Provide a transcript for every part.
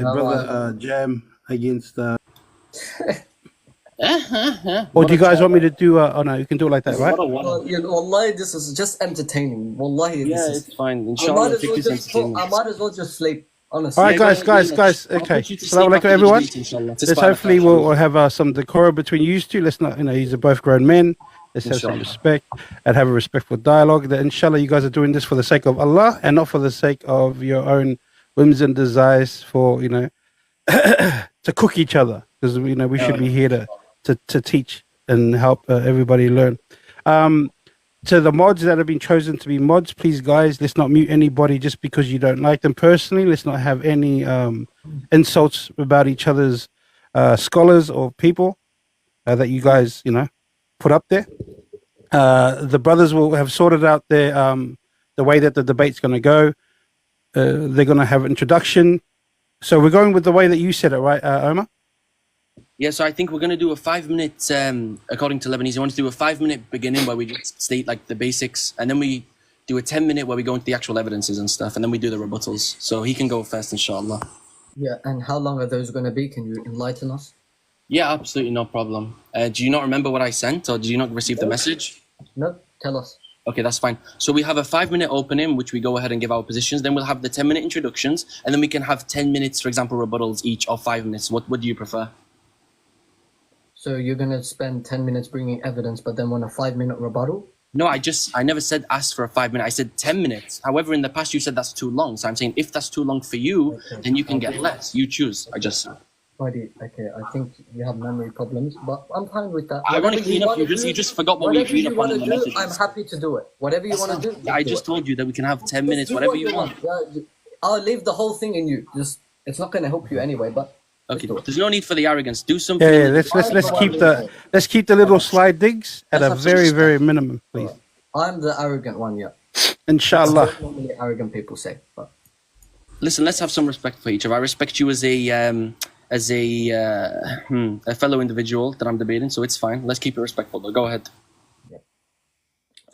Okay, brother, Jam against. Or do you guys want me to do? Oh no, you can do it like that, right? Wallahi, this is just entertaining. Wallahi, yeah, it's fine. Inshallah, I might as well just sleep. Honestly. All right, guys. Okay. Assalamu alaikum, everyone. Let's hopefully we'll have some decorum between you two. Let's not, these are both grown men. Let's have some respect and have a respectful dialogue. That inshallah, you guys are doing this for the sake of Allah and not for the sake of your own whims and desires. For to cook each other, because we should be here to teach and help everybody learn. To the mods that have been chosen to be mods, please, guys, let's not mute anybody just because you don't like them personally. Let's not have any insults about each other's scholars or people that you guys, put up there. The brothers will have sorted out their the way that the debate's going to go. They're going to have an introduction. So we're going with the way that you said it, right, Omar? Yeah, so I think we're going to do a 5 minute, according to Lebanese, I want to do a 5 minute beginning where we just state like the basics, and then we do a 10-minute where we go into the actual evidences and stuff, and then we do the rebuttals. So he can go first, inshallah. Yeah, and how long are those going to be? Can you enlighten us? Yeah, absolutely, no problem. Do you not remember what I sent, or did you not receive the message? No, tell us. Okay, that's fine. So we have a 5 minute opening, which we go ahead and give our positions. Then we'll have the 10-minute introductions, and then we can have 10 minutes, for example, rebuttals each, or 5 minutes. What do you prefer? So you're going to spend 10 minutes bringing evidence, but then want a 5-minute rebuttal? No, I never said ask for a 5 minute. I said 10 minutes. However, in the past, you said that's too long. So I'm saying if that's too long for you, then you can get less. You choose. I just said. Okay, I think you have memory problems, but I'm fine with that. Ironically enough, you just forgot what we agreed upon in the messages. I'm happy to do it. Whatever you want to do. I just told you that we can have 10 minutes, whatever you want. I'll leave the whole thing in you. It's not going to help you anyway, but... Okay, there's no need for the arrogance. Do something. Yeah, let's keep the little slide digs at a very, very minimum, please. I'm the arrogant one, yeah. Inshallah. That's what normally arrogant people say. But listen, let's have some respect for each other. I respect you as a fellow individual that I'm debating, so it's fine. Let's keep it respectful, though. Go ahead. Yeah.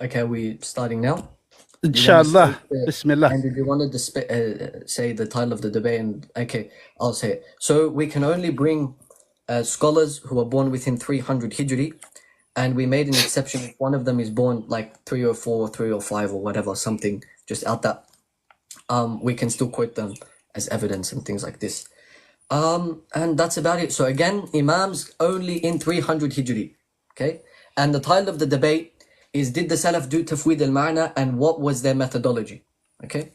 Okay, we starting now. Inshallah. Bismillah. And if you wanted to say the title of the debate, and okay, I'll say it. So we can only bring scholars who are born within 300 Hijri, and we made an exception if one of them is born like 304, 305, or whatever, something just out that. We can still quote them as evidence and things like this. And that's about it. So again, Imams only in 300 Hijri. Okay, and the title of the debate is did the Salaf do Tafweed al-Ma'na and what was their methodology? Okay,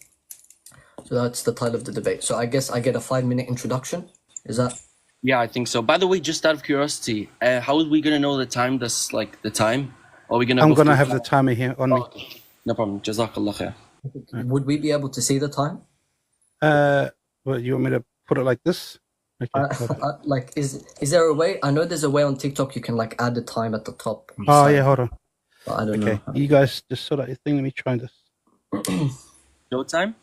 so that's the title of the debate. So I guess I get a 5-minute introduction. Is that? Yeah, I think so. By the way, just out of curiosity, how are we gonna know the time? That's like the time. Or are we gonna? I'm gonna have the timer here on me. No problem. Jazakallah khair. Would we be able to see the time? Well, you want me to put it like this? Okay. Like, is there a way? I know there's a way on TikTok you can like add the time at the top. Oh yeah, hold on. I don't know. You guys just sort out your thing. Let me try this. Showtime?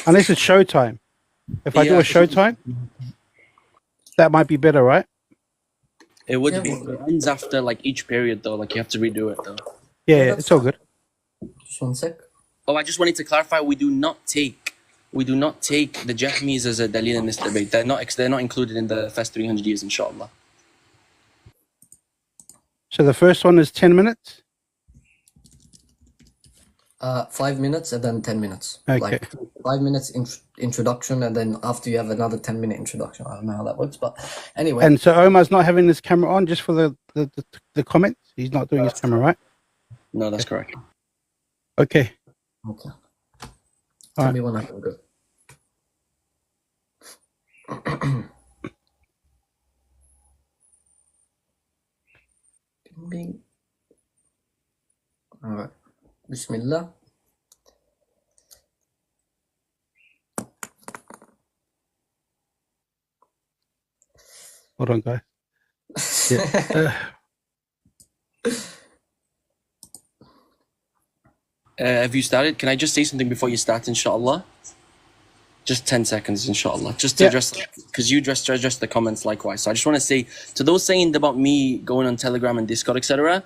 Unless it's showtime. If I do a showtime, that might be better, right? It would be. It ends after like each period though. Like you have to redo it though. Yeah, it's all good. Just one sec. Oh, I just wanted to clarify. We do not take the Jahmis as a dalil in this debate. They're not included in the first 300 years, inshallah. So the first one is 10 minutes? 5 minutes and then 10 minutes. Okay. Like 5 minutes introduction, and then after you have another 10-minute introduction. I don't know how that works, but anyway. And so Omar's not having his camera on just for the comments? He's not doing his camera, right? No, that's correct. Okay. Okay. Tell me when I can go. Bing. All right. Bismillah. Hold on, guys. Yeah. Have you started? Can I just say something before you start, inshallah? Just 10 seconds, inshallah. Just to address, because you address the comments likewise. So I just want to say, to those saying about me going on Telegram and Discord, etc.,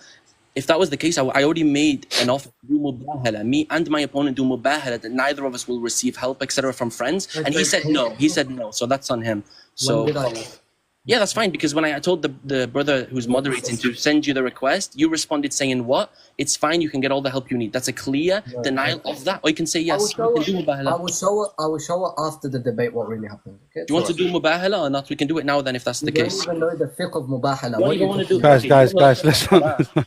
if that was the case, I already made an offer to do mubahala. Me and my opponent do mubahala that neither of us will receive help, etc., from friends. And he said no. He said no. So that's on him. So When did I? yeah, that's fine, because when I told the brother who's moderating to send you the request, you responded saying what? It's fine, you can get all the help you need. That's a clear denial of that. Or you can say yes, you can do mubahala. I will show her after the debate what really happened. Okay? Do you want to do mubahala or not? We can do it now then if that's the You case. don't even know the fiqh of mubahala. What What do you want to do? Guys, listen.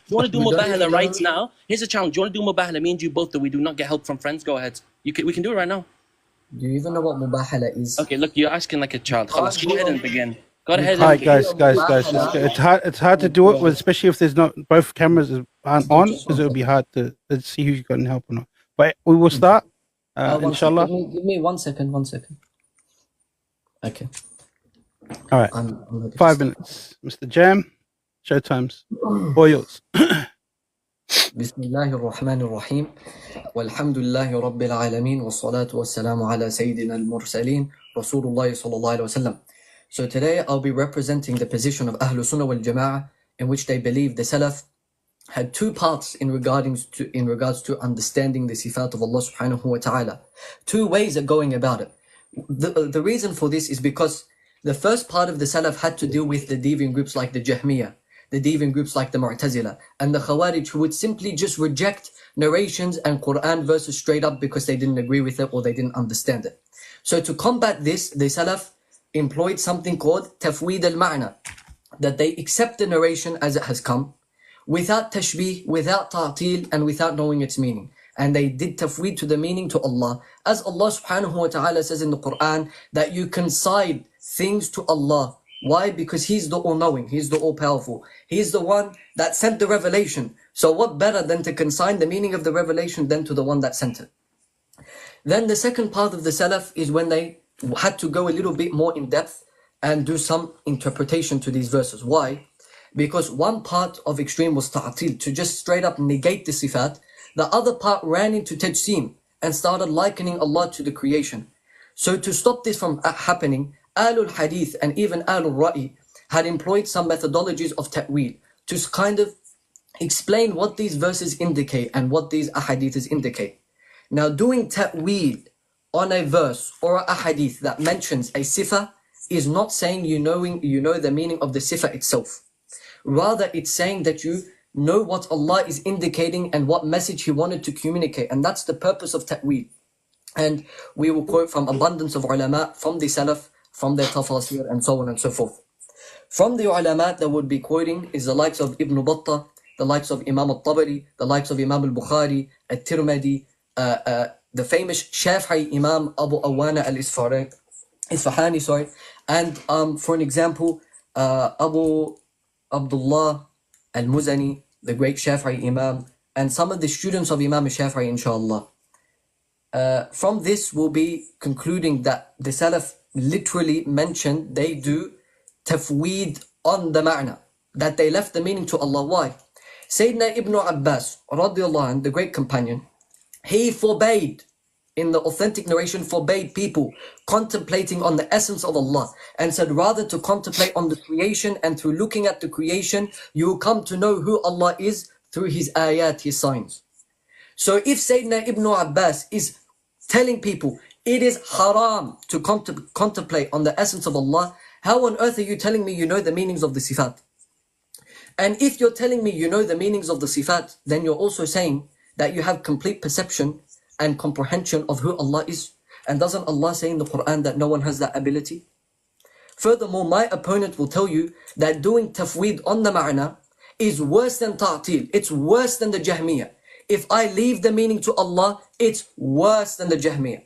You want to do We don't mubahala even right know. now? Here's a challenge. Do you want to do mubahala? Me and you both, that we do not get help from friends? Go ahead. We can do it right now. Do you even know what mubahala is? Okay, look, you're asking like a child. Khalas, go ahead and begin. Go ahead All right, and guys. It's hard to do it, especially if there's not both cameras aren't on, because it'll be hard to let's see who's got help or not. But we will start, inshallah. Give me 1 second. 1 second. Okay. All right, I'm ready. 5 minutes, Mr. Jam. Showtimes, all yours. بسم الله الرحمن الرحيم والحمد لله رب العالمين والصلاة والسلام على سيدنا المرسلين رسول الله صلى الله عليه وسلم. So today I'll be representing the position of Ahlul Sunnah wal Jama'ah, in which they believe the Salaf had two parts in regards to understanding the sifat of Allah subhanahu wa ta'ala. Two ways of going about it. The reason for this is because the first part of the Salaf had to deal with the deviant groups like the Jahmiyyah, the deviant groups like the Mu'tazila, and the Khawarij, who would simply just reject narrations and Quran verses straight up because they didn't agree with it or they didn't understand it. So to combat this, the Salaf employed something called tafweed al-ma'na, that they accept the narration as it has come, without tashbih, without ta'til, and without knowing its meaning. And they did tafweed to the meaning to Allah. As Allah subhanahu wa ta'ala says in the Quran, that you consign things to Allah. Why? Because He's the all-knowing, He's the all-powerful. He's the one that sent the revelation. So what better than to consign the meaning of the revelation than to the one that sent it? Then the second part of the Salaf is when they had to go a little bit more in depth and do some interpretation to these verses. Why? Because one part of extreme was ta'til, to just straight up negate the sifat. The other part ran into tajseem and started likening Allah to the creation. So to stop this from happening, Ahlul Hadith and even Ahlul Ra'i had employed some methodologies of ta'wil to kind of explain what these verses indicate and what these ahadiths indicate. Now, doing ta'wil on a verse or a hadith that mentions a sifa is not saying you know the meaning of the sifa itself. Rather, it's saying that you know what Allah is indicating and what message He wanted to communicate, and that's the purpose of ta'wil. And we will quote from abundance of ulama, from the salaf, from their tafasir, and so on and so forth. From the ulama that would be quoting is the likes of Ibn Battah, the likes of Imam al-Tabari, the likes of Imam al-Bukhari, al-Tirmidhi, the famous Shafi'i Imam Abu Awana al-Isfahani, sorry. And for an example, Abu Abdullah al-Muzani, the great Shafi'i Imam, and some of the students of Imam al-Shafi'i, inshallah. From this, we'll be concluding that the Salaf literally mentioned they do tafweed on the ma'na, that they left the meaning to Allah. Why? Sayyidina Ibn Abbas, radiallahu anh, the great companion, he forbade, in the authentic narration, forbade people contemplating on the essence of Allah, and said rather to contemplate on the creation, and through looking at the creation, you will come to know who Allah is through His ayat, His signs. So if Sayyidina Ibn Abbas is telling people it is haram to contemplate on the essence of Allah, how on earth are you telling me you know the meanings of the sifat? And if you're telling me you know the meanings of the sifat, then you're also saying that you have complete perception and comprehension of who Allah is. And doesn't Allah say in the Quran that no one has that ability? Furthermore, my opponent will tell you that doing tafweed on the ma'na is worse than ta'til. It's worse than the Jahmiyyah. If I leave the meaning to Allah, it's worse than the Jahmiyyah.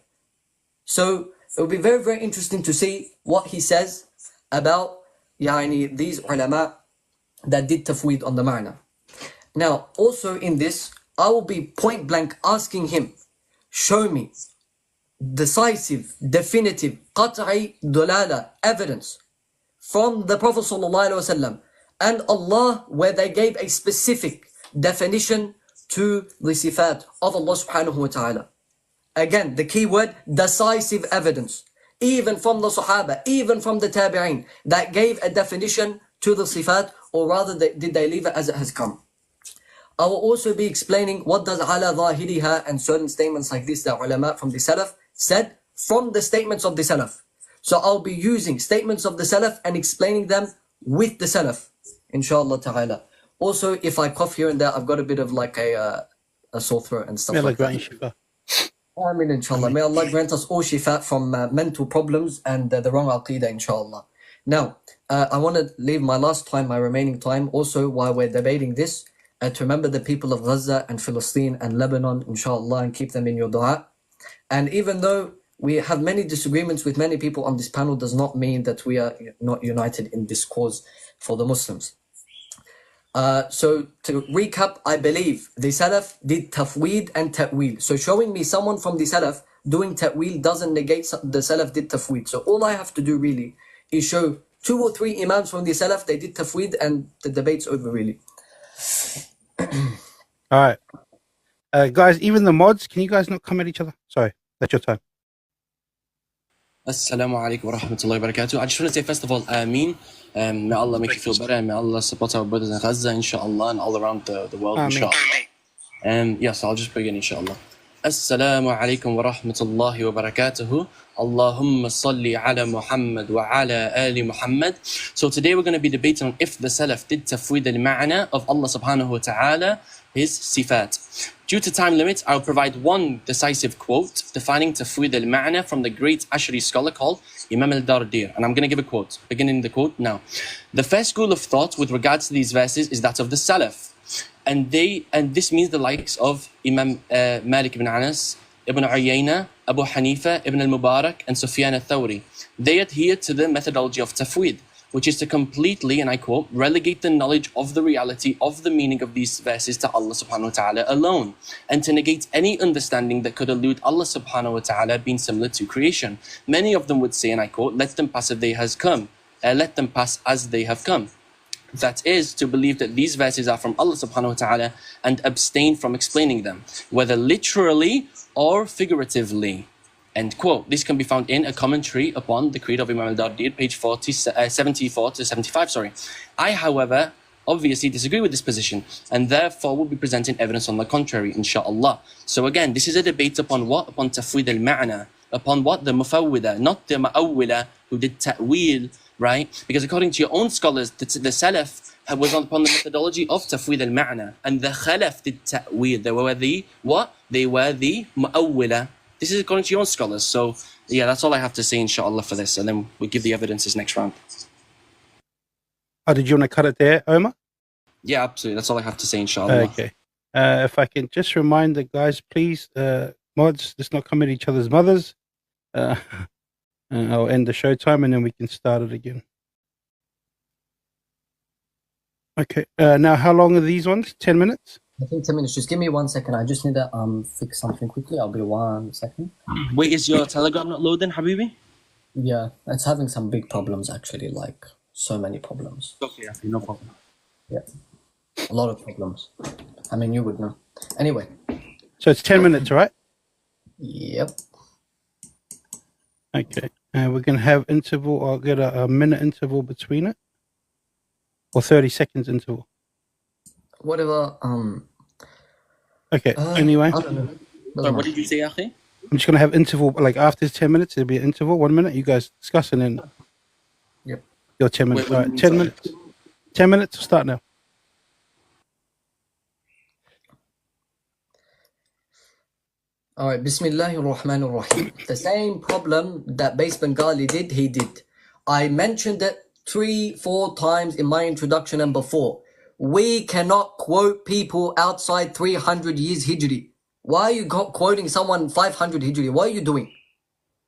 So it will be very, very interesting to see what he says about these ulama that did tafweed on the ma'na. Now, also in this, I will be point blank asking him, show me decisive, definitive, qat'i dalala evidence from the Prophet ﷺ and Allah where they gave a specific definition to the sifat of Allah subhanahu wa ta'ala. Again, the key word, decisive evidence. Even from the Sahaba, even from the Tabi'een, that gave a definition to the sifat, or rather did they leave it as it has come. I will also be explaining what does ala zahiriha and certain statements like this that ulama from the Salaf said from the statements of the Salaf. So I'll be using statements of the Salaf and explaining them with the Salaf, inshallah ta'ala. Also, if I cough here and there, I've got a bit of like a sore throat and stuff like that. Amin, inshallah. May Allah grant us all shifa from mental problems and the wrong aqidah, inshallah. Now, I want to leave my remaining time, also while we're debating this, to remember the people of Gaza and Palestine and Lebanon, inshallah, and keep them in your dua. And even though we have many disagreements with many people on this panel, does not mean that we are not united in this cause for the Muslims. So to recap, I believe the Salaf did tafweed and ta'weel. So showing me someone from the Salaf doing ta'weel doesn't negate the Salaf did tafweed. So all I have to do really is show 2 or 3 imams from the Salaf, they did tafweed, and the debate's over really. All right. Guys, even the mods, can you guys not come at each other? Sorry, that's your time. Assalamu alaikum wa rahmatullahi wa barakatuh. I just want to say, first of all, Ameen. May Allah make you feel better, and may Allah support our brothers in Gaza, inshallah, and all around the world, inshallah. Yes, I'll just begin, inshallah. Assalamu alaikum wa rahmatullahi wa barakatuhu. Allahumma salli ala Muhammad wa ala ali Muhammad. So today we're going to be debating on if the Salaf did tafweed al-ma'na of Allah subhanahu wa ta'ala, his sifat. Due to time limits, I'll provide one decisive quote defining tafweed al-ma'na from the great Ashari scholar called Imam al-Dardir. And I'm going to give a quote, beginning the quote now. The first school of thought with regards to these verses is that of the Salaf. And this means the likes of Imam Malik ibn Anas, Ibn Uyayna, Abu Hanifa, Ibn al-Mubarak, and Sufyan al-Thawri. They adhere to the methodology of tafweed, which is to completely, and I quote, relegate the knowledge of the reality of the meaning of these verses to Allah subhanahu wa ta'ala alone, and to negate any understanding that could allude Allah subhanahu wa ta'ala being similar to creation. Many of them would say, and I quote, let them pass as they have come. That is, to believe that these verses are from Allah subhanahu wa ta'ala and abstain from explaining them, whether literally or figuratively. End quote. This can be found in a commentary upon the Creed of Imam al-Dardir, page 74 to 75. I, however, obviously disagree with this position, and therefore will be presenting evidence on the contrary, inshallah. So again, this is a debate upon what? Upon tafweed al-ma'na. Upon what? The mufawwida, not the ma'awwila who did ta'weel, right? Because according to your own scholars, the Salaf was upon the methodology of tafweed al-ma'na, and the Khalaf did ta'weel. They were the what? They were the ma'awwila. This is according to your own scholars. So yeah, that's all I have to say, inshallah, for this, and then we'll give the evidences next round. Oh, did you want to cut it there, Omar? Yeah, absolutely. That's all I have to say, inshallah. Okay. If I can just remind the guys, please, mods, let's not come at each other's mothers. I'll end the show time and then we can start it again. Okay. Now, how long are these ones? 10 minutes? I think 10 minutes. Just give me 1 second. I just need to fix something quickly. I'll be 1 second. Wait, is your Telegram not loading, Habibi? Yeah, it's having some big problems actually, like so many problems. Okay, no problem. Yeah, a lot of problems. I mean, you would know. Anyway. So it's 10 minutes, right? Yep. Okay. We're going to have interval. I'll get a minute interval between it. Or 30 seconds interval. Whatever. Okay. Anyway. I don't know. Sorry, what did you say, Akhi? I'm just going to have interval. Like after 10 minutes, there'll be an interval. 1 minute. You guys discuss and then. Yep. Your 10 minutes. Wait, All right. 10 minutes. 10 minutes. Start now. All right. Bismillahir Rahmanir Rahim. The same problem that Base Bengali did, he did. I mentioned it 3-4 times in my introduction and before. We cannot quote people outside 300 years Hijri. Why are you quoting someone 500 Hijri? What are you doing?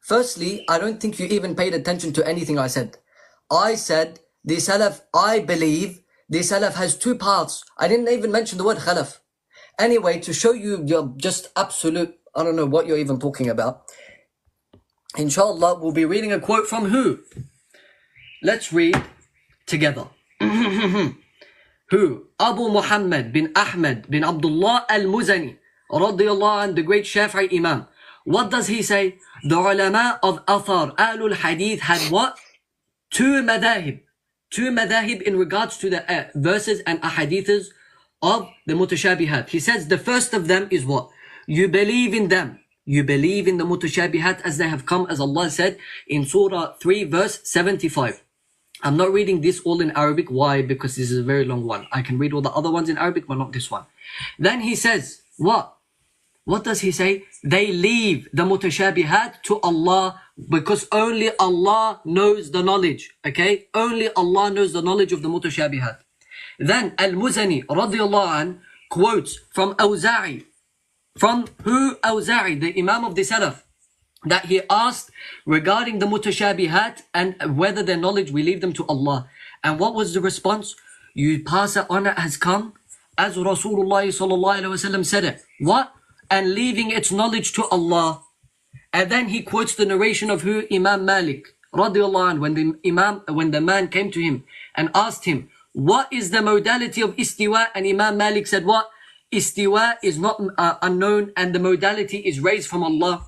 Firstly, I don't think you even paid attention to anything I said. I said the Salaf, I believe the Salaf has 2 paths. I didn't even mention the word Khalaf. Anyway, to show you you're just absolute, I don't know what you're even talking about. Inshallah, we'll be reading a quote from who? Let's read together. Who? Abu Muhammad bin Ahmad bin Abdullah al-Muzani, radiyallahu anh, the great Shafi'i Imam. What does he say? The ulama of Athar, Ahlul Hadith, had what? 2 madahib. 2 madahib in regards to the verses and ahadiths of the mutashabihat. He says the first of them is what? You believe in them. You believe in the mutashabihat as they have come, as Allah said in Surah 3 verse 75. I'm not reading this all in Arabic. Why? Because this is a very long one. I can read all the other ones in Arabic, but not this one. Then he says, what? What does he say? They leave the mutashabihat to Allah because only Allah knows the knowledge. Okay? Only Allah knows the knowledge of the mutashabihat. Then Al-Muzani radiyallahu an quotes from Awza'i. From who? Awza'i, the Imam of the Salaf. That he asked regarding the mutashabihat and whether their knowledge we leave them to Allah. And what was the response? You pass it on, it has come as Rasulullah sallallahu alaihi wasallam said it. What? And leaving its knowledge to Allah. And then he quotes the narration of who? Imam Malik radiyallahu anh, when the man came to him and asked him, what is the modality of istiwa? And Imam Malik said what? Istiwa is not unknown and the modality is raised from Allah.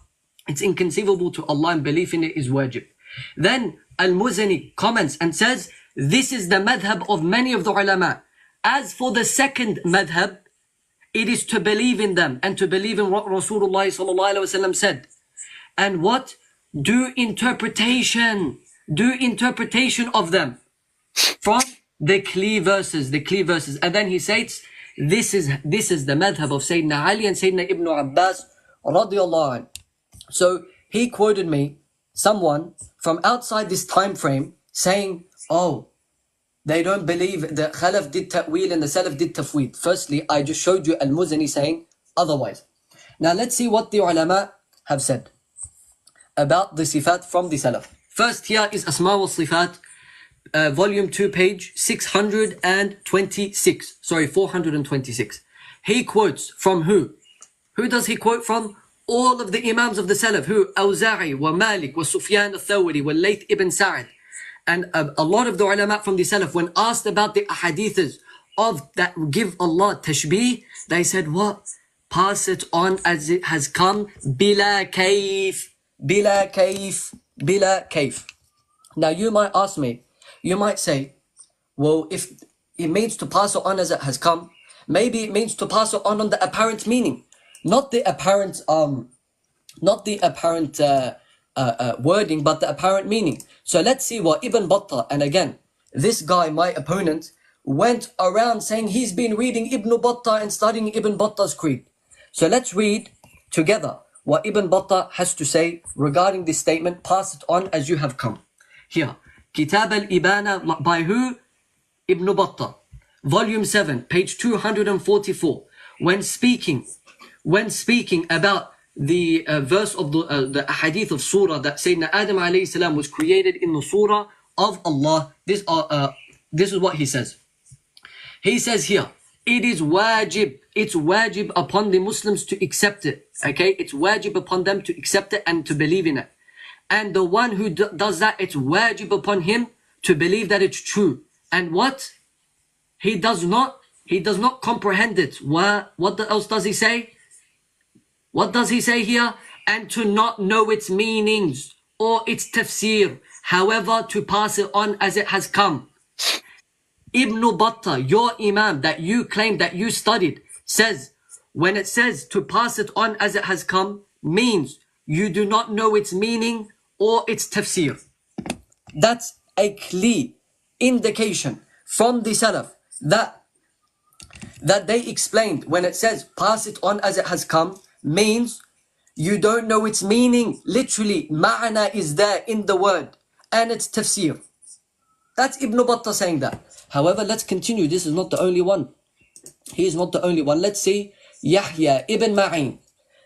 It's inconceivable to Allah and belief in it is wajib. Then Al-Muzani comments and says, this is the madhab of many of the ulama. As for the second madhab, it is to believe in them and to believe in what Rasulullah sallallahu alaihi wasallam said. And what? Do interpretation of them from the clear verses. And then he says, this is the madhab of Sayyidina Ali and Sayyidina Ibn Abbas radiyallahu anh. So he quoted me, someone from outside this time frame saying, oh, they don't believe the Khalaf did ta'wil and the Salaf did tafweed. Firstly, I just showed you Al-Muzani saying otherwise. Now let's see what the ulama have said about the sifat from the Salaf. First here is Asma wa Sifat, volume 2, page 626. Sorry, 426. He quotes from who? Who does he quote from? All of the Imams of the Salaf. Who? Awza'i, wa Malik, wa Sufyan al-Thawri, wa Layth ibn Sa'ad. And a lot of the ulama from the Salaf, when asked about the ahadiths of that give Allah tashbih, they said what? Pass it on as it has come, bila kayf, bila kayf, bila kayf. Now you might ask me, you might say, well, if it means to pass it on as it has come, maybe it means to pass it on the apparent meaning, not the apparent wording, but the apparent meaning. So let's see what Ibn Battah, and again, this guy, my opponent, went around saying he's been reading Ibn Battah and studying Ibn Battah's creed. So let's read together what Ibn Battah has to say regarding this statement, pass it on as you have come. Here, Kitab al-Ibana by who? Ibn Battah, volume 7, page 244. When speaking about the verse of the hadith of surah that Sayyidina Adam alayhi salam was created in the surah of Allah. This is what he says. He says here, it is wajib. It's wajib upon the Muslims to accept it. Okay, it's wajib upon them to accept it and to believe in it. And the one who does that, it's wajib upon him to believe that it's true. And what? He does not comprehend it. What else does he say? What does he say here? And to not know its meanings or its tafsir. However, to pass it on as it has come. Ibn Battah, your Imam that you claim that you studied, says, when it says to pass it on as it has come, means you do not know its meaning or its tafsir. That's a clear indication from the Salaf that they explained when it says pass it on as it has come, means you don't know its meaning. Literally, ma'ana is there in the word and it's tafsir. That's Ibn Battah saying that. However, let's continue. This is not the only one. He is not the only one. Let's see Yahya ibn Ma'in,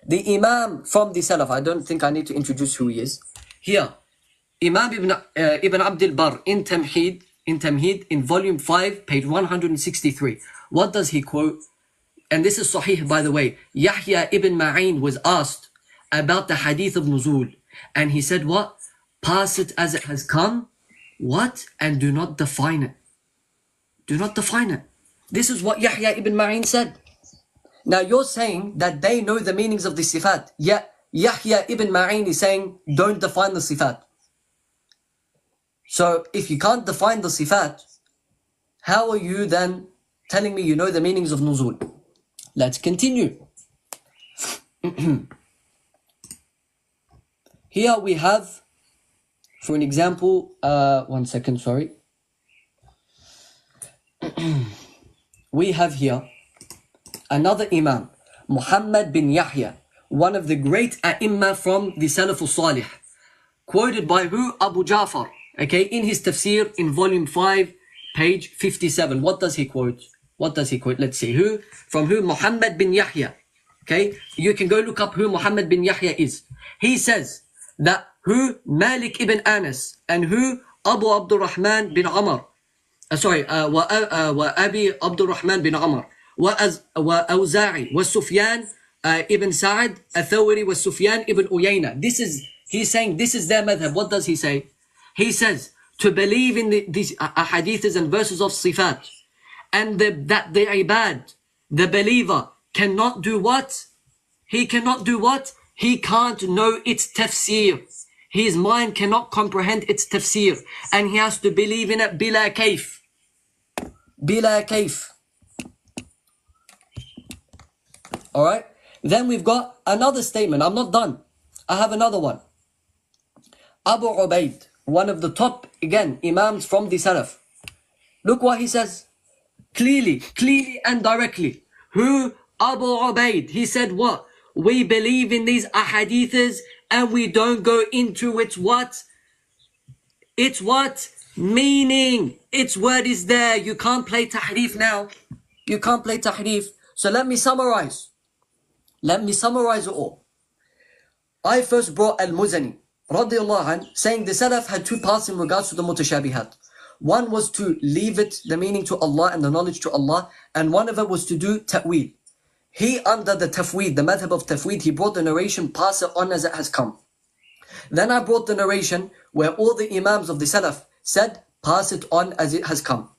the Imam from the Salaf. I don't think I need to introduce who he is. Here, Imam Ibn Abdul Barr in Tamheed in volume 5, page 163. What does he quote? And this is Sahih, by the way. Yahya ibn Ma'in was asked about the hadith of Nuzul. And he said what? Pass it as it has come. What? And do not define it. Do not define it. This is what Yahya ibn Ma'in said. Now you're saying that they know the meanings of the sifat. Yet Yahya ibn Ma'in is saying don't define the sifat. So if you can't define the sifat, how are you then telling me you know the meanings of nuzul. Let's continue. Here we have, for an example, one second, sorry. We have here another Imam, Muhammad bin Yahya, one of the great A'imma from the Salaf al-Salih, quoted by who? Abu Ja'far, okay, in his tafsir in volume 5, page 57. What does he quote? What does he quote? Let's see. Who? From who? Muhammad bin Yahya. Okay, you can go look up who Muhammad bin Yahya is. He says that who? Malik ibn Anas, and who? Abu Abdurrahman bin Umar. وأبي عبد الرحمن بن عمر وأوزاعي والسفيان ibn Sa'ad الثوري والسفيان ibn Uyayna. He's saying this is their madhab. What does he say? He says to believe in these hadiths and verses of sifat, and that the ibad, the believer, cannot do what? He cannot do what? He can't know its tafsir. His mind cannot comprehend its tafsir, and he has to believe in it bila kayf. Bila kayf. Alright? Then we've got another statement. I'm not done. I have another one. Abu Ubaid, one of the top, again, Imams from the Salaf. Look what he says. Clearly and directly. Who? Abu Ubaid. He said what? We believe in these ahadiths and we don't go into its what? Its what? Meaning. Its word is there. You can't play tahrif now. You can't play tahrif. So let me summarize. Let me summarize it all. I first brought Al-Muzani, radiallahu anh, saying the Salaf had two paths in regards to the mutashabihat. One was to leave it, the meaning to Allah and the knowledge to Allah, and one of it was to do ta'weed. He, under the tafweed, the madhab of tafweed, he brought the narration, pass it on as it has come. Then I brought the narration where all the Imams of the Salaf said, pass it on as it has come.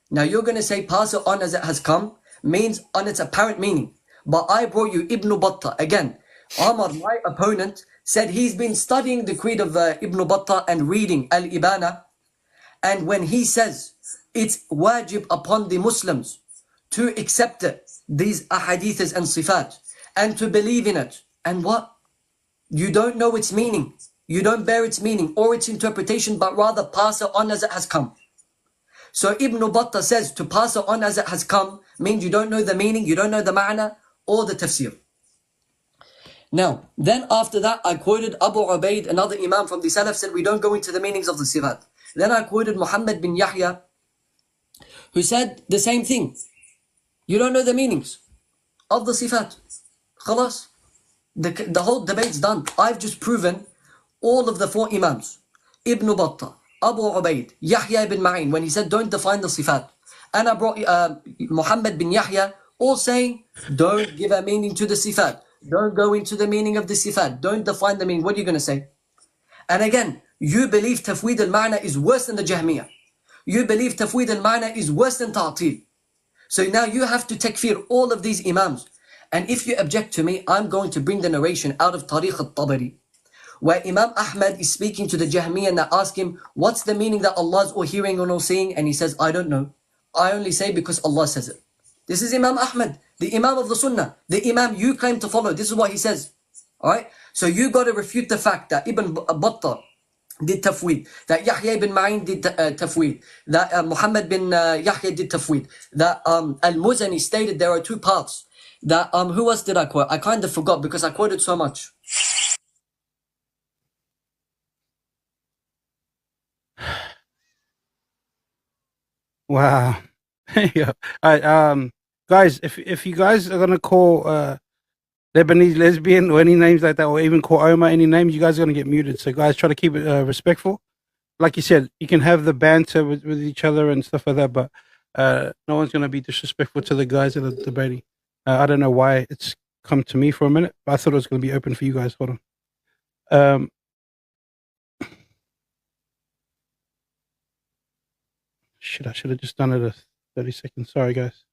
Now you're going to say, pass it on as it has come, means on its apparent meaning. But I brought you Ibn Battah. Again, Omar, my opponent, said he's been studying the creed of Ibn Battah and reading Al-Ibana. And when he says it's wajib upon the Muslims to accept it, these ahadiths and sifat, and to believe in it, and what? You don't know its meaning. You don't bear its meaning or its interpretation, but rather pass it on as it has come. So Ibn Battah says to pass it on as it has come means you don't know the meaning, you don't know the ma'na or the tafsir. Now, then after that, I quoted Abu Ubaid, another Imam from the Salaf, said we don't go into the meanings of the sifat. Then I quoted Muhammad bin Yahya, who said the same thing. You don't know the meanings of the sifat. Khalas. The whole debate's done. I've just proven all of the four Imams. Ibn Battah, Abu Ubaid, Yahya ibn Ma'in, when he said don't define the sifat. And I brought Muhammad bin Yahya, all saying don't give a meaning to the sifat. Don't go into the meaning of the sifat. Don't define the meaning. What are you going to say? And again, you believe tafweed al-ma'na is worse than the Jahmiyyah. You believe tafweed al-ma'na is worse than ta'til. So now you have to takfir all of these Imams. And if you object to me, I'm going to bring the narration out of Tariq al-Tabari, where Imam Ahmad is speaking to the Jahmiyyah and they ask him, what's the meaning that Allah is all hearing and all seeing? And he says, I don't know. I only say because Allah says it. This is Imam Ahmad, the Imam of the Sunnah, the Imam you claim to follow. This is what he says. Alright? So you got to refute the fact that Ibn Battah did tafweed, that Yahya ibn Ma'in did tafweed, that Muhammad bin Yahya did tafweed, that Al-Muzani stated there are two paths, that who else did I quote? I kind of forgot because I quoted so much. Wow. Yeah. All right, guys, if you guys are gonna call Lebanese lesbian or any names like that, or even call Omar any names, you guys are gonna get muted. So guys, try to keep it respectful. Like you said, you can have the banter with each other and stuff like that, but no one's gonna be disrespectful to the guys that are debating. I don't know why it's come to me for a minute, but I thought it was gonna be open for you guys. Hold on. Shit, I should have just done it a 30 seconds. Sorry, guys.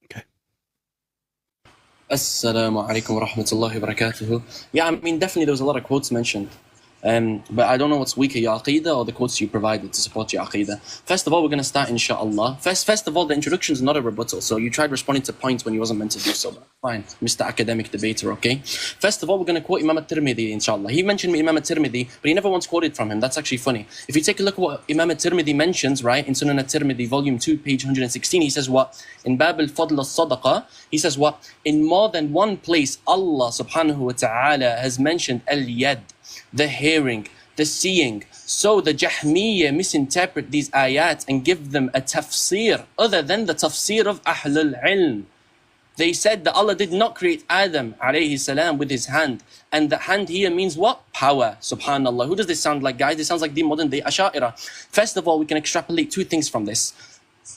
Okay. Assalamu alaikum wa rahmatullahi wa barakatuhu. Yeah, I mean, definitely there was a lot of quotes mentioned. But I don't know what's weaker, your aqidah or the quotes you provided to support your aqidah. First of all, we're going to start inshallah. First of all, the introduction is not a rebuttal, so you tried responding to points when you wasn't meant to do so. Fine, Mr. Academic Debater, okay? First of all, we're going to quote Imam al-Tirmidhi, inshallah. He mentioned Imam al-Tirmidhi, but he never once quoted from him. That's actually funny. If you take a look at what Imam al-Tirmidhi mentions, right, in Sunan al-Tirmidhi, volume 2, page 116, he says what? In Bab al-Fadl al-Sadaqa, he says what? In more than one place, Allah subhanahu wa ta'ala has mentioned al-Yad, the hearing, the seeing. So the Jahmiyyah misinterpret these ayat and give them a tafsir other than the tafsir of Ahlul Ilm. They said that Allah did not create Adam alayhi salam with his hand. And the hand here means what? Power. Subhanallah. Who does this sound like, guys? This sounds like the modern day Ashari. First of all, we can extrapolate two things from this.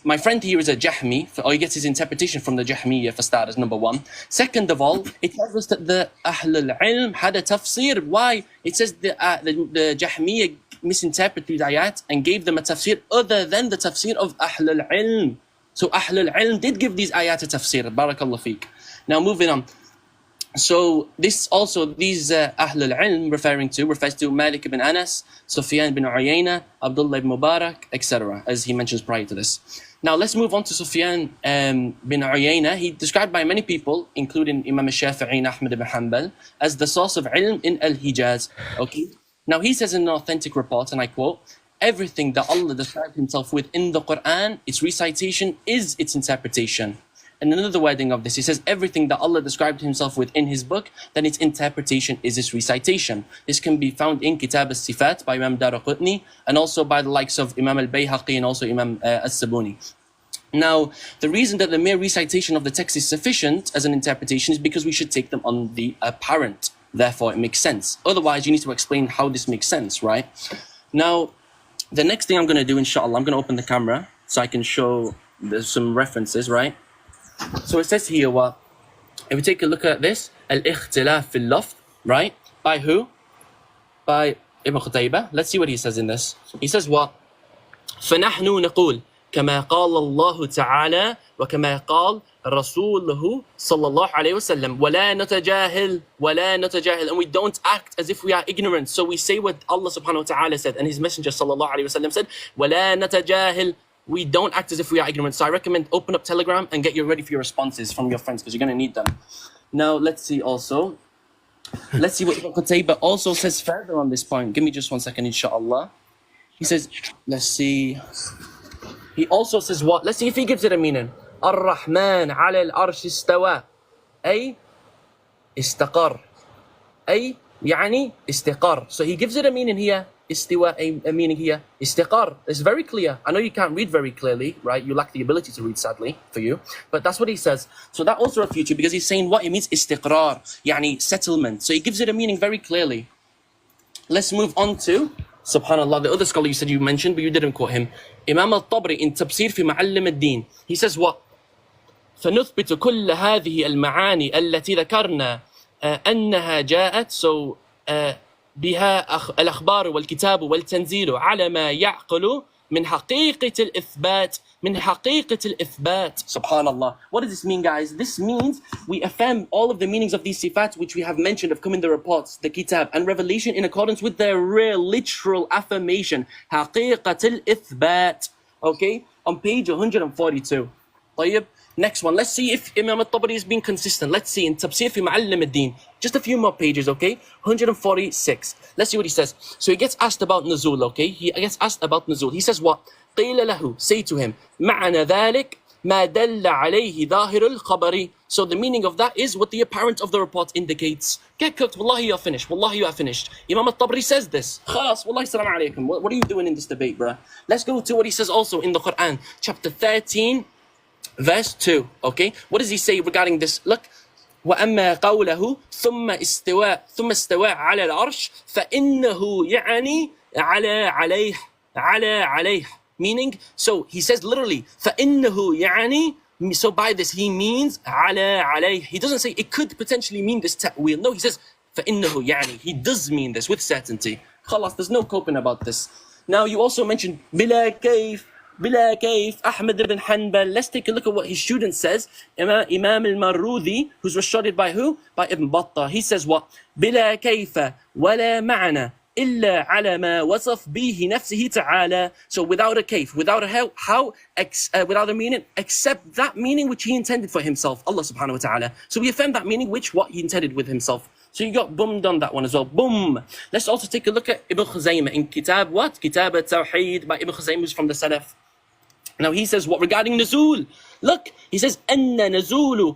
My friend here is a Jahmi, or he gets his interpretation from the Jahmiyyah for starters, number one. Second of all, it tells us that the Ahlul Ilm had a tafsir. Why? It says the Jahmiyyah misinterpreted these ayat and gave them a tafsir other than the tafsir of Ahlul Ilm. So Ahlul Ilm did give these ayat a tafsir. Barakallah feek. Now moving on. So this also, these Ahlul Ilm refers to Malik ibn Anas, Sufyan bin Uyayna, Abdullah ibn Mubarak, etc. as he mentions prior to this. Now let's move on to Sufyan bin Uyayna. He described by many people, including Imam al-Shafi'i and Ahmad ibn Hanbal, as the source of ilm in al-Hijaz. Okay. Now he says in an authentic report, and I quote, everything that Allah described himself with in the Quran, its recitation is its interpretation. And another wording of this, he says everything that Allah described himself with in his book, then its interpretation is its recitation. This can be found in Kitab al-Sifat by Imam Daraqutni and also by the likes of Imam al-Bayhaqi and also Imam al-Sabuni. Now, the reason that the mere recitation of the text is sufficient as an interpretation is because we should take them on the apparent. Therefore, it makes sense. Otherwise, you need to explain how this makes sense, right? Now, the next thing I'm going to do, inshallah, I'm going to open the camera so I can show some references, right? So it says here, what? If we take a look at this, al-ikhtilaf fil lafz, right? By who? By Ibn Qutaybah. Let's see what he says in this. He says what? فَنَحْنُ نَقُولُ كَمَا قَالَ اللَّهُ تَعَالَى وَكَمَا قَالَ رَسُولُهُ صلى الله عليه وسلم وَلَا نَتَجَاهِلْ And we don't act as if we are ignorant. So we say what Allah subhanahu wa ta'ala said and his messenger صلى الله عليه وسلم said, وَلَا نَتَجَاهِلْ We don't act as if we are ignorant. So I recommend open up Telegram and get you ready for your responses from your friends because you're going to need them. Now, let's see also. Let's see what Ibn Qutaybah also says further on this point. Give me just 1 second, inshallah. He says, let's see. He also says what? Let's see if he gives it a meaning. Ar-Rahman ala al-arsh istawa. Ay istaqar. Ay yani istiqar. So he gives it a meaning here. Istiwa, a meaning here. Istiqar. It's very clear. I know you can't read very clearly, right? You lack the ability to read, sadly, for you. But that's what he says. So that also refutes you because he's saying what? It means istiqrar. Yani settlement. So he gives it a meaning very clearly. Let's move on to, subhanallah, the other scholar you said you mentioned, but you didn't quote him. Imam al-Tabri in Tabsir fi Ma'allim al-Din. He says what? فنثبت كل هذه المعاني التي ذكرنا أنها جاءت so بها الأخبار والكتاب والتنزيل على ما يعقل من حقيقة الإثبات Subhanallah. What does this mean, guys? This means we affirm all of the meanings of these sifat which we have mentioned have come in the reports, the kitab and revelation in accordance with their real literal affirmation. حقيقة الإثبات. Okay? On page 142. طيب. Next one. Let's see if Imam al-Tabari is being consistent. Let's see in Tabsir fi Ma'allim al-Din. Just a few more pages, okay? 146. Let's see what he says. So he gets asked about Nuzul, okay? He gets asked about Nuzul. He says what? قِيلَ لَهُ Say to him, مَعَنَ ذَلِكَ مَا دَلَّ عَلَيْهِ ظَاهِرُ الْخَبَرِ So the meaning of that is what the apparent of the report indicates. Get cooked. Wallahi, you are finished. Wallahi, you are finished. Imam al-Tabari says this. Khalas. Wallahi, salam alaykum. What are you doing in this debate, bruh? Let's go to what he says also in the Quran. Chapter 13. Verse 2, okay? What does he say regarding this? Look, وَأَمَّا قَوْلَهُ ثُمَّ اسْتَوَى عَلَى الْعَرْشِ فَإِنَّهُ يَعْنِي عَلَى عَلَيْهِ Meaning, so he says literally, فَإِنَّهُ يَعْنِي So by this, he means عَلَى عَلَيْهِ He doesn't say it could potentially mean this ta'wil. No, he says فَإِنَّهُ يَعْنِي He does mean this with certainty. Khalas, there's no coping about this. Now, you also mentioned بِلَا كَيْفٍ بلا كيف أحمد ibn Hanbal. Let's take a look at what his student says. Imam al-Marudhi, who's recited by who? By Ibn Battah. He says what? بلا كيف ولا معنى إلا على ما وصف به نفسه تعالى. So without a kayf, without a how, without a meaning, except that meaning which he intended for himself, Allah subhanahu wa ta'ala. So we affirm that meaning which what he intended with himself. So you got boom done that one as well. Boom. Let's also take a look at Ibn Khuzaymah in Kitab what? Kitab al-Tawheed by Ibn Khuzaymah, who's from the Salaf. Now he says what regarding nuzul? Look, he says أن نزول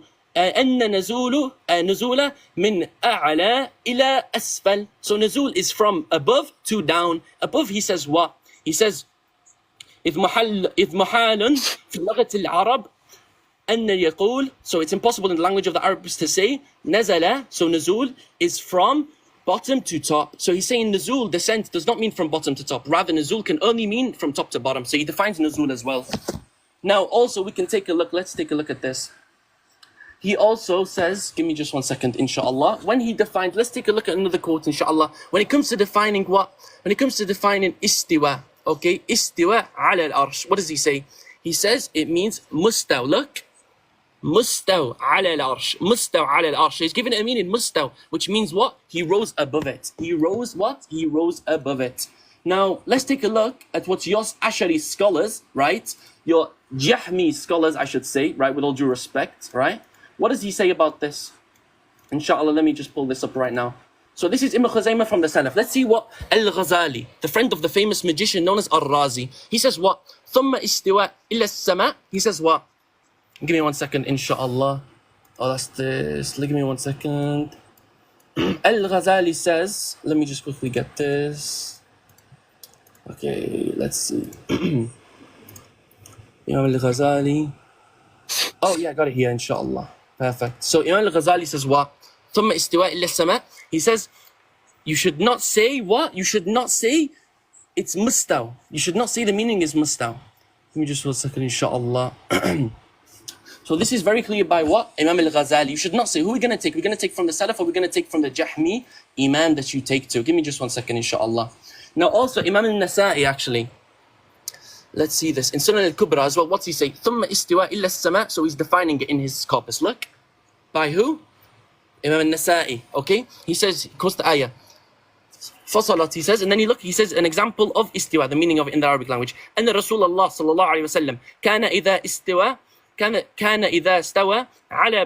نزول من أعلى إلى أسفل. So nuzul is from above to down. Above he says what? He says إذ محال في لغة العرب أن يقول. So it's impossible in the language of the Arabs to say نزل. So nuzul is from bottom to top. So he's saying nuzul, descent, does not mean from bottom to top. Rather, nuzul can only mean from top to bottom. So he defines nuzul as well. Now, also, we can take a look. Let's take a look at this. He also says, give me just 1 second, inshallah. When he defines, let's take a look at another quote, inshallah. When it comes to defining what? When it comes to defining istiwa, okay? Istiwa ala al-arsh. What does he say? He says it means mustaw. Look. Mustaw ala al-arsh. Mustaw ala al-arsh. He's given it a meaning, mustaw, which means what? He rose above it. He rose what? He rose above it. Now, let's take a look at what your Ashari scholars, right? Your Jahmi scholars, I should say, right? With all due respect, right? What does he say about this? Inshallah, let me just pull this up right now. So this is Ibn Khuzaymah from the Salaf. Let's see what Al-Ghazali, the friend of the famous magician known as Ar-Razi, he says what? ثُمَّ إِسْتِوَى إِلَى السَّمَاءِ. He says what? Give me 1 second, inshallah. Oh, that's this. Give me 1 second. Al-Ghazali says, let me just quickly get this. Okay, let's see. Imam Al-Ghazali. Oh, yeah, I got it here, inshallah. Perfect. So Imam Al-Ghazali says what? ثُمَّ إِسْتِوَى إِلَى السَّمَاءِ. He says, you should not say what? You should not say it's mustaw. You should not say the meaning is mustaw. Let me just 1 second, inshallah. So this is very clear by what? Imam Al-Ghazali. You should not say, who are we going to take? We're going to take from the Salaf or we're going to take from the Jahmi Imam that you take to? Give me just 1 second, inshallah. Now also Imam Al-Nasa'i actually. Let's see this. In Sunan Al-Kubra as well, what's he say? ثُمَّ إِسْتِوَى إِلَّا السَّمَاءِ. So he's defining it in his corpus. Look. By who? Imam Al-Nasa'i. Okay? He says, quotes the ayah. فصلت, he says, and then he says an example of istiwa, the meaning of it in the Arabic language. أن رسول الله صلى الله عليه وسلم كان إذا استوى كان إذا استوى على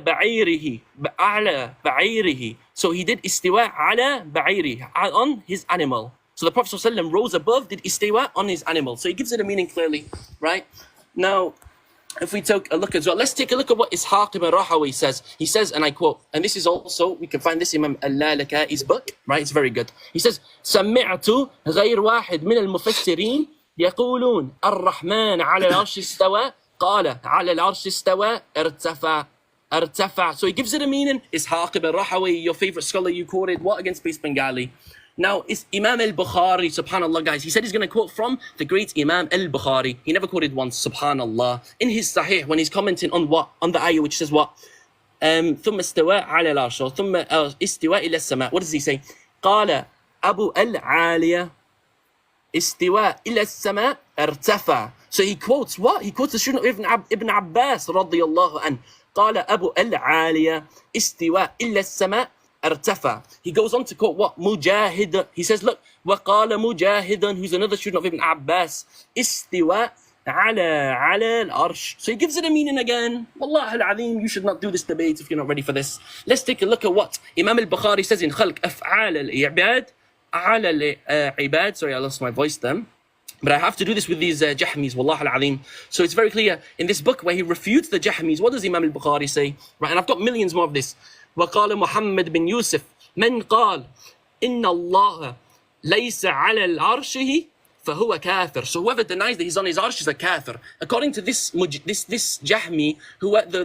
بعيره. So he did istiwa على بعيره, on his animal. So the Prophet ﷺ rose above, did istiwa on his animal. So he gives it a meaning clearly, right? Now, if we take a look as well, let's take a look at what Ishaq ibn Rahawi says. He says, and I quote, and this is also, we can find this in Imam Al-Lalakai's book, right? It's very good. He says, سمعت غير واحد من المفسرين يقولون الرحمن على العرش استوى قال على العرش استوى ارتفع. So he gives it a meaning. Ishaq ibn Rahawi, your favorite scholar, you quoted what against Peace Bengali? Now, it's Imam al-Bukhari, subhanAllah, guys. He said he's going to quote from the great Imam al-Bukhari. He never quoted once, subhanAllah. In his Sahih, when he's commenting on what? On the ayah which says what? ثُمَّ اسْتَوَى عَلَى الْعَرْشِ ثُمَّ اسْتِوَى إِلَى السَّمَاءِ. What does he say? قال أبو العالية استوى إلى السماء ارتفع. So he quotes what? He quotes the student of Ibn Abbas رضي الله عنه. قال أبو العالية استوى إلى السماء ارتفع. He goes on to quote what? Mujahid. He says, look, وقال مجاهد, who's another student of Ibn Abbas, استوى على العرش. So he gives it a meaning again. Wallah al-Azim, you should not do this debate if you're not ready for this. Let's take a look at what Imam al-Bukhari says in خلق أفعال العباد على العباد. Sorry, I lost my voice then. But I have to do this with these Jahmis, Wallah al-Azim. So it's very clear in this book where he refutes the Jahmis. What does Imam al-Bukhari say? Right, and I've got millions more of this. وقال محمد بن يوسف من قال إن الله ليس على العرشه فهو كافر. So whoever denies that he's on his arsh is a kafir. According to this Jahmi,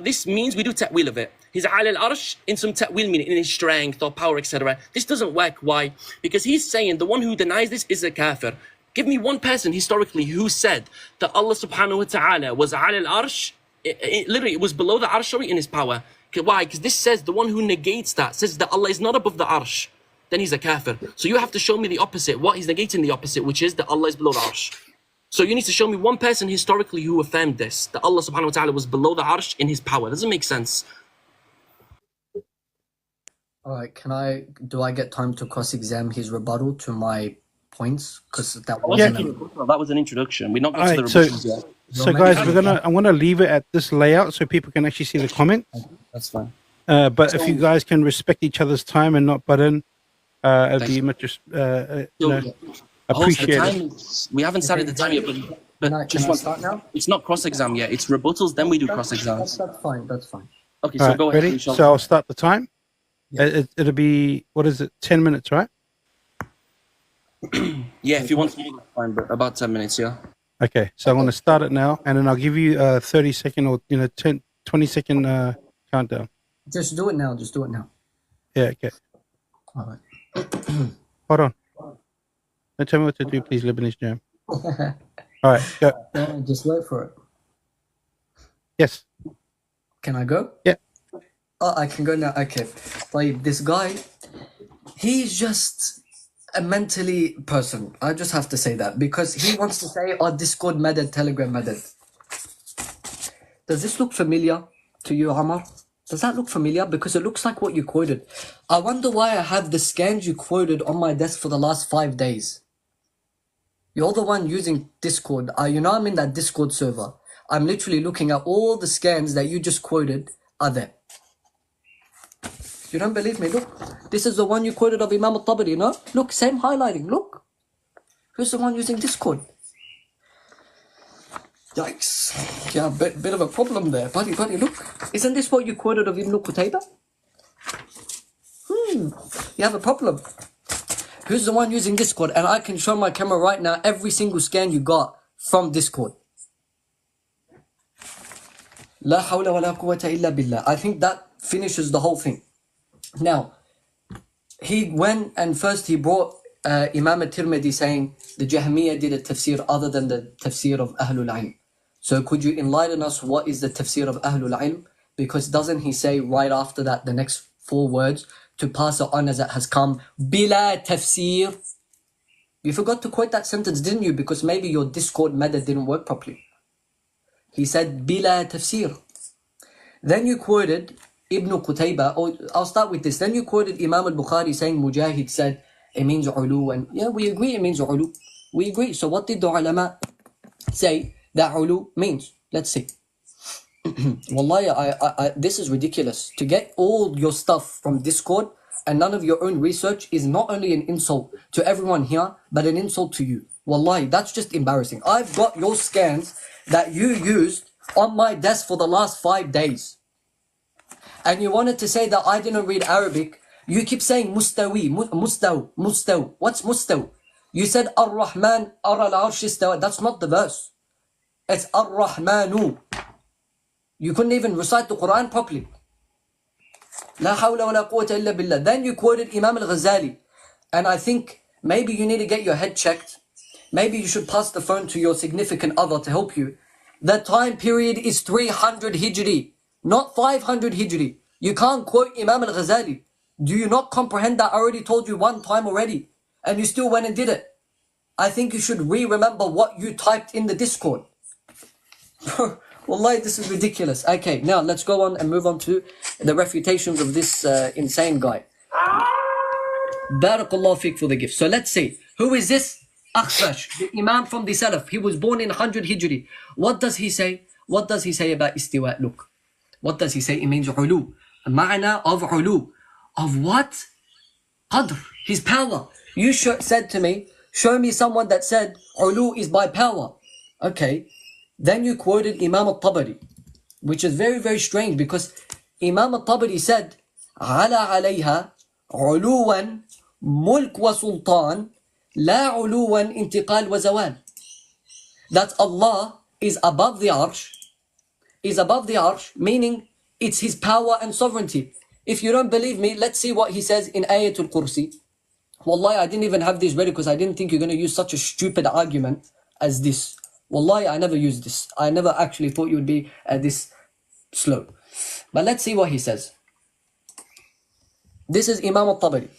this means we do ta'wil of it. He's على العرش in some ta'wil meaning, in his strength or power, etc. This doesn't work. Why? Because he's saying the one who denies this is a kafir. Give me one person historically who said that Allah subhanahu wa ta'ala was على العرش, literally it was below the arsh in his power. Why? Because this says the one who negates that, says that Allah is not above the arsh, then he's a kafir. So you have to show me the opposite. What? He's negating the opposite, which is that Allah is below the arsh. So you need to show me one person historically who affirmed this, that Allah subhanahu wa ta'ala was below the arsh in his power. Doesn't make sense. All right, do I get time to cross-examine his rebuttal to my points? Because that wasn't that was an introduction. We're not got to the Right, rebuttals yet. so guys, I'm gonna leave it at this layout so people can actually see the comments. That's fine. But if you guys can respect each other's time and not butt in, it'd be much appreciated. We haven't started the time yet, but Can I start now? it's not cross-exam yet. It's rebuttals, then we do cross-exams. That's fine. That's fine. Okay, All so right, go ahead. ready? Inshallah. So I'll start the time. Yeah. It'll be, what is it, 10 minutes, right? Yeah, if you want to, that's fine, but about 10 minutes, yeah. Okay, so I'm going to start it now, and then I'll give you a 30-second or 20-second countdown. Just do it now. Just do it now. Yeah, okay. All right. Hold on. Don't tell me what to do, please, Lebanese Jam. All right, go. Just wait for it. Yes. Can I go? Yeah. Oh, I can go now. Okay. Like this guy, he's just a mentally person. I just have to say that because he wants to say, "Oh, Discord madad, Telegram madad." Does this look familiar to you, Omar? Does that look familiar? Because it looks like what you quoted. I wonder why I have the scans you quoted on my desk for the last 5 days. You're the one using Discord. You know I'm in that Discord server. I'm literally looking at all the scans that you just quoted are there. You don't believe me? Look. This is the one you quoted of Imam al-Tabari, you know? Look, same highlighting. Look. Who's the one using Discord? Yikes. Yeah, bit of a problem there. Buddy, look. Isn't this what you quoted of Ibn Qutayba? You have a problem. Who's the one using Discord? And I can show my camera right now every single scan you got from Discord. La hawla wa la quwwata illa billah. I think that finishes the whole thing. Now, he went and first he brought Imam al-Tirmidhi saying the Jahmiyyah did a tafsir other than the tafsir of Ahlul Ilm. So could you enlighten us what is the tafsir of Ahlul Ilm? Because doesn't he say right after that the next 4 words to pass it on as it has come, bila tafsir? You forgot to quote that sentence, didn't you? Because maybe your Discord method didn't work properly. He said bila tafsir. Then you quoted Ibn Qutayba, or I'll start with this. Then you quoted Imam al-Bukhari saying Mujahid said it means ulu, and yeah, we agree it means ulu. We agree. So what did the ulama say that ulu means? Let's see. Wallahi, this is ridiculous. To get all your stuff from Discord and none of your own research is not only an insult to everyone here, but an insult to you. Wallahi, that's just embarrassing. I've got your scans that you used on my desk for the last 5 days. And you wanted to say that I didn't read Arabic. You keep saying mustawi, mustaw. What's mustaw? You said Ar-Rahman, Ar-al-Arsh istawa. That's not the verse. It's Ar-Rahmanu. You couldn't even recite the Quran properly. La hawla wa la quwwata illa billah. Then you quoted Imam al-Ghazali. And I think maybe you need to get your head checked. Maybe you should pass the phone to your significant other to help you. The time period is 300 Hijri, not 500 Hijri. You can't quote Imam al-Ghazali. Do you not comprehend that I already told you one time already? And you still went and did it. I think you should remember what you typed in the Discord. Wallahi, this is ridiculous. Okay, now let's go on and move on to the refutations of this insane guy. Barakallahu fiqh for the gift. So let's see. Who is this? Akhfash, the Imam from the Salaf. He was born in 100 Hijri. What does he say? What does he say about istiwa? Look. What does he say? It means ulu. Ma'na of ulu. Of what? Qadr. His power. You said to me, show me someone that said ulu is by power. Okay. Then you quoted Imam al-Tabari, which is very, very strange because Imam al-Tabari said, Ala alayha uluwan mulk wa sultan la uluwan intiqal wa zawal. That Allah is above the arsh, meaning it's his power and sovereignty. If you don't believe me, let's see what he says in Ayatul Kursi. Wallahi, I didn't even have this ready because I didn't think you're going to use such a stupid argument as this. Wallahi, I never used this. I never actually thought you would be this slow. But let's see what he says. This is Imam al-Tabari.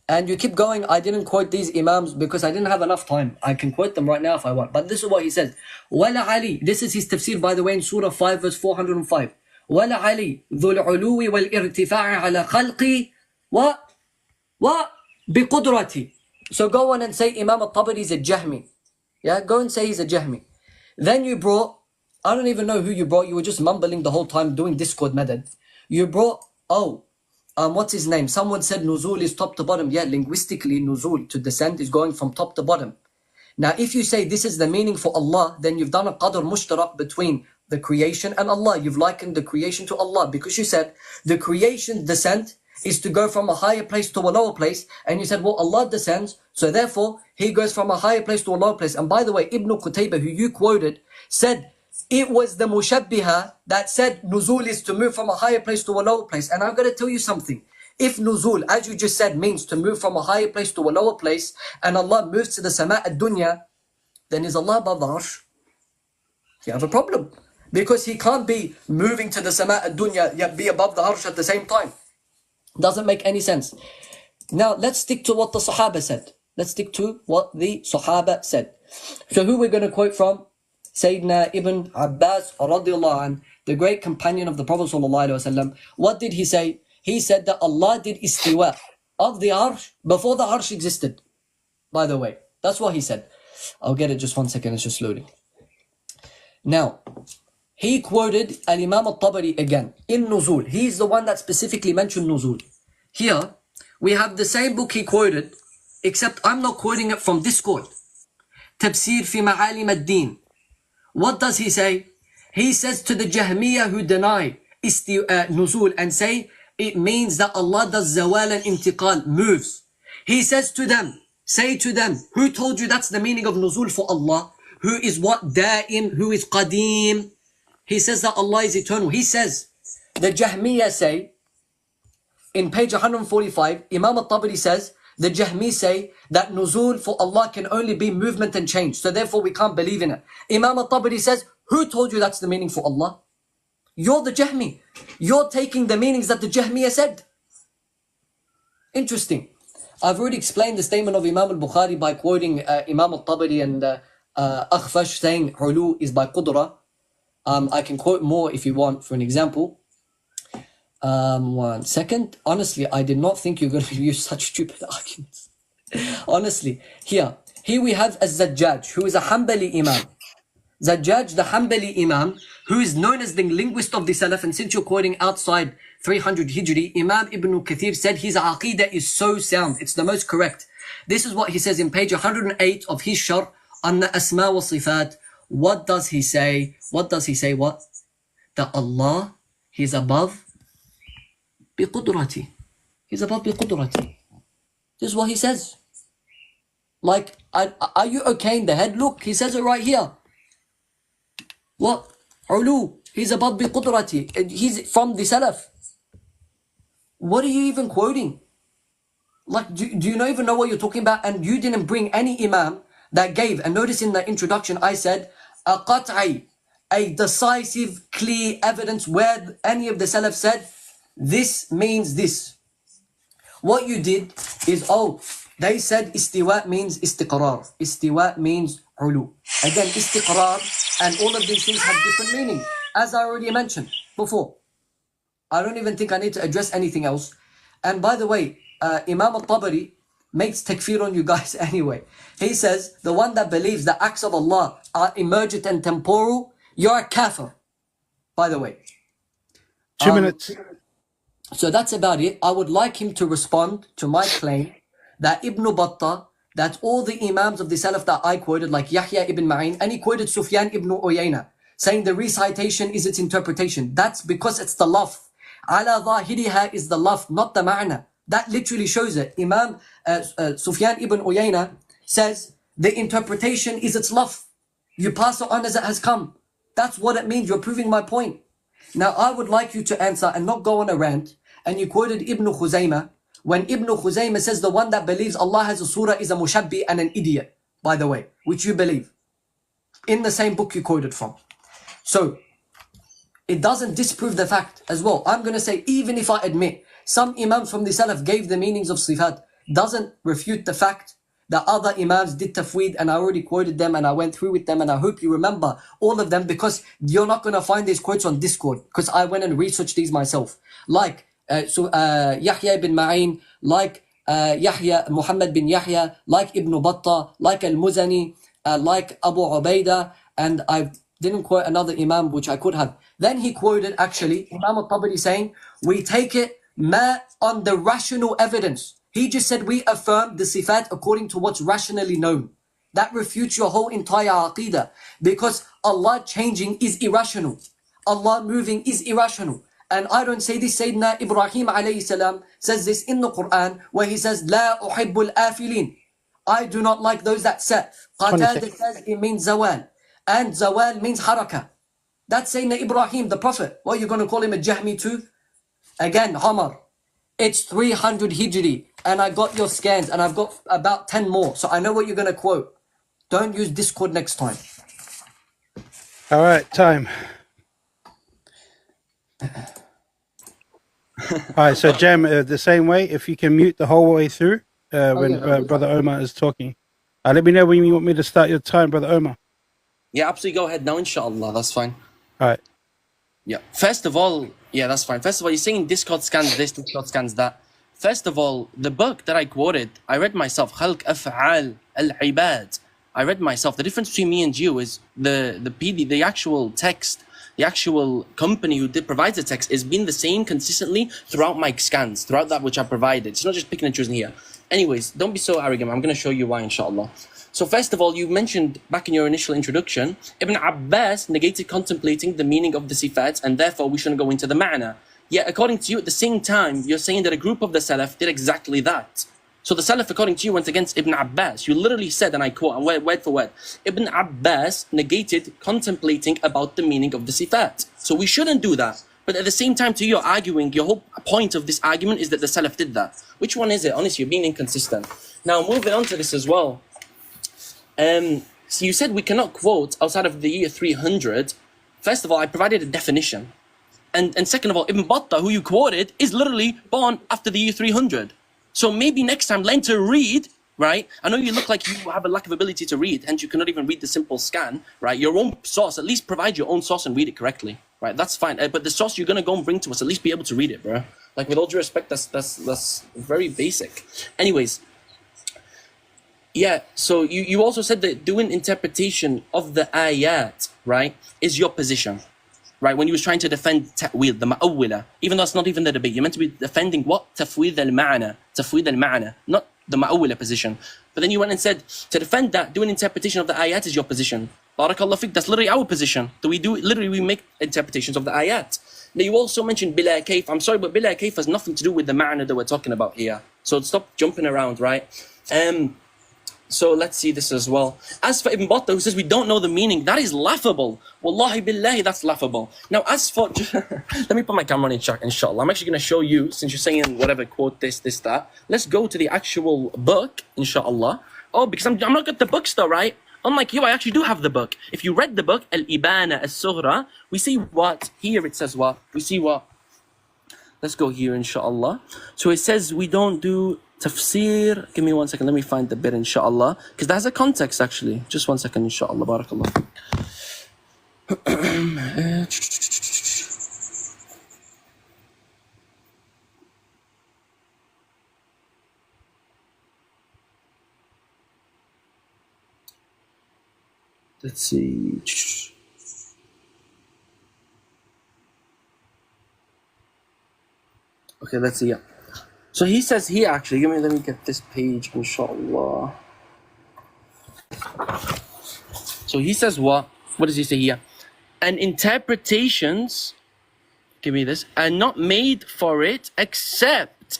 And you keep going. I didn't quote these Imams because I didn't have enough time. I can quote them right now if I want. But this is what he says. وَلَا عَلِي. This is his tafsir, by the way, in Surah 5, verse 405. وَلَا عَلِي ذُو الْعُلُوِّ وَالْإِرْتِفَاعِ عَلَى خَلْقِي بِقُدْرَتِي. So go on and say Imam al-Tabari is a Jahmi. Yeah, go and say he's a Jahmi. Then you brought, I don't even know who you brought. You were just mumbling the whole time doing Discord method. You brought, what's his name? Someone said nuzul is top to bottom. Yeah, linguistically, nuzul, to descend, is going from top to bottom. Now, if you say this is the meaning for Allah, then you've done a qadr mushtarak between the creation and Allah. You've likened the creation to Allah because you said the creation descent is to go from a higher place to a lower place. And you said, well, Allah descends, so therefore, He goes from a higher place to a lower place. And by the way, Ibn Qutaybah, who you quoted, said it was the mushabbiha that said nuzul is to move from a higher place to a lower place. And I'm going to tell you something. If nuzul, as you just said, means to move from a higher place to a lower place, and Allah moves to the sama' ad-dunya, then is Allah above the arsh? You have a problem. Because He can't be moving to the sama' ad-dunya yet be above the arsh at the same time. Doesn't make any sense. Now, let's stick to what the Sahaba said. Let's stick to what the Sahaba said. So who we're going to quote from? Sayyidina Ibn Abbas radiallahu anh, the great companion of the Prophet sallallahu alaihi wasallam. What did he say? He said that Allah did istiwa of the arsh before the arsh existed. By the way, that's what he said. I'll get it just 1 second, it's just loading. Now, he quoted Al-Imam al-Tabari again in Nuzul. He's the one that specifically mentioned Nuzul. Here, we have the same book he quoted, except I'm not quoting it from Discord. Tafsir fi Ma'alim ad-Din. What does he say? He says to the Jahmiyyah who deny Nuzul and say it means that Allah does zawal and intiqal, moves. He says to them, say to them, who told you that's the meaning of Nuzul for Allah? Who is what? Da'im, who is Qadim? He says that Allah is eternal. He says, the Jahmiyyah say, in page 145, Imam al-Tabari says, the Jahmi say that nuzul for Allah can only be movement and change. So therefore we can't believe in it. Imam al-Tabari says, who told you that's the meaning for Allah? You're the Jahmi. You're taking the meanings that the Jahmiyyah said. Interesting. I've already explained the statement of Imam al-Bukhari by quoting Imam al-Tabari and Akhfash saying ulu is by qudra. I can quote more if you want for an example. 1 second. Honestly, I did not think you were going to use such stupid arguments. Honestly, here we have a Zajjaj, who is a Hanbali Imam. Zajjaj, the Hanbali Imam, who is known as the linguist of the Salaf, and since you're quoting outside 300 Hijri, Imam Ibn Kathir said his Aqeedah is so sound, it's the most correct. This is what he says in page 108 of his Sharh on the Asma wa Sifat. What does he say? What does he say? What? That Allah, He's above biqudrati. He's above biqudrati. This is what he says. Like, are you okay in the head? Look, he says it right here. What? Ulu. He's above biqudrati. He's from the Salaf. What are you even quoting? Like, do you not even know what you're talking about? And you didn't bring any Imam that gave, and notice in the introduction I said, a qat'i, a decisive, clear evidence where any of the Salaf said, this means this. What you did is, they said istiwa means istiqrar. Istiwa means ulu. Again, istiqrar and all of these things have different meaning, as I already mentioned before. I don't even think I need to address anything else. And by the way, Imam al-Tabari makes takfir on you guys anyway. He says, the one that believes the acts of Allah are emergent and temporal, you're a kafir. By the way. 2 minutes. So that's about it. I would like him to respond to my claim that Ibn Battah, that all the Imams of the Salaf that I quoted, like Yahya ibn Ma'in, and he quoted Sufyan ibn Uyayna, saying the recitation is its interpretation. That's because it's the laf. Ala dhahiriha is the laf, not the ma'na. That literally shows it. Imam Sufyan ibn Uyayna says the interpretation is its laf. You pass it on as it has come. That's what it means. You're proving my point. Now, I would like you to answer and not go on a rant. And you quoted Ibn Khuzaymah. When Ibn Khuzaymah says the one that believes Allah has a surah is a mushabbi and an idiot, by the way, which you believe. In the same book you quoted from. So, it doesn't disprove the fact as well. I'm going to say, even if I admit, some Imams from the Salaf gave the meanings of sifat, doesn't refute the fact that other Imams did tafweed, and I already quoted them and I went through with them, and I hope you remember all of them, because you're not going to find these quotes on Discord, because I went and researched these myself. Like Yahya ibn Ma'in, like Yahya, Muhammad bin Yahya, like Ibn Battah, like Al-Muzani, like Abu Ubaidah, and I didn't quote another Imam which I could have. Then he quoted actually Imam al-Tabari saying, we take it on the rational evidence. He just said we affirm the sifat according to what's rationally known. That refutes your whole entire aqidah, because Allah changing is irrational. Allah moving is irrational. And I don't say this. Sayyidina Ibrahim alayhi salam says this in the Quran, where he says, La uhibbul afilin. I do not like those that set. Qatada says it means zawal. And zawal means haraka. That's Sayyidina Ibrahim, the Prophet. What, you're going to call him a Jahmi too? Again, Omar. It's 300 Hijri, and I got your scans, and I've got about 10 more, so I know what you're going to quote. Don't use Discord next time. All right, time. All right, so Jem, the same way, if you can mute the whole way through when Brother Omar is talking. Let me know when you want me to start your time, Brother Omar. Yeah, absolutely. Go ahead now, inshallah. That's fine. All right. Yeah. First of all, yeah, that's fine. First of all, you're saying Discord scans this, Discord scans that. First of all, the book that I quoted, I read myself, Khalq Af'al al-Ibad. I read myself. The difference between me and you is the actual text, the actual company who provides the text is been the same consistently throughout my scans, throughout that which I provided. It's not just picking and choosing here. Anyways, don't be so arrogant. I'm going to show you why, inshallah. So first of all, you mentioned back in your initial introduction, Ibn Abbas negated contemplating the meaning of the sifat, and therefore we shouldn't go into the ma'na. Yet according to you, at the same time, you're saying that a group of the Salaf did exactly that. So the Salaf, according to you, went against Ibn Abbas. You literally said, and I quote, word for word, Ibn Abbas negated contemplating about the meaning of the sifat. So we shouldn't do that. But at the same time, to you, you're arguing, your whole point of this argument is that the Salaf did that. Which one is it? Honestly, you're being inconsistent. Now, moving on to this as well. So you said we cannot quote outside of the year 300. First of all, I provided a definition. And second of all, Ibn Battah, who you quoted, is literally born after the year 300. So maybe next time, learn to read, right? I know you look like you have a lack of ability to read, hence you cannot even read the simple scan, right? Your own source, at least provide your own source and read it correctly, right? That's fine. But the source you're going to go and bring to us, at least be able to read it, bro. Like, with all due respect, that's very basic. Anyways. Yeah, so you also said that doing interpretation of the ayat, right, is your position, right? When you was trying to defend ta'wil, the ma'awwila, even though it's not even the debate, you're meant to be defending what? Tafweed al-ma'na, not the ma'awwila position. But then you went and said, to defend that, doing interpretation of the ayat is your position. Barakallah fiqh, that's literally our position. That we make interpretations of the ayat. Now you also mentioned bila kayf. I'm sorry, but bila kayf has nothing to do with the ma'na that we're talking about here. So stop jumping around, right? So let's see this as well. As for Ibn Battah, who says we don't know the meaning, that is laughable. Wallahi billahi, that's laughable. Now, as for... let me put my camera on in check, inshallah. I'm actually going to show you, since you're saying whatever, quote this, that. Let's go to the actual book, inshallah. Oh, because I'm not got the books though, right? Unlike you, I actually do have the book. If you read the book, Al-Ibana As-Sughra, we see what? Here it says what? We see what? Let's go here, inshallah. So it says we don't do... Tafsir, give me 1 second, let me find the bit, inshallah, because that has a context actually. Just 1 second, inshallah, barakallah. Let's see. Okay, let's see, yeah. So he says here, actually, let me get this page, inshallah. So he says what? What does he say here? And interpretations, give me this, are not made for it except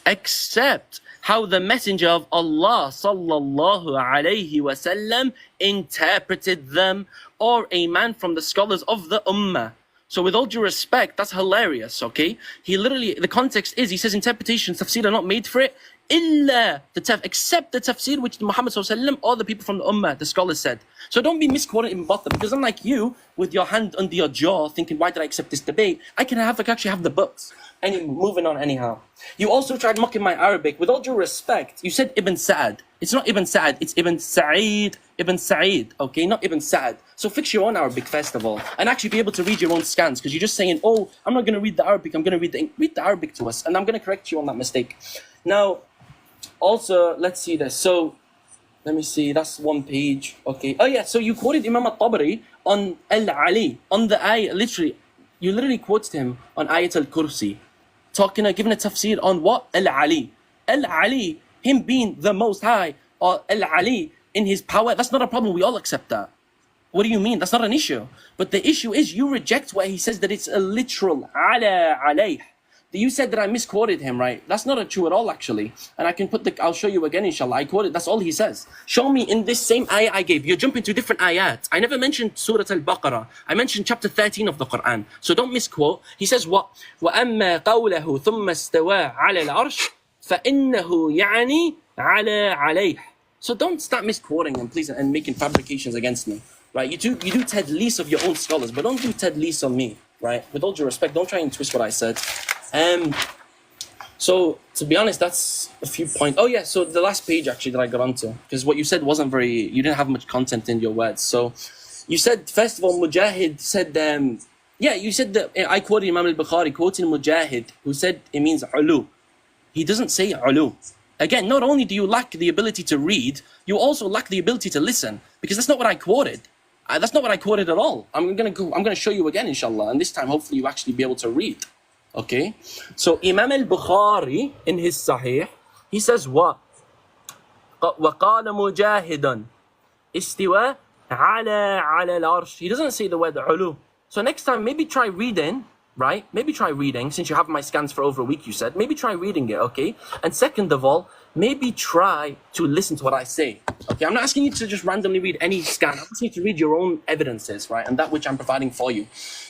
how the Messenger of Allah sallallahu alayhi wasallam interpreted them, or a man from the scholars of the Ummah. So with all due respect, that's hilarious, okay? He literally, the context is, he says interpretations, tafsir are not made for it, except the tafsir which Muhammad ﷺ or the people from the Ummah, the scholars said. So don't be misquoted in Batta, because unlike you, with your hand under your jaw, thinking, why did I accept this debate? I can actually have the books. Moving on anyhow. You also tried mocking my Arabic. With all due respect, you said Ibn Sa'ad. It's not Ibn Sa'ad, it's Ibn Sa'id. Ibn Sa'id, okay? Not Ibn Sa'ad. So fix your own Arabic first of all, and actually be able to read your own scans, because you're just saying, oh, I'm not going to read the Arabic, I'm going to read the Arabic to us, and I'm going to correct you on that mistake. Now, also, let's see this. So, let me see, that's one page. Okay. Oh yeah, so you quoted Imam al-Tabari on Al-Ali, on the ayah, literally. You literally quoted him on Ayat al-Kursi, giving a tafsir on what? Al-Ali. Al-Ali, him being the most high, or Al-Ali in his power, that's not a problem, we all accept that. What do you mean? That's not an issue. But the issue is you reject where he says that it's a literal ala alayh. You said that I misquoted him, right? That's not true at all, actually. And I can I'll show you again, inshallah. I quoted, that's all he says. Show me in this same ayah I gave. You're jumping to different ayat. I never mentioned Surah Al-Baqarah. I mentioned chapter 13 of the Quran. So don't misquote. He says what? وَأَمَّا قَوْلَهُ ثُمَّ اسْتَوَى عَلَى الْعَرْشِ فَإِنَّهُ يَعْنِي عَلَى عَلَيْهِ. So don't start misquoting him, please, and making fabrications against me. Right? You do tadlis of your own scholars, but don't do tadlis on me. Right? With all due respect, don't try and twist what I said. So to be honest, that's a few points. Oh yeah, so the last page actually that I got onto, because what you said wasn't you didn't have much content in your words. So you said, first of all, Mujahid said, you said that, I quoted Imam al-Bukhari quoting Mujahid, who said it means ulu. He doesn't say ulu. Again, not only do you lack the ability to read, you also lack the ability to listen, because that's not what I quoted. That's not what I quoted at all. I'm gonna show you again, inshallah, and this time hopefully you actually be able to read. Okay, so Imam al-Bukhari in his Sahih, he says what? وَقَالَ مُجَاهِدًا اسْتِوَى عَلَى الْعَرْشِ. He doesn't say the word ulu. So next time, maybe try reading, right? Maybe try reading, since you have my scans for over a week, you said. Maybe try reading it, okay? And second of all, maybe try to listen to what I say. Okay, I'm not asking you to just randomly read any scan. I'm asking you to read your own evidences, right? And that which I'm providing for you.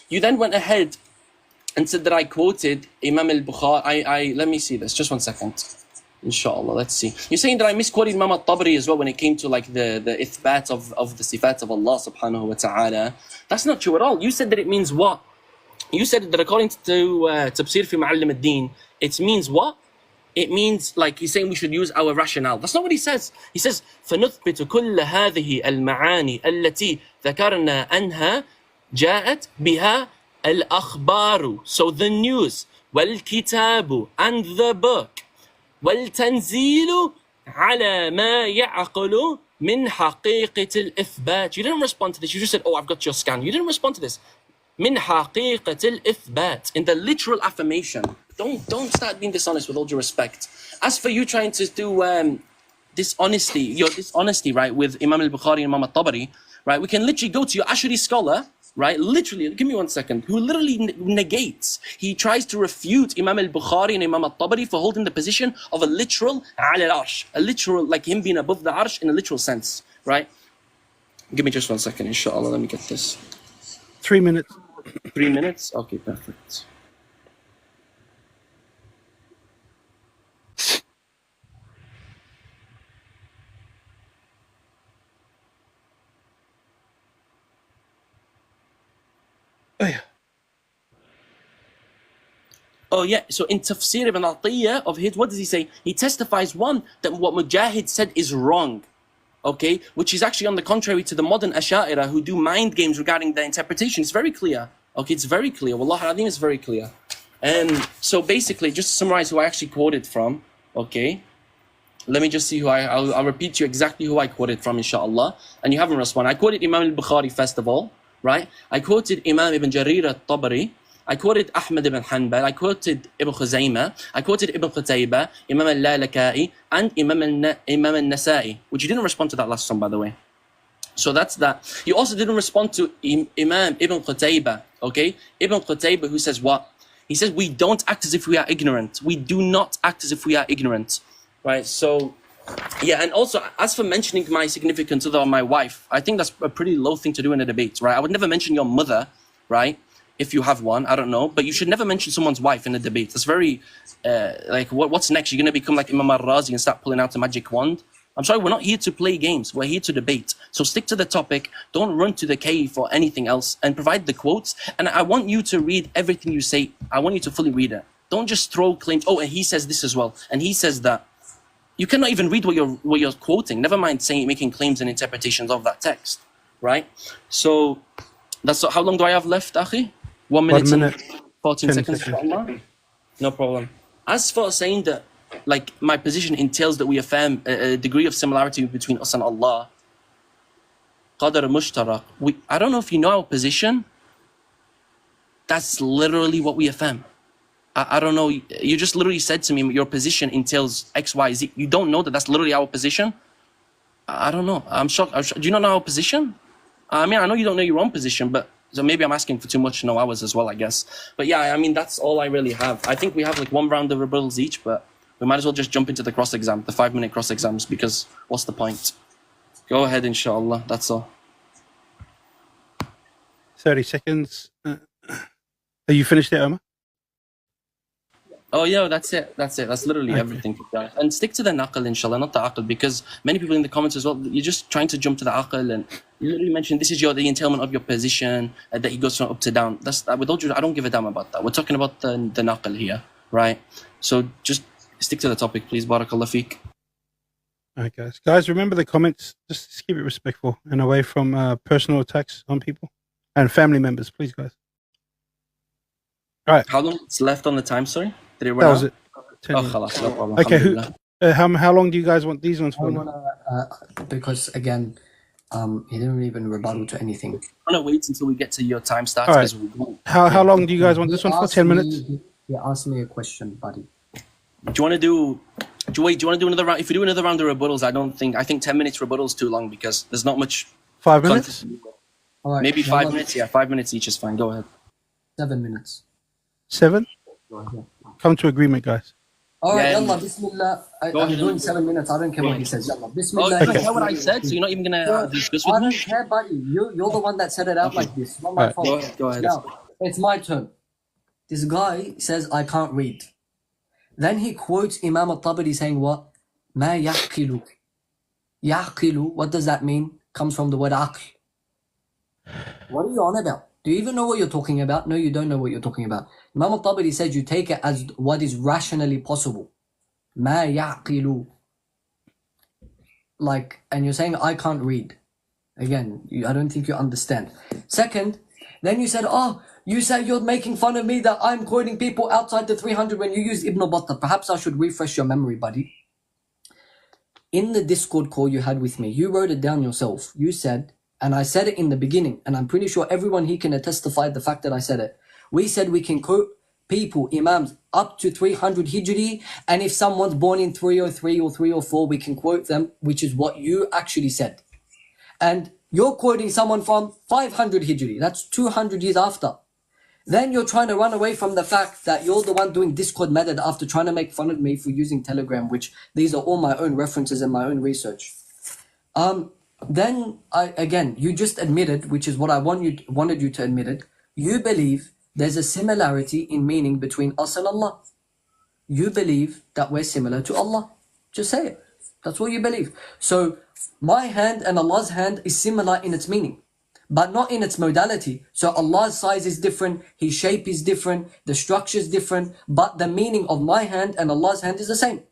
You then went ahead and said that I quoted Imam al-Bukhari. Let me see this, just one second. Inshallah, let's see. You're saying that I misquoted Imam al-Tabari as well when it came to like the ithbat of the sifat of Allah subhanahu wa ta'ala. That's not true at all. You said that it means what? You said that according to Tafsir fi Ma'allim ad-Din, it means what? It means like he's saying we should use our rationale. That's not what he says. He says, فَنُثْبِتُ كُلَّ هَذِهِ الْمَعَانِ الَّتِي ذَكَرْنَا أَنْهَا جَاءَتْ بِهَا الأخبار. So the news, والكتاب, and the book, والتنزيل على ما يعقل من حقيقة الإثبات. You didn't respond to this. You just said, oh, I've got your scan. You didn't respond to this. من حقيقة الإثبات. In the literal affirmation. Don't start being dishonest with all due respect. As for you trying to do your dishonesty, right, with Imam al-Bukhari and Imam al-Tabari, right, we can literally go to your Ashari scholar, right, literally, give me 1 second, who literally negates. He tries to refute Imam al-Bukhari and Imam al-Tabari for holding the position of a literal ala al-arsh, a literal, like him being above the arsh in a literal sense, right? Give me just 1 second, inshallah, let me get this. 3 minutes. 3 minutes? Okay, perfect. Oh yeah, so in Tafsir ibn Atiyah of his, what does he say? He testifies, one, that what Mujahid said is wrong, okay? Which is actually on the contrary to the modern Asha'ira who do mind games regarding their interpretation. It's very clear, okay? It's very clear. Wallah, I think it's very clear. So basically, just to summarize who I actually quoted from, okay? Let me just see who I'll repeat to you exactly who I quoted from, inshallah. And you haven't responded. I quoted Imam al-Bukhari first of all, right? I quoted Imam ibn Jarir al-Tabari. I quoted Ahmad ibn Hanbal. I quoted Ibn Khuzaymah. I quoted Ibn Qutaybah, Imam al-Lalaka'i, and Imam al-Nasa'i, which you didn't respond to that last one, by the way. So that's that. You also didn't respond to Imam Ibn Qutaybah, okay? Ibn Qutaybah, who says what? He says, we don't act as if we are ignorant. We do not act as if we are ignorant, right? So, yeah, and also, as for mentioning my significant other or my wife, I think that's a pretty low thing to do in a debate, right? I would never mention your mother, right? if you have one. I don't know, but you should never mention someone's wife in a debate. That's very like what's next? You're gonna become like Imam al-Razi and start pulling out a magic wand. I'm sorry, we're not here to play games. We're here to debate. So stick to the topic. Don't run to the cave or anything else, and provide the quotes. And I want you to read everything you say. I want you to fully read it. Don't just throw claims. Oh, and he says this as well, and he says that. You cannot even read what you're quoting. Never mind making claims and interpretations of that text, right? So that's how long do I have left, Akhi? 1 minute, 1 minute, and 14 seconds. No problem. As for saying that, like, my position entails that we affirm a degree of similarity between us and Allah. Qadar mushtarak. I don't know if you know our position. That's literally what we affirm. I don't know. You just literally said to me your position entails X, Y, Z. You don't know that that's literally our position? I don't know. I'm shocked. Do you not know our position? I mean, I know you don't know your own position, but so maybe I'm asking for too much to know ours as well, I guess. But yeah, I mean, that's all I really have. I think we have like 1 round of rebuttals each, but we might as well just jump into the cross-exam, the 5-minute cross-exams, because what's the point? Go ahead, inshallah. That's all. 30 seconds. Are you finished it, Omar? Oh yeah, that's it. That's literally everything. And stick to the naql, inshallah, not the aql, because many people in the comments as well, you're just trying to jump to the aql, and you literally mentioned this is the entailment of your position, that he goes from up to down. With all due, I don't give a damn about that. We're talking about the naql here, right? So just stick to the topic, please. Barakallah feek. All right, guys. Guys, remember the comments. Just keep it respectful and away from personal attacks on people and family members, please, guys. All right. How long is left on the time, sorry? Did it run That was out? it. Oh, khalas, no problem. Okay, Alhamdulillah. how long do you guys want these ones for? Because again, he didn't even rebuttal to anything. I'm gonna wait until we get to your time starts. All right. How long do you guys want this one for? 10 minutes? He asked me a question, buddy. Do you want to do another round? If we do another round of rebuttals, I think 10 minutes rebuttal is too long because there's not much 5 minutes? All right, maybe 5 minutes. Yeah, 5 minutes each is fine. Go ahead. 7 minutes. 7? Come to agreement, guys. All right, Yeah, yalla, bismillah. I'm doing 7 minutes. I don't care what he says. Yalla, Oh, bismillah. you don't care what I said, so you're not even gonna discuss with I me? don't care, buddy. You're the one that said it out like this. Not my Right. fault. Go ahead. Now, it's my turn. This guy says, I can't read. Then he quotes Imam al-Tabari saying what? Ma ya'qilu. Ya'qilu, what does that mean? Comes from the word aql. What are you on about? Do you even know what you're talking about? No, you don't know what you're talking about. Imam al-Tabari said you take it as what is rationally possible. Ma ya'qilu. Like, and you're saying, I can't read. Again, I don't think you understand. Second, then you said, oh, you said you're making fun of me that I'm quoting people outside the 300 when you use Ibn Battah. Perhaps I should refresh your memory, buddy. In the Discord call you had with me, you wrote it down yourself. You said, and I said it in the beginning, and I'm pretty sure everyone here can testify the fact that I said it. We said we can quote people, imams, up to 300 Hijri, and if someone's born in 303 or 304, we can quote them, which is what you actually said. And you're quoting someone from 500 Hijri, that's 200 years after. Then you're trying to run away from the fact that you're the one doing Discord method after trying to make fun of me for using Telegram, which these are all my own references and my own research. Then, you just admitted, which is what I wanted you to admit it, you believe there's a similarity in meaning between us and Allah. You believe that we're similar to Allah. Just say it. That's what you believe. So, my hand and Allah's hand is similar in its meaning, but not in its modality. So Allah's size is different, His shape is different, the structure is different, but the meaning of my hand and Allah's hand is the same.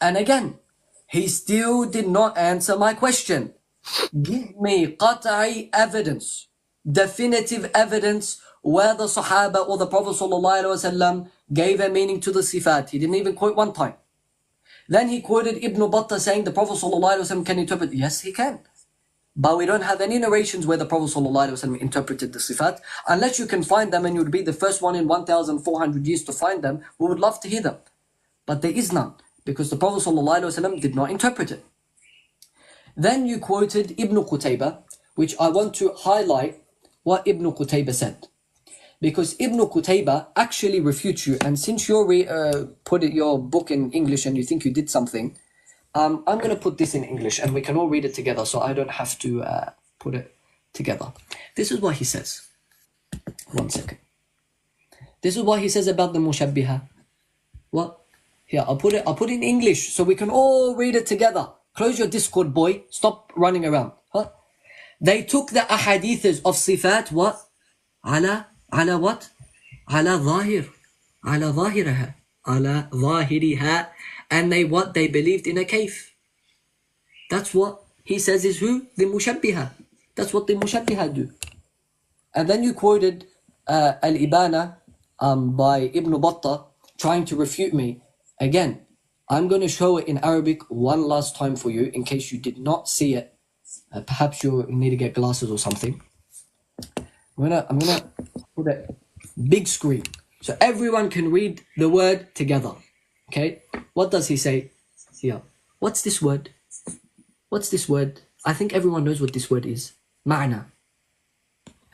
And again, he still did not answer my question. Give me qat'i evidence, definitive evidence where the Sahaba or the Prophet ﷺ gave a meaning to the sifat. He didn't even quote one time. Then he quoted Ibn Battah saying the Prophet ﷺ can interpret. Yes, he can. But we don't have any narrations where the Prophet ﷺ interpreted the sifat. Unless you can find them, and you would be the first one in 1,400 years to find them, we would love to hear them. But there is none, because the Prophet ﷺ did not interpret it. Then you quoted Ibn Qutaybah, which I want to highlight what Ibn Qutaybah said. Because Ibn Qutaybah actually refutes you, and since you put your book in English and you think you did something, I'm going to put this in English and we can all read it together so I don't have to put it together. This is what he says. One second. This is what he says about the mushabbiha. What? Here, I'll put it in English so we can all read it together. Close your Discord, boy. Stop running around. Huh? They took the ahadiths of sifat, what? Ala what? Ala zahir. Ala zahiraha. Ala zahiriha. And they what? They believed in a kayf. That's what he says is who? The mushabbiha. That's what the mushabbiha do. And then you quoted Al-Ibana by Ibn Battah trying to refute me. Again, I'm going to show it in Arabic one last time for you in case you did not see it. Perhaps you need to get glasses or something. I'm gonna put a big screen so everyone can read the word together. Okay? What does he say here? What's this word? What's this word? I think everyone knows what this word is. Ma'na.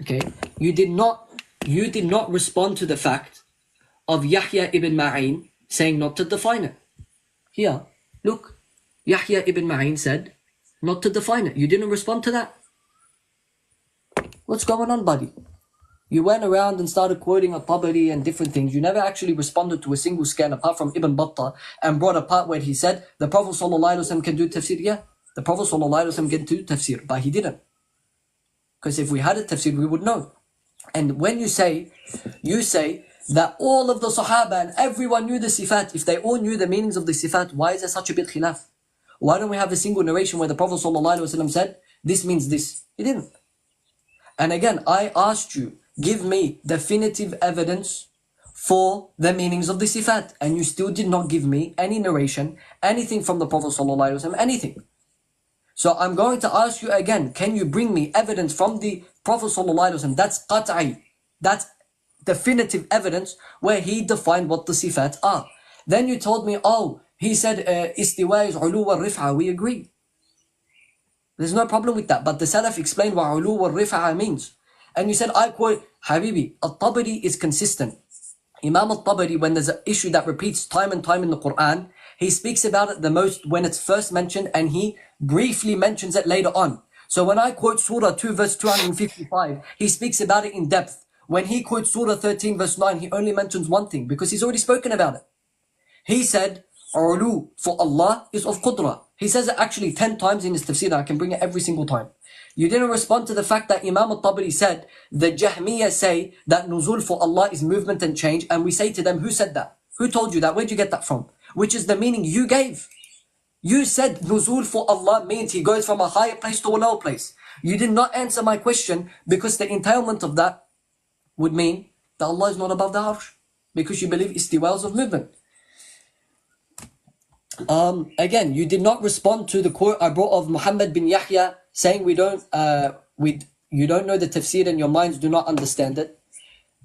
Okay? You did not respond to the fact of Yahya ibn Ma'in saying not to define it. Here, look. Yahya ibn Ma'in said not to define it. You didn't respond to that. What's going on, buddy? You went around and started quoting At-Tabari and different things. You never actually responded to a single scan apart from Ibn Battah and brought a part where he said the Prophet ﷺ can do tafsir. Yeah, the Prophet ﷺ can do tafsir, but he didn't. Because if we had a tafsir, we would know. And when you say that all of the Sahaba and everyone knew the sifat, if they all knew the meanings of the sifat, why is there such a big khilaf? Why don't we have a single narration where the Prophet ﷺ said, this means this? He didn't. And again, I asked you, give me definitive evidence for the meanings of the sifat. And you still did not give me any narration, anything from the Prophet ﷺ, anything. So I'm going to ask you again, can you bring me evidence from the Prophet ﷺ? That's qat'i. That's definitive evidence where he defined what the sifat are. Then you told me, oh, he said istiwa is ulu wa rif'a. We agree. There's no problem with that. But the Salaf explained what ulu wa rif'a means. And you said, I quote, Habibi, At-Tabari is consistent. Imam At-Tabari, when there's an issue that repeats time and time in the Quran, he speaks about it the most when it's first mentioned and he briefly mentions it later on. So when I quote Surah 2 verse 255, he speaks about it in depth. When he quotes Surah 13 verse 9, he only mentions one thing because he's already spoken about it. He said, Ulu for Allah is of Qudra. He says it actually 10 times in his tafsir. I can bring it every single time. You didn't respond to the fact that Imam al-Tabari said, the Jahmiyyah say that nuzul for Allah is movement and change. And we say to them, who said that? Who told you that? Where'd you get that from? Which is the meaning you gave. You said nuzul for Allah means he goes from a higher place to a lower place. You did not answer my question because the entailment of that would mean that Allah is not above the arsh. Because you believe istiwa's of movement. Again, you did not respond to the quote I brought of Muhammad bin Yahya saying you don't know the tafsir and your minds do not understand it.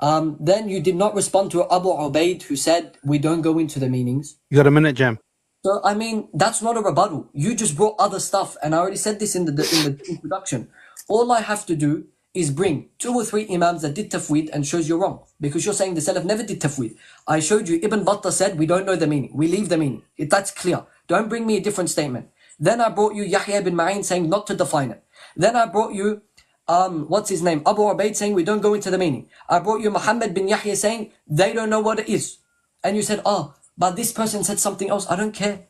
Then you did not respond to Abu Ubaid who said we don't go into the meanings. You got a minute, Jam. So I mean that's not a rebuttal. You just brought other stuff, and I already said this in the introduction. All I have to do is bring 2 or 3 imams that did tafweed and shows you're wrong because you're saying the Salaf never did tafweed. I showed you Ibn Battah said we don't know the meaning. We leave the meaning. That's clear. Don't bring me a different statement. Then I brought you Yahya ibn Ma'in saying not to define it. Then I brought you what's his name? Abu Ubaid saying we don't go into the meaning. I brought you Muhammad bin Yahya saying they don't know what it is. And you said, oh, but this person said something else. I don't care.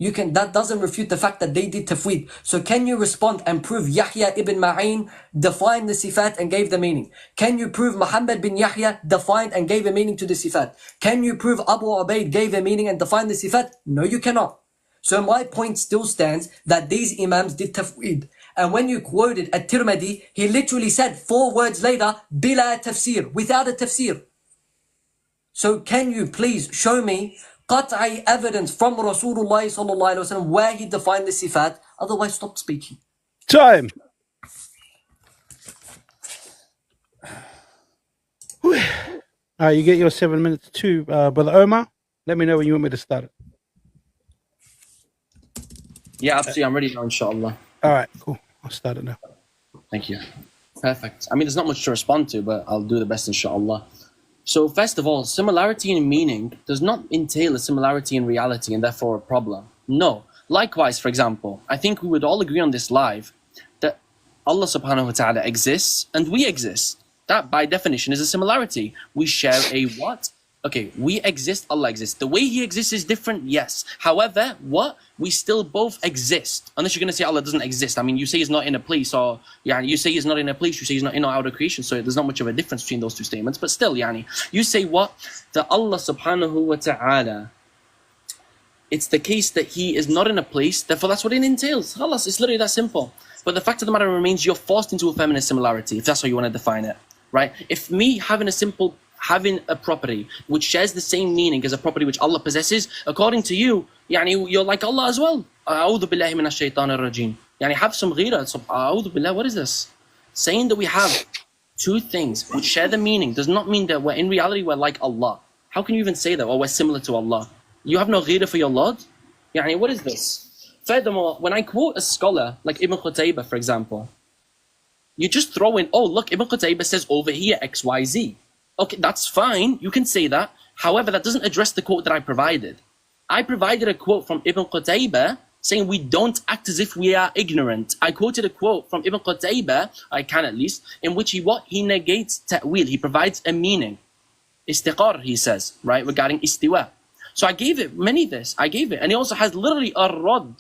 That doesn't refute the fact that they did tafweed. So can you respond and prove Yahya ibn Ma'in defined the sifat and gave the meaning? Can you prove Muhammad bin Yahya defined and gave a meaning to the sifat? Can you prove Abu Ubaid gave a meaning and defined the sifat? No, you cannot. So my point still stands that these imams did tafweed. And when you quoted At-Tirmidhi, he literally said 4 words later, bila tafsir, without a tafsir. So can you please show me qat'i evidence from Rasulullah sallallahu alaihi wasallam where he defined the sifat? Otherwise, stop speaking. Time. All right, you get your 7 minutes too, Brother Omar. Let me know when you want me to start it. Yeah, absolutely. I'm ready now, inshallah. All right, cool. I'll start it now. Thank you. Perfect. I mean, there's not much to respond to, but I'll do the best, inshallah. So first of all, similarity in meaning does not entail a similarity in reality and therefore a problem. No. Likewise, for example, I think we would all agree on this live that Allah subhanahu wa ta'ala exists and we exist. That by definition is a similarity. We share a what? Okay, we exist, Allah exists. The way He exists is different, yes. However, what? We still both exist. Unless you're going to say Allah doesn't exist. I mean, you say He's not in a place, or you say He's not in a place, you say He's not in or out of creation, so there's not much of a difference between those two statements. But still, you say what? That Allah subhanahu wa ta'ala, it's the case that He is not in a place, therefore that's what it entails. Khalas, it's literally that simple. But the fact of the matter remains, you're forced into a feminine similarity, if that's how you want to define it, right? If me having a property which shares the same meaning as a property which Allah possesses, according to you, you're like Allah as well. A'udhu billahi minash shaitanir rajim. Have some ghira. A'udhu billah, what is this? Saying that we have two things which share the meaning does not mean that in reality we're like Allah. How can you even say that? Or we're similar to Allah? You have no ghira for your Lord? What is this? Furthermore, when I quote a scholar like Ibn Qutaybah, for example, you just throw in, oh look, Ibn Qutaybah says over here X, Y, Z. Okay, that's fine. You can say that. However, that doesn't address the quote that I provided. I provided a quote from Ibn Qutaybah saying we don't act as if we are ignorant. I quoted a quote from Ibn Qutaybah, I can at least, in which he negates ta'wil. He provides a meaning. Istiqar, he says, right, regarding istiwa. So I gave it, I gave it. And he also has literally a rad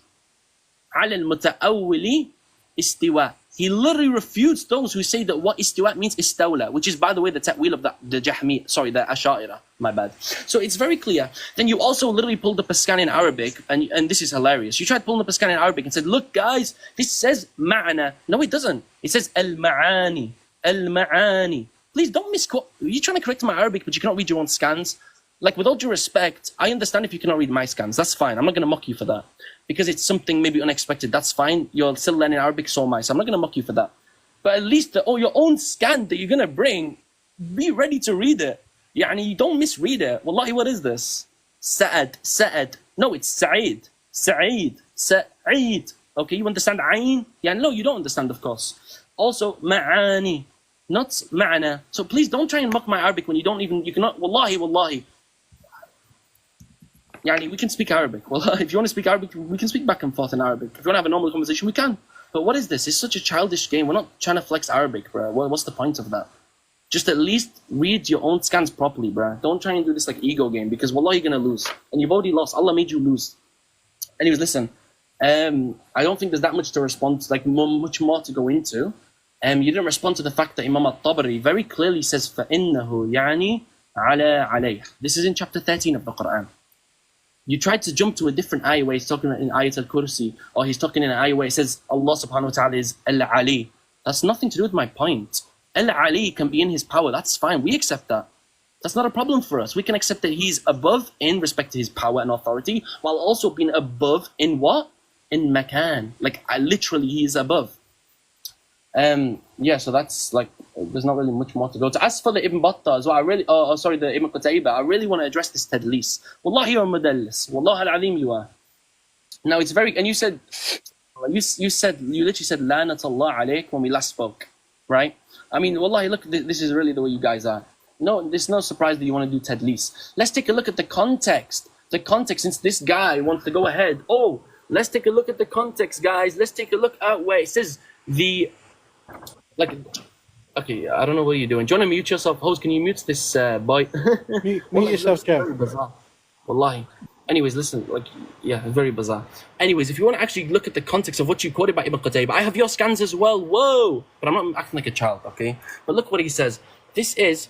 ala al-muta'awwili istiwa. He literally refutes those who say that what istiwa means istawla, which is, by the way, the ta'wil of the Ashari, my bad. So it's very clear. Then you also literally pulled up a scan in Arabic, and this is hilarious. You tried pulling up a scan in Arabic and said, look guys, this says ma'ana. No, it doesn't. It says al-ma'ani, al-ma'ani. Please don't misquote. You're trying to correct my Arabic, but you cannot read your own scans. Like, with all due respect, I understand if you cannot read my scans. That's fine. I'm not going to mock you for that. Because it's something maybe unexpected. That's fine. You're still learning Arabic, so am I. So I'm not going to mock you for that. But at least your own scan that you're going to bring, be ready to read it. You don't misread it. Wallahi, what is this? Sa'ad. No, it's Sa'id. Sa'id. Okay, you understand Ayn? No, you don't understand, of course. Also, ma'ani, not ma'ana. So please don't try and mock my Arabic when you cannot, wallahi. We can speak Arabic. Well, if you want to speak Arabic, we can speak back and forth in Arabic. If you want to have a normal conversation, we can. But what is this? It's such a childish game. We're not trying to flex Arabic, bro. What's the point of that? Just at least read your own scans properly, bro. Don't try and do this like ego game, because wallah, you're going to lose. And you've already lost. Allah made you lose. Anyways, listen. I don't think there's that much to respond to, like much more to go into. You didn't respond to the fact that Imam al-Tabari very clearly says, فَإِنَّهُ يَعْنِي عَلَى عَلَيْهِ. This is in chapter 13 of the Quran. You tried to jump to a different ayah where he's talking in Ayat al-Kursi, or he's talking in an ayah where it says Allah subhanahu wa ta'ala is Al-Ali. That's nothing to do with my point. Al-Ali can be in his power, that's fine, we accept that. That's not a problem for us. We can accept that he's above in respect to his power and authority, while also being above in what? In makan. Like, literally, he is above. So that's like, there's not really much more to go to. As for the Ibn Battah as well, the Ibn Qutaybah, I really want to address this tadlis. Wallahi you're mudallis. Wallah al-azim you are. Now it's very, and you literally said, Lanat Allah alayk when we last spoke, right? I mean, wallahi, look, this is really the way you guys are. No, there's no surprise that you want to do tadlis. Let's take a look at the context. The context, since this guy wants to go ahead. Oh, let's take a look at the context, guys. Let's take a look at where it says okay, I don't know what you're doing. Do you want to mute yourself? Host, can you mute this boy? Mute yourself, very bizarre. Wallahi. Anyways, listen, very bizarre. Anyways, if you want to actually look at the context of what you quoted by Ibn Qutaybah, I have your scans as well. Whoa! But I'm not acting like a child, okay? But look what he says. It says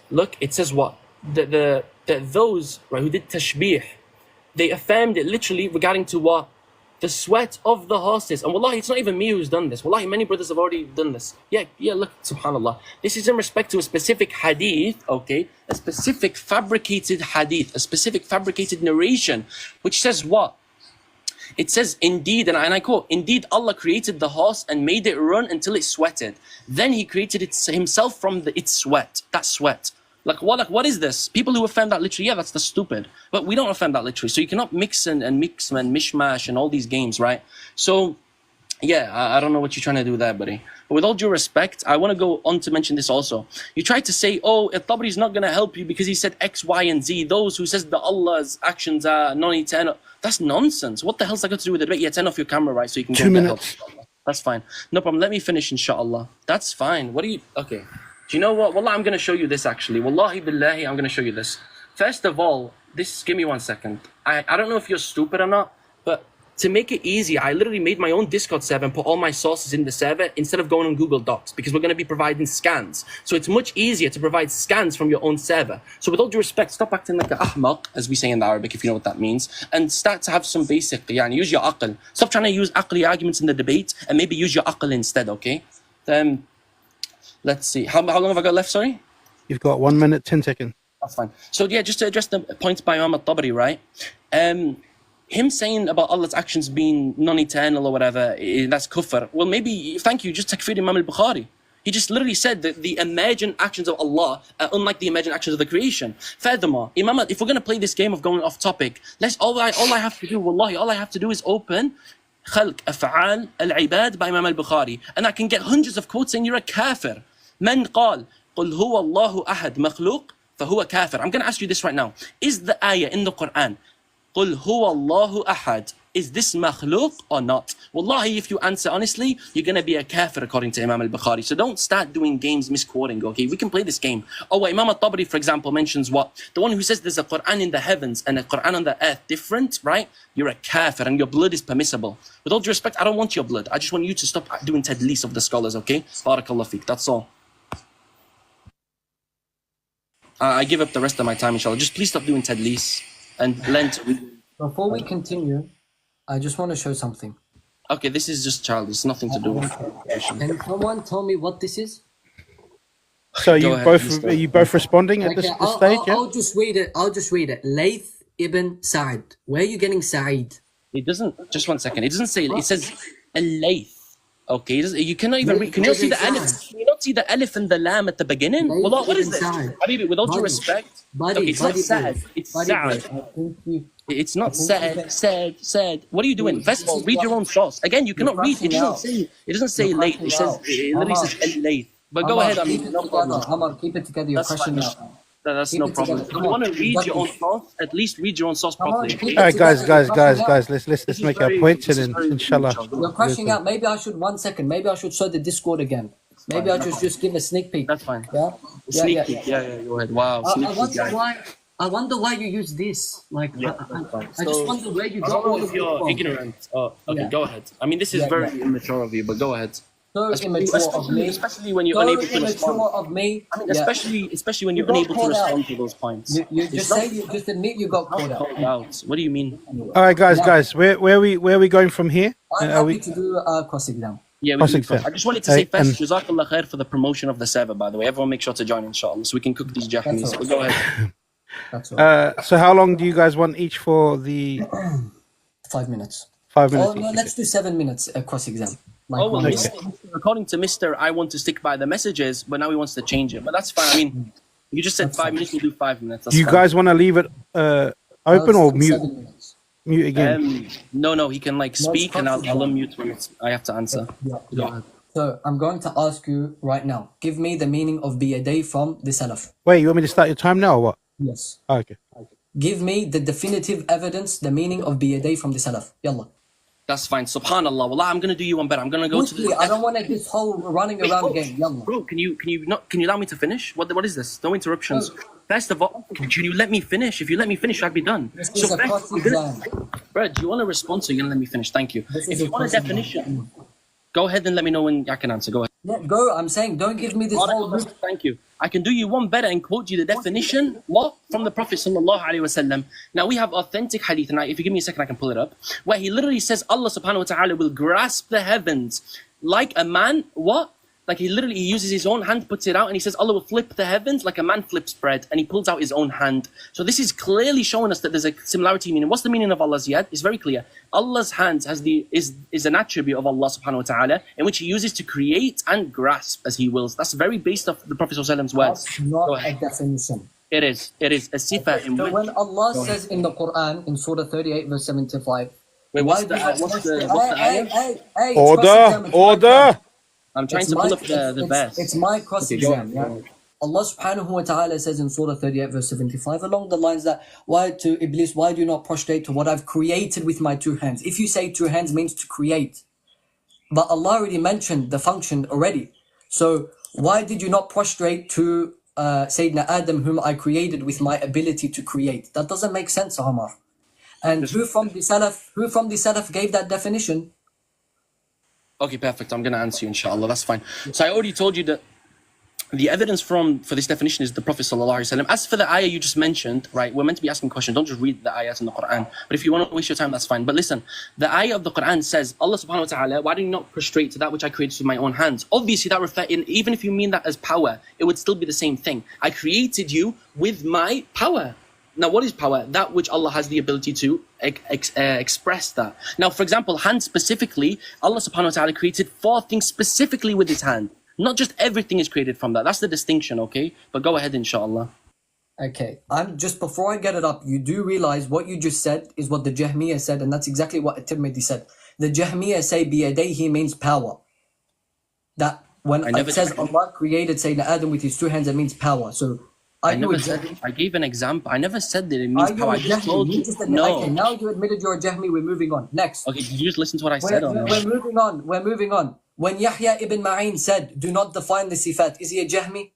what? That those, right, who did tashbih, they affirmed it literally regarding to what? The sweat of the horses. And wallahi, it's not even me who's done this. Wallahi, many brothers have already done this. Yeah, look, subhanAllah. This is in respect to a specific hadith, okay? A specific fabricated hadith, a specific fabricated narration, which says what? It says, indeed, and I quote, indeed Allah created the horse and made it run until it sweated. Then he created it himself from its sweat, that sweat. Like what is this? People who affirm that literally, that's the stupid. But we don't affirm that literally. So you cannot mix and mishmash and all these games, right? So, I don't know what you're trying to do there, buddy. But with all due respect, I want to go on to mention this also. You tried to say, oh, Al-Tabari is not going to help you because he said X, Y, and Z. Those who says that Allah's actions are non-eternal. That's nonsense. What the hell's that got to do with it? Yeah, turn off your camera, right, so you can go 2 minutes. Help. That's fine. No problem. Let me finish, inshallah. That's fine. Okay. Do you know what? Wallah, I'm going to show you this actually. Wallahi billahi, I'm going to show you this. First of all, give me 1 second. I don't know if you're stupid or not, but to make it easy, I literally made my own Discord server and put all my sources in the server instead of going on Google Docs, because we're going to be providing scans. So it's much easier to provide scans from your own server. So with all due respect, stop acting like an ahmaq, as we say in the Arabic, if you know what that means, and start to have some basic, use your aql. Stop trying to use aqli arguments in the debate and maybe use your aql instead, okay? Let's see. How long have I got left, sorry? You've got 1 minute, 10 seconds. That's fine. So yeah, just to address the points by Imam al-Tabari, right? Him saying about Allah's actions being non-eternal or whatever, that's kufr. Well, maybe, thank you, just takfir Imam al-Bukhari. He just literally said that the emergent actions of Allah are unlike the emergent actions of the creation. Furthermore, Imam, if we're going to play this game of going off topic, all I have to do, wallahi, all I have to do is open Khalq Af'al al-Ibad by Imam al-Bukhari, and I can get hundreds of quotes saying you're a kafir. Man qal, قل هو الله أحد مخلوق فهو كافر. I'm going to ask you this right now. Is the ayah in the Quran, قل هو الله أحد, is this makhluk or not? Wallahi, if you answer honestly, you're going to be a kafir according to Imam al-Bukhari. So don't start doing games misquoting, okay? We can play this game. Oh, well, Imam al-Tabari, for example, mentions what? The one who says there's a Quran in the heavens and a Quran on the earth different, right? You're a kafir and your blood is permissible. With all due respect, I don't want your blood. I just want you to stop doing tadlis of the scholars, okay? Barakallah feek, that's all. I give up the rest of my time, inshallah. Just please stop doing tadlis and learn to read. Before we continue, I just want to show something. Okay, this is just childish. It's nothing to do with Can someone tell me what this is? So are you both responding at this stage? Yeah? I'll just read it. Layth ibn Sa'id. Where are you getting Sa'id? It doesn't. Just 1 second. It doesn't say. It says al-layth. Okay, you cannot even read. Can you see the alif? Can you not see the alif and the lam at the beginning? Wallah, what is this? Habibi, with all due respect, it's not sad. It's sad. It's not sad. What are you doing? First of all, read your own source. Again, you cannot read. It doesn't say layth. It says it literally says al-layth. But go ahead. No problem. Omar, keep it together. You're crushing out. That's no problem. If you want to read your own source, at least read your own source properly. All right, guys, let's make our points and then inshallah. You're crashing out. Maybe I should 1 second. Maybe I should show the Discord again. Maybe I should just give a sneak peek. That's fine. Yeah. Sneak peek. Yeah. Go ahead. Wow. I wonder why you use this. Like, I just wonder where you got all of it you're ignorant. Okay, go ahead. I mean, this is very immature of you, but go ahead. So immature of me. Especially when you're unable to respond. Of me. I mean, especially when you're unable to respond to those points. You just admit you got called out. What do you mean? All right, guys, where are we going from here? I'm happy to do a cross exam. Yeah, I just wanted to say first, Jazakallah khair for the promotion of the server, by the way. Everyone make sure to join, inshallah, so we can cook these Japanese. But go ahead. So how long do you guys want each for the 5 minutes? 5 minutes. Oh no, let's do 7 minutes cross exam. According to Mr. I want to stick by the messages, but now he wants to change it. But that's fine. I mean, you just said 5 minutes, we'll do 5 minutes. Do you guys want to leave it open or mute? Mute again. No, he can speak and I'll unmute when I have to answer. Yeah. So I'm going to ask you right now. Give me the meaning of be a day from the Salaf. Wait, you want me to start your time now or what? Yes. Okay. Give me the definitive evidence, the meaning of be a day from the Salaf. Yalla. That's fine. Subhanallah. Wallah, I'm gonna do you one better. I'm gonna go to the. I don't want this whole running around game. Yalla. Bro, can you allow me to finish? What is this? No interruptions. First of all, can you let me finish? If you let me finish, I'd be done. This is a cross exam. Bro, do you want to respond? So you're gonna let me finish? Thank you. If you want a definition, go ahead and let me know when I can answer. Go ahead. Yeah, go. I'm saying, don't give me this whole. Thank you. I can do you one better and quote you the definition. What? From the Prophet sallallahu alaihi wasallam. Now we have authentic hadith, and if you give me a second, I can pull it up. Where he literally says Allah subhanahu wa taala will grasp the heavens like a man. What? Like he uses his own hand, puts it out, and he says Allah will flip the heavens like a man flips bread, and he pulls out his own hand. So this is clearly showing us that there's a similarity meaning. What's the meaning of Allah's yad? It's very clear. Allah's hands is an attribute of Allah subhanahu wa ta'ala in which he uses to create and grasp as he wills. That's very based off the Prophet ﷺ's words. That's not a definition. It is a sifa in which. So when Allah says in the Quran in Surah 38 verse 75. Wait, what's the ayah? Order! I'm trying to pull up the verse. It's my cross exam. Yeah? Allah subhanahu wa ta'ala says in Surah 38 verse 75 along the lines that why do you not prostrate to what I've created with my two hands? If you say two hands means to create. But Allah already mentioned the function already. So why did you not prostrate to Sayyidina Adam, whom I created with my ability to create? That doesn't make sense, Omar. And who from the Salaf gave that definition? Okay, perfect. I'm going to answer you, inshallah. That's fine. So I already told you that the evidence for this definition is the Prophet ﷺ. As for the ayah you just mentioned, right, we're meant to be asking questions. Don't just read the ayahs in the Quran. But if you want to waste your time, that's fine. But listen, the ayah of the Quran says, Allah subhanahu wa ta'ala, why do you not prostrate to that which I created with my own hands? Obviously, that reflects, even if you mean that as power, it would still be the same thing. I created you with my power. Now, what is power? That which Allah has the ability to express that. Now, for example, hand specifically, Allah subhanahu wa ta'ala created 4 things specifically with his hand. Not just everything is created from that. That's the distinction, okay? But go ahead, inshallah. Okay, just before I get it up, you do realize what you just said is what the Jahmiyyah said, and that's exactly what At-Tirmidhi said. The Jahmiyyah say biyadayhi means power. That when it says Allah created Sayyidina Adam with his 2 hands, it means power. So I gave an example. I never said that it means power. I just told you. No. Okay, now you admitted you're a Jahmi. We're moving on. Next. Okay, did you just listen to what I said? We're moving on. We're moving on. When Yahya ibn Ma'in said, do not define the sifat, is he a Jahmi?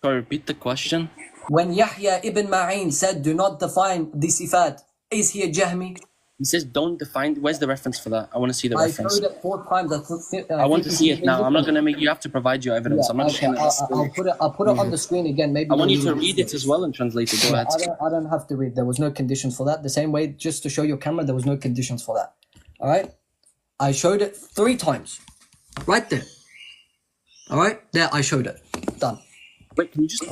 Sorry, repeat the question. When Yahya ibn Ma'in said, do not define the sifat, is he a Jahmi? He says, don't define. Where's the reference for that? I want to see the reference. I showed it 4 times. I want to see it now. I'm not going to make you have to provide your evidence. Yeah, I'm not okay, I'll put it on the screen again. Maybe I want you to read it as well and translate it. Go ahead. I don't have to read. There was no conditions for that. The same way, just to show your camera, there was no conditions for that. All right? I showed it 3 times. Right there. All right? There, I showed it. Done. Wait, can you just...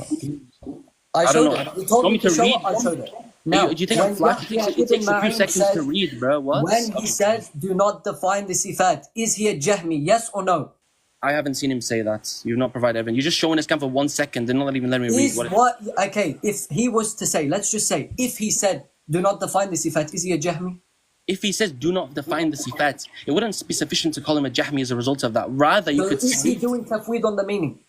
I showed it. You told me to show it, I showed it. Now, do you think it takes a few seconds to read, bro? What? When he says, do not define the sifat, is he a Jahmi? Yes or no? I haven't seen him say that. You've not provided evidence. You're just showing his camp for 1 second. They're not even letting me read. Okay, if he was to say, let's just say, if he said, do not define the sifat, is he a Jahmi? If he says, do not define the sifat, it wouldn't be sufficient to call him a Jahmi as a result of that. Rather, you could say... Is he doing tafweed on the meaning?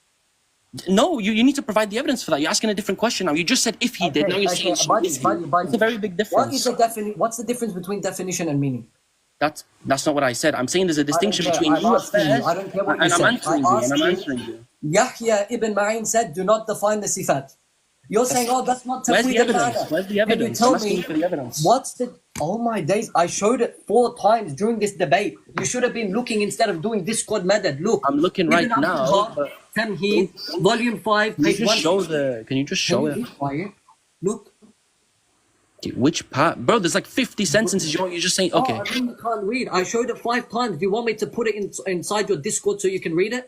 No, you need to provide the evidence for that. You're asking a different question now. You just said if he did. Now you're saying buddy. It's a very big difference. What's the difference between definition and meaning? That's not what I said. I'm saying there's a distinction between you I don't care what you said. I'm answering you. Yahya ibn Ma'in said, do not define the sifat. You're saying, oh, that's not tafweed. Where's the evidence? Can you tell me for the evidence. What's the... Oh my days, I showed it 4 times during this debate. You should have been looking instead of doing Discord method. Look. I'm looking right now. Tamheed, volume 5, page 1. Can you just show it? Look. Okay, which part? Bro, there's like 50 sentences you're just saying, okay. Oh, I mean, you can't read. I showed it 5 times. Do you want me to put it inside your Discord so you can read it?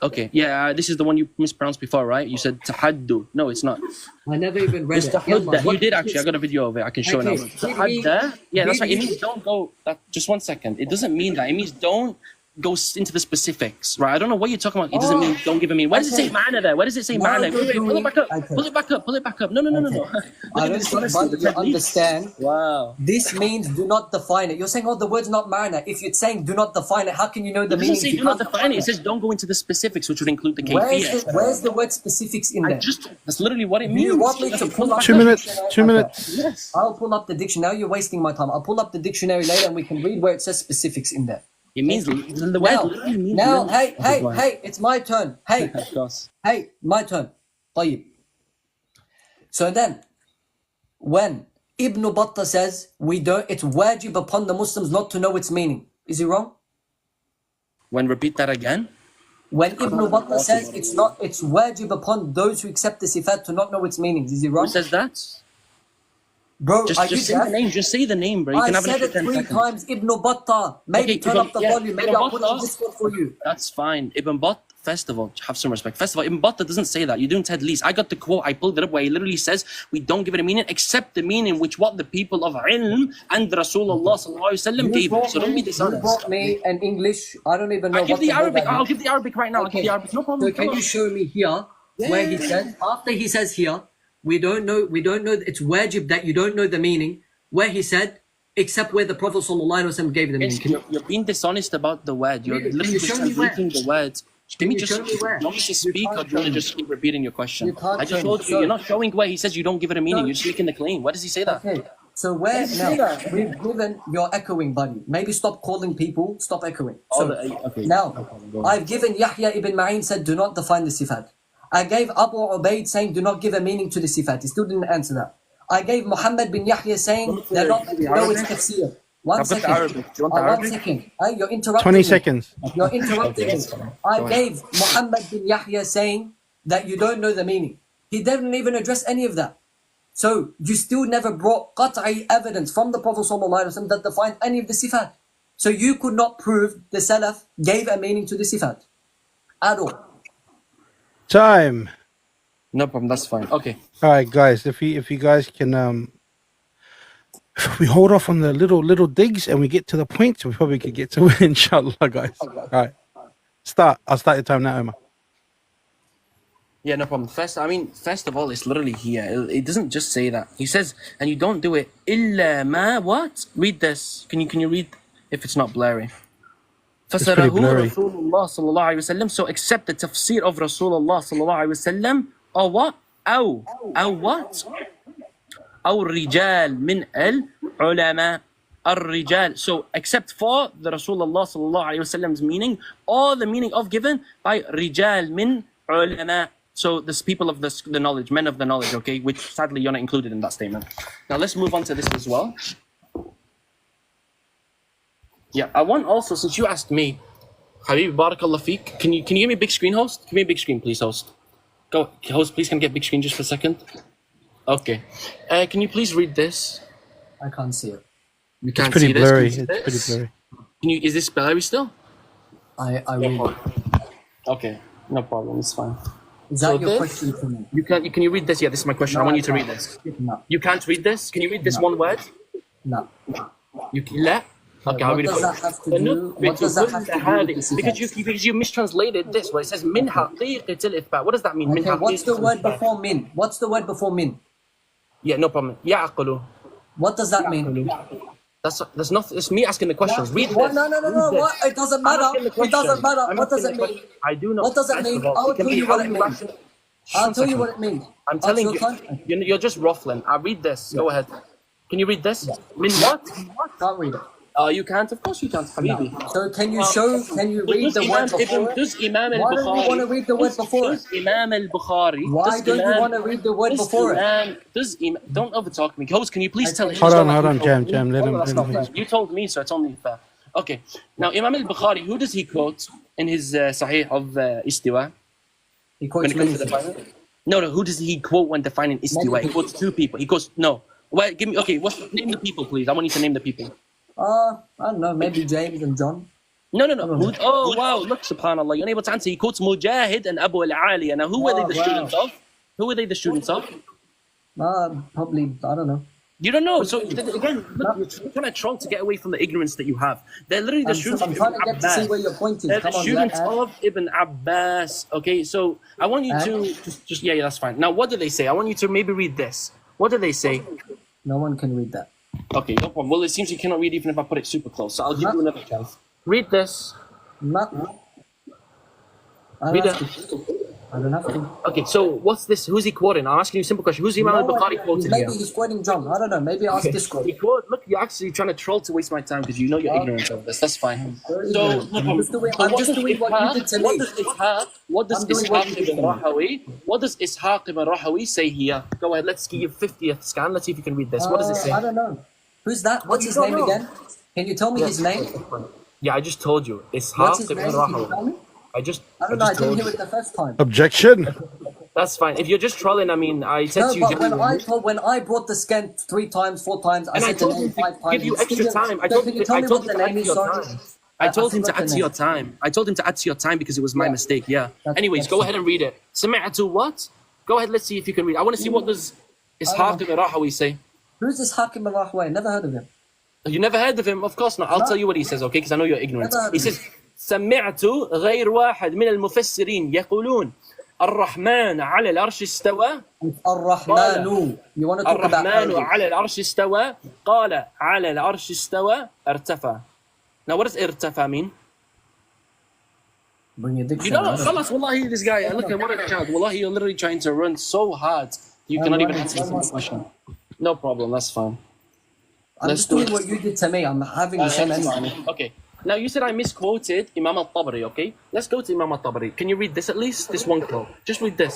Okay, yeah, this is the one you mispronounced before, right? You said tahaddu. No, it's not. I never even read it. You did actually. I got a video of it. I can show it now. Tahadda? Yeah, that's right. It means don't go... Just 1 second. It doesn't mean that. It means don't go into the specifics, right? I don't know what you're talking about. It doesn't mean don't give a mean. Where does it say ma'na there? Where does it say ma'na? Wait, pull it back up. Pull it back up. No. I don't understand. Wow. This means do not define it. You're saying, oh, the word's not ma'na. If you're saying do not define it, how can you know the meaning? It doesn't say do not define it. It says don't go into the specifics, which would include the kayfiyah. Where's the word specifics in there? That's literally what it means. You want me to pull up 2 minutes? 2 minutes. Yes. I'll pull up the dictionary. Now you're wasting my time. I'll pull up the dictionary later and we can read where it says specifics in there. It means the word literally means... Now, hey, it's my turn. Hey, my turn. طيب. So then, when Ibn Battah says it's wajib upon the Muslims not to know its meaning, is he wrong? Repeat that again. When Ibn Battah says it's wajib upon those who accept the sifat to not know its meanings, is he wrong? Who says that? Bro, just say the name. Just say the name, bro. You can have said it 3 times. Ibn Battah. Maybe turn up the volume. Maybe I'll put it on Discord for you. That's fine. Ibn Battah, first of all, have some respect. First of all, Ibn Battah doesn't say that. You're doing tadlis. I got the quote. I pulled it up where he literally says we don't give it a meaning except the meaning which what the people of ilm and Rasulullah sallallahu alaihi wasallam gave it. So don't be dishonest. You brought me an English. I don't even know. I'll give the Arabic. I'll give the Arabic right now. Okay. I'll give the Arabic. No problem. So can you show me here where he says after he says here we don't know. It's wajib that you don't know the meaning. Where he said, except where the Prophet ﷺ gave the meaning. You're being dishonest about the word. You're literally just translating the words. Can you just want me to speak or do you want to just keep repeating your question? I just told you, you're not showing where he says you don't give it a meaning. You're just making the claim. Why does he say that? So where now we've given you're echoing, buddy. Maybe stop calling people, stop echoing. So okay. now I've given Yahya ibn Ma'in said do not define the sifat. I gave Abu Ubaid saying do not give a meaning to the sifat. He still didn't answer that. I gave Muhammad bin Yahya saying they're not no it's tafsir. One second. Arabic. Do you want the Arabic? 1 second. You're interrupting 20 me. seconds. You're interrupting me. I gave Muhammad bin Yahya saying that you don't know the meaning. He didn't even address any of that. So you still never brought qat'i evidence from the Prophet ﷺ that defined any of the sifat. So you could not prove the Salaf gave a meaning to the sifat at all. Time. No problem. That's fine. Okay. All right, guys. If you guys can, we hold off on the little digs and we get to the point, we probably could get to it, inshallah, guys. All right. Start. I'll start your time now, Omar. Yeah, no problem. First of all, it's literally here. It doesn't just say that. He says, and you don't do it. Illa ma what? Read this. Can you read if it's not blurry? It's pretty blurry. Rasulullah sallallahu alaihi wasallam. So accept the tafsir of Rasulullah sallallahu alaihi wasallam. Or what? Or what? Or rijal min al ulama. Ar-rijal. So except for the Rasulullah sallallahu alaihi wasallam's meaning, or the meaning of given by rijal min ulama. So there's people of the knowledge, men of the knowledge, okay, which sadly you're not included in that statement. Now let's move on to this as well. Yeah, I want also, since you asked me, Habib, barakallah feek, can you give me a big screen, host? Give me a big screen, please, host. Go, host, please, can I get big screen just for a second? Okay. Can you please read this? I can't see it. You can't It's pretty see blurry. this? It's pretty blurry. Is this blurry still? I read. Okay, no problem, it's fine. Is that So your this- question for me? Can you read this? Yeah, this is my question. I want you to read this. No. You can't read this? Can you read this one word? No. لا? Okay, I'll What read it does for that you. have to do? What does that have to do with the Because you mistranslated this where it says min haqiqat al-ithbat. What does that mean? Min Okay, what's the haqiqat word al-ithbat? before min? What's the word before min? Yeah, no problem. يعقل. What does that mean? That's not. It's me asking the questions. Read this. What? No. Read this. What? It doesn't I'm matter. asking the It question. doesn't matter. I'm What does asking it the mean? question. I do know. What does it First mean? of all, I'll it can tell be you what how it you means. ration- I'll One tell you second. what it means. I'm telling Ask you. your time. You're just ruffling. I read this. Go ahead. Can you read this? Min what? Can't read it. You can't. Of course you can't, Habibi. So can you show? Can you read the word before it? Does Imam Why don't you want to read the word before it? Does Imam al-Bukhari? Why don't you want to read the word before it? Don't overtalk me. Host, can you please tell him? Hold on, Jam. Let him. That's not fair. You told me, so it's only fair. Okay. Now, Imam al-Bukhari, who does he quote in his Sahih of Istiwa? He When quotes it comes many to things. defining? No. Who does he quote when defining Istiwa? He quotes two people. He goes, no. Well, give me. Okay. Name the people, please. I want you to name the people. I don't know. Maybe James and John. No. Oh, wow. Look, subhanAllah. You're unable to answer. He quotes Mujahid and Abu al-Aliya. Now, who were they the students of? Who were they the students of? Probably. I don't know. You don't know. So, again, look, you're trying to troll to get away from the ignorance that you have. They're literally the students I'm of trying Ibn to get to see Abbas. where your point is. They're Come the on, students yeah. of Ibn Abbas. Okay, so I want you to just yeah, that's fine. Now, what do they say? I want you to maybe read this. What do they say? No one can read that. Okay, no problem. Well, it seems you cannot read even if I put it super close. So I'll give you another chance. Read this. No. I Read don't it. have to. I don't have to. Okay, so what's this? Who's he quoting? I'm asking you a simple question. Who's Imam al-Bukhari quoting here? Maybe he's quoting John. I don't know. Maybe ask Discord. Look, you're actually trying to troll to waste my time because you know you're ignorant of this. That's fine. So, no problem. I'm just doing what you did to me. What does Ishaq ibn Rahawi say here? Go ahead, let's give you 50th scan. Let's see if you can read this. What does it say? I don't know. Who's that? What's his don't name know? again? Can you tell me his name? Yeah, I just told you. What's Ishaq his ibn name? Can you tell Rahawi. me? I just I don't know. I told didn't hear you. it the first time. Objection. That's fine. If you're just trolling, I mean, I said No, to you, but when I brought the scan 3 times, 4 times, I and I said the told him name 5 to times. give you extra time. I So told can him you tell me what the to name add to is? your Sorry. time. I told him to forgot add the to your name. time. I told him to add to your time because it was my Yeah. mistake. Yeah. Anyways, that's go fine. ahead and read it. Sami'atu what? Go ahead. Let's see if you can read. I want to see what does Ishaq ibn Rahawi say. Who's this Hakim al-Rahway? Never heard of him. You never heard of him? Of course not. I'll tell you what he says, okay? Because I know you're ignorant. Never heard He of him. says, سمعت غير واحد من المفسرين يقولون الرحمن على العرش استوى Ar-Rahmanu. You want to talk about الرحمن Arabic. على العرش استوى قال على العرش استوى ارتفع. Now what does ارتفع mean? Bring your You dictionary. know, خلاص والله this guy, look at what a child. Wallahi, you're literally trying to run so hard. You cannot even answer the question. No problem, that's fine. I'm just doing what you did to me. I'm having the same energy. Okay. Now you said I misquoted Imam al-Tabari, okay? Let's go to Imam al-Tabari. Can you read this at least? This one quote. Just read this.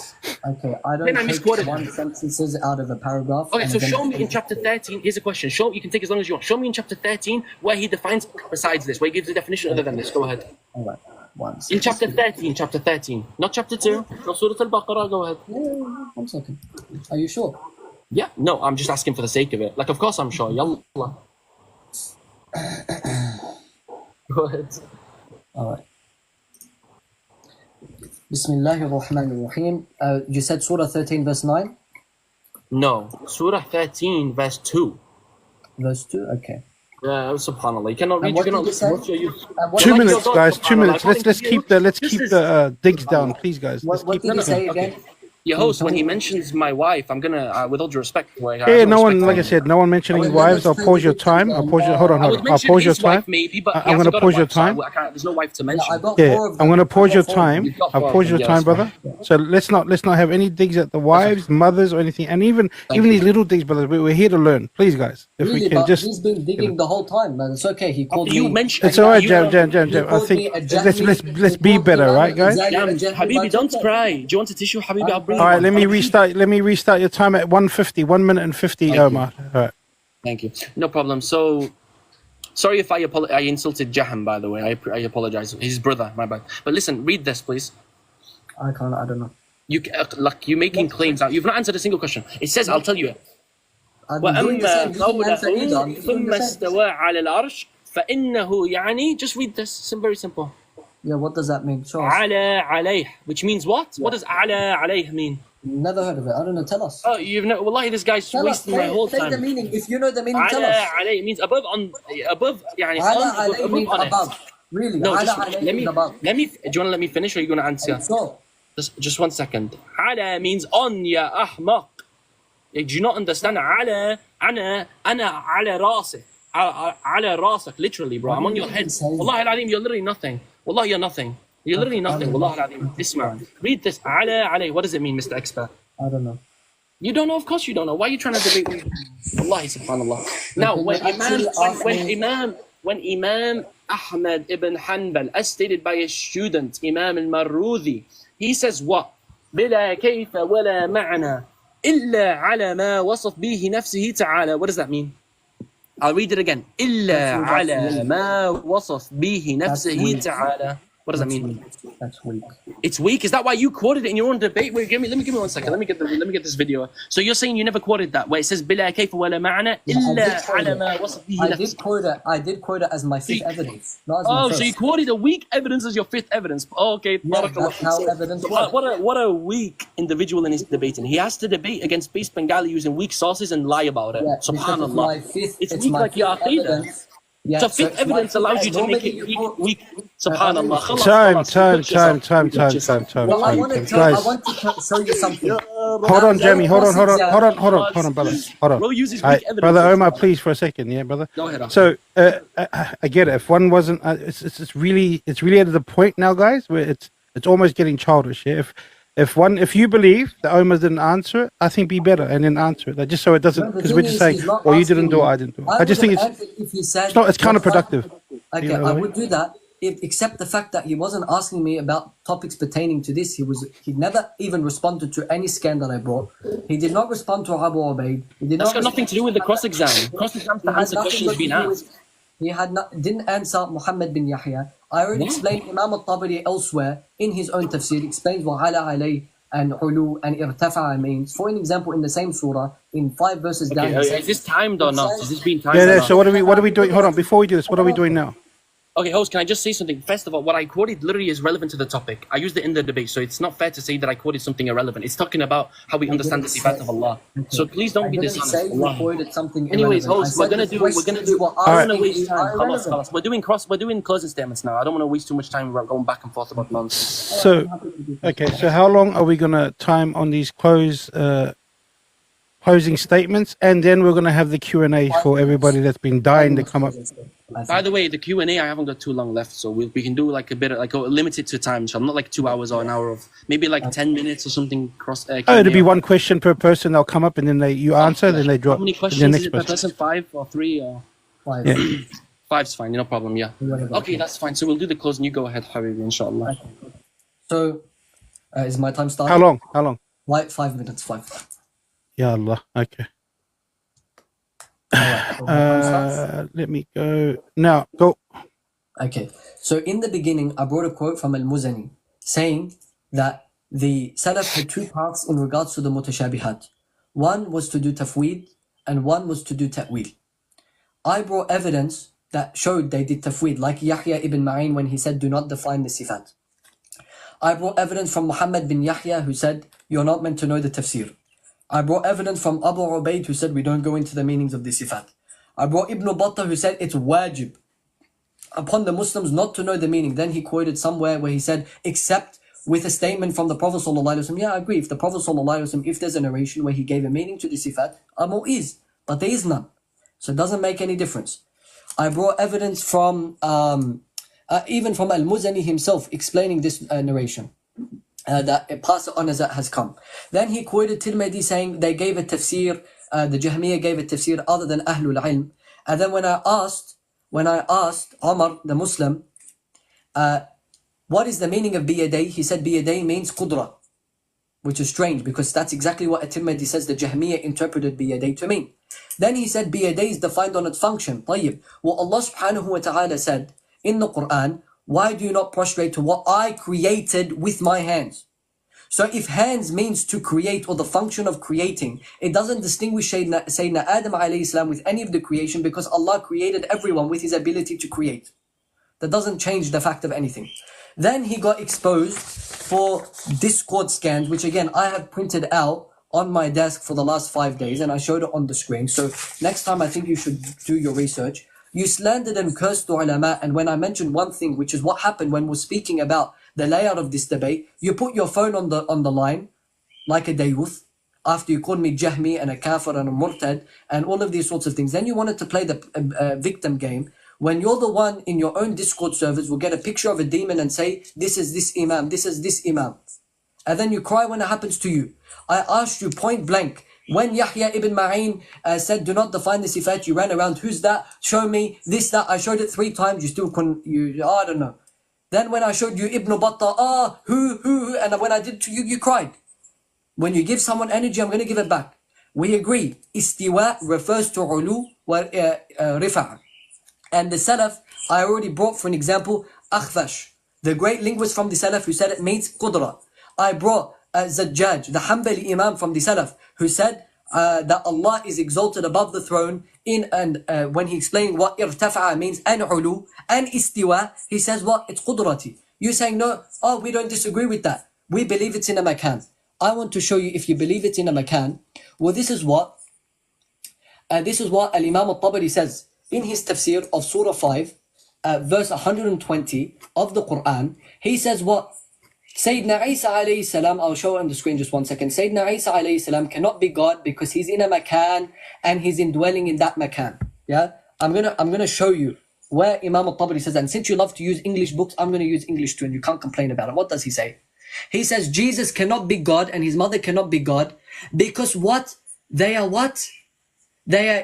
Okay, I don't Then I take misquoted one sentences out of a paragraph. Okay, and so then show me in chapter 13. Here's a question. You can take as long as you want. Show me in chapter 13 where he defines besides this, where he gives a definition other than this. Go ahead. All right. In chapter 13, not chapter 2, not Surah Al-Baqarah, go ahead. Yeah, 1 second. Are you sure? Yeah, no, I'm just asking for the sake of it. Like, of course I'm sure. Yallah. Go ahead. All right. Bismillahir Rahmanir Rahim. You said Surah 13, verse 9? No, Surah 13, verse 2. Verse 2? Okay. Subhanallah. You cannot read. what You cannot did you say? what's your use? 2 Like minutes, your guys. God, 2 minutes. subhanallah, Let's keep the digs this is- down, please, guys. What did you say again? Your host, when he mentions my wife, I'm gonna, with all due respect, Yeah, no one, like I said, no one mentioning wives. I'll pause your time. Hold on. I'll pause your time. Maybe, but I'm going to pause your time. There's no wife to mention. I got Yeah, 4 of them. I'm going to pause your I got 4 of them. time. You've got I'll 4 pause of your them, time, yes, brother. So let's not have any digs at the wives, mothers, or anything, and even these little digs, brothers. We're here to learn, please, guys. If Really, we can but just, he's been digging the whole time, man. It's okay. He called You me. mentioned. it's all right, Jam. He I called think me a Jahmi. let's He be called me better, right, guys? Habibi, don't cry. Do you want a tissue, Habibi? I'll bring All you right, one. let me restart your time at 1:50, 1 minute and 50, Omar. All right. Thank you. No problem. So, sorry if I insulted Jaham, by the way. I apologize. His brother, my bad. But listen, read this, please. I don't know. You're making claims out. You've not answered a single question. It says, I'll tell you it. I'm doing the same. You didn't answer either. I'm doing ثم the same. استوى على العرش فإنه يعني, just read this. Very simple. Yeah, what does that mean? Show us. على عليه, which means what? What does على عليه mean? Never heard of it. I don't know. Tell us. Oh, you've no. Wallahi, this guy's Tell us. wasting my whole Say the time. meaning. If you know the meaning, tell على us. عليه means above, يعني Ala on, alayhi means on it. above. Really? No, Ala just alayhi let means above. me. Do you want to let me finish, or are you going to answer? So, Just 1 second. على means on, يا أحمق. Do you not understand? على أنا على راسك. على راسك, literally, bro. I'm on your head. Wallahi al-Alim, you're literally nothing. Wallahi, you're nothing. You're literally nothing. Wallahi al-Alim. Isma. Read this. على. What does it mean, Mr. Expert? I don't know. You don't know? Of course you don't know. Why are you trying to debate me? Wallahi, subhanallah. Now, when Imam Ahmad ibn Hanbal, as stated by his student, Imam al-Marruzi, he says what? بلا كيف ولا معنى إلا على ما وصف به نفسه تعالى. What does that mean? I'll read it again. إلا على ما وصف به نفسه تعالى. What does that mean? That's weak. It's weak. Is that why you quoted it in your own debate? Wait, let me give me 1 second. Let me get this video. So you're saying you never quoted that, where it says بلا كيف ولا معنى إلا على ما وصف به نفسه. I did quote it as my 5th evidence. Not as my Oh, first. so you quoted a weak evidence as your 5th evidence. Oh, okay. Yeah, that's how evidence works. What a weak individual in his debating. He has to debate against base Bengali using weak sources and lie about it. Yeah, Subhanallah. It's weak my like your fifth aqidah. evidence. Yeah, So fifth evidence allows you to make it weak. Subhanallah. Time. Well, I want to show you something. Hold on, Jamie. Hold on, brother. Hold on. Bro uses All weak right, evidence. brother Omar, please, for a second, yeah, brother. Go ahead. So I get it. If one wasn't, it's really at the point now, guys, where it's almost getting childish. Yeah. If you believe that Omar didn't answer it, I think be better and then answer it. Like, just so it doesn't, because we're just saying, well, you didn't do it, I didn't do it. I just think it's counterproductive. Okay, You know I what I would do that, except the fact that he wasn't asking me about topics pertaining to this. He never even responded to any scan that I brought. He did not respond to Abu Ubaid. That's got nothing to do with the cross-exam. Cross-exam to answer questions being asked. He didn't answer Muhammad bin Yahya. I already explained Imam al-Tabari elsewhere in his own tafsir, explains what ala alayh and ulu and irtafa'a means. For an example, in the same surah, in 5 verses down. Okay, is this timed or not? Is this being timed? Yeah. So what are we doing? Hold on. Before we do this, what are we doing now? Okay, host, can I just say something? First of all, what I quoted literally is relevant to the topic. I used it in the debate, so it's not fair to say that I quoted something irrelevant. It's talking about how we understand the sifat of Allah. So please don't be dishonest. Anyways, host, we're gonna do. I don't want to waste time. Khalas. We're doing closing statements now. I don't want to waste too much time going back and forth about nonsense. So, okay. So how long are we gonna time on these close? closing statements, and then we're going to have the Q&A for everybody that's been dying to come up. By the way, the Q&A, I haven't got too long left, so we can do like a bit of, like limited to time, so I'm not like 2 hours or an hour of, maybe like 10 minutes or something cross. Oh, it'll be one question per person. They'll come up and then you answer, then they drop. How many questions is it per person? 5 or 3 or? 5. Yeah. 5's fine, no problem, yeah. Okay, that's fine. So we'll do the closing. You go ahead, Habibi, inshallah. Okay. So, is my time starting? How long? Like 5 minutes, 5. Ya Allah. Okay. Let me go. Now, go. Okay. So in the beginning, I brought a quote from Al-Muzani saying that the Salaf had 2 paths in regards to the mutashabihat. One was to do tafweed and one was to do ta'wil. I brought evidence that showed they did tafweed, like Yahya ibn Ma'in when he said, do not define the sifat. I brought evidence from Muhammad bin Yahya who said, you're not meant to know the tafsir. I brought evidence from Abu Ubaid who said, we don't go into the meanings of the sifat. I brought Ibn Battah who said, it's wajib upon the Muslims not to know the meaning. Then he quoted somewhere where he said, except with a statement from the Prophet ﷺ. Yeah, I agree. If the Prophet ﷺ, if there's a narration where he gave a meaning to the sifat, is, but there is none. So it doesn't make any difference. I brought evidence from, even from Al-Muzani himself explaining this narration. That pass it on as it has come. Then he quoted Tirmidhi saying they gave a tafsir, the Jahmiyyah gave a tafsir other than Ahlul Ilm. And then when I asked Omar, the Muslim, what is the meaning of biyaday? He said biyaday means qudra, which is strange because that's exactly what At-Tirmidhi says the Jahmiyyah interpreted biyaday to mean. Then he said biyaday is defined on its function. طيب. Well, Allah subhanahu wa ta'ala said in the Quran, why do you not prostrate to what I created with my hands? So if hands means to create or the function of creating, it doesn't distinguish Sayyidina Adam alayhi salam with any of the creation because Allah created everyone with his ability to create. That doesn't change the fact of anything. Then he got exposed for Discord scans, which again I have printed out on my desk for the last 5 days and I showed it on the screen. So next time I think you should do your research. You slandered and cursed the ulama, and when I mentioned one thing, which is what happened when we're speaking about the layout of this debate, you put your phone on the line, like a dayuth, after you called me Jahmi and a kafir and a murtad, and all of these sorts of things. Then you wanted to play the victim game, when you're the one in your own Discord servers will get a picture of a demon and say, this is this imam, this is this imam. And then you cry when it happens to you. I asked you point blank, when Yahya ibn Ma'in said, do not define the sifat, you ran around, who's that? Show me this, that. I showed it 3 times, you still couldn't, I don't know. Then when I showed you Ibn Battah, who, and when I did to you, you cried. When you give someone energy, I'm going to give it back. We agree, istiwa refers to ulu wa rifa'. And the Salaf, I already brought for an example, Akhfash, the great linguist from the Salaf who said it means qudra. I brought Zajjaj, the Hanbali Imam from the Salaf, who said that Allah is exalted above the throne when he explained what irtafa'a means, and ulu, and istiwa, he says what? It's qudrati. You're saying no, we don't disagree with that. We believe it's in a makan. I want to show you if you believe it's in a makan. Well, this is what Al-Imam al-Tabari says in his tafsir of Surah 5, verse 120 of the Quran. He says what? Sayyidina Isa alayhi salam, I'll show on the screen just 1 second. Sayyidina Isa alayhi salam cannot be God because he's in a makan and he's indwelling in that makan. Yeah, I'm gonna show you where Imam al-Tabari says, and since you love to use English books, I'm gonna use English too, and you can't complain about it. What does he say? He says Jesus cannot be God and his mother cannot be God because what? They are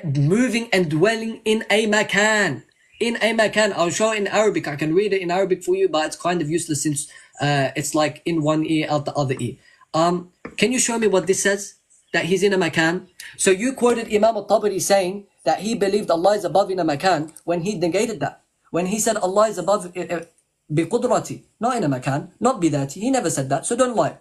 moving and dwelling in a makan. In a makan. I'll show it in Arabic. I can read it in Arabic for you, but it's kind of useless since it's like in one ear, out the other ear. Can you show me what this says? That he's in a makan? So you quoted Imam al-Tabari saying that he believed Allah is above in a makan when he negated that. When he said Allah is above biqudrati, not in a makan, not bidati. He never said that, so don't lie.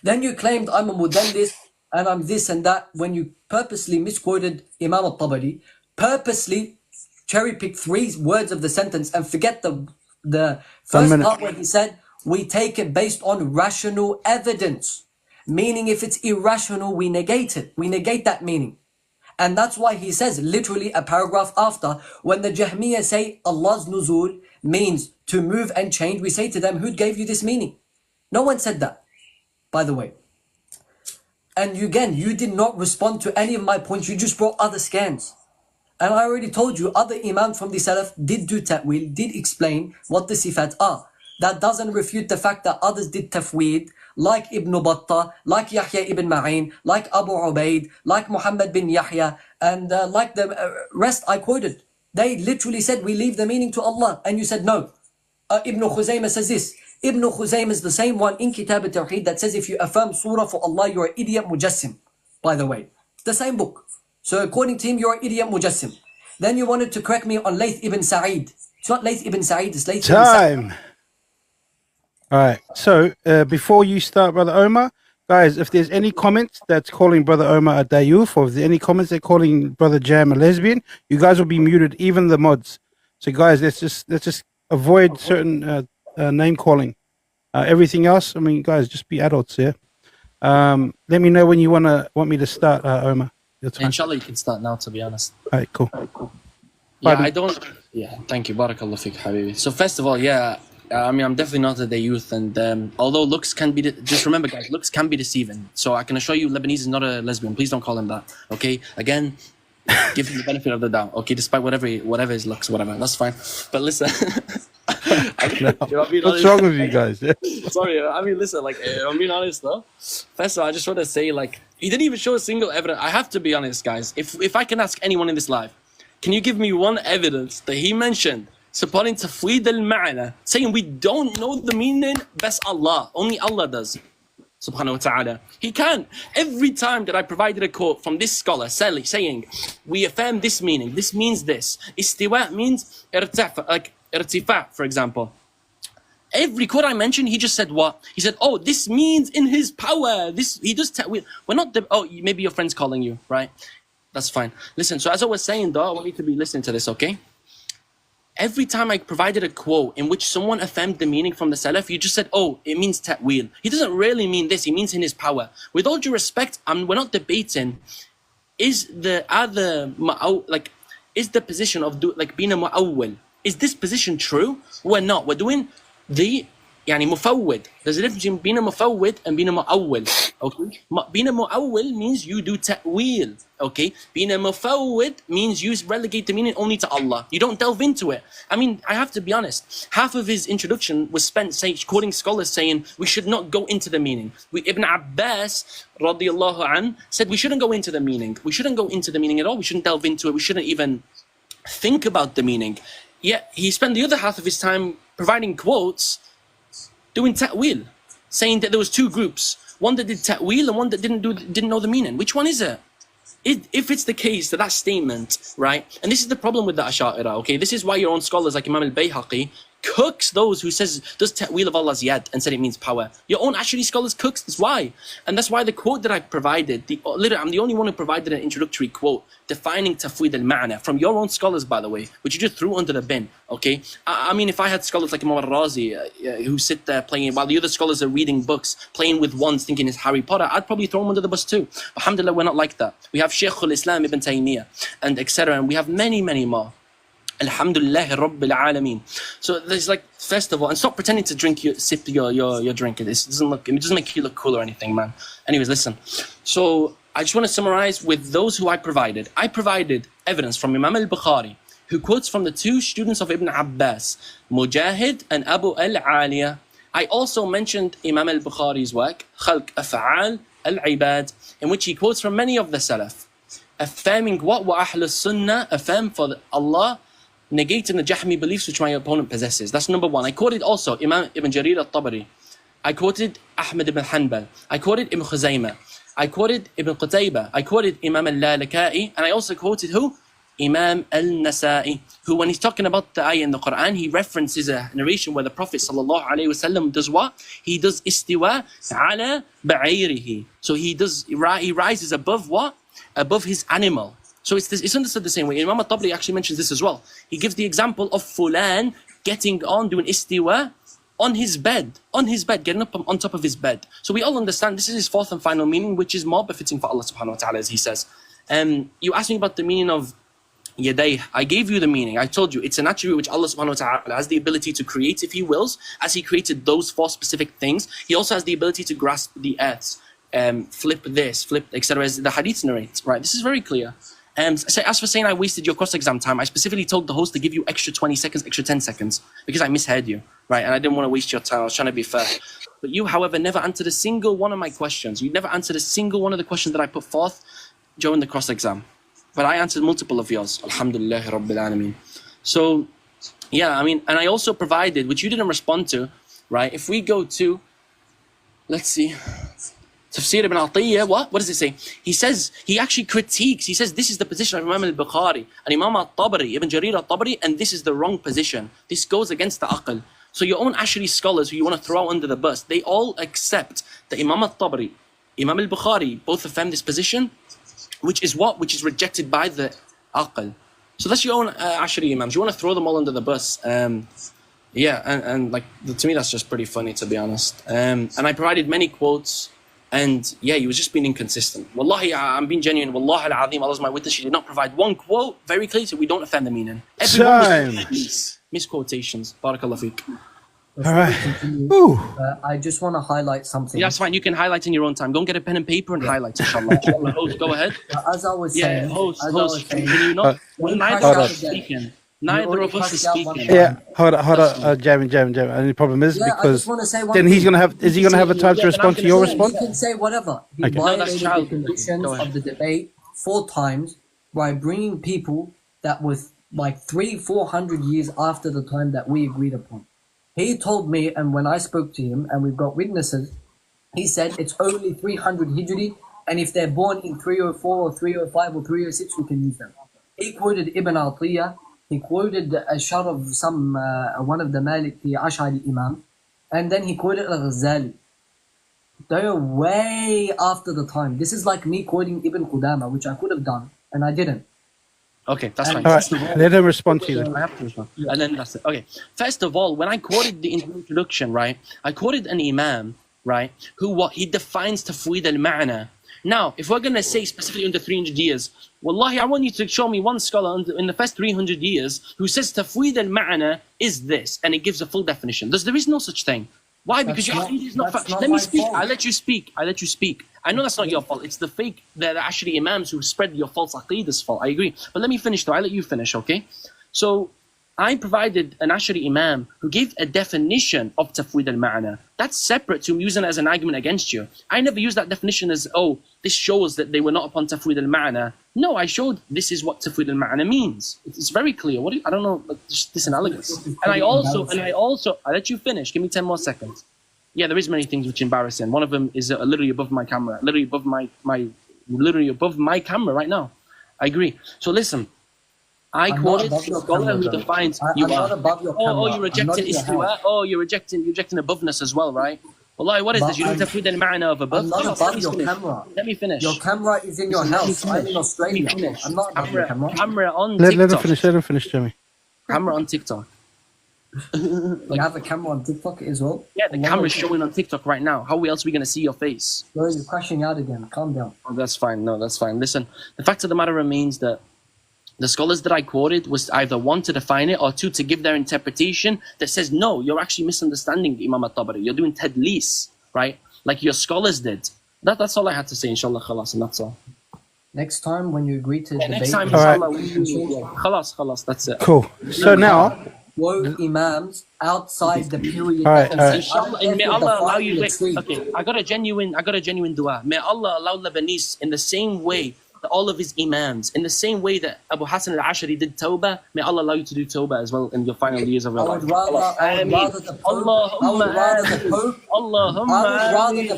Then you claimed I'm a mudallis and I'm this and that when you purposely misquoted Imam al-Tabari, purposely cherry-pick 3 words of the sentence and forget the first part where he said, we take it based on rational evidence. Meaning if it's irrational, we negate it. We negate that meaning. And that's why he says, literally a paragraph after, when the Jahmiyyah say Allah's nuzul means to move and change, we say to them, who gave you this meaning? No one said that, by the way. And you did not respond to any of my points. You just brought other scans. And I already told you, other Imams from the Salaf did do ta'wil, did explain what the sifat are. That doesn't refute the fact that others did tafweed, like Ibn Battah, like Yahya ibn Ma'in, like Abu Ubaid, like Muhammad bin Yahya, and like the rest I quoted. They literally said, we leave the meaning to Allah. And you said, no. Ibn Khuzaymah says this. Ibn Khuzaymah is the same one in Kitab al-Tawheed that says if you affirm surah for Allah, you're an idiot mujassim. By the way, the same book. So according to him, you're an idiot mujassim. Then you wanted to correct me on Layth ibn Sa'id. It's not Layth ibn Sa'id, it's Layth ibn Sa'id. All right. So before you start, Brother Omar, guys, if there's any comments that's calling Brother Omar a dayuf, or if there's any comments that calling Brother Jam a lesbian, you guys will be muted, even the mods. So guys, let's just avoid certain name calling. Everything else, I mean, guys, just be adults here. Let me know when you want me to start, Omar. Inshallah, you can start now, to be honest. All right, cool. Yeah, thank you. Barakallah fiqh, habibi. So first of all, I mean, I'm definitely not a youth, and although looks can be, just remember guys, looks can be deceiving. So I can assure you, Lebanese is not a lesbian. Please don't call him that, okay? Again, give him the benefit of the doubt, okay? Despite whatever his looks, whatever, that's fine. But listen, what's wrong with you guys? Sorry, I mean, listen, like, I'm being honest though. First of all, I just want to say, like, he didn't even show a single evidence. I have to be honest, guys. If I can ask anyone in this live, can you give me one evidence that he mentioned supporting tafweed al-ma'na, saying we don't know the meaning, best Allah, only Allah does, subhanahu wa ta'ala. He can. Every time that I provided a quote from this scholar, saying, we affirm this meaning, this means this. Istiwa means irtifa, for example. Every quote I mentioned, he just said what? He said, oh, this means in his power. He does we're not maybe your friend's calling you, right? That's fine. Listen, so as I was saying though, I want you to be listening to this, okay? Every time I provided a quote in which someone affirmed the meaning from the Salaf, you just said, oh, it means ta'wil. He doesn't really mean this, he means in his power. With all due respect, we're not debating, is the position of being a mu'awwil, is this position true? We're not. We're doing the mufawwid. There's a difference between being a mufawwid and being a mu'awwil. Okay? Being a mu'awwil means you do ta'wil. Okay? Being a mufawwid means you relegate the meaning only to Allah. You don't delve into it. I mean, I have to be honest. Half of his introduction was spent quoting scholars saying we should not go into the meaning. Ibn Abbas radiyallahu an said we shouldn't go into the meaning. We shouldn't go into the meaning at all. We shouldn't delve into it. We shouldn't even think about the meaning. Yet he spent the other half of his time providing quotes, doing ta'wil, saying that there was two groups, one that did ta'wil and one that didn't know the meaning. Which one is it? If it's the case that statement, right, and this is the problem with the Ashari, okay, this is why your own scholars like Imam al-Bayhaqi cooks those who does ta'wil of Allah's yad and said it means power. Your own Ashari scholars cooks this. Why? And that's why the quote that I provided, literally, I'm the only one who provided an introductory quote defining tafweed al-ma'na from your own scholars, by the way, which you just threw under the bin, okay? I mean, if I had scholars like Imam al-Razi who sit there playing, while the other scholars are reading books, playing with wands, thinking it's Harry Potter, I'd probably throw them under the bus too. Alhamdulillah, we're not like that. We have Shaykh al-Islam ibn Taymiyyah and etc. And we have many, many more. Alhamdulillah Rabbil Alameen. So there's like, first of all, and stop pretending to sip your drink. It doesn't make you look cool or anything, man. Anyways, listen. So I just want to summarize with those who I provided. I provided evidence from Imam al-Bukhari, who quotes from the two students of Ibn Abbas, Mujahid and Abu al-Aliya. I also mentioned Imam al-Bukhari's work, Khalq Af'al al-Ibad, in which he quotes from many of the Salaf, affirming what wa Ahl Sunnah affirm for Allah, negating the Jahmi beliefs which my opponent possesses. That's number one. I quoted also Imam Ibn Jarir al-Tabari. I quoted Ahmad ibn Hanbal. I quoted Ibn Khuzaymah. I quoted Ibn Qutaybah. I quoted Imam al-Lalaka'i. And I also quoted who? Imam al-Nasa'i, who when he's talking about the ayah in the Quran, he references a narration where the Prophet ﷺ does what? He does istiwa ala ba'irihi. So he rises above what? Above his animal. So it's understood the same way. Imam al-Tabari actually mentions this as well. He gives the example of Fulan getting on, doing istiwa on his bed, getting up on top of his bed. So we all understand this is his fourth and final meaning, which is more befitting for Allah subhanahu wa ta'ala, as he says. You asked me about the meaning of Yadayh. I gave you the meaning. I told you it's an attribute which Allah subhanahu wa ta'ala has the ability to create if he wills. As he created those four specific things, he also has the ability to grasp the earths. flip this, flip, etc. As the hadith narrates, right? This is very clear. So as for saying I wasted your cross-exam time, I specifically told the host to give you extra 20 seconds, extra 10 seconds, because I misheard you, right? And I didn't want to waste your time. I was trying to be fair. But you, however, never answered a single one of my questions. You never answered a single one of the questions that I put forth during the cross-exam. But I answered multiple of yours. Alhamdulillah Rabbil Alameen. So, yeah, I mean, and I also provided, which you didn't respond to, right? If we go to, let's see, Tafsir ibn Atiyya, what does it say? He says, he actually critiques, he says, this is the position of Imam al-Bukhari and Imam al-Tabari, Ibn Jarir al-Tabari, and this is the wrong position. This goes against the aql. So your own Ashari scholars who you want to throw under the bus, they all accept that Imam al-Tabari, Imam al-Bukhari, both affirm this position, which is what? Which is rejected by the aql. So that's your own Ashari Imams. You want to throw them all under the bus. Yeah, and like, to me, that's just pretty funny, to be honest. And I provided many quotes. And yeah, he was just being inconsistent. Wallahi, I'm being genuine. Wallahi al-azim, Allah's my witness. She did not provide one quote very clearly, so we don't offend the meaning. Everyone was misquotations. Barakallah feek. All right. I just want to highlight something. Yeah, that's fine. You can highlight in your own time. Go and get a pen and paper and highlight, inshallah. Host, go ahead. As I was saying, host, can you not? Neither of us is speaking. Neither of us is speaking. Yeah, hold on, Jamie. And the problem is because then he's gonna have. Is he gonna have a time to respond to your response? He can say whatever. He Okay. violated the conditions of the debate 4 times by bringing people that was like 300-400 years after the time that we agreed upon. He told me, and when I spoke to him, and we've got witnesses, he said it's only 300 Hijri, and if they're born in 304 or 305 or 306, we can use them. He quoted Ibn Atiyya. He quoted Ashari of some one of the Maliki Ashari Imam, and then he quoted Al-Ghazali. They are way after the time. This is like me quoting Ibn Qudama, which I could have done, and I didn't. Okay, that's fine. All right, let him respond to you. I have to respond. And then that's it. Okay. First of all, when I quoted the introduction, right, I quoted an Imam, right, who what he defines tafweed al-ma'na. Now, if we're going to say specifically under 300 years, wallahi, I want you to show me one scholar in the first 300 years who says tafweed al-ma'na is this, and it gives a full definition. There is no such thing. Why? Because your aqeedah is not fact. Let me speak. I'll let you speak. I know that's not your fault. It's the fake, the Ashari Imams who spread your false aqeedah's fault. I agree. But let me finish though. I'll let you finish, okay? So, I provided an Ashari Imam who gave a definition of tafweed al-ma'na. That's separate to using it as an argument against you. I never used that definition as, oh, this shows that they were not upon tafweed al-ma'na. No, I showed this is what tafweed al-ma'na means. It's very clear. I don't know, just this inelegance. And I also, I'll let you finish. Give me 10 more seconds. Yeah, there is many things which embarrass him. One of them is literally above my camera, literally above my camera right now. I agree. So listen. I quoted a scholar who defines you are. You're rejecting istiwa. You're rejecting aboveness as well, right? Wallahi, what is this? You don't have the ma'na of above. I'm not above your camera. Let me finish. Your camera is in your house. I'm in Australia. I'm not above your camera. Camera on TikTok. Let him finish, Jimmy. Camera on TikTok. You have a camera on TikTok as well? Yeah, the camera's showing on TikTok right now. How else are we going to see your face? Bro, you're crashing out again. Calm down. Oh, that's fine. No, that's fine. Listen, the fact of the matter remains that the scholars that I quoted was either 1 to define it or 2 to give their interpretation that says, no, you're actually misunderstanding Imam al-Tabari. You're doing tadlis, right? Like your scholars did. That's all I had to say, inshallah, khalas, and that's all. Next time when you agree to debate... Next time, inshallah, khalas, that's it. Cool. So now... Quote Imams outside the period. All right. Inshallah, and may Allah allow you... Okay, I got a genuine dua. May Allah allow Lebanese in the same way all of his imams, in the same way that Abu Hassan al-Ashari did tawbah, may Allah allow you to do tawbah as well in your final years of your life. I would rather the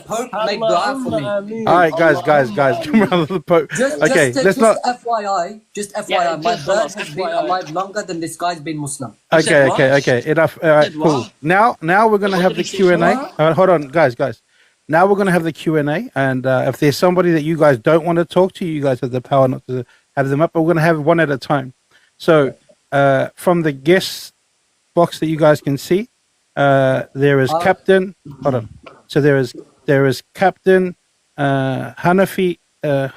Pope make dua for me. All right, guys, rather the Pope. Okay, let's not. Just FYI, my bird has been alive longer than this guy's been Muslim. Okay. Enough. All right, cool. Now we're gonna have the Q&A. Hold on, guys. Now we're going to have the Q&A, and if there's somebody that you guys don't want to talk to, you guys have the power not to have them up, but we're going to have one at a time. So from the guest box that you guys can see, there is Captain. Hold on. So there is Captain Hanafi. I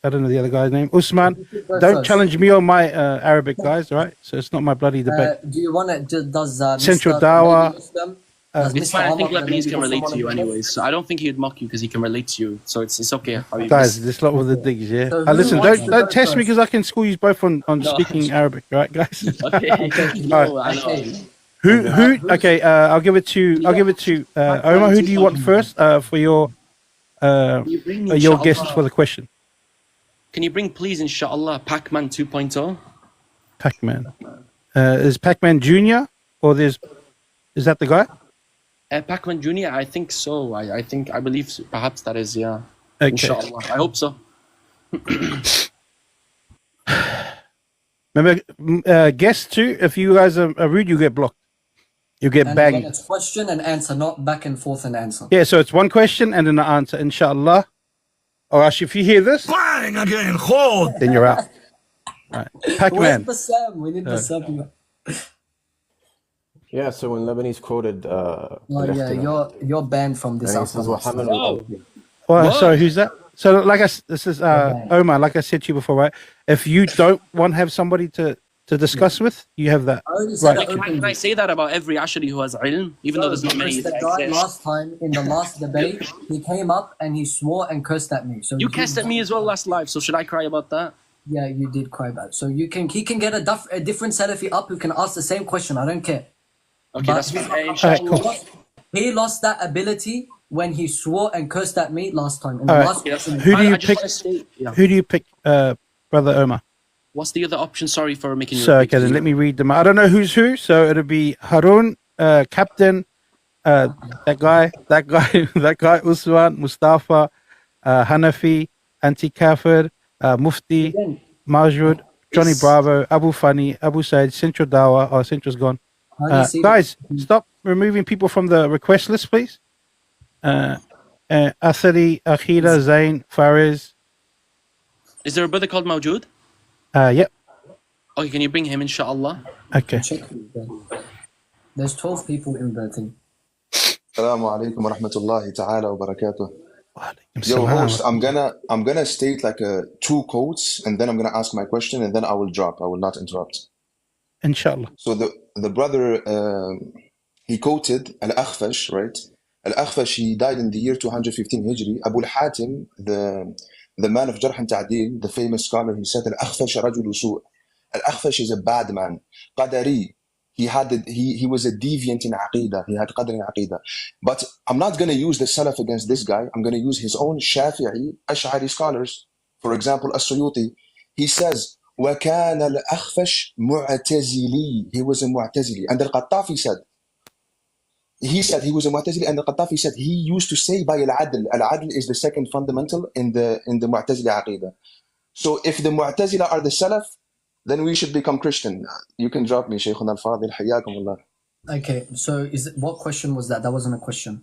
don't know the other guy's name. Usman. Don't challenge me on my Arabic, guys. All right. So it's not my bloody debate. Do you want it? Does Central Dawa? Does It's Mr. fine. I think Omar Lebanese maybe can got relate to someone you on the anyways. So I don't think he'd mock you because he can relate to you. So it's okay. Habib. Guys, this lot with the digs, yeah. So who Listen, wants to don't go test me first? because I can school you both on No. speaking Arabic, right, guys? Okay. All No, I know. Okay. Who? Okay, I'll give it to Omar. Who do you want first for your Can you bring guests inshallah? for the question? Can you bring please inshallah Pac-Man 2.0? Pac-Man. Is Pac-Man Junior or is that the guy? Pac-Man Junior, I think so. I believe so. Perhaps that is, yeah. Okay. Inshallah. I hope so. Remember, guests too. If you guys are rude, you get blocked. You get And banged. again, it's question and answer, not back and forth and answer. Yeah, so it's one question and then an answer, inshallah. Or actually, if you hear this, Bang again, hold. then you're out. Right. Where's Pac-Man. Bassam? We need Bassam. Yeah, so when Lebanese quoted Oh yeah, you're banned from this. and he says, Oh. Well, What? sorry, who's that? So, this is Omar. Like I said to you before, right? If you don't want to have somebody to discuss with, you have that. I already said Right. it Can I say that about every Ashari who has ilm? Even though there's not many. Because the guy last time in the last debate, he came up and he swore and cursed at me. So You cursed at me as well last live, so should I cry about that? Yeah, you did cry bad. So he can get a different Salafi up who can ask the same question. I don't care. Okay, But that's fine. Alright, cool. he lost that ability when he swore and cursed at me last time. In the Alright. last Okay, that's question. fine. Who do you I just pick? wanna say- yeah. Who do you pick, brother Omar? What's the other option? Sorry for making you So, repeat. okay, then let me read them. I don't know who's who, so it'll be Harun, Captain, that guy, that guy, Usman, Mustafa, Hanafi, Anti-Kafir, Mufti, Again, Majud, Johnny Bravo, Abu Fani, Abu Said, Central Dawa. Oh, Central's gone. how do you see Guys, stop removing people from the request list, please. Athari, Akhira, Zain, Fariz. Is there a brother called Mawjood? Yep. Okay, can you bring him, inshallah? Okay. Check there's 12 people in the thing. Assalamu alaikum wa rahmatullahi ta'ala wa barakatuh. Walaikum Yo, salam. host, I'm gonna state like two quotes and then I'm gonna ask my question and then I will drop. I will not interrupt. Inshallah. So the brother he quoted Al-Akhfash, right? Al-Akhfash, he died in the year 215 Hijri. Abu al-Hatim, the man of Jarh and Ta'dil, the famous scholar, he said Al-Akhfash rajulu su'. Al-Akhfash is a bad man. Qadari, he was a deviant in Aqidah. He had Qadr in Aqidah. But I'm not going to use the Salaf against this guy. I'm going to use his own Shafi'i, Ashari scholars. For example, As-Suyuti, he says, وَكَانَ الْأَخْفَشْ مُعْتَزِلِي. He was a Mu'tazili. And Al-Qattafi said, he was a Mu'tazili, and Al-Qattafi said he used to say by Al-Adl. Al-Adl is the second fundamental in the Mu'tazili Aqidah. So if the Mu'tazila are the Salaf, then we should become Christian. You can drop me, Shaykhuna al-Fadil. Hayyakum Allah. Okay, so what question was that? That wasn't a question.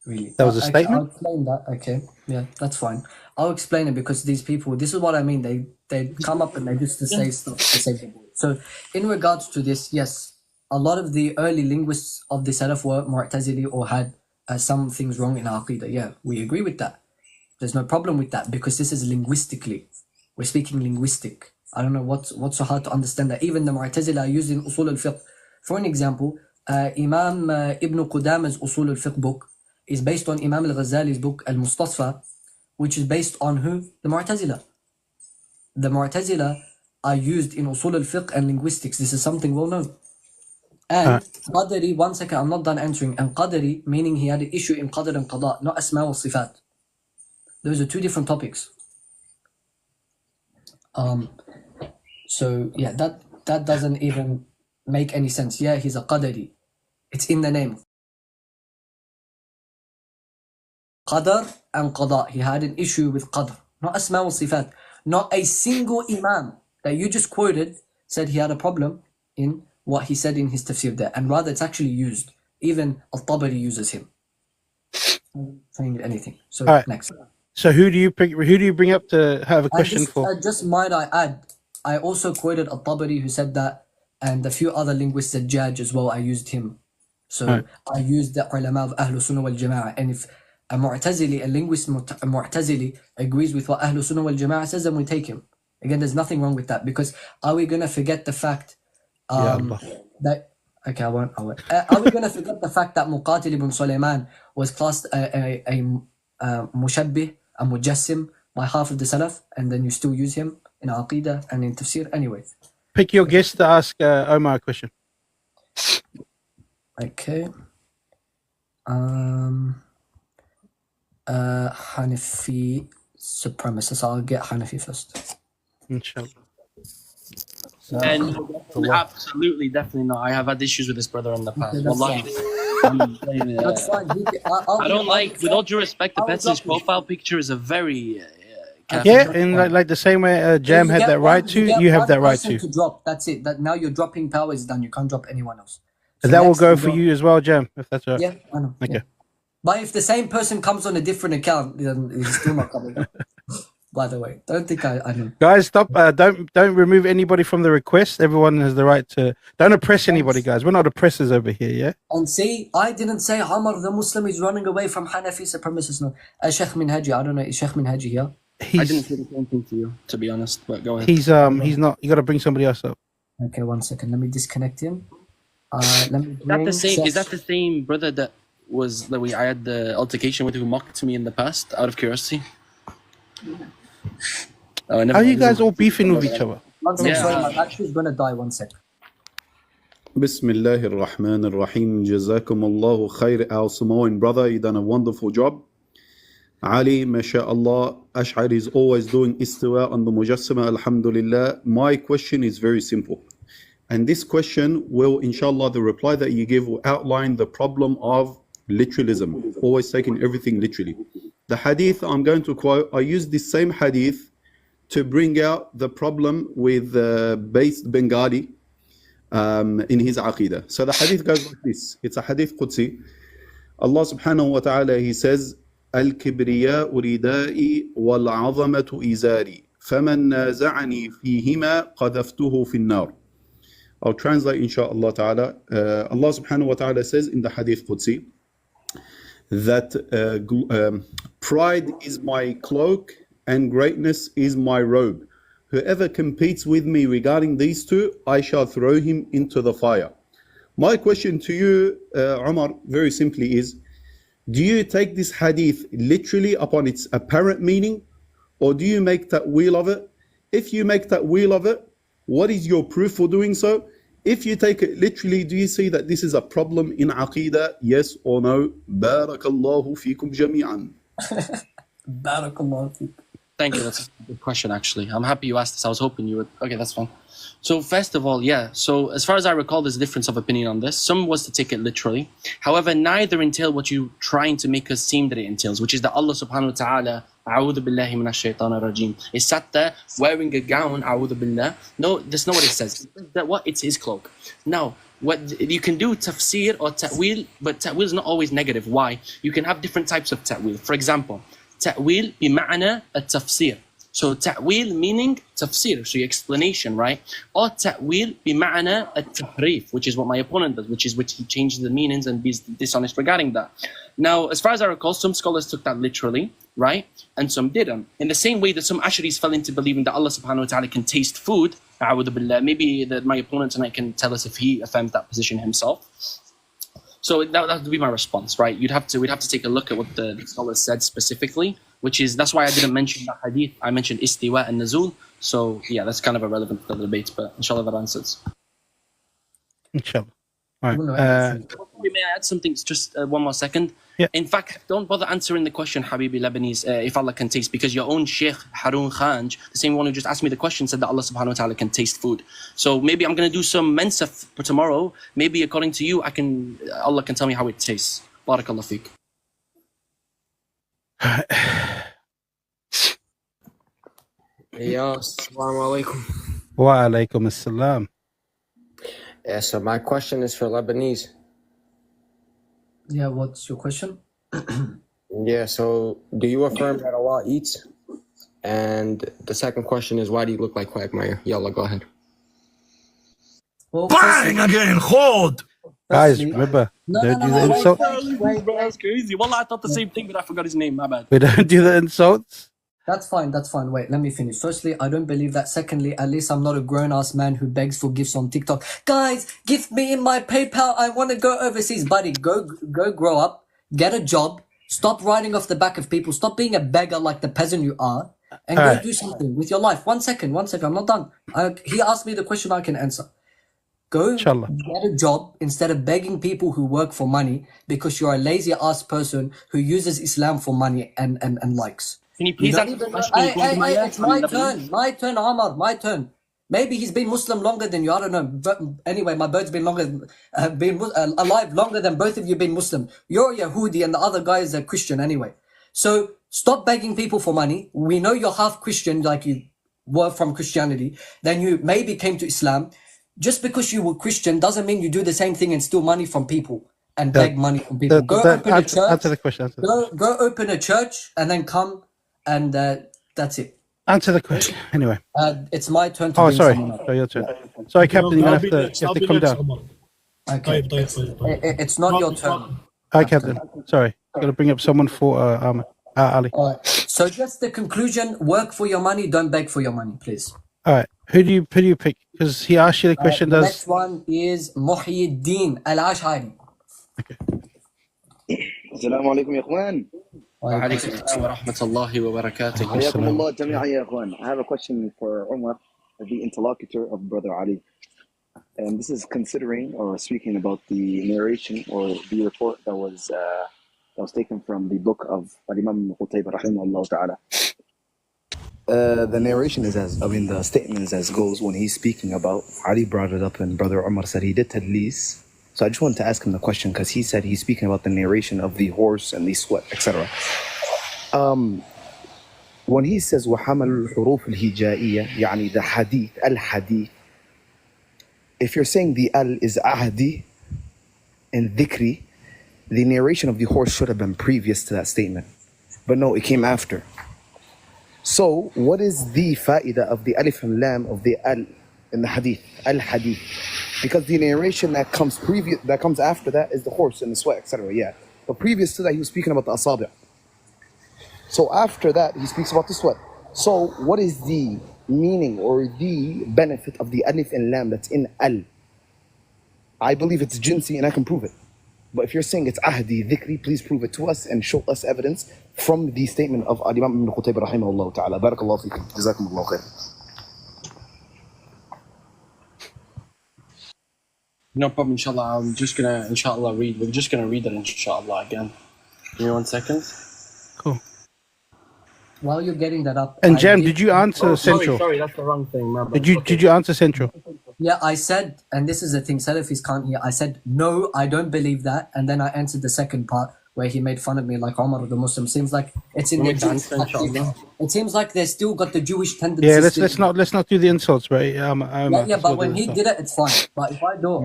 Really? That was a Okay, statement? I'll explain that. Okay, yeah, that's fine. I'll explain it because these people, this is what I mean. They come up and they just to say stuff to save the board. So in regards to this, yes, a lot of the early linguists of the Salaf were Mu'tazili or had some things wrong in Aqidah. Yeah, we agree with that. There's no problem with that because this is linguistically. We're speaking linguistic. I don't know what's so hard to understand that. Even the Mu'tazila are used in Usul al-Fiqh. For an example, Imam Ibn Qudama's Usul al-Fiqh book is based on Imam al-Ghazali's book Al-Mustasfa, which is based on who? The Mu'tazila. The Mu'tazila are used in Usul al-Fiqh and linguistics. This is something well known. And Qadari, one second, I'm not done answering. And Qadari, meaning he had an issue in Qadr and Qada, not Asma wa Sifat. Those are two different topics. So yeah, that doesn't even make any sense. Yeah, he's a Qadari. It's in the name. Qadr and Qada. He had an issue with Qadr, not Asma wa Sifat. Not a single Imam that you just quoted said he had a problem in what he said in his tafsir there. And rather it's actually used. Even Al-Tabari uses him. Saying anything. So next. So who do you pick? Who do you bring up to have a question for? Just might I add, I also quoted Al-Tabari who said that, and a few other linguists at Judge as well. I used him. So I used the ulama of Ahlul Sunnah wal Jama'ah. And if a Mu'tazili, a linguist Mu'tazili agrees with what Ahlul Sunnah wal Jama'ah says, then we take him. Again, there's nothing wrong with that, because are we going to forget the fact that Okay, I won't. Are we going to forget the fact that Muqatil ibn Sulaiman was classed a mushabbih, a mujassim by half of the Salaf, and then you still use him in Aqidah and in Tafsir? Anyway. Pick your guest to ask Omar a question. Okay. Hanafi supremacist. I'll get Hanafi first. Inshallah. And absolutely, definitely not. I have had issues with this brother in the past. Okay, Wallahi. That's fine. I don't like, with all due respect, the Petzl's profile picture is a very Yeah, and like the same way Jam had that right to, you have that right to. Drop. That's it. That now your dropping power is done. You can't drop anyone else. So that will go for you as well, Jam, if that's right. Yeah, I know. Okay. Yeah. But if the same person comes on a different account, then it's still not coming up. By the way, don't think I know. Guys, stop! Don't remove anybody from the request. Everyone has the right to. Don't oppress anybody, guys. We're not oppressors over here, yeah. And see, I didn't say Omar the Muslim is running away from Hanafi supremacists. No, Sheikh Minhaji. I don't know. Is Sheikh Minhaji here? I didn't say the same thing to you, to be honest. But go ahead. He's not. You got to bring somebody else up. Okay, 1 second. Let me disconnect him. Let me Is that the same brother that I had the altercation with, who mocked me in the past? Out of curiosity. How are you guys all beefing with each other? 1 second. Sorry, my battery is gonna die. 1 second. Bismillah ar-Rahman ar-Rahim. Jazakumullahu khair. Our Samoan brother, you done a wonderful job. Ali, mashallah, Ashari is always doing istiwa on the mujassima, alhamdulillah. My question is very simple. And this question will, inshallah, the reply that you give will outline the problem of literalism, always taking everything literally. The hadith I'm going to quote, I use this same hadith to bring out the problem with based Bengali in his aqidah. So the hadith goes like this. It's a hadith Qudsi. Allah subhanahu wa ta'ala, he says, الكبرياء ردائي والعظمة إزاري فمن نازعني فيهما قذفته في النار. I'll translate inshallah ta'ala. Allah subhanahu wa ta'ala says in the hadith Qudsi that pride is my cloak and greatness is my robe. Whoever competes with me regarding these two, I shall throw him into the fire. My question to you, Omar, very simply is, do you take this hadith literally upon its apparent meaning, or do you make ta'wil of it? If you make ta'wil of it, what is your proof for doing so? If you take it literally, do you see that this is a problem in Aqidah? Yes or no? Barakallahu feekum jami'an. Barakallahu feekum. Thank you. That's a good question, actually. I'm happy you asked this. I was hoping you would. Okay, that's fine. So first of all, yeah. So as far as I recall, there's a difference of opinion on this. Some was to take it literally. However, neither entail what you're trying to make us seem that it entails, which is that Allah subhanahu wa ta'ala, A'udhu billahi minash shaitanir rajim, is sat there wearing a gown, A'udhu billah. No, that's not what it says. That what? It's his cloak. Now, what you can do tafsir or ta'wil, but ta'wil is not always negative. Why? You can have different types of ta'wil. For example, ta'wil bima'na at-tafsir. So ta'wil meaning tafsir, so your explanation, right? Or ta'wil bima'na at-tahrif, which is what my opponent does, which he changes the meanings and be dishonest regarding that. Now, as far as I recall, some scholars took that literally, right? And some didn't. In the same way that some Asharis fell into believing that Allah subhanahu wa ta'ala can taste food, a'udhu billah. Maybe that my opponent tonight can tell us if he affirms that position himself. So that would be my response, right? We'd have to take a look at what the scholars said specifically, which is, that's why I didn't mention that hadith. I mentioned istiwa and nuzul. So yeah, that's kind of irrelevant to the debate, but inshallah that answers. Inshallah. All right. May I add something? Just 1 more second. Yeah. In fact, don't bother answering the question, Habibi Lebanese, if Allah can taste, because your own Sheikh Harun Khanj, the same one who just asked me the question, said that Allah subhanahu wa ta'ala can taste food. So maybe I'm going to do some mensa for tomorrow. Maybe according to you, Allah can tell me how it tastes. Barakallah feek. Yeah, assalamu alaikum. Wa alaikum assalam. Yeah, so my question is for Lebanese. Yeah, what's your question? Yeah, so do you affirm that Allah eats? And the second question is, why do you look like Quagmire? Yalla, go ahead. Well, Bang again, hold! Guys, remember, don't do the insults. That's crazy. Wallah, I thought the same thing, but I forgot his name. My bad. We don't do the insults. That's fine. That's fine. Wait, let me finish. Firstly, I don't believe that. Secondly, at least I'm not a grown-ass man who begs for gifts on TikTok. Guys, gift me in my PayPal. I want to go overseas. Buddy, go grow up. Get a job. Stop riding off the back of people. Stop being a beggar like the peasant you are. And go do something with your life. One second. I'm not done. He asked me the question, I can answer. Go Inshallah. get a job instead of begging people who work for money, because you're a lazy ass person who uses Islam for money and likes. Can you please answer the question? It's my turn. My turn, Omar. My turn. Maybe he's been Muslim longer than you. I don't know. But anyway, my bird's been alive longer than both of you been Muslim. You're a Yahudi and the other guy is a Christian anyway. So stop begging people for money. We know you're half Christian, like you were from Christianity. Then you maybe came to Islam. Just because you were Christian doesn't mean you do the same thing and steal money from people and beg money from people. Go open a church. Answer the question. Go open a church and then come and that's it. Answer the question. Anyway. It's my turn to Oh, bring sorry. someone up. Sorry, your turn. Sorry, Captain. You have to come down. Okay. It's not your turn. Hi, Captain. Sorry. Got to bring up someone for Ali. All right. So just the conclusion: work for your money. Don't beg for your money, please. All right. Who do you pick? Because he asked you the question. The next one is Muhyiddin Al-Ashari. Okay. السلام عليكم يا اخوان. وعليكم السلام ورحمة الله وبركاته. حياكم الله جميعا يا اخوان. I have a question for Omar, the interlocutor of Brother Ali. And this is considering or speaking about the narration or the report that was taken from the book of Imam Qutayba rahimahullah ta'ala. The narration is the statement is as goes when he's speaking about, Ali brought it up and Brother Omar said he did tadlis. So I just wanted to ask him the question because he said he's speaking about the narration of the horse and the sweat, etc. When he says وَحَمَلُ الْحُرُوفِ الْهِجَائِيَّة يعني the hadith, al-hadith, if you're saying the al is ahdi and dhikri, the narration of the horse should have been previous to that statement. But no, it came after. So what is the fa'idah of the alif and lam of the al in the hadith, al-hadith? Because the narration that comes after that is the horse and the sweat, etc. Yeah. But previous to that, he was speaking about the asabi'. So after that, he speaks about the sweat. So what is the meaning or the benefit of the alif and lam that's in al? I believe it's jinsi and I can prove it. But if you're saying it's ahdi, dhikri, please prove it to us and show us evidence from the statement of Imam Ibn Qutayba rahimahullah ta'ala. Barakallahu feekum. Jazakumullahu khair. No problem, inshallah. I'm just gonna, inshallah, read. We're just gonna read it, inshallah, again. Give me 1 second. Cool. While you're getting that up, And Jam, did you answer Central? Sorry, that's the wrong thing. My bad. Did you answer Central? Yeah, I said, and this is the thing, Salafis can't hear. I said, no, I don't believe that. And then I answered the second part where he made fun of me like Omar the Muslim. Seems like it's in the Jewish. It seems like they still got the Jewish tendencies. Yeah, let's not do the insults, right? Yeah, but when he did it, it's fine. But if I do,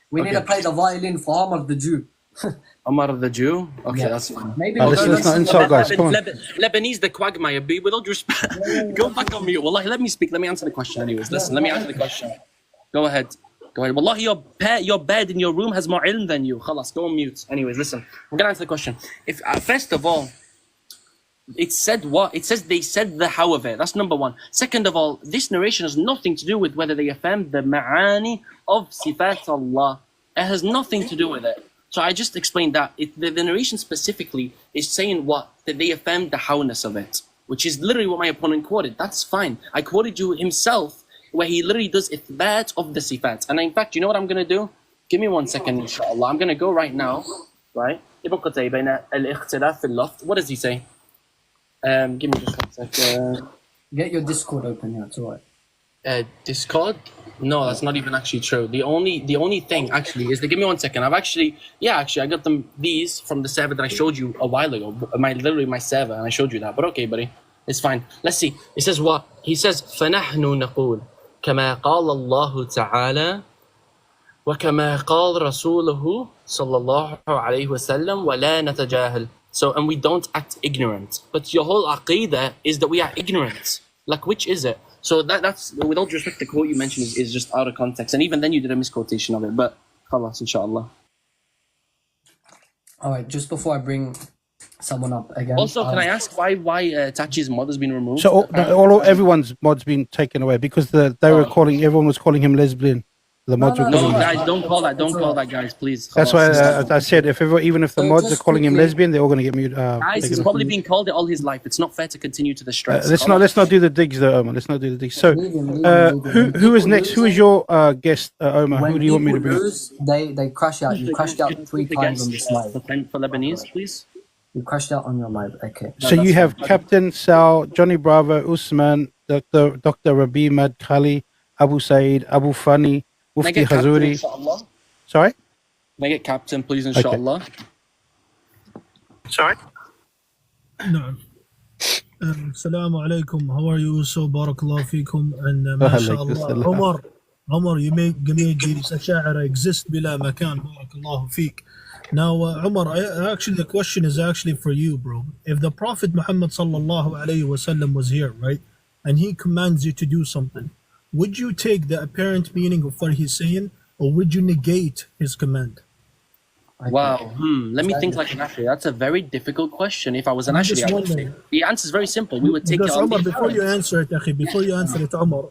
we need to play the violin for Omar the Jew. Omar the Jew? Okay, Yeah. that's fine. Maybe let's not insult, guys. Come on. Lebanese, the quagmire, be with all due respect. Go back on mute. Wallahi, let me speak. Let me answer the question anyways. Listen, let me answer the question. Go ahead. Wallahi, your bed in your room has more ilm than you. Khalas, go on mute. Anyways, listen. I'm going to answer the question. If first of all, it said what? It says they said the how of it. That's number one. Second of all, this narration has nothing to do with whether they affirmed the ma'ani of sifat Allah. It has nothing to do with it. So I just explained that. The narration specifically is saying what? That they affirmed the howness of it, which is literally what my opponent quoted. That's fine. I quoted you himself, where he literally does ithbat of the sifat. And in fact, you know what I'm going to do? Give me 1 second, inshallah. I'm going to go right now, right? Ibn Qutayba, al-ikhtilaf fil lafz. What does he say? Give me just 1 second. Get your Discord open here, it's alright. Discord? No, that's not even actually true. The only thing actually is that, give me 1 second. I got these from the server that I showed you a while ago. Literally my server, and I showed you that. But okay, buddy, it's fine. Let's see. It says what? He says, فَنَحْنُ نَقُولُ كَمَا قَالَ اللَّهُ تَعَالَى وَكَمَا قَالَ رَسُولُهُ صلى الله عليه وسلم وَلَا نَتَجَاهَلْ. So, and we don't act ignorant. But your whole aqidah is that we are ignorant. Like, which is it? So that's, with all due respect, the quote you mentioned is just out of context. And even then you did a misquotation of it. But, khalas, inshallah. Alright, just before I bring someone up again. Also, can I ask why Tachi's mod has been removed? So everyone's mod's been taken away because everyone was calling him lesbian. The mods were No, calling him. guys, don't call that. Don't call that, guys, please. That's why I said even if the mods are calling him lesbian, they're all going to get muted. Guys, he's probably been called it all his life. It's not fair to continue to the stress. Let's not do the digs though, Omar. Let's not do the digs. So, who is next? Who is your guest, Omar? Who do you want me to bring? They crash out. You crashed out 3 times on this live. For Lebanese, please. You crashed out on your live. Okay. So you have Captain Sal, Johnny Bravo, Usman, Dr. Rabi Mad Khali, Abu Said, Abu Fani, Mufti Khazuri. Sorry? Can I get Captain, please, inshallah? Sorry? نعم. السلام عليكم. How are you? So barakallah fikum. And mashallah. Omar, you make these asha'ira exist bila makan. Barakallahu feek. Now, Omar, actually the question is actually for you, bro. If the Prophet Muhammad sallallahu alayhi wasallam was here, right, and he commands you to do something, would you take the apparent meaning of what he's saying, or would you negate his command? Wow. Let me think like an Ashari. That's a very difficult question. If I was an Ashari, I would say. The answer is very simple. We would take because it on Omar, the before you answer it, Akhi, before you answer it, Omar,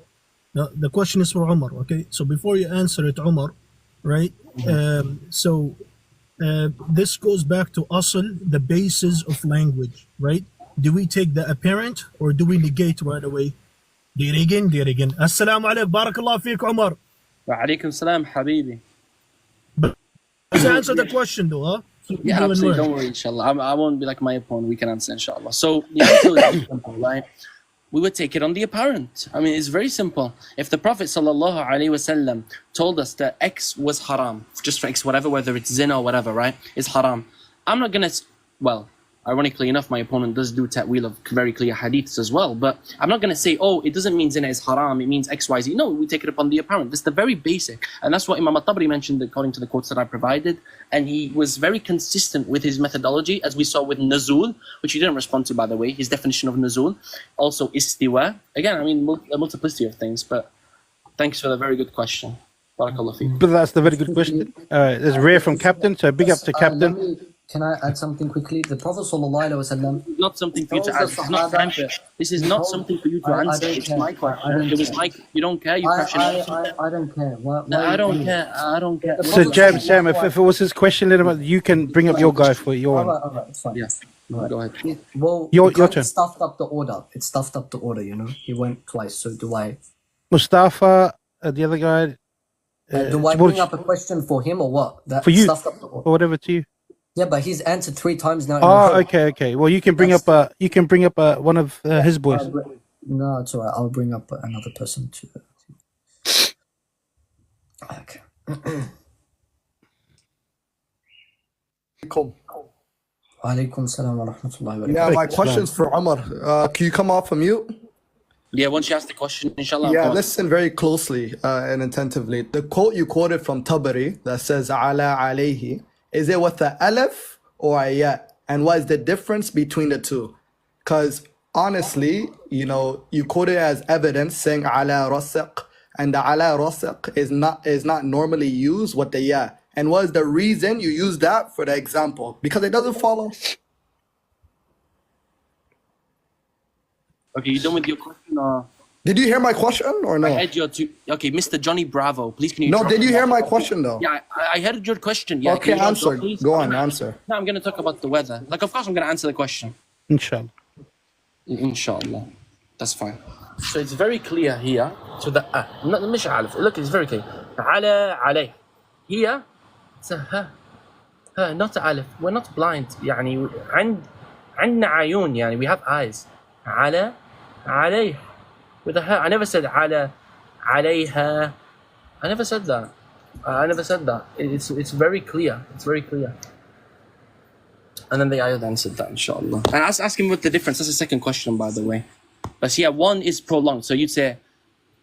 the question is for Omar, okay? So before you answer it, Omar, right? This goes back to asl, the basis of language, right? Do we take the apparent or do we negate right away? Dear again. Assalamu alaikum, barakallah feek, Omar. Wa alaikum salam, habibi. Let's answer the question though, huh? Yeah, absolutely. Don't worry, inshallah. I won't be like my opponent. We can answer, inshallah. So the answer is very simple, right? We would take it on the apparent. I mean, it's very simple. If the Prophet sallallahu alaihi wasallam told us that X was haram, just for X, whatever, whether it's zina or whatever, right, is haram. I'm not gonna, well, ironically enough, my opponent does do ta'wil of very clear hadiths as well, but I'm not gonna say, oh, it doesn't mean zina is haram, it means X, Y, Z. No, we take it upon the apparent. That's the very basic. And that's what Imam At-Tabari mentioned according to the quotes that I provided. And he was very consistent with his methodology, as we saw with Nuzul, which he didn't respond to, by the way, his definition of Nuzul. Also Istiwa. Again, I mean, a multiplicity of things, but thanks for the very good question. Barakallah feek. But that's the very good question. It's rare from Captain, so big up to Captain. Can I add something quickly? The Prophet sallallahu alaihi wasallam. Not something for you to answer. This is not time for. This is not something for you to answer. It's my question. It was my. You don't care. You question. I don't care. I don't care. I don't care. So Jam, if it was his question, you can bring up your guy for your one. All right, it's fine. Yeah. Go ahead. Well, your turn. Stuffed up the order. It stuffed up the order. You know, he went twice. So do I? Mustafa, the other guy. Do I bring up a question for him or what? That for you, stuffed up the order. or whatever to you. Yeah, but he's answered 3 times now. Oh, okay. Well, you can bring up one of his boys. No, it's alright. I'll bring up another person too. Okay. Cool. Alaikum salam wa rahmatullahi wa barakatuh. Yeah, my question's for Omar. Can you come off from mute? Yeah, once you ask the question, inshallah. Yeah, listen very closely and attentively. The quote you quoted from Tabari that says ala alayhi, is it with the alif or a ya? And what is the difference between the two? Because honestly, you know, you quote it as evidence saying ala rasiq, and the ala rasiq is not normally used with the ya. And what is the reason you use that for the example? Because it doesn't follow. Okay, you done with your question or? Did you hear my question or no? I heard your two. Okay, Mr. Johnny Bravo, please can you? No, did you hear my question though? Yeah, I heard your question. Yeah. Okay, answer. Go on, answer. No, I'm going to talk about the weather. Like, of course, I'm going to answer the question. Inshallah. Inshallah. That's fine. So it's very clear here. So the مش عارف. Look, it's very clear. على عليه. Here, it's a not alif. We're not blind. يعني عندنا عيون. يعني we have eyes. على عليه. With a her. I never said على عليها. I never said that. It's very clear. It's very clear. And then the ayah answered that, inshallah. And ask him what the difference. That's the second question, by the way. But yeah, one is prolonged. So you'd say,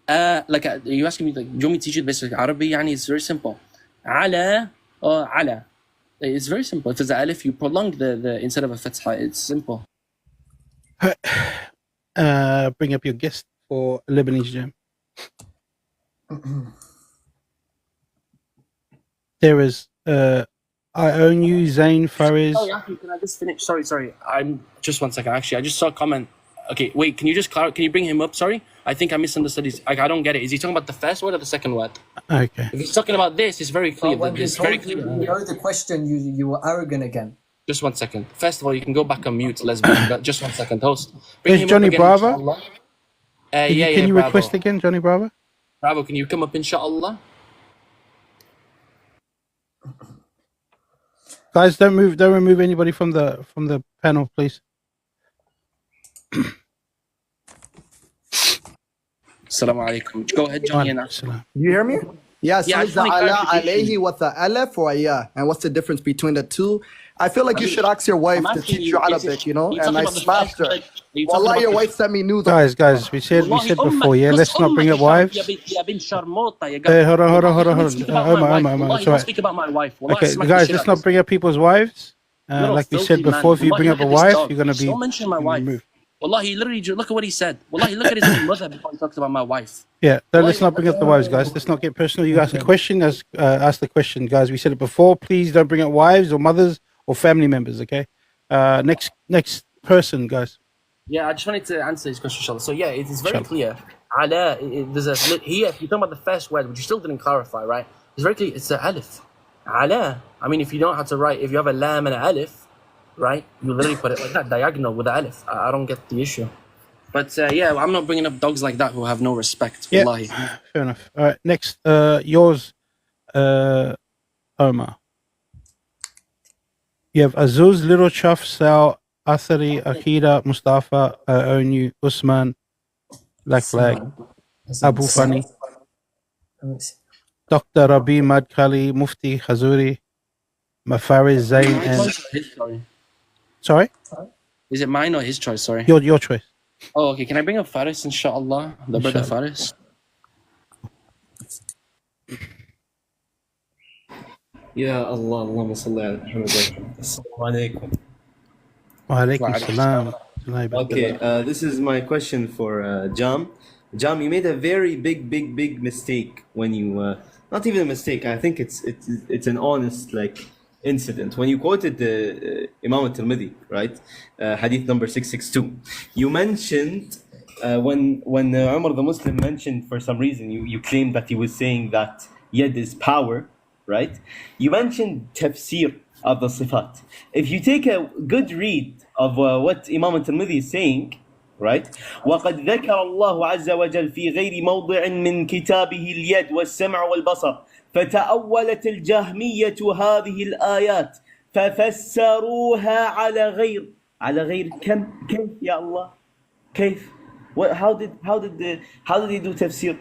you asking me, like, do you want me to teach you the basic Arabic? Yani, it's very simple. Ala or ala. It's very simple. If it's an alif, you prolong the instead of a fatha. It's simple. Bring up your guest for Lebanese Jam. There is I own you, Zain Faris. Oh, yeah, can I just finish? Sorry. I'm just 1 second. Actually, I just saw a comment. Okay, wait. Can you just can you bring him up? Sorry, I think I misunderstood. I don't get it. Is he talking about the first word or the second word? Okay. If he's talking about this, it's very clear. When he It's very told you, clear. you know the question, you were arrogant again. Just 1 second. First of all, you can go back on mute, lesbian. But just 1 second, host. Bring There's him Johnny up again, Bravo. inshallah. Can you Bravo. request again, Johnny Bravo? Bravo, can you come up, inshallah? Guys, don't remove anybody from the panel, please. Assalamu alaikum. Go ahead, Johnny. And Salam. You hear me? Yeah, Yeah, I so just want Za'ala clarification. alayhi with the alif or yeah. And what's the difference between the two? I feel like you should ask your wife I'm to asking teach you, you is it- Arabic, you know? are you And talking I about the smashed first her. word? Are you talking Wallah, about your the- wife sent me nudes. Guys, we said before, yeah. Let's not bring up wives. Hey, hold on. Omar. It's all right. Speak about my wife. Wallahi, Okay, smack the guys, shit let's out not of bring up people's wives. Little Like we filthy said before, man. if you bring up Wallahi, a look at this wife, dog. you're gonna be Don't mention my wife. removed. Wallahi, literally, look at what he said. Wallahi, look at his own mother before he talks about my wife. Yeah, let's not bring up the wives, guys. Let's not get personal. You ask a question, ask the question, guys. We said it before. Please don't bring up wives or mothers or family members. Okay. Next person, guys. Yeah, I just wanted to answer his question, inshallah. So yeah, it is very clear. Ala, there's a here. If you're talking about the first word, which you still didn't clarify, right? It's very clear. It's a alif. Ala. I mean, if you don't know how to write, if you have a lam and an alif, right? You literally put it like that, diagonal with the alif. I don't get the issue. But yeah, I'm not bringing up dogs like that who have no respect. Yeah, Wallahi. fair enough. All right, next, yours, Omar. You have Azuz, Little Chuff, Sal, Athari, Akida, Mustafa, Onu, Usman, Black Flag, Abu Fani, Dr. Rabi, Madkhali, Mufti, Khazuri, Mafaris, Zain, and His, sorry. sorry, Is it mine or his choice? Sorry. your choice. Oh, okay. Can I bring up Faris, inshallah? The brother Faris. Ya Allah, Allahumma salli ala Muhammad. Assalamu alaikum. Wa alaikum salam. Okay, this is my question for Jam. Jam, you made a very big mistake when you not even a mistake. I think it's an honest incident when you quoted the Imam al-Tirmidhi, right? Hadith number 662. You mentioned when Umar the Muslim mentioned, for some reason you claimed that he was saying that yad is power, right? You mentioned tafsir of the sifat. If you take a good read of what Imam al-Tirmidhi is saying, right? وَقَدْ ذَكَرَ اللَّهُ عَزَّ وَجَلْ فِي غَيْرِ مَوْضِعٍ مِّن كِتَابِهِ الْيَدْ وَالسَّمْعَ وَالْبَصَرِ فتأولت الجهمية هذه الآيات ففسروها على غير كيف يا الله كيف how did they do tafsir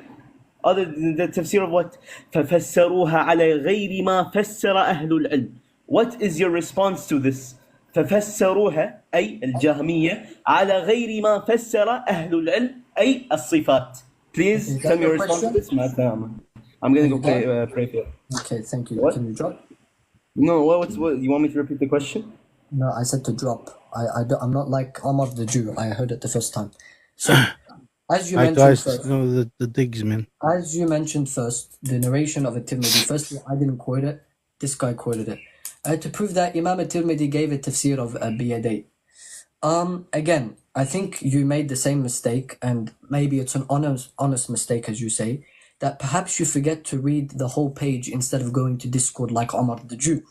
other than the tafsir of what ففسروها على غير ما فسر أهل العلم. What is your response to this? ففسروها أي الجهمية على غير ما فسر أهل العلم أي الصفات. Please tell me your response to this. I'm gonna go pray for you. Okay, thank you. What? Can you drop? No, what? You want me to repeat the question? No, I said to drop. I'm not like Omar the Jew. I heard it the first time. So, as you Hi mentioned guys, first, the digs, man. as you mentioned first, the narration of At-Tirmidhi. Firstly, I didn't quote it. This guy quoted it. To prove that Imam At-Tirmidhi gave a tafsir of Biyadai. Again, I think you made the same mistake, and maybe it's an honest mistake, as you say, that perhaps you forget to read the whole page instead of going to Discord like Omar the Jew.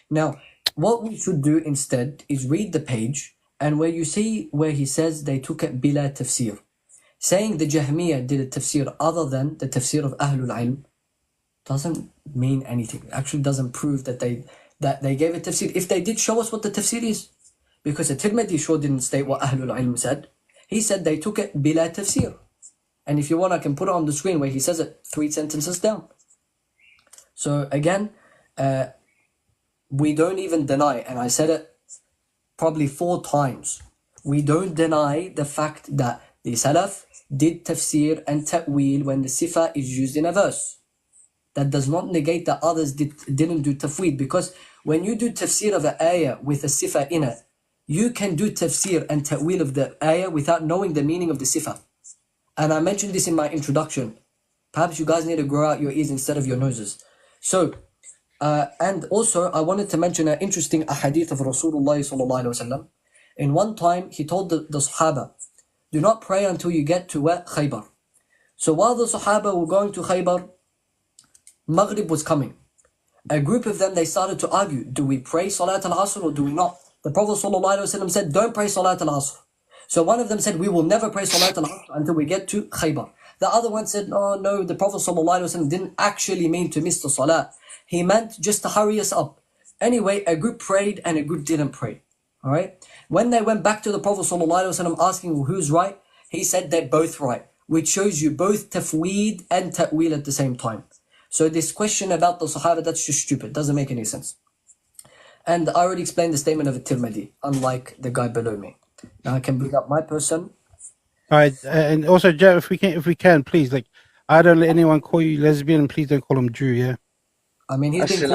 Now, what we should do instead is read the page, and where you see where he says they took it bila tafsir, saying the Jahmiyyah did a tafsir other than the tafsir of Ahlul Ilm doesn't mean anything. It actually doesn't prove that they gave a tafsir. If they did, show us what the tafsir is. Because At-Tirmidhi sure didn't state what Ahlul Ilm said. He said they took it bila tafsir. And if you want, I can put it on the screen where he says it 3 sentences down. So again, we don't even deny, and I said it probably 4 times, we don't deny the fact that the Salaf did tafsir and ta'wil when the sifa is used in a verse. That does not negate that others didn't do tafweed, because when you do tafsir of an ayah with a sifa in it, you can do tafsir and ta'wil of the ayah without knowing the meaning of the sifa. And I mentioned this in my introduction. Perhaps you guys need to grow out your ears instead of your noses. So, And also, I wanted to mention an interesting ahadith of Rasulullah sallallahu alaihi wasallam. In one time, he told the Sahaba, do not pray until you get to where? Khaybar. So while the Sahaba were going to Khaybar, Maghrib was coming. A group of them, they started to argue, do we pray Salat al-Asr or do we not? The Prophet sallallahu alaihi wasallam said, don't pray Salat al-Asr. So one of them said, we will never pray Salat al-Asr until we get to Khaybar. The other one said, oh no, the Prophet ﷺ didn't actually mean to miss the Salah. He meant just to hurry us up. Anyway, a group prayed and a group didn't pray. Alright? When they went back to the Prophet ﷺ asking who's right, he said they're both right. Which shows you both tafweed and ta'wil at the same time. So this question about the Sahaba, that's just stupid. Doesn't make any sense. And I already explained the statement of Tirmidhi, unlike the guy below me. Now I can bring up my person. All right, and also, Jeff, if we can, please, like, I don't let anyone call you lesbian, and please don't call him Jew, yeah? I mean, he's been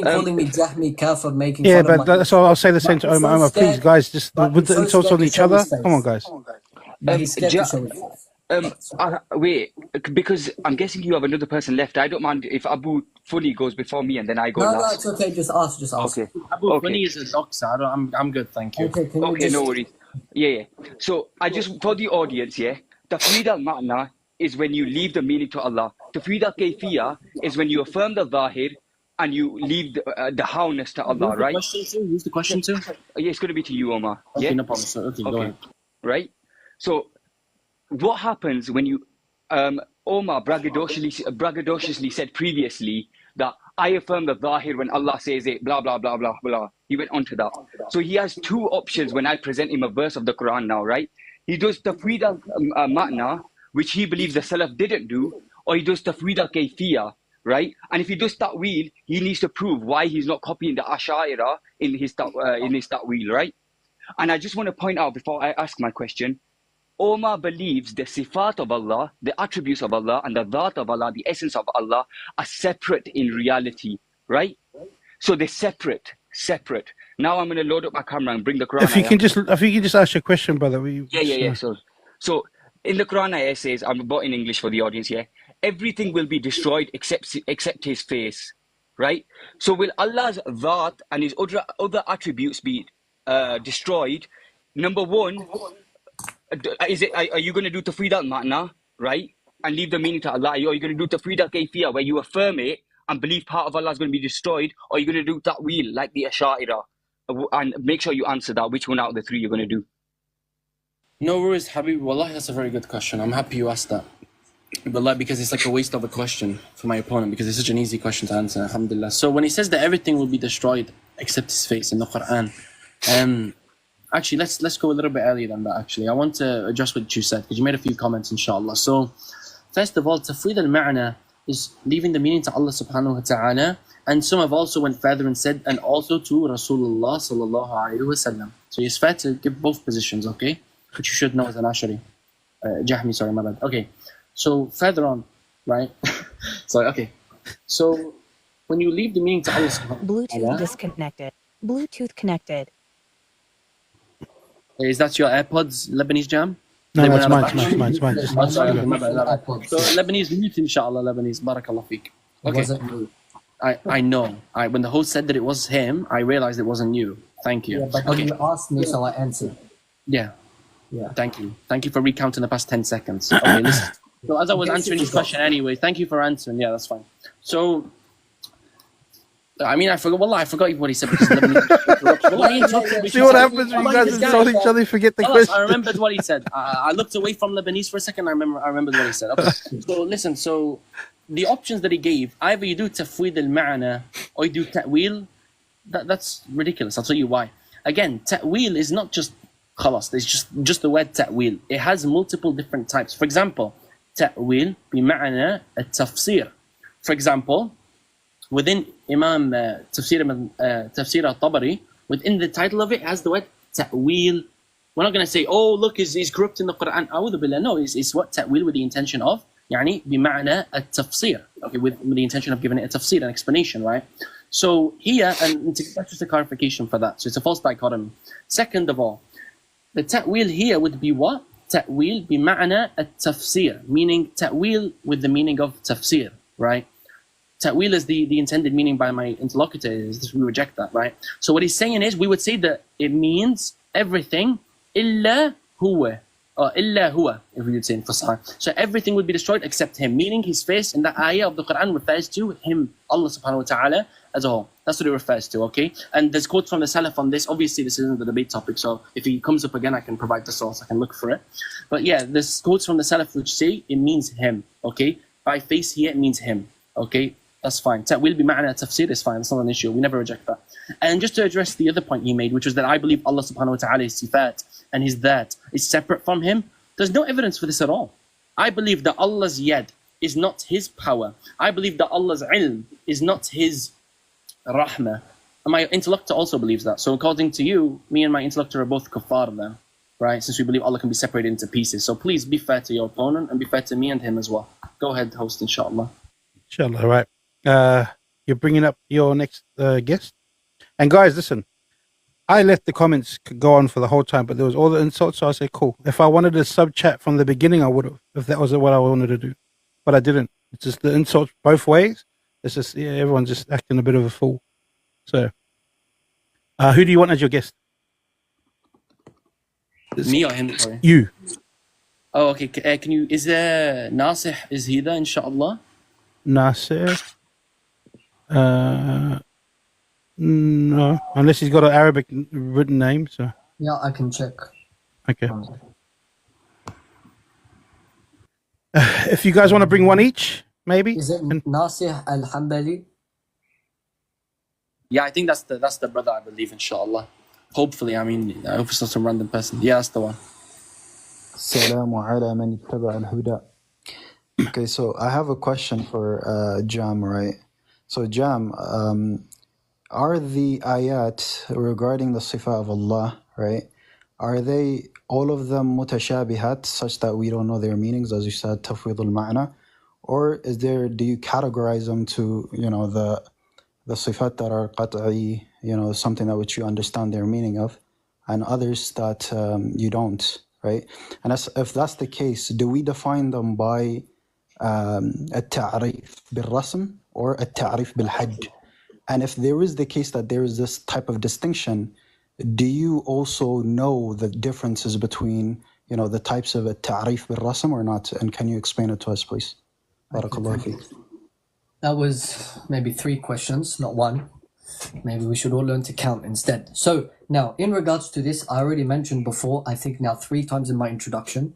calling me Jahmi Kafir, making yeah, fun of but so I'll say the same to Omar. Omar, please, guys, just with the insults on each other. Come on, guys. He's scared to show his face. Wait, because I'm guessing you have another person left. I don't mind if Abu fully goes before me and then I go No, last. it's okay. Just ask. Okay. Abu Funny is a doxer. I'm good, thank you. Okay, no worries. Yeah. So I just, for the audience, Tafweed al-Ma'na is when you leave the meaning to Allah. Tafweed al-Kayfiyya is when you affirm the Zahir and you leave the howness to Allah, right? Who's the question to? Yeah, it's going to be to you, Omar. Okay, Yeah? no problem. So, okay, go ahead. Right? So what happens when you, Omar braggadociously said previously that I affirm the Zahir when Allah says it, blah, blah, blah, blah, blah. He went on to that. So he has two options when I present him a verse of the Quran now, right? He does Tafweed al-Ma'na, which he believes the Salaf didn't do, or he does Tafweed al-Kayfiyya, right? And if he does Ta'wil, he needs to prove why he's not copying the Ashari in his Ta'wil, right? And I just want to point out before I ask my question, Omar believes the sifat of Allah, the attributes of Allah, and the dhat of Allah, the essence of Allah, are separate in reality, right? So they're separate. Now I'm going to load up my camera and bring the Quran. If you can just ask your question, brother. Yeah. So in the Quran ayah says, I'm about in English for the audience, everything will be destroyed except his face, right? So will Allah's dhat and his other attributes be destroyed? Number one, are you going to do tafweed al-ma'na, right? And leave the meaning to Allah? Or are you going to do tafweed al-kayfiyya, where you affirm it and believe part of Allah is going to be destroyed? Or are you going to do ta'wil, like the Ashari? And make sure you answer that. Which one out of the three you're going to do? No worries, Habib. Wallahi, that's a very good question. I'm happy you asked that. But because it's like a waste of a question for my opponent, because it's such an easy question to answer, alhamdulillah. So when he says that everything will be destroyed except his face in the Quran, actually, let's go a little bit earlier than that, actually. I want to address what you said, because you made a few comments, inshallah. So, first of all, Tafweed al-Ma'na is leaving the meaning to Allah subhanahu wa ta'ala, and some have also went further and said, and also to Rasulullah sallallahu alayhi wa sallam. So it's fair to give both positions, okay? Which you should know as an Ashari. Jahmi, sorry, my bad. Okay, so further on, right? Sorry, okay. So, when you leave the meaning to Allah subhanahu wa ta'ala... Bluetooth disconnected. Bluetooth connected. Is that your AirPods, Lebanese Jam? No, that's mine. Sorry, my bad. So Lebanese mute, inshallah, Lebanese. Barakallah feek. Okay. I know. When the host said that it was him, I realized it wasn't you. Thank you. Yeah, but then you asked me, so I answered. Yeah. Thank you. Thank you for recounting the past 10 seconds. Okay, listen. So as I was answering this question anyway, thank you for answering. Yeah, that's fine. So, I mean, I forgot what he said because See what happens when you guys insult each other, forget the question. I remembered what he said. I looked away from Lebanese for a second. I remembered what he said. Okay. So listen, the options that he gave, either you do tafweed al-ma'na or you do ta'wil. That's ridiculous. I'll tell you why. Again, ta'wil is not just khalas. It's just the word ta'wil. It has multiple different types. For example, ta'wil bima'na at-tafsir. For example, within Imam Tafsir al-Tabari, within the title of it has the word ta'wil. We're not going to say, oh, look, he's corrupting the Quran. A'udhu billah. No, it's what ta'wil with the intention of, يعني بمعنى التفسير. Okay, with the intention of giving it a tafsir, an explanation, right? So here, and that's just a clarification for that. So it's a false dichotomy. Second of all, the ta'wil here would be what? Ta'wil بمعنى التفسير, meaning ta'wil with the meaning of tafsir, right? ta'wil is the intended meaning by my interlocutor, is we reject that, right? So what he's saying is, we would say that it means everything illa huwa, or illa huwa, if we would say in Fasah. So everything would be destroyed except him, meaning his face in the ayah of the Quran refers to him, Allah subhanahu wa ta'ala, as a whole. That's what it refers to, okay? And there's quotes from the Salaf on this. Obviously, this isn't the debate topic, so if he comes up again, I can provide the source, I can look for it. But yeah, there's quotes from the Salaf which say it means him, okay? By face here, it means him, okay? That's fine. Ta'wil bi ma'na tafsir is fine, it's not an issue, we never reject that. And just to address the other point he made, which was that I believe Allah subhanahu wa ta'ala is sifat, and his that is separate from him, there's no evidence for this at all. I believe that Allah's yad is not his power. I believe that Allah's ilm is not his rahmah. And my interlocutor also believes that. So according to you, me and my interlocutor are both kuffar now, right? Since we believe Allah can be separated into pieces. So please be fair to your opponent and be fair to me and him as well. Go ahead, host, inshallah. Inshallah, right. You're bringing up your next guest. And guys, listen, I let the comments go on for the whole time, but there was all the insults, so I said, cool. If I wanted a sub chat from the beginning, I would have, if that was what I wanted to do. But I didn't. It's just the insults both ways. It's just, yeah, everyone's just acting a bit of a fool. So, who do you want as your guest? Me or him? Sorry. You. Oh, okay. Can you, is there Nasih, is he there, inshallah? Nasir? No, unless he's got an Arabic written name. So Yeah, I can check. okay. If you guys want to bring one each, maybe. Is it Nasih al-Hanbali? Yeah, I think that's the brother, I believe, inshallah. Hopefully, I mean, I hope it's not some random person. Yeah, that's the one. Salamu ala man ittaba al-huda. Okay, so I have a question for Jam, right? So Jam, are the ayat regarding the sifa of Allah, right? Are they all of them mutashabihat, such that we don't know their meanings, as you said, tafwid al-ma'na? Or do you categorize them to, the sifat that are qat'i, something that which you understand their meaning of, and others that you don't, right? And if that's the case, do we define them by التعريف بالرسم or التعريف بالحج? And if there is the case that there is this type of distinction, do you also know the differences between, the types of التعريف بالرسم or not? And can you explain it to us, please? Barakallahu feek. That was maybe 3 questions, not 1. Maybe we should all learn to count instead. So now, in regards to this, I already mentioned before, I think now 3 times in my introduction,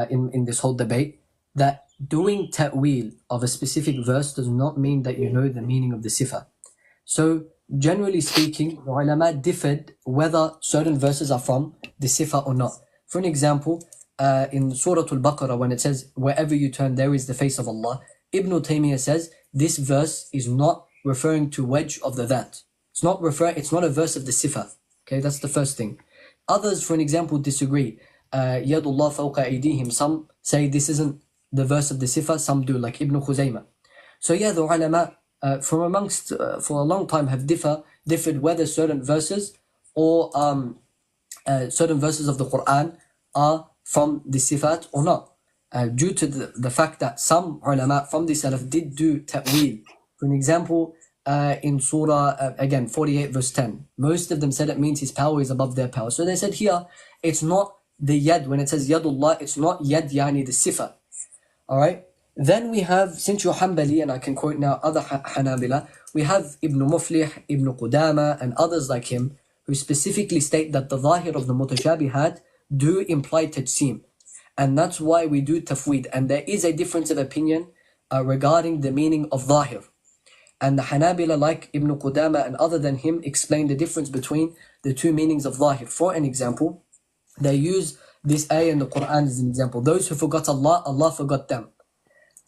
in this whole debate, that doing ta'wil of a specific verse does not mean that you know the meaning of the sifa. So generally speaking, the ulama differed whether certain verses are from the sifa or not. For an example, in Surah Al-Baqarah, when it says, wherever you turn, there is the face of Allah, Ibn Taymiyyah says, this verse is not referring to wedge of the that. It's not a verse of the sifa. Okay, that's the first thing. Others, for an example, disagree. Yadullah fawqa aydihim. Some say this isn't the verse of the sifa, some do, like Ibn Khuzaymah. So yeah, the ulama from amongst, for a long time have differed whether certain verses or certain verses of the Quran are from the sifat or not. Due to the fact that some ulama from the Salaf did do ta'wil. For an example, in Surah, again, 48 verse 10, most of them said it means his power is above their power. So they said here, it's not the yad, when it says yadullah, it's not yad yani the sifa. Alright? Then we have, since you're Hanbali, and I can quote now other Hanabila, we have Ibn Muflih, Ibn Qudama, and others like him, who specifically state that the zahir of the mutashabihat do imply tajsim. And that's why we do tafweed. And there is a difference of opinion regarding the meaning of zahir. And the Hanabila, like Ibn Qudama and other than him, explain the difference between the 2 meanings of zahir. For an example, they use this ayah in the Quran as an example. Those who forgot Allah, Allah forgot them.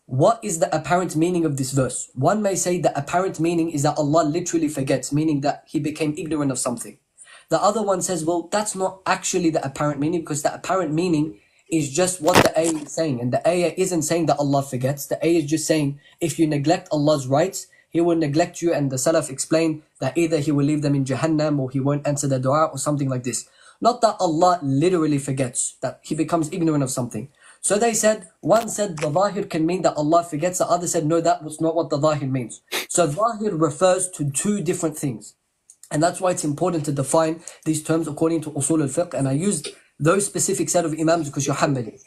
What is the apparent meaning of this verse? One may say the apparent meaning is that Allah literally forgets, meaning that he became ignorant of something. The other one says, well, that's not actually the apparent meaning, because the apparent meaning is just what the ayah is saying. And the ayah isn't saying that Allah forgets. The ayah is just saying, if you neglect Allah's rights, he will neglect you. And the Salaf explain that either he will leave them in Jahannam or he won't answer their dua or something like this. Not that Allah literally forgets, that he becomes ignorant of something. So they said, one said the Zahir can mean that Allah forgets, the other said, no, that was not what the Zahir means. So Zahir refers to two different things. And that's why it's important to define these terms according to Usul al-Fiqh. And I used those specific set of Imams because you're Hanbali.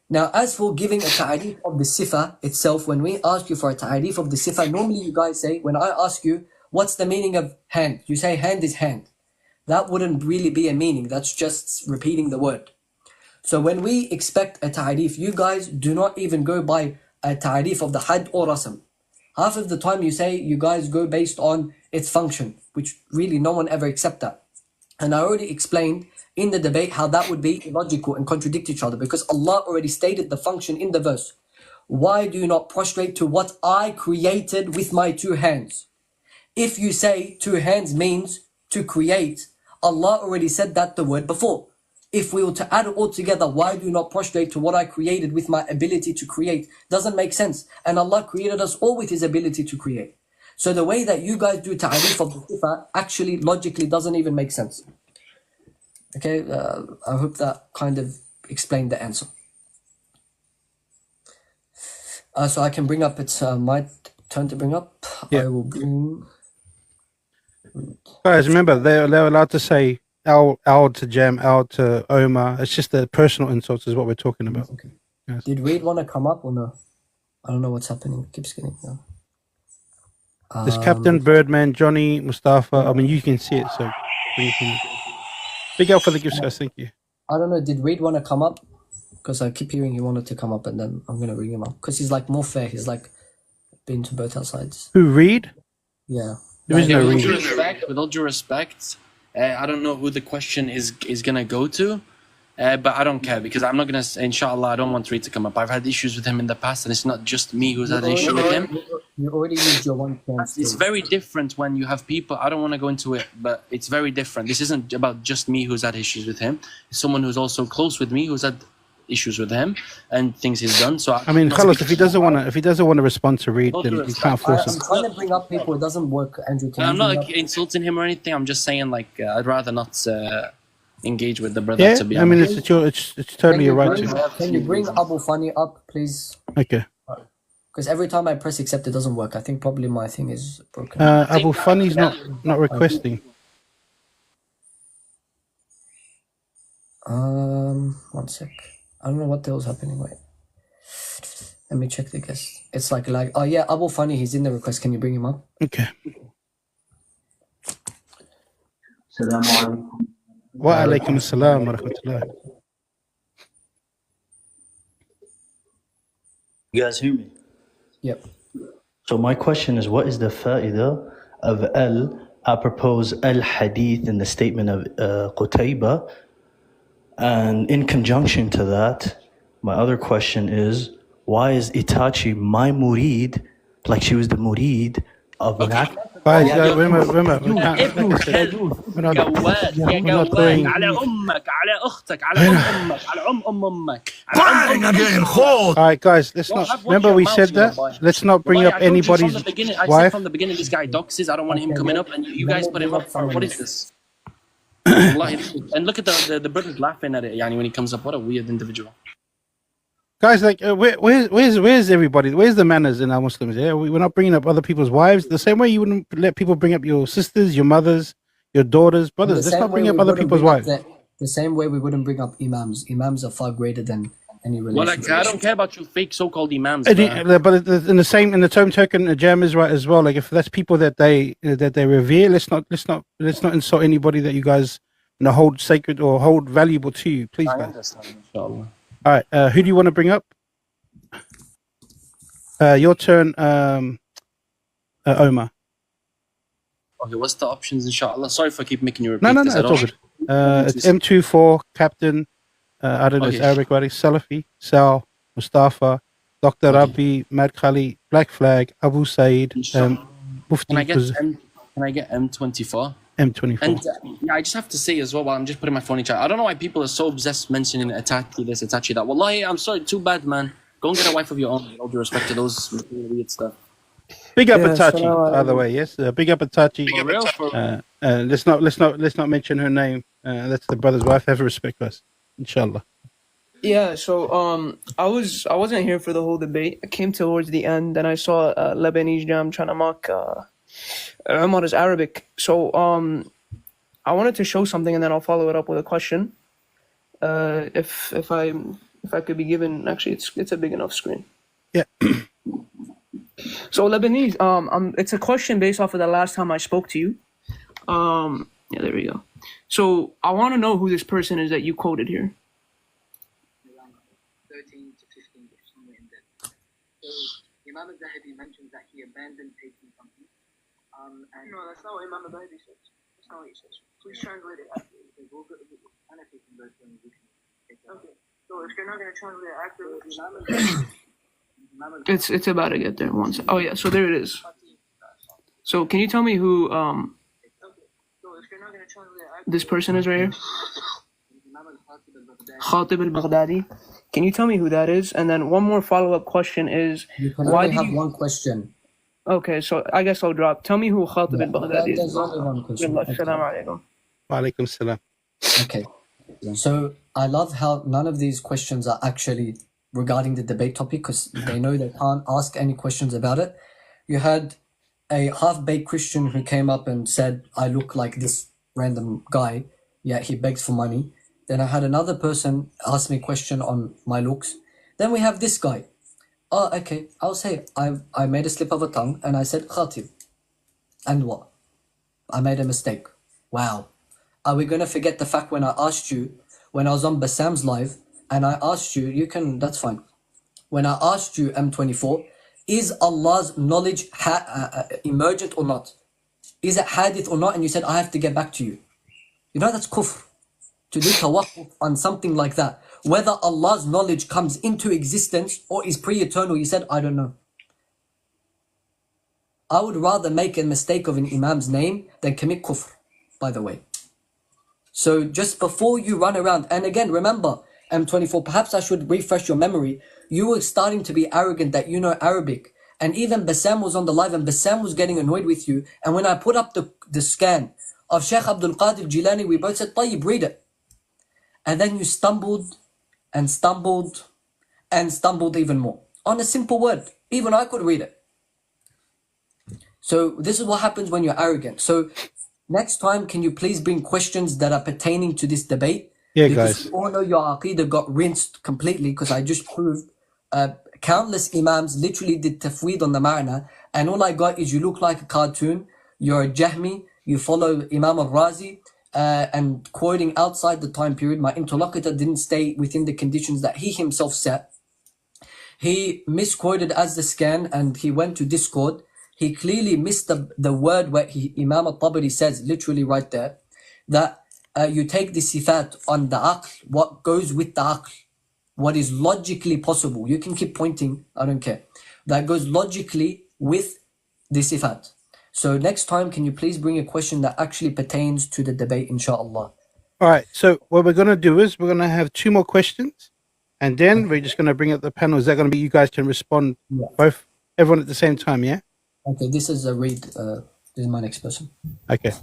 Now, as for giving a ta'arif of the sifa itself, when we ask you for a ta'arif of the sifa, normally you guys say, when I ask you, what's the meaning of hand? You say hand is hand. That wouldn't really be a meaning. That's just repeating the word. So when we expect a ta'arif, you guys do not even go by a ta'arif of the had or rasm. Half of the time you say you guys go based on its function, which really no one ever accepts that. And I already explained in the debate how that would be illogical and contradict each other because Allah already stated the function in the verse. Why do you not prostrate to what I created with my two hands? If you say two hands means to create, Allah already said that the word before. If we were to add it all together, why do you not prostrate to what I created with my ability to create? Doesn't make sense. And Allah created us all with His ability to create. So the way that you guys do ta'arif of the sifa actually logically doesn't even make sense. Okay, I hope that kind of explained the answer. So I can bring up, it's my turn to bring up. Yeah. I will bring... Guys, remember, they're allowed to say Al to Jam, Al to Omar. It's just the personal insults is what we're talking about. Okay. Yes. Did Reed want to come up or no? I don't know what's happening. It keeps getting... There's Captain, Birdman, Johnny, Mustafa. I mean, you can see it, so... Big up for the gifts, guys. Thank you. I don't know. Did Reed want to come up? Because I keep hearing he wanted to come up, and then I'm going to bring him up. Because he's like more fair. He's like been to both our sides. Who, Reed? Yeah. There is no with Reed. with all due respect, I don't know who the question is going to go to. But I don't care because I'm not going to, inshallah, I don't want Reed to come up. I've had issues with him in the past and it's not just me who's had an issue with him. You already used your one chance. It's very different when you have people, I don't want to go into it, but it's very different. This isn't about just me who's had issues with him. It's someone who's also close with me who's had issues with him and things he's done. So I mean, Khalas, if he doesn't want to respond to Reed, then you can't force him. I'm trying to bring up people. It doesn't work, Andrew. I'm not insulting him or anything. I'm just saying, like, I'd rather not engage with the brother. Yeah, to be I mean, honest. it's totally your right to. Can you bring Abu Fani up, please? Okay. Because every time I press accept, it doesn't work. I think probably my thing is broken. Abu Fani's not requesting. One sec. I don't know what the hell's happening. Wait. Let me check the guest. It's like, oh yeah, Abu Fani, he's in the request. Can you bring him up? Okay. Assalamu alaikum. Wa alaikum assalam wa rahmatullah. You guys hear me? Yep. So my question is, what is the fa'idah of apropos al-hadith in the statement of Qutayba? And in conjunction to that, my other question is, why is Itachi my murid, like she was the murid of an act? Guys, remember, we can't. We're not doing. Alright, guys, let's not. Remember, we said that. Let's not bring up anybody's wife. From the beginning, this guy doxes. I don't want him coming up, and you guys put him up. What is this? And look at the brothers laughing at it. Yani, when he comes up, what a weird individual. Guys, like, where's everybody? Where's the manners in our Muslims? Yeah, we're not bringing up other people's wives. The same way you wouldn't let people bring up your sisters, your mothers, your daughters, brothers. Let's not bring up other people's wives. The same way we wouldn't bring up imams. Imams are far greater than any religion. Well, like, I don't care about you fake so-called imams. But in the same token, Jam is right as well. Like, if that's people that they revere, let's not insult anybody that you guys hold sacred or hold valuable to you. Please, guys. Understand, inshallah. All right, who do you want to bring up? Your turn, Omar. Okay, what's the options, inshallah? Sorry if I keep making you repeat. No, it's all good. It's M24, Captain, I don't know, it's Arabic, right? Salafi, Sal, Mustafa, Dr. Rabbi, Mad Khali, Black Flag, Abu Said, Mufti. Can I get M24? M24. And yeah, I just have to say as well, while I'm just putting my phone in chat, I don't know why people are so obsessed mentioning Athari this, Athari that. Wallahi, I'm sorry, too bad, man. Go and get a wife of your own, with all due respect to those weird stuff. Big up Athari, by the way, yes. Big up Athari. Let's not mention her name. That's the brother's wife. Have respect for us, inshallah. Yeah, so I wasn't here for the whole debate. I came towards the end and I saw Lebanese Jam trying to mock Omar's Arabic. So I wanted to show something and then I'll follow it up with a question. If I could be given, actually it's a big enough screen. Yeah. So Lebanese, it's a question based off of the last time I spoke to you. Yeah, there we go. So I want to know who this person is that you quoted here. 13 to 15, somewhere in there. So Imam al-Zahabi mentions that he abandoned taking something. And no, that's not what Imam al-Zahabi says. That's not what he says. Please translate it accurately. Okay, so if you're not going to translate it accurately, It's about to get there once. Oh yeah, so there it is. So can you tell me who this person is right here? Khatib al-Baghdadi. Can you tell me who that is? And then one more follow-up question is, you can why only did have you... one question. Okay, so I guess I'll drop. Tell me who Khatib al-Baghdadi is. There's only one question. Assalamu alaikum. Wa alaikum salam. Okay. So I love how none of these questions are actually regarding the debate topic because they know they can't ask any questions about it. You had a half-baked Christian who came up and said, I look like this random guy, yet he begs for money. Then I had another person ask me a question on my looks. Then we have this guy. Oh, okay, I'll say I made a slip of a tongue and I said Khatib. And what? I made a mistake. Wow. Are we going to forget the fact when I asked you, when I was on Bassam's live, and I asked you, that's fine. When I asked you, M24, is Allah's knowledge emergent or not? Is it hadith or not? And you said, I have to get back to you. You know, that's kufr. To do tawakkuf on something like that. Whether Allah's knowledge comes into existence or is pre-eternal, you said, I don't know. I would rather make a mistake of an imam's name than commit kufr, by the way. So just before you run around, and again, remember, M24, perhaps I should refresh your memory. You were starting to be arrogant that you know Arabic. And even Bassam was on the live and Bassam was getting annoyed with you. And when I put up the scan of Sheikh Abdul Qadir Jilani, we both said, Tayyib, read it. And then you stumbled and stumbled and stumbled even more. On a simple word. Even I could read it. So this is what happens when you're arrogant. So next time, can you please bring questions that are pertaining to this debate? Yeah, because guys. you all know your aqidah got rinsed completely because I just proved countless imams literally did tafweed on the ma'na, and all I got is you look like a cartoon, you're a Jahmi, you follow Imam al-Razi, and quoting outside the time period. My interlocutor didn't stay within the conditions that he himself set. He misquoted as the scan and he went to Discord. He clearly missed the word where Imam al-Tabari says, literally right there, that you take the sifat on the aql, what goes with the aql, what is logically possible. You can keep pointing, I don't care. That goes logically with the sifat. So next time, can you please bring a question that actually pertains to the debate, inshallah? All right. So what we're going to do is we're going to have two more questions, and then we're just going to bring up the panel. Is that going to be you guys can respond everyone at the same time? Yeah. Okay. This is a read. This is my next person. Okay.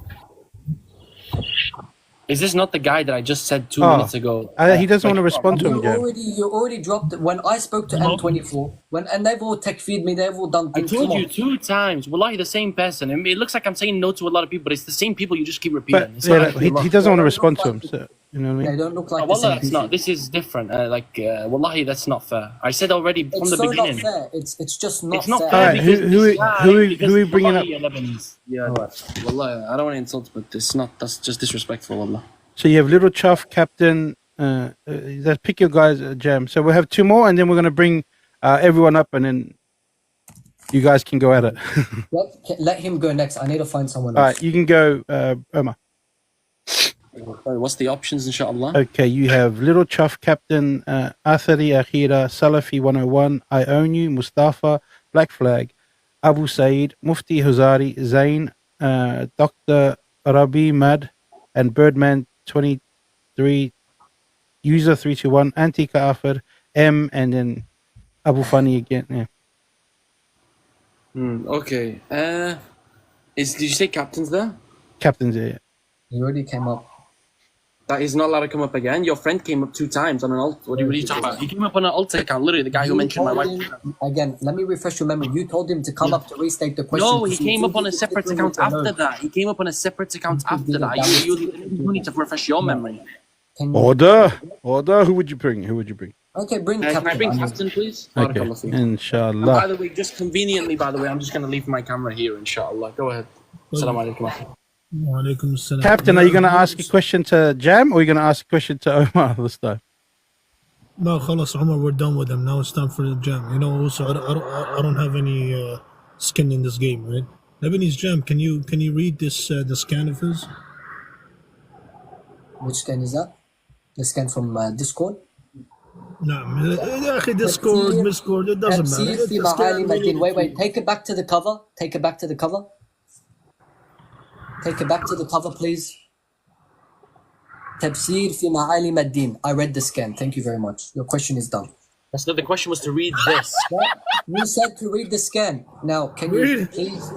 Is this not the guy that I just said 2 minutes ago? He doesn't want to respond to him, Jam. You already dropped it. When I spoke to M24, and they've all takfeed me, they've all done I things. told you 2 times. Wallahi, the same person. I mean, it looks like I'm saying no to a lot of people, but it's the same people you just keep repeating. But yeah, he doesn't want to respond to him. So, you know what I mean? They don't look like Wallah, that's not. This is different. Wallahi, that's not fair. I said already from the beginning. Not fair. It's just not It's not fair. fair. Right, who are we bringing up? Lebanese. Yeah. Wallahi, I don't want to insult, but it's not. That's just disrespectful, Wallah. So you have Little Chuff, Captain. Let's pick your guys, Jam. So we'll have two more, and then we're going to bring everyone up, and then you guys can go at it. Let him go next. I need to find someone else. All right, you can go, Omar. What's the options, inshallah? Okay, you have Little Chuff, Captain, Athari, Akhira, Salafi 101, I Own You, Mustafa, Black Flag, Abu Said, Mufti Huzari, Zain, Dr. Rabi Mad, and Birdman 23, User 321, Antika Afar, M, and then Abu Fani again. Yeah. Okay. Did you say captain's there? Captain's there. He already came up. That he's not allowed to come up again. Your friend came up 2 times on an alt. What are you talking about? He came up on an alt account. Literally, the guy who mentioned my wife. Again, let me refresh your memory. You told him to come up to restate the question. No, he came up on a separate account after that. He came up on a separate account after that. You need to refresh your memory. Order. Who would you bring? Okay, bring Can Captain. I bring Captain, please? Okay. And Inshallah. by the way, just conveniently, I'm just going to leave my camera here, inshallah. Go ahead. Assalamu alaikum. Captain, are you going to ask a question to Jam or are you going to ask a question to Omar this time? No, خلاص, Omar, we're done with them. Now it's time for the Jam. You know, also, I don't have any skin in this game, right? Lebanese Jam, can you read this the scan of his? Which scan is that? The scan from Discord? نعم يا أخي Discord, it doesn't matter. في معالم الدين. Wait, take it back to the cover. Take it back to the cover. Take it back to the cover, please. تفسير في معالم الدين. I read the scan. Thank you very much. Your question is done. That's not the question. Was to read this. You said to read the scan. Now, can you please?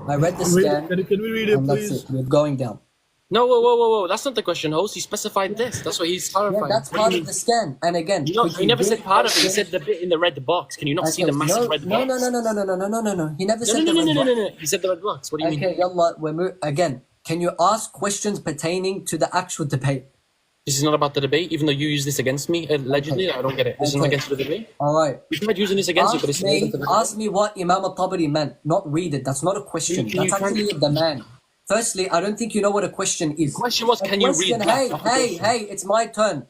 I read the scan. Can we read it, please? That's it. We're going down. No, whoa. That's not the question, host. He specified this. That's what he's clarifying. Yeah, that's part of the scan. And again, he never said part of it. He said the bit in the red box. Can you not see the massive red box? No. He never said the red box. No. He said the red box. What do you mean? Okay, yallah, again, can you ask questions pertaining to the actual debate? This is not about the debate, even though you use this against me, allegedly. I don't get it. This is not against the debate. All right. You tried using this against you, but it's ask me what Imam al-Tabari meant, not read it. That's not a question. That's actually a demand. Firstly, I don't think you know what a question is. The question was, can you read that? Hey, it's my turn.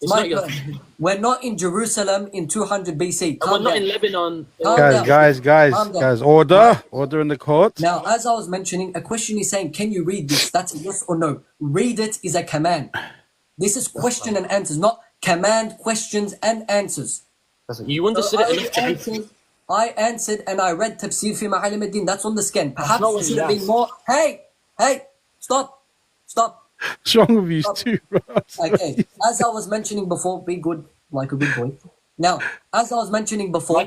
It's my turn. We're not in Jerusalem in 200 BC. We're not in Lebanon. Guys, order in the court. Now, as I was mentioning, a question is saying, can you read this? That's a yes or no. Read it is a command. This is question and answers, not command, questions and answers. You understood it enough. I answered and I read Tafsir fi Ma'alim al-Din. That's on the scan. Perhaps it should have been more. Hey, stop. What's wrong with you too, bro? Okay, as I was mentioning before, be good like a good boy. Now, as I was mentioning before,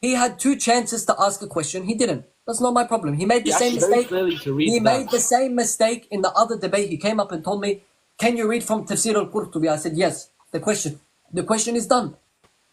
he had 2 chances to ask a question. He didn't. That's not my problem. He made the same mistake. He made the same mistake in the other debate. He came up and told me, "Can you read from Tafsir al-Qurtubi?" I said, "Yes." The question is done.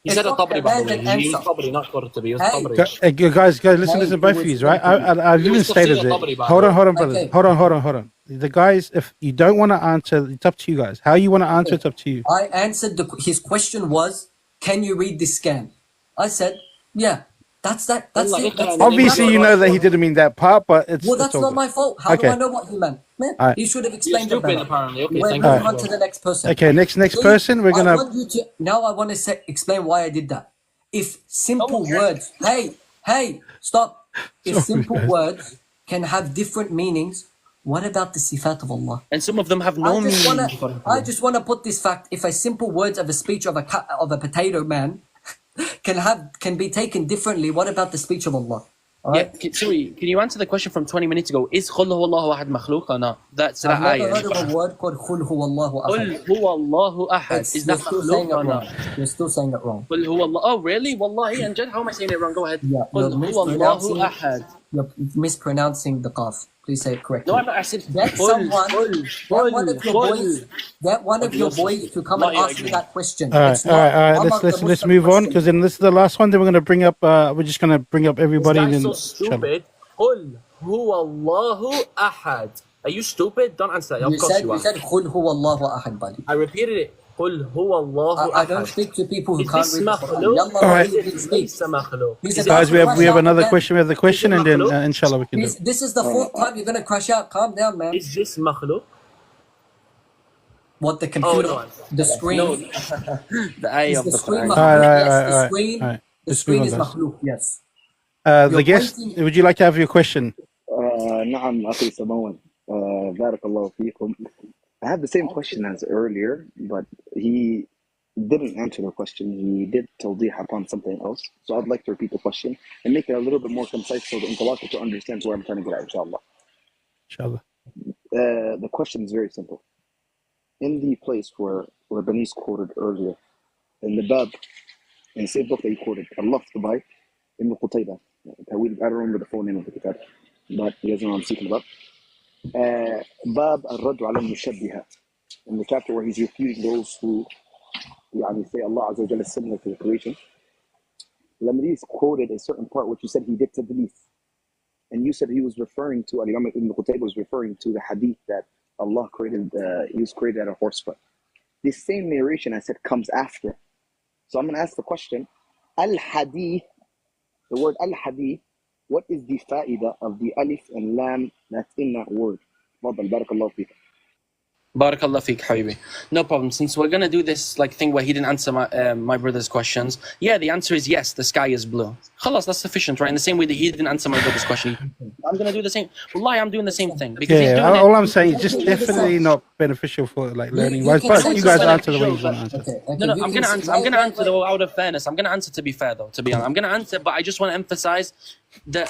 He said Athari, by the way. He used Tabari, not Qurtubi. He was Tabari. Guys, listen, both of you, right? I've even stated it. Hold on, brothers. Okay. Hold on. The guys, if you don't want to answer, it's up to you guys. How you want to answer, it's up to you. I answered, his question was, can you read this scan? I said, yeah. That's it. Obviously, you know that he didn't mean that part, but it's... Well, that's not my fault. How do I know what he meant? Man, he should have explained it better. Apparently. Okay, We're moving on to the next person. Okay, next person, we're going to... Now I want to explain why I did that. If simple words... Hey, stop. If simple words can have different meanings, what about the sifat of Allah? And some of them have no meaning. I just want to put this fact. If a simple words of a speech of a potato man can be taken differently, what about the speech of Allah? Right? Yeah, sorry, can you answer the question from 20 minutes ago? Is Qul huwallahu ahad makhluq or not? That's I've never heard of a word called Qul huwallahu ahad. Qul huwallahu ahad. Is that makhluq or not? You're still saying it wrong. Qul huwallahu. Oh, really? Wallahi, and how am I saying it wrong? Go ahead. Yeah, Qul huwallahu ahad. You're mispronouncing the qaf. Please say it correctly. No, I'm not. I said get one of your boys to come and ask me that question. All right. Let's move on, because then this is the last one. Then we're going to bring up. We're just going to bring up everybody. This guy's so stupid. Qul huwallahu ahad. Are you stupid? Don't answer that. You said Qul huwallahu ahad, buddy. I repeated it. Qul huwallahu ahad. I don't speak to people who can't read. Guys, we have another question. We have the question, and then inshallah we can do it. This is the 4th time you're gonna crash out. Calm down, man. Is this makhluq? What, the computer? The screen? No. The eye of the screen. The screen is makhluq. Yes. The guest, would you like to have your question? نعم أخي سمون بارك الله فيكم. I have the same question as earlier, but he didn't answer the question. He did tawdeeh upon something else. So I'd like to repeat the question and make it a little bit more concise so the interlocutor understands where I'm trying to get at, inshallah. Inshallah. The question is very simple. In the place where Lebanese quoted earlier, in the bab, in the same book that he quoted, Allah by Ibn Qutayba. I don't remember the full name of the kitab, but he has it on seeking about. باب الرد على المشبهات. in the chapter where he's refuting those who say Allah Azza wa Jalla is similar to the creation. Lebanese quoted a certain part which you said he did tadlis. And you said he was referring to, Al-Imam Ibn Qutayba was referring to the hadith that Allah created, he was created at a horse foot. This same narration I said comes after. So I'm going to ask the question, Al-Hadith, the word Al-Hadith, what is the fa'idah of the alif and lam that's in that word? Fadal, barakallahu feek. Barakallah feek, habibi. No problem. Since we're going to do this thing where he didn't answer my brother's questions, yeah, the answer is yes, the sky is blue. Khalas, that's sufficient, right? In the same way that he didn't answer my brother's question. I'm going to do the same. Wallahi, I'm doing the same thing. Because all I'm saying is just definitely not beneficial for learning wise. But you guys answer the way you want to answer. No, I'm going to answer. I'm going to answer though out of fairness. I'm going to answer to be fair though, to be honest. I'm going to answer, but I just want to emphasize that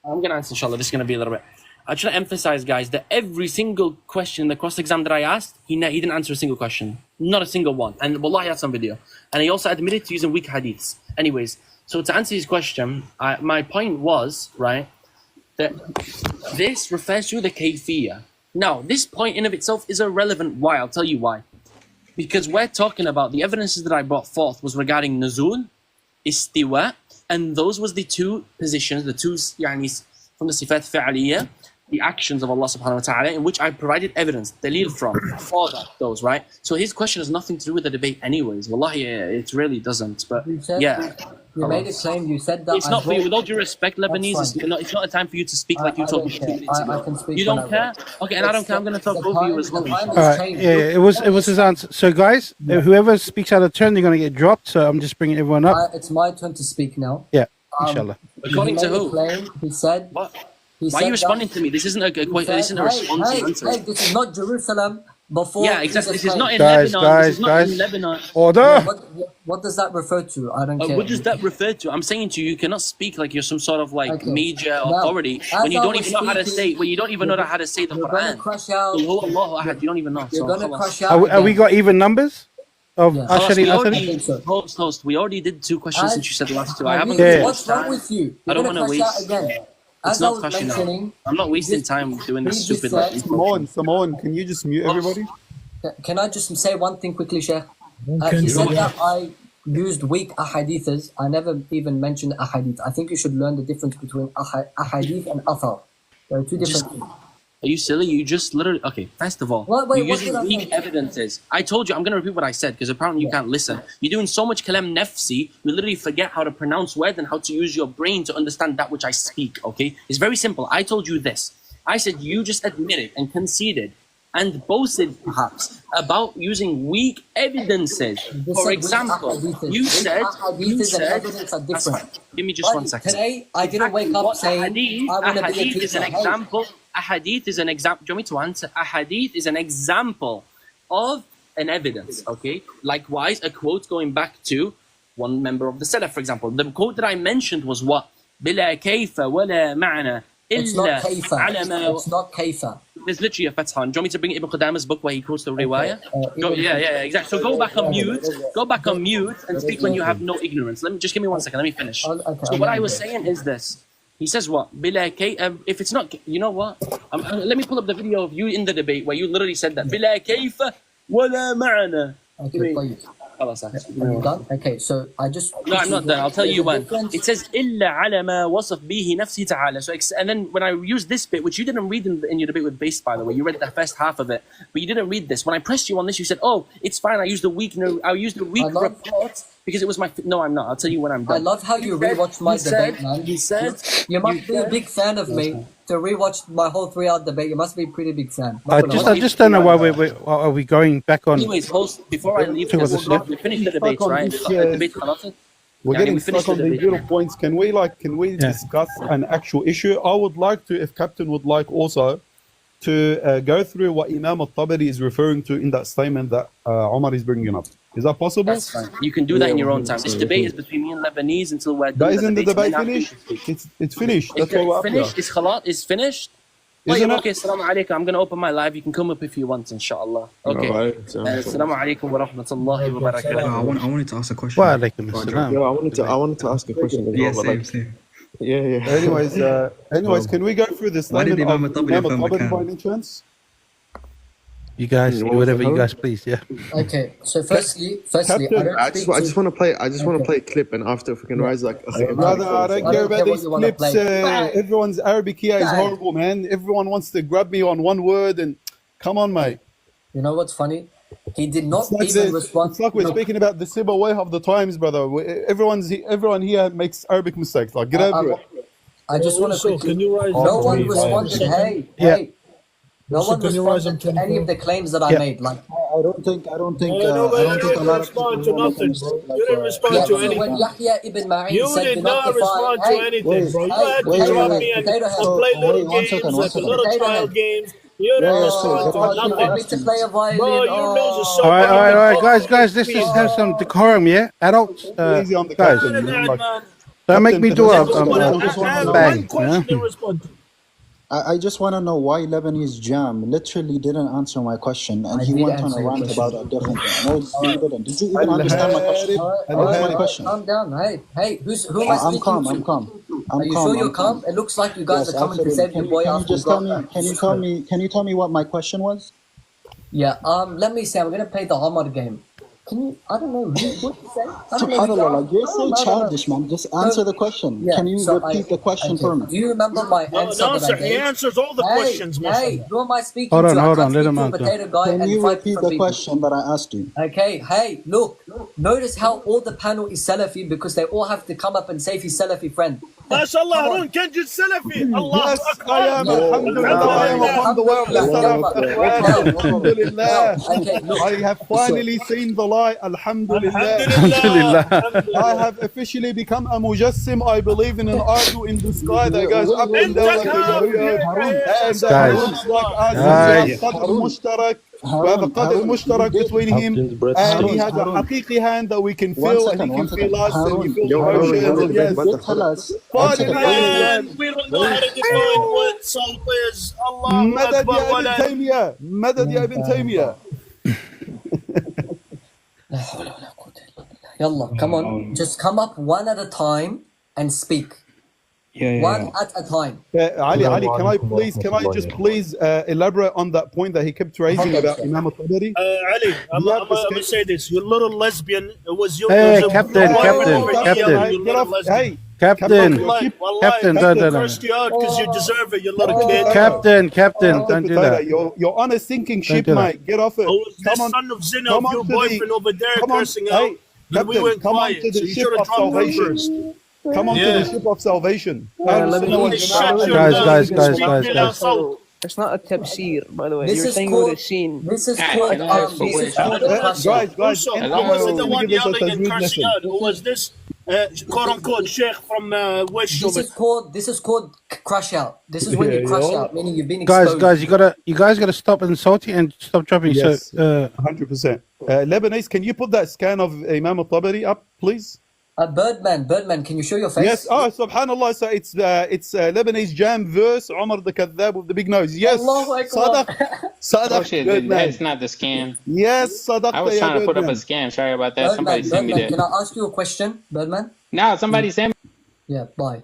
I'm going to answer, inshallah. This is going to be a little bit. I try to emphasize, guys, that every single question in the cross-exam that I asked, he didn't answer a single question. Not a single one. And wallahi, that's on video. And he also admitted to using weak hadiths. Anyways, so to answer his question, my point was, right, that this refers to the kayfiyah. Now, this point in of itself is irrelevant. Why? I'll tell you why. Because we're talking about the evidences that I brought forth was regarding nuzul, istiwa, and those was the two positions, the two, from the sifat fi'aliyah, the actions of Allah subhanahu wa ta'ala, in which I provided evidence, dalil for those, right? So his question has nothing to do with the debate anyways. Wallahi, it really doesn't. But yeah. You made a claim, you said that. It's not for you, with all due respect, Lebanese, it's not a time for you to speak like you told me 2 minutes ago. I can speak. You don't care? Okay, and I don't care, I'm going to talk over you as well. Alright, it was his answer. So guys, whoever speaks out of turn, they're going to get dropped, so I'm just bringing everyone up. It's my turn to speak now. Yeah, inshallah. According to who? Claim, he said... What? Why are you responding to me? This isn't this isn't a response to answer. Hey, this is not Jerusalem before. Yeah, exactly. This is not in Lebanon. This is not in Lebanon. Order. What does that refer to? I don't care. What does that refer to? I'm saying to you, you cannot speak like you're some sort of major authority when you don't even know how to say. When you don't even know how to say the Quran. You don't even know. You're gonna crush out. Are we got even numbers of Ashari and Athari? Host, we already did 2 questions since you said the last 2. I haven't. What's wrong with you? I don't want to waste. Again. It's not crashing out. I'm not wasting time doing this stupid. Simone, can you just mute everybody? Can I just say one thing quickly, Sheikh? He said that I used weak ahadiths. I never even mentioned ahadith. I think you should learn the difference between ahadith and athar. There are 2 different things. Are you silly? You just literally... Okay, first of all, you're using weak evidences. I told you, I'm going to repeat what I said, because apparently you can't listen. You're doing so much kalam nafsi, you literally forget how to pronounce words and how to use your brain to understand that which I speak, okay? It's very simple. I told you this. I said you just admitted and conceded and boasted, perhaps, about using weak evidences. For example, you said... Give me just 1 second. Today, I didn't wake up saying, I want to be a teacher. A hadith is an example. Do you want me to answer? A hadith is an example of an evidence, okay? Likewise, a quote going back to one member of the Salaf, for example. The quote that I mentioned was what? بِلَا كَيْفَ وَلَا مَعْنَى It's not kayfa. It's not kayfa. There's literally a fatha. Do you want me to bring Ibn Qudama's book where he quotes the riwayah? Yeah, exactly. So go back on mute. Go back on mute and speak when you have no ignorance. Just give me 1 second. Let me finish. So what I was saying is this. He says what? If it's not, you know what? Let me pull up the video of you in the debate where you literally said that. بِلَا كَيْفَ وَلَا مَعْنَى. Are you done? Okay, so I just... No, I'm not done. I'll tell you when. It says, إِلَّا عَلَى مَا وَصَفْ بِهِ نَفْسِهِ تَعَالَى. So, and then when I use this bit, which you didn't read in your debate with Base, by the way, you read the first half of it, but you didn't read this. When I pressed you on this, you said, oh, it's fine, I used the weak report because it was my... No, I'm not. I'll tell you when I'm done. I love how you rewatched my debate, man. He said... You must be a big fan of me to rewatch my whole 3-hour debate. You must be a pretty big fan. I just don't know why are we going back on... Anyways, host, before I leave, we finish the debate, right? We're getting stuck on the 0 points. Can we discuss an actual issue? I would like to, if Captain would like also, to go through what Imam al-Tabari is referring to in that statement that Omar is bringing up. Is that possible? That's fine. You can do that in your own time. This debate is between me and Lebanese until we're done. But isn't the debate finished? It's finished. That's what we're finished. It's khalat. It's finished. Okay, assalamu alaikum. I'm going to open my live. You can come up if you want, inshallah. Okay. Assalamu alaikum wa rahmatullahi wa barakatuh. I wanted to ask a question. Wa alaikum assalam. I wanted to ask a question. Same. Anyways, can we go through this statement of Imam al-Tabari by any chance? You guys do whatever you guys please. Yeah. Okay, so firstly, I don't I speak just want to play. I just want to Okay. play a clip, and after if we can rise like. Brother, I don't care about what these you wanna clips. play. Everyone's Arabic here is Bang. horrible, man. Everyone wants to grab me on one word and come on, mate. You know what's funny? He did not It's like, even respond. it's like we're speaking about the Siba way of the times, brother. Everyone here makes Arabic mistakes. Like, get over it. I just want to Also, quickly. can you rise No up one to responded. me? Hey. No Also, one can you rise responded up to any of the claims that I made. Like, I don't think No, a you lot of respond people to want nothing, to bro. like, You didn't respond yeah, to so when anything. Yahya ibn Ma'in You said, did do not not respond define. to anything, bro. You had to drop me and play little games, like little child games. You didn't respond to You want me to nothing. play a violin? Bro, your nose is so All right, big, all you right, can talk guys. to Let's me. have some decorum, yeah. Adults, Easy on the guys. captain. Man. Don't make me do I a have bang. one question to respond to. I just want to know why Lebanese Jam literally didn't answer my question, and he did went on answer a your rant question. about a different thing. No, you didn't. Did you even understand my question? What's my question? Calm down. Hey, who am I I'm speaking calm. to? I'm calm. Are you sure you're calm? It looks like you guys Yes, are coming to absolutely. save your boy Can you after just tell me? Can you tell me what my question was? Yeah. Let me say. I'm gonna play the Omar game. Can you? I don't know. What you say? I don't know. Subhanallah, like you're so I don't know. childish, man. Just answer the question. Yeah, Can you so repeat the question okay. for me? Do you remember my answer that I No, he gave? answers all the questions, Hey, mashallah. who am I speaking Hold on, to? I hold can't on. Let speak him to a answer. potato guy Can and you five repeat different the people. question that I asked you? Okay, hey, look. Notice how all the panel is Salafi because they all have to come up and say he's Salafi friend. MashaAllah, Harun Kenji Salafi. Allah Yes, Akbar. I am. Alhamdulillah, I am upon the way of the Salaf. Alhamdulillah. Okay, look. I have finally seen the light. Alhamdulillah. Alhamdulillah. I have officially become a mujassim. I believe in an idol in the sky that goes up and down like a yo-yo. And that Guys. looks like us. Guys. We have qadr mushtarak. We have a qadr mushtarak between him. And he has a haqiqi hand that we can feel, and he can feel us, and he feels emotions. Yes. Finally, We don't know how to define what salt is. Allah مدد Akbar. يا ابن تيمية مدد يا ابن تيمية. Yalla, come on. Just come up one at a time and speak. One at a time. Ali, can I please elaborate on that point that he kept raising about Imam al-Tabari? Ali, I'm going to say this. You little lesbian. It was your... Hey, it was a- Captain, you Captain. little lesbian. Captain. Wallahi, Don't. cursed you out because you deserve it, you little kid. Captain, don't do that. You're on a sinking ship, do that. mate. Get off it. Oh, the son of Zina of your boyfriend over there cursing out. And we went quiet, so you should have dropped her first. Come on to the ship of salvation. Guys. It's not a tafsir, by the way. This You're is saying called- what is seen. This is called Guys, Who was it the one yelling and cursing out? Who was this quote unquote sheikh from West This is called crash out. This is when you crash out, meaning you've been exposed. Guys, you guys gotta stop insulting and stop dropping. Yes, So 100%. Lebanese, can you put that scan of Imam al-Tabari up, please? Birdman, can you show your face? Yes. Oh, subhanallah. So it's Lebanese Jam verse Omar the Kadhab with the big nose. Yes. Allahu Akbar. Sadaq. Oh shit, Good man. that's not the scam. Yes, Sadaq. I was trying to put up a scam. Sorry about that. Somebody sent me that. Can I ask you a question, Birdman? No, somebody sent me. Yeah, bye.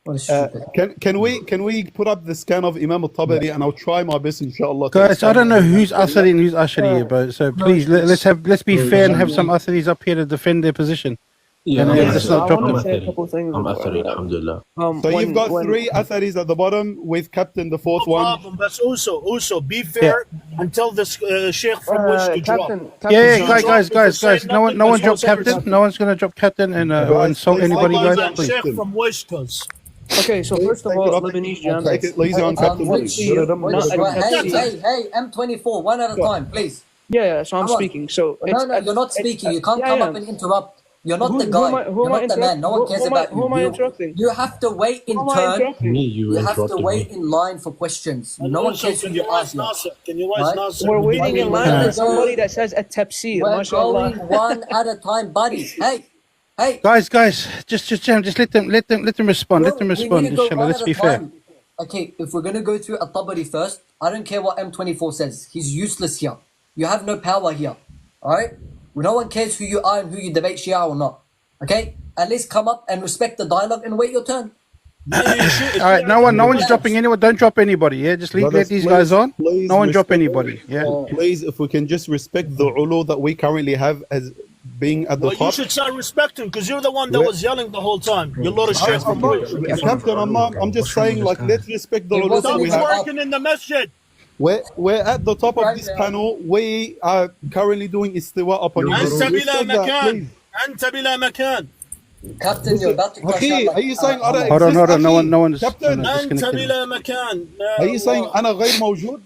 What is stupid. Can we put up the scan of Imam al-Tabari and I'll try my best, inshallah. guys, I don't know who's Athari and who's Ashari here, but so please let's be fair and have some Atharis up here to defend their position. Yeah, let's not drop them. I'm Athari, alhamdulillah. So you've got three Atharis at the bottom with Captain the fourth one. problem, but also be fair and tell this sheikh from which to drop. Guys. No one drop Captain. No one's gonna drop Captain and insult anybody, guys. Please. Sheikh from Wish, cause. Okay, so first of all, Lebanese Jam. Take it easy on Captain. Hey, M24, one at a time, please. Yeah, so I'm speaking. So no, you're not speaking. You can't come up and interrupt. You're not the guy. You're not the man. No one cares about you. Who am I interrupting? You have to wait in turn. You have to wait in line for questions. No one cares who you ask. Can you watch Nasser? We're waiting in line for somebody that says a tafsir. We're going one at a time, buddies. Hey. Guys, just let them respond. Let them respond. Inshallah, let's be fair. Okay, if we're gonna go through At-Tabari first, I don't care what M24 says. He's useless here. You have no power here. Alright? No one cares who you are and who you debate Shia or not. Okay? At least come up and respect the dialogue and wait your turn. All right, no one's dropping anyone. Don't drop anybody. Yeah, just let these guys on. No one drop anybody. Yeah. Please, if we can just respect the ulu that we currently have as being at the Well, top. you should start respecting because you're the one that was yelling the whole time. You lot of shit. Captain, I'm just saying, like, let's respect the ulu that we have. Stop twerking in the masjid. We're at the top of this panel. We are currently doing istiwa upon you. أنت بلا مكان. Captain, you're about to crash out. Are you saying أنا Hold on. No one's Captain, أنت بلا مكان. Are you saying أنا غير موجود?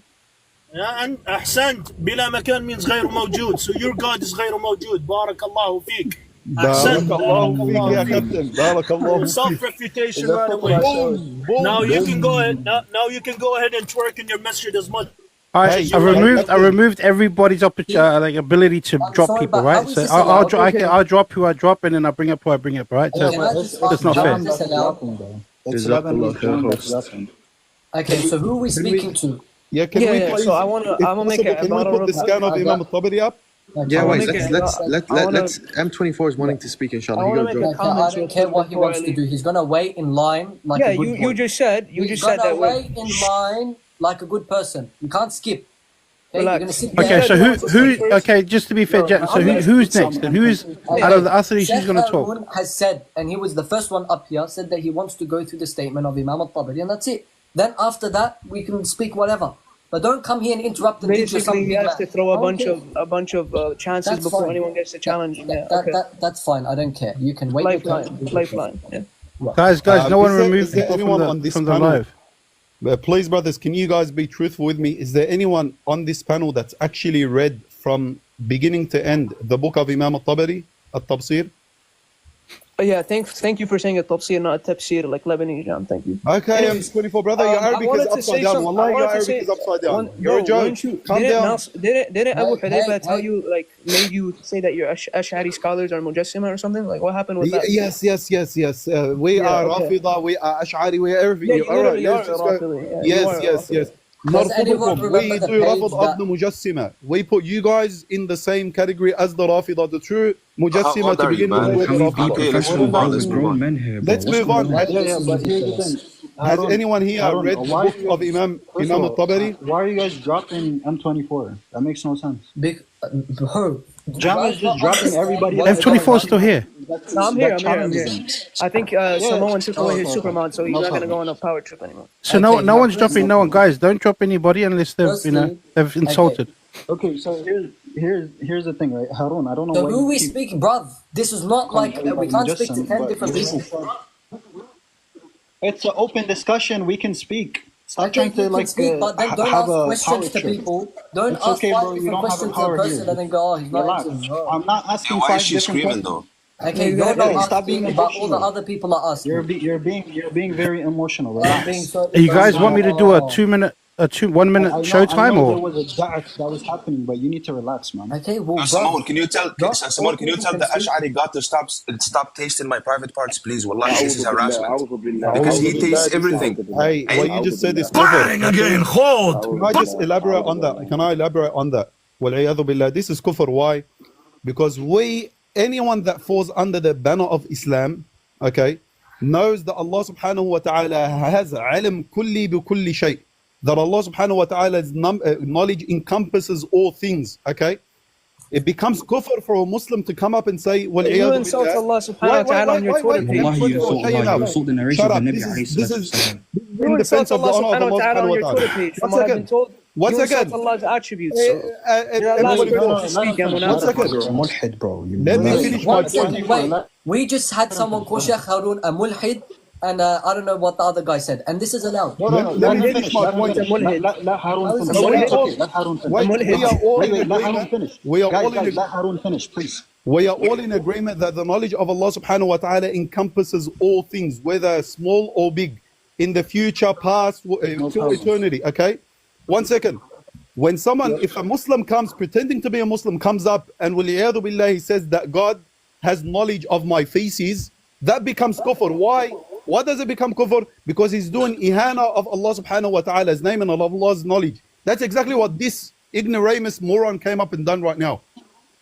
أحسنت. بلا مكان means غير موجود. So your God is غير موجود. بارك الله فيك. بارك الله فيك يا كابتن. بارك الله فيك. Self refutation right away. Now you can go ahead. Now you can go ahead and twerk in your masjid as much. All right, I removed everybody's ability to drop people, right? So I'll drop who I drop, and then I'll bring up who I bring up, right? So that's not fair. Okay, so who are we speaking to? Yeah, can we please? So I want to make it. Can we put the scan of Imam al-Tabari up? Yeah, wait. Let's M24 is wanting to speak. Inshallah. I don't care what he wants to do. He's gonna wait in line like a good boy. you just said He's that. gonna wait in line like a good person. You can't skip. Okay, you're gonna sit okay, so who? Okay, just to be fair, so who's next? And who's out of the Athari? Who's gonna talk? Has said, and he was the first one up here, said that he wants to go through the statement of Imam al-Tabari, and that's it. Then after that, we can speak whatever. But don't come here and interrupt and teach us Basically, something. he has to throw a bunch of chances That's before fine. anyone gets a challenge. That's fine. I don't care. You can wait. Lifeline. Yeah. Guys, no one removed people anyone on this from the panel? live. Please, brothers, can you guys be truthful with me? Is there anyone on this panel that's actually read from beginning to end the book of Imam al-Tabari, al-Tabsir? Yeah, thank you for saying a tafsir, not a tafsir, like Lebanese jam. Thank you. Okay, I'm 24, brother. Your Arabic is upside down. Wallahi, your Arabic is upside down. You're a joke. Calm down. Didn't Abu Hudayba tell you, like, made you say that your Ashari scholars are Mujassima or something? Like, what happened with that? Yes. We are Rafida, we are Ashari, we are everything. Yeah, All right, let's let's just go. Yes. نرفضكم. We do Rafid of the Mujassima. We put you guys in the same category as the Rafida, the true Mujassima to begin with. Okay, let's move on. Let's move on. Let's move on. Has anyone here read the book of Imam al-Tabari? Why are you guys dropping M24? That makes no sense. Jam is just dropping everybody. M24 is still here. No, I'm here. I think Samoan took away his supermod, so he's not going to go on a power trip anymore. So no one's dropping no one. Guys, don't drop anybody unless they've insulted. Okay, so here's the thing, right? Harun, I don't know So why who you we keep- speak, bruv? This is not like we can't speak to 10 different people. It's an open discussion. We can speak. Stop trying to You can speak, but then don't have ask a questions power to trip. people. Don't It's ask okay, five bro. You different don't have a questions to a power person here. and then go, oh, he's not Relax. answering. Oh. I'm not asking Why five is she different screaming questions. though? Okay, Hey, you're not stop asking, being but all the emotional. other people are asking. You're being very emotional. Relax. You guys want me to do a 1 minute I showtime know or? there was a da'at that was happening, but you need to relax, man. Okay, well, Simone, can you tell the Ash'ari God to stop tasting my private parts, please? Wallahi, this is harassment. Because he tastes everything. Hey, what you just said is kufr. Can I just elaborate on that? Can I elaborate on that? Wal-iyadhu billah. This is kufr. Why? Because anyone that falls under the banner of Islam, okay, knows that Allah subhanahu wa ta'ala has ilm kulli bi kulli shay. That Allah subhanahu wa ta'ala's knowledge encompasses all things, okay? It becomes kufr for a Muslim to come up and say, well, You insult Allah subhanahu wa ta'ala on your Twitter page. Wallahi, you insult the narration of the Nabi alayhi This salatu is wasalam. in defense of the honor of Allah subhanahu wa Twitter ta'ala. page. From what I've been told, you insult Allah's attributes. You're allowed to speak, One second. Mulhid, bro. Let me finish my One second, point. wait. We just had someone call Sheikh Harun a mulhid, and I don't know what the other guy said, and this is allowed. No, let me finish my point. Let Harun finish. Let Harun finish. We are all Guys, let Harun finish, please. We are all in agreement that the knowledge of Allah subhanahu wa ta'ala encompasses all things, whether small or big, in the future, past, till eternity, okay? 1 second. When someone, if a Muslim comes, pretending to be a Muslim, comes up and waliyadu billah, he says that God has knowledge of my feces, that becomes kufr. Why? Why does it become kufr? Because he's doing ihana of Allah subhanahu wa ta'ala's name and of Allah's knowledge. That's exactly what this ignoramus moron came up and done right now.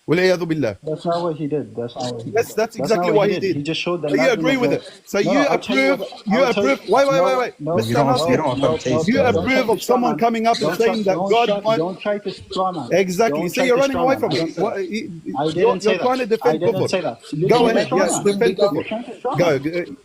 والعياذ بالله. That's not what he did. That's not what he did. Yes, that's That's not exactly what he did. He just showed the So you level agree of with the. it. So No, you no, I'll tell you approve. what. You I'll tell you. approve. Wait, No, Mr. Nasir. You approve of someone coming up and saying that God wants. Don't try to strawman. Exactly. See, you're running away from it. I didn't say You're trying to that. I defend didn't kufr. say that. Go ahead. Yes, defend kufr. Go.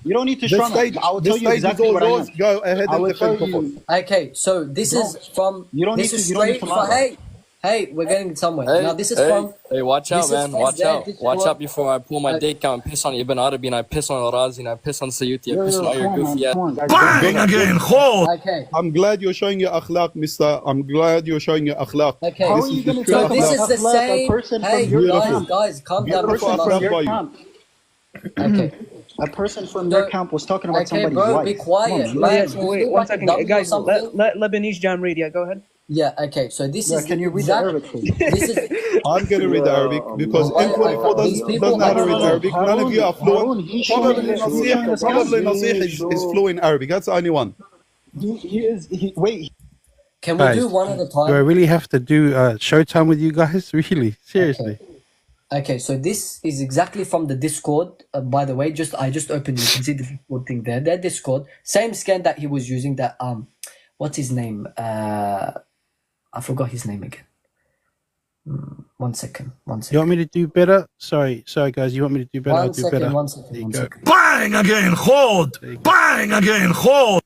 You don't need to The strawman. stage. I will The tell you stage is exactly all what I yours. meant. Go ahead I and will tell defend kufr. you. Okay, so this is from. You don't this need is to. You don't need straight to for. lie. Hey, we're getting somewhere. Hey, Now this is hey, from. hey, watch out, This is man. from Watch their out. Watch Discord. out before I pull my dick out and piss on Ibn Arabi and I piss on Razi and I piss on Sayyuti. I piss on all your goofy ass. Bang again, hold. Okay. I'm glad you're showing your akhlaq, mister. I'm glad you're showing your akhlaq. Okay. How are you going to So talk this about is the same. person Hey, from your guys, camp? guys, calm down. Beautiful akhlaq by you. Okay. A person from your camp was talking about Okay, somebody's bro, wife. be quiet, Come on, man. Yeah, You so wait, feel one like a second. dummy or Guys, something? let Lebanese Jam read. Yeah, go ahead. Yeah, okay, so this is can you read the Arabic for me? This is I'm going to read Arabic because M24 doesn't know how to read Arabic. None of you are fluent. Probably Nasih is fluent in Arabic. That's the only one. Wait. Can we do one at a time? Do I really have to do showtime with you guys? Really? Seriously? Okay, so this is exactly from the Discord. By the way, I just opened. You can see the Discord thing there. Their Discord, same scan that he was using. That what's his name? I forgot his name again. 1 second. 1 second. You want me to do better? Sorry, guys. You want me to do better? I'll do better. 1 second. 1 second. Bang again, hold. Bang again, hold.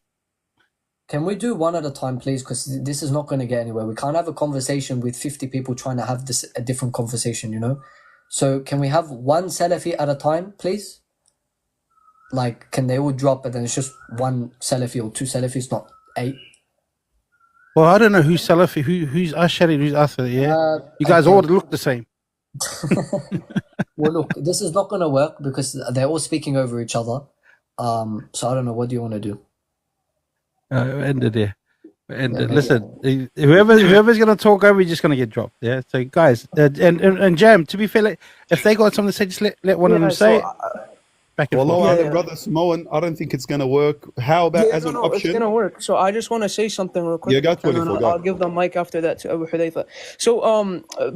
Can we do one at a time, please? Because this is not going to get anywhere. We can't have a conversation with 50 people trying to have a different conversation, you know? So can we have one Salafi at a time, please? Like, can they all drop and then it's just one Salafi or two Salafis, not 8? Well, I don't know who's Salafi, who's Ashari, who's Athari, yeah? You guys all look the same. Well, look, this is not going to work because they're all speaking over each other. So I don't know. What do you want to do? End it there. Listen, whoever's going to talk over, you're just going to get dropped. Yeah. So, guys, and Jam. To be fair, like, if they got something to say, just let one of them say it. Back and forth. Brother Samoan, I don't think it's going to work. How about as an option? It's gonna work. So I just want to say something real quick. Yeah, got and then I'll give the mic after that to Abu Hudayfa. So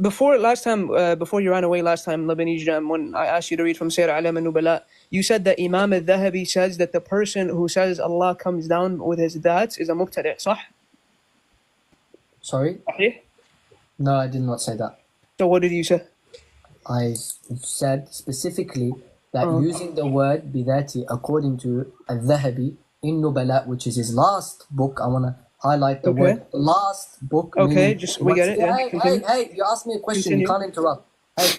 before you ran away last time, Lebanese Jam, when I asked you to read from Sir Alam al-Nubala, you said that Imam al-Dhahabi says that the person who says Allah comes down with his dhats is a mubtadi', صح? Sorry? No, I did not say that. So what did you say? I said specifically that using the word bidati according to al-Dhahabi in Nubala, which is his last book, I want to highlight the word last book. Okay, we get it. Hey, you asked me a question, you can't interrupt. Hey,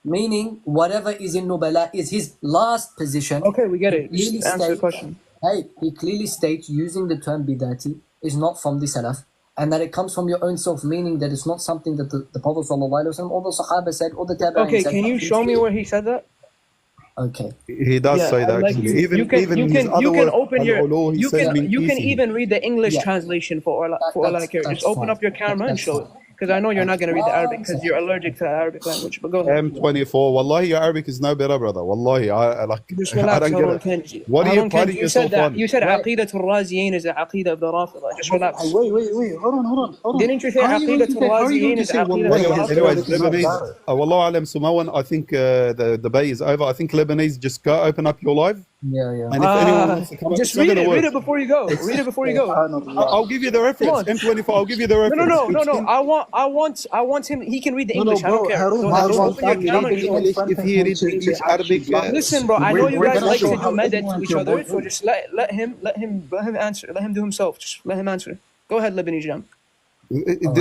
meaning whatever is in Nubala is his last position. Okay, we get it. Just answer the question. Hey, he clearly states using the term bidati is not from the Salaf, and that it comes from your own self, meaning that it's not something that the Prophet ﷺ, all the Sahaba said, all the Tabi'in said. Okay, can you show me where he said that? Okay. He does say that actually. Even his other work, you can even read the English translation for all I care. Just open up your camera and show it. Because I know you're not going to read the Arabic because you're allergic to the Arabic language. But go ahead. M24. Wallahi, your Arabic is no better, brother. Wallahi, I just relax. I don't get it. What are you putting yourself on? You said Aqidatul Raziyin is the Aqidah of the Rafida. Just relax. Wait. Hold on. Didn't you say Aqidatul Raziyin is the Aqidah of the Rafida? Anyways, Lebanese. Wallah alam Sumawan, I think the debate is over. I think Lebanese, just go open up your live. Yeah. And if anyone wants to come just read it before you go. Read it before you go. I'll give you the reference. M24. I'll give you the reference. No. I want him. He can read the English. I don't care. If he reads English, Arabic. Listen, bro. I know you guys like to do medit to each other, so just let him answer. Let him do himself. Just let him answer. Go ahead, Lebanese Jam.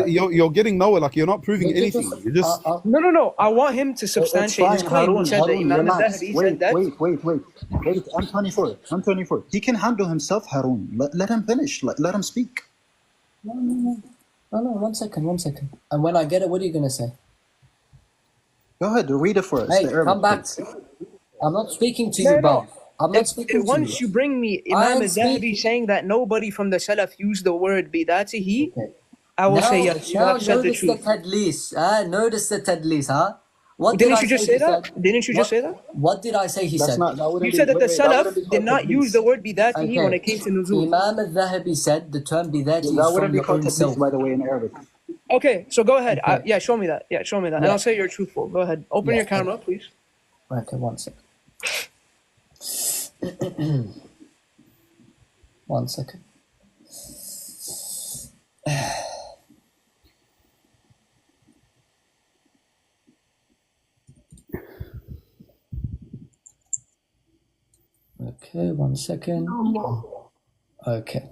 You're getting nowhere. Like you're not proving anything. You just no. I want him to substantiate his claim. He said that Imam al-Dhahabi said that. Wait. I'm 24. He can handle himself, Harun. Let him finish. Let him speak. No. 1 second. And when I get it, what are you gonna say? Go ahead, read it for us. Hey, come back. I'm not speaking to you, bro. I'm not speaking to you. Once you bring me Imam al-Dhahabi saying that nobody from the Salaf used the word bidatihi, I will say yes. You have said the truth. Notice the tadlis, huh? Didn't you just say that? What did I say he said? You said that the Salaf did not use the word bidatihi when it came to nuzul. Imam al-Dhahabi said the term bidati that is wouldn't from be your called own self. by the way, in Arabic. Okay, so go ahead. Okay. Yeah, show me that. Yeah, show me that. And Yeah. I'll say you're truthful. Go ahead. Open your camera, please. Okay, one second. One second. Okay, one second. Okay,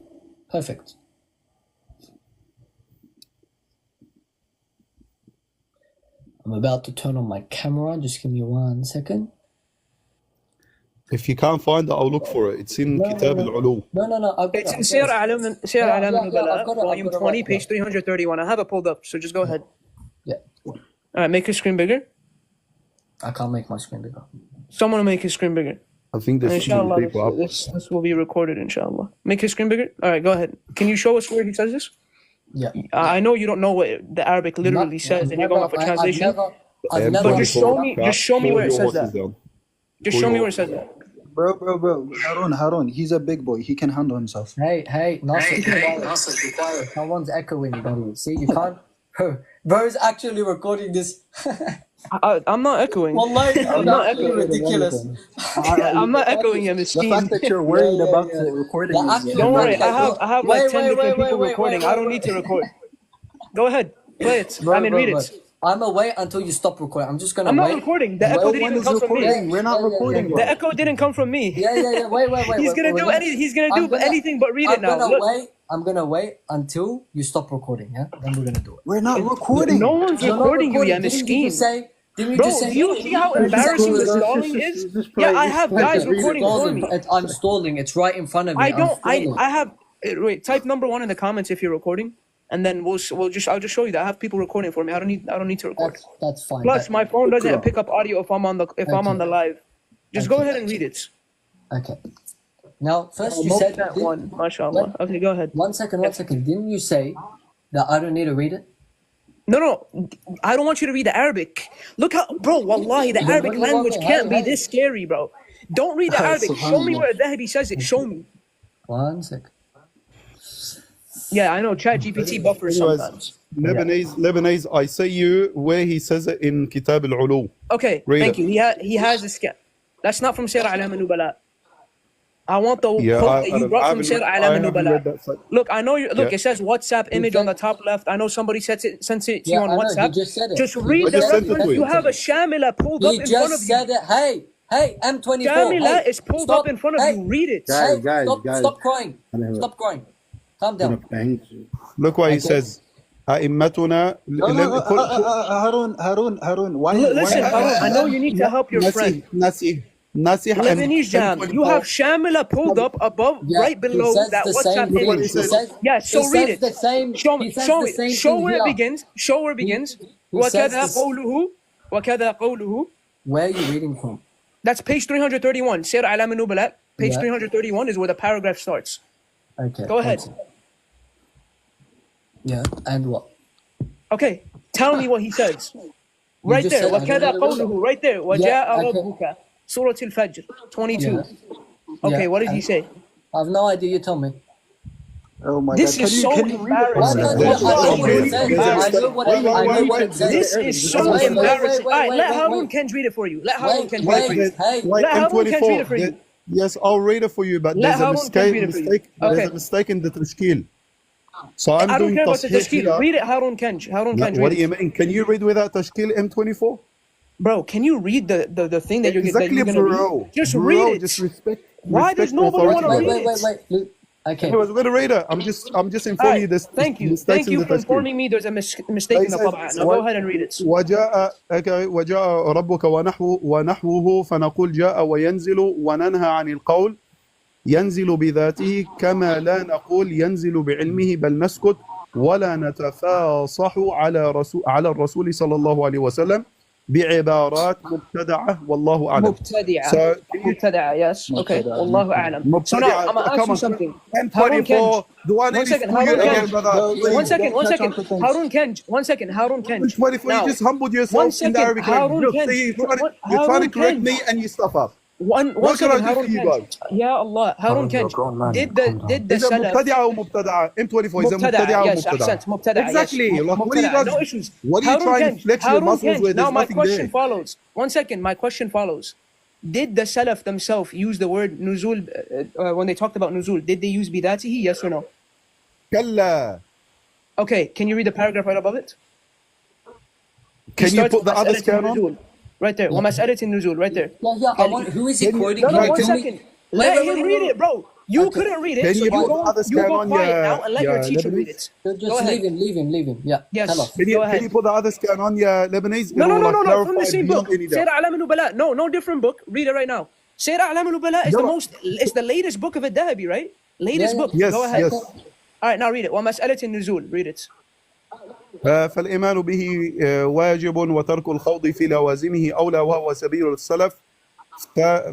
perfect. I'm about to turn on my camera. Just give me 1 second. If you can't find it, I'll look for it. It's in Kitab al-Ulum. No. It's in Sir Alam I've got it, volume I've got it 20, right page 331. I have it pulled up, so just go ahead. Yeah. All right, make your screen bigger. I can't make my screen bigger. Someone will make his screen bigger. I think And there's inshallah, people up. this will be recorded, inshallah. Make his screen bigger. All right, go ahead. Can you show us where he says this? Yeah. I know you don't know what the Arabic literally says, and you're going off a translation. But just show me where it says that. Just show me where it says that. Bro. Harun, he's a big boy. He can handle himself. Hey, Nasser, be quiet. Someone's echoing, buddy. See, you can't. Bro's actually recording this. I'm not echoing. Wallahi, I'm not echoing. ridiculous. I'm not echoing him. The fact that you're worried about the recording. Don't worry. I have like 10 different people recording. I don't need to record. Go ahead. Play it. Read it. I'm gonna wait until you stop recording. I'm just gonna I'm wait. not recording. The echo didn't even come from me. We're not recording. The echo didn't come from me. Yeah. Wait. He's gonna do anything but read it now. I'm gonna wait until you stop recording. Yeah, then we're gonna do it. We're not recording. No one's recording you, yeah, Didn't you just say? Didn't you Bro, just say? do you see how embarrassing the stalling is? Yeah, I have guys recording for me. I'm stalling. It's right in front of me. I have. Wait, type number 1 in the comments if you're recording, and then I'll just show you that I have people recording for me. I don't need to record. That's fine. Plus, my phone doesn't pick up audio if I'm on the live. Just go ahead and read it. Okay. Now, first you said that one, mashallah. Okay, go ahead. 1 second. Didn't you say that I don't need to read it? No, I don't want you to read the Arabic. Look how, bro, wallahi, the Arabic language can't be this scary, bro. Don't read the Arabic. Show me where Dhahabi says it. Show me. 1 second. Yeah, I know ChatGPT buffers sometimes. Lebanese, I say you where he says it in Kitab al-Ulum. Okay, thank you. He has a scan. That's not from Sir Alam al-Nubala. I want the quote that you brought from Sir Alam al-Nubala. Look, I know you. Look, it says WhatsApp image on the top left. I know somebody sent it to you on WhatsApp. Just read the reference. You have a Shamila pulled up in front of you. He just said it. Hey, M24. Shamila is pulled up in front of you. Read it. Guys. Stop crying. Stop crying. Calm down. Look what he says. أئمتنا Harun, why? Listen, Harun, I know you need to help your friend. Lebanese Jam, you have Shamila pulled up above, right below that WhatsApp image. Yes, so read it. Show where it begins. وكذا قوله. Where are you reading from? That's page 331. Sir Alam al-Nubala. Page 331 is where the paragraph starts. Okay. Go ahead. Yeah, and what? Okay, tell me what he says. Right there. وكذا قوله. Right there. وجاء ربك. Surah Al-Fajr 22. Okay, what did he say? I have no idea. You tell me. Oh my this God. Is so embarrassing. This is so embarrassing. All right, let Harun Kenj read it for you. Let Harun Kenj read it for you. Yes, I'll read it for you, but there's a mistake. There's a mistake in the tashkil. So I'm doing tashkil. Read it, Harun Kenj. What do you mean? Can you read without tashkil M24? Bro, can you read the thing that you're exactly, going to read? Just read it. Just respect. Why does nobody want to read it? Wait. Okay. I was going to read it. I'm just informing you this. Thank you for informing me. There's a mistake in the طبعة. Now go ahead and read it. وجاء ربك ونحوه فنقول جاء وينزل وننهى عن القول ينزل بذاته كما لا نقول ينزل بعلمه بل نسكت ولا نتفاصح على الرسول صلى الله عليه وسلم بعبارات مبتدعة والله أعلم. مبتدعة, yes. Okay. والله أعلم. So now I'm gonna ask you something. Harun Kenj. Harun Kenj. You just humbled yourself in the Arabic language. You're trying to correct me and you stuff up. One What can I second, do for Harun you Kenj. guys? Ya Allah, Harun Kenj. Did the Is it Salaf مبتدعة أو مبتدعة? M24 is it مبتدعة أو yes, مبتدعة? أحسنت, مبتدع, yes. Exactly. Like, what are you مبتدع, guys? no issues. What are you Harun trying to Kenj, flex your Harun muscles Kenj. where Now there's my nothing question there? follows. 1 second, my question follows. Did the Salaf themselves use the word nuzul when they talked about nuzul? Did they use bidatihi? Yes or no? كلا. Okay, can you read the paragraph right above it? Can you put the other scan on? النزول. Right there. ومسألة النزول. Right there. I want, who is he quoting? No, Can 1 we- second. Let him read it, bro. You couldn't read it, Can so you you put the go, other you scan go on quiet your- now and let your teacher read it. Just Go ahead. leave him. Yeah. Yes. Tell us. Can you put the other scan on your Lebanese? No, It will, like, from the clarify same beyond book. any doubt. Sir A'lam al-Nubala. No different book. Read it right now. Sir A'lam al-Nubala is it's the latest book of Al-Dahabi, right? Latest book. Yes, Go ahead. yes. All right, now read it. ومسألة النزول. Read it. فالإيمان به واجب وترك الخوض في لوازمه أولى وهو سبيل السلف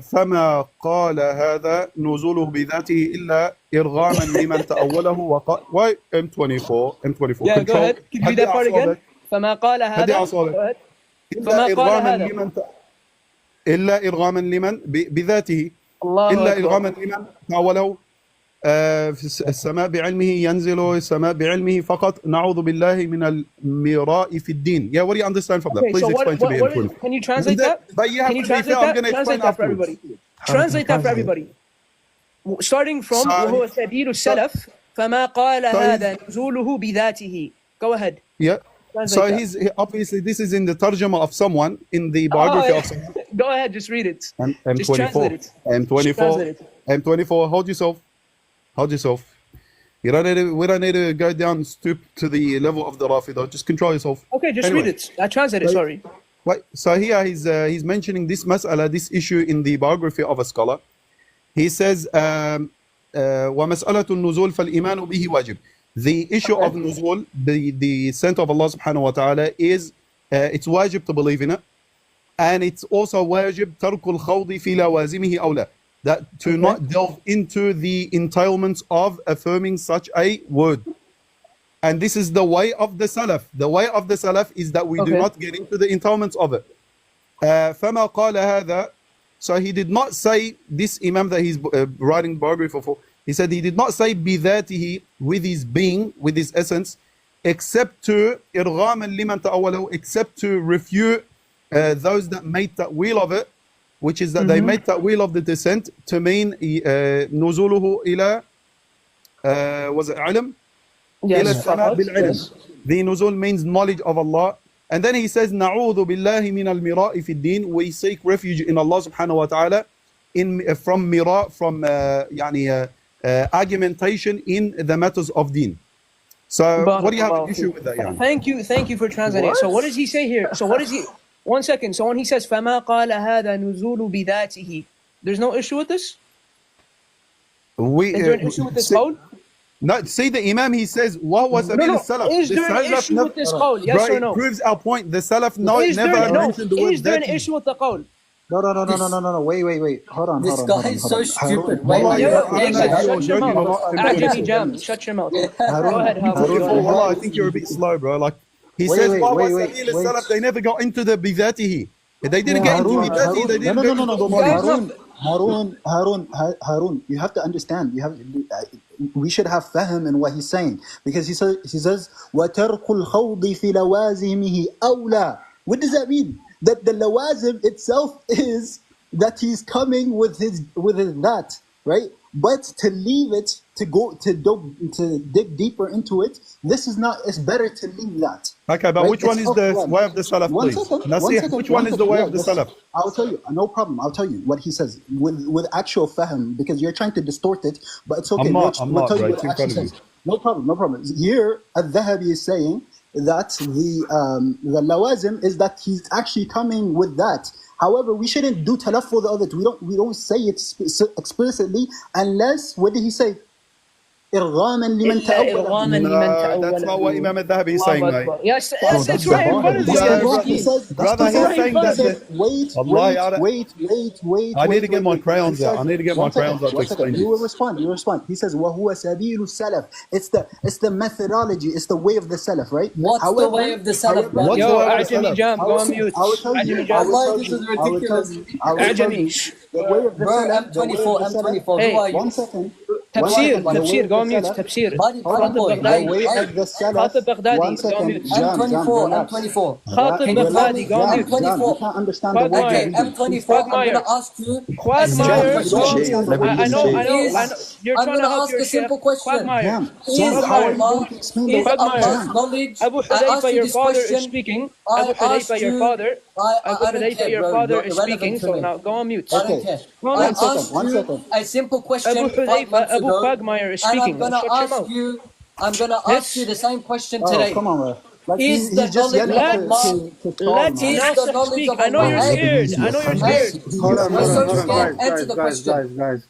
فما قال هذا نزوله بذاته إلا إرغاما لمن تأوله وقال why M24 Yeah, go ahead. Can you read that part again? فما قال هدي هذا. أعصابك. Go ahead. إلا فما قال إرغاما هذا. لمن إلا إرغاما لمن بذاته الله إلا أكبر. إرغاما لمن تأوله في السماء بعلمه ينزل السماء بعلمه فقط نعوذ بالله من المراء في الدين. Yeah, what do you understand from that? Okay, Please so explain to me. can you translate that? But you have Can you to be fair, translate I'm that? going to explain Translate that for afterwards. everybody. Translate that for everybody. Starting from وهو سبيل السلف فما قال هذا نزوله بذاته. Go ahead. Yeah. Translate So that. obviously this is in the tarjama of someone in the biography of someone. Go ahead, just read it. M24. Just translate it. M24. Just translate it. M24. Hold yourself. Hold yourself. We don't need to go down, stoop to the level of the Rafida. Just control yourself. Okay, just read it. I translate it, sorry. Wait, so here he's mentioning this mas'ala, this issue in the biography of a scholar. He says, وَمَسْأَلَةُ النُّزُولِ فَالْإِيمَانُ بِهِ وَاجِبٌ. The issue of nuzul, the scent of Allah subhanahu wa ta'ala is, it's wajib to believe in it. And it's also wajib تَرْكُ الْخَوْضِ فِي لَوَازِمِهِ أَوْلَى. That to not delve into the entailments of affirming such a word. And this is the way of the Salaf. The way of the Salaf is that we do not get into the entailments of it. فَمَا قَالَ هَذَا. So he did not say, this Imam that he's writing biography for, he said he did not say بِذَاتِهِ, with his being, with his essence, except to إِرْغَامًا لِمَنْ تَأَوَّلَهُ, except to refute those that made that wheel of it, which is that they made that wheel of the descent to mean نزوله إلى was it علم? إلى السماء بالعلم. The nuzul means knowledge of Allah. And then he says نعوذ بالله من المراء في الدين. We seek refuge in Allah subhanahu wa ta'ala from mira, from يعني argumentation in the matters of deen. So what do you have an issue with that? Yani? Thank you for translating. So what does he say here? So what is he? 1 second. So when he says فما قال هذا نزول بذاته, there's no issue with this? Is there an issue with this qawl? No, see the Imam, he says, what was Sabil Salaf? Is there an issue with this qawl? Yes or no? It proves our point. The Salaf never mentioned the word. Is there an issue with the qawl? No. Wait. Hold on. This guy is so stupid. Shut your mouth. Go ahead, Harun. I think you're a bit slow, bro. Like, he says, Sabil Salaf, they never got into the bidatihi. They didn't get into bidatihi. They didn't go into Harun, you have to understand. We should have fahm in what he's saying, because he says وَتَرْكُ الْخَوْضِ فِي لَوَازِمِهِ أَوْلَى. What does that mean? That the lawazim itself is that he's coming with his that, right? But to leave it, to dig deeper into it, this is not. It's better to leave that. Okay, but right? which one is the way of the Salaf, please? Which one is the way of the Salaf? I'll tell you. No problem. I'll tell you what he says with actual fahm, because you're trying to distort it, but it's okay. We'll tell you what it actually says. No problem. Here, Al-Dhahabi is saying that the lawazim is that he's actually coming with that. However, we shouldn't do talaffuz of it. We don't say it explicitly unless, what did he say? إرغاما لمن تأوله. No, that's not what Imam al-Dhahabi is saying, mate. Yes, Bro, it's that's right in front of you. No, he says, brother, he he's says, saying that wait, I need to get my crayons out. I need to get my crayons out to explain You it. will respond. He says, وَهُوَ سَبِيلُ السَّلَف. It's the methodology. It's the way of the Salaf, right? What's the way of the Salaf, man? What's Yo, the way of the Ajami Salaf? Jam, go on mute. I will tell you. I will tell This you. is ridiculous. I will tell you. The way of the Bro, Salaf. M24, Hey, who are you? 1 second. تبشير go on mute. تبشير خاطب بغدادي. خاطب بغدادي go on mute. M24. خاطب بغدادي go on mute. You can't understand the word Okay, you're reading. M24, I'm going to ask you a Quagmire, simple question. I know. You're I'm trying going to to help ask your a simple sheikh. question. Quagmire. Is Allah's knowledge? Abu I asked Hudayfa, you your this father is question. speaking. I Abu Hudayfa, asked your you. father. Abu I don't Hudayfa, care, your bro. father You're is irrelevant speaking. to So me. now go on mute. I don't care. I asked you a simple question Abu 5 Hudayfa, months Abu ago, Quagmire is and speaking. I'm gonna Shut your ask mouth. you. I'm gonna ask you the same question today. Come on, bro. Like Is the he's just knowledge yelling of Allah? to troll, Let man. Is the Nasser knowledge speak. of I know Allah? you're scared. I know you're Hey, scared. Hold on, you're so scared. guys, Answer the question. guys.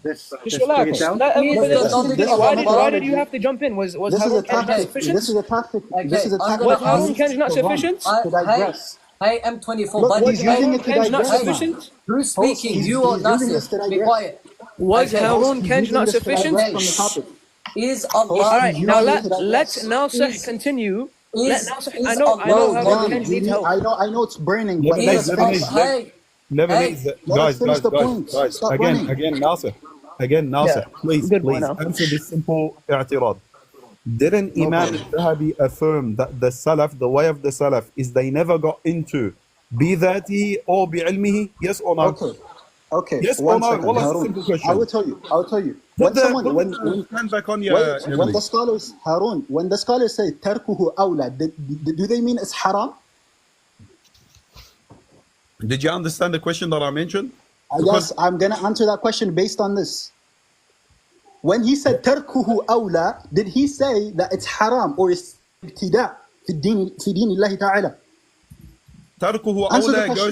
Let's Just bring it relax. down. Let Abu Is the Hudayfa knowledge speak. of Allah? Why did you have to jump in? Was This is Harun a Kenj not tactic. sufficient? This is a tactic. This is a I'm tactic. Was gonna Harun ask. Kenj not sufficient? To digress. Hey, M24, Look, buddy. he's using Harun it to Kenj not digress, man. sufficient? Who's speaking? He's You or using Nasir? this to Be digress. quiet. Was Okay. Harun He's Kenj using not this to sufficient? digress from the topic. Is Allah? All right, He's now using it to let digress. Nasir continue. Let Nasir. I Is know Allah Harun John, Kenj needs help. I know it's burning, but let us finish. Hey, Lebanese, Let us finish the point. Stop running. Again, Nasser, please, good boy please now. answer this simple i'tirad. Didn't No Imam problem. al-Dhahabi affirm that the Salaf, the way of the Salaf, is they never got into بذاته or بعلمه? Yes or no? Okay. Yes or One no? second, Well, that's a Harun. simple I question. will tell you. Put When someone, the when stand back on wait, your when the scholars, Harun, when the scholars say tarkuhu awla, do they mean it's haram? Did you understand the question that I mentioned? Yes, I'm gonna answer that question based on this. When he said tarkuhu awla, did he say that it's haram or it's ibtida fi din Allah ta'ala? تركه Answer the أولى question.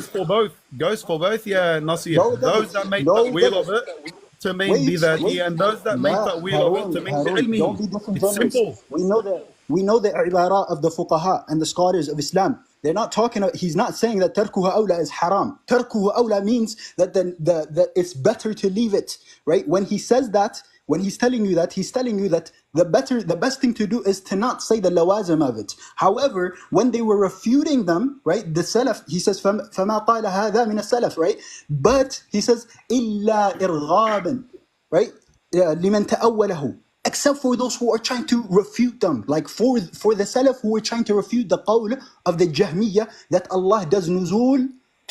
goes for both, yeah, Nasir. No, it Those doesn't. that make No, it ta'wil of doesn't. it to mean Wait, بذاته, and those that make La, ta'wil of it to mean Harun, don't be بعلمه. It's disingenuous. simple. We know the ibara of the fuqaha and the scholars of Islam. They're not talking. He's not saying that tarkuhu awla is haram. Tarkuhu awla means that the it's better to leave it, right? When he says that, when he's telling you that, he's telling you that the best thing to do is to not say the lawazim of it. However, when they were refuting them, right, the salaf, he says فَمَا قَالَ هَذَا مِنَ السَّلَف, right? But he says إِلَّا إِرْغَابًا, right? لِمَنْ تَأَوَّلَهُ, except for those who are trying to refute them, like for the Salaf who are trying to refute the qawl of the Jahmiyyah that Allah does nuzul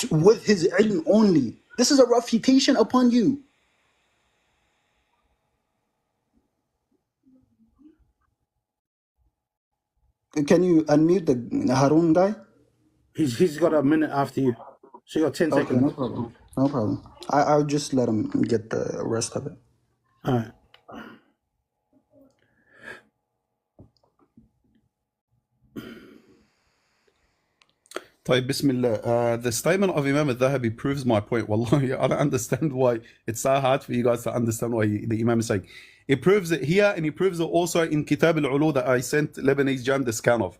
with His ilm only. This is a refutation upon you. Can you unmute the Harun guy? He's got a minute after you. So you got 10 Okay, seconds. no problem. No problem. I'll just let him get the rest of it. All right. طيب, Bismillah. The statement of Imam al-Dhahabi proves my point. Wallahi, I don't understand why it's so hard for you guys to understand why the Imam is saying. He proves it here, and he proves it also in Kitab al-Ulu that I sent Lebanese Jam the scan of.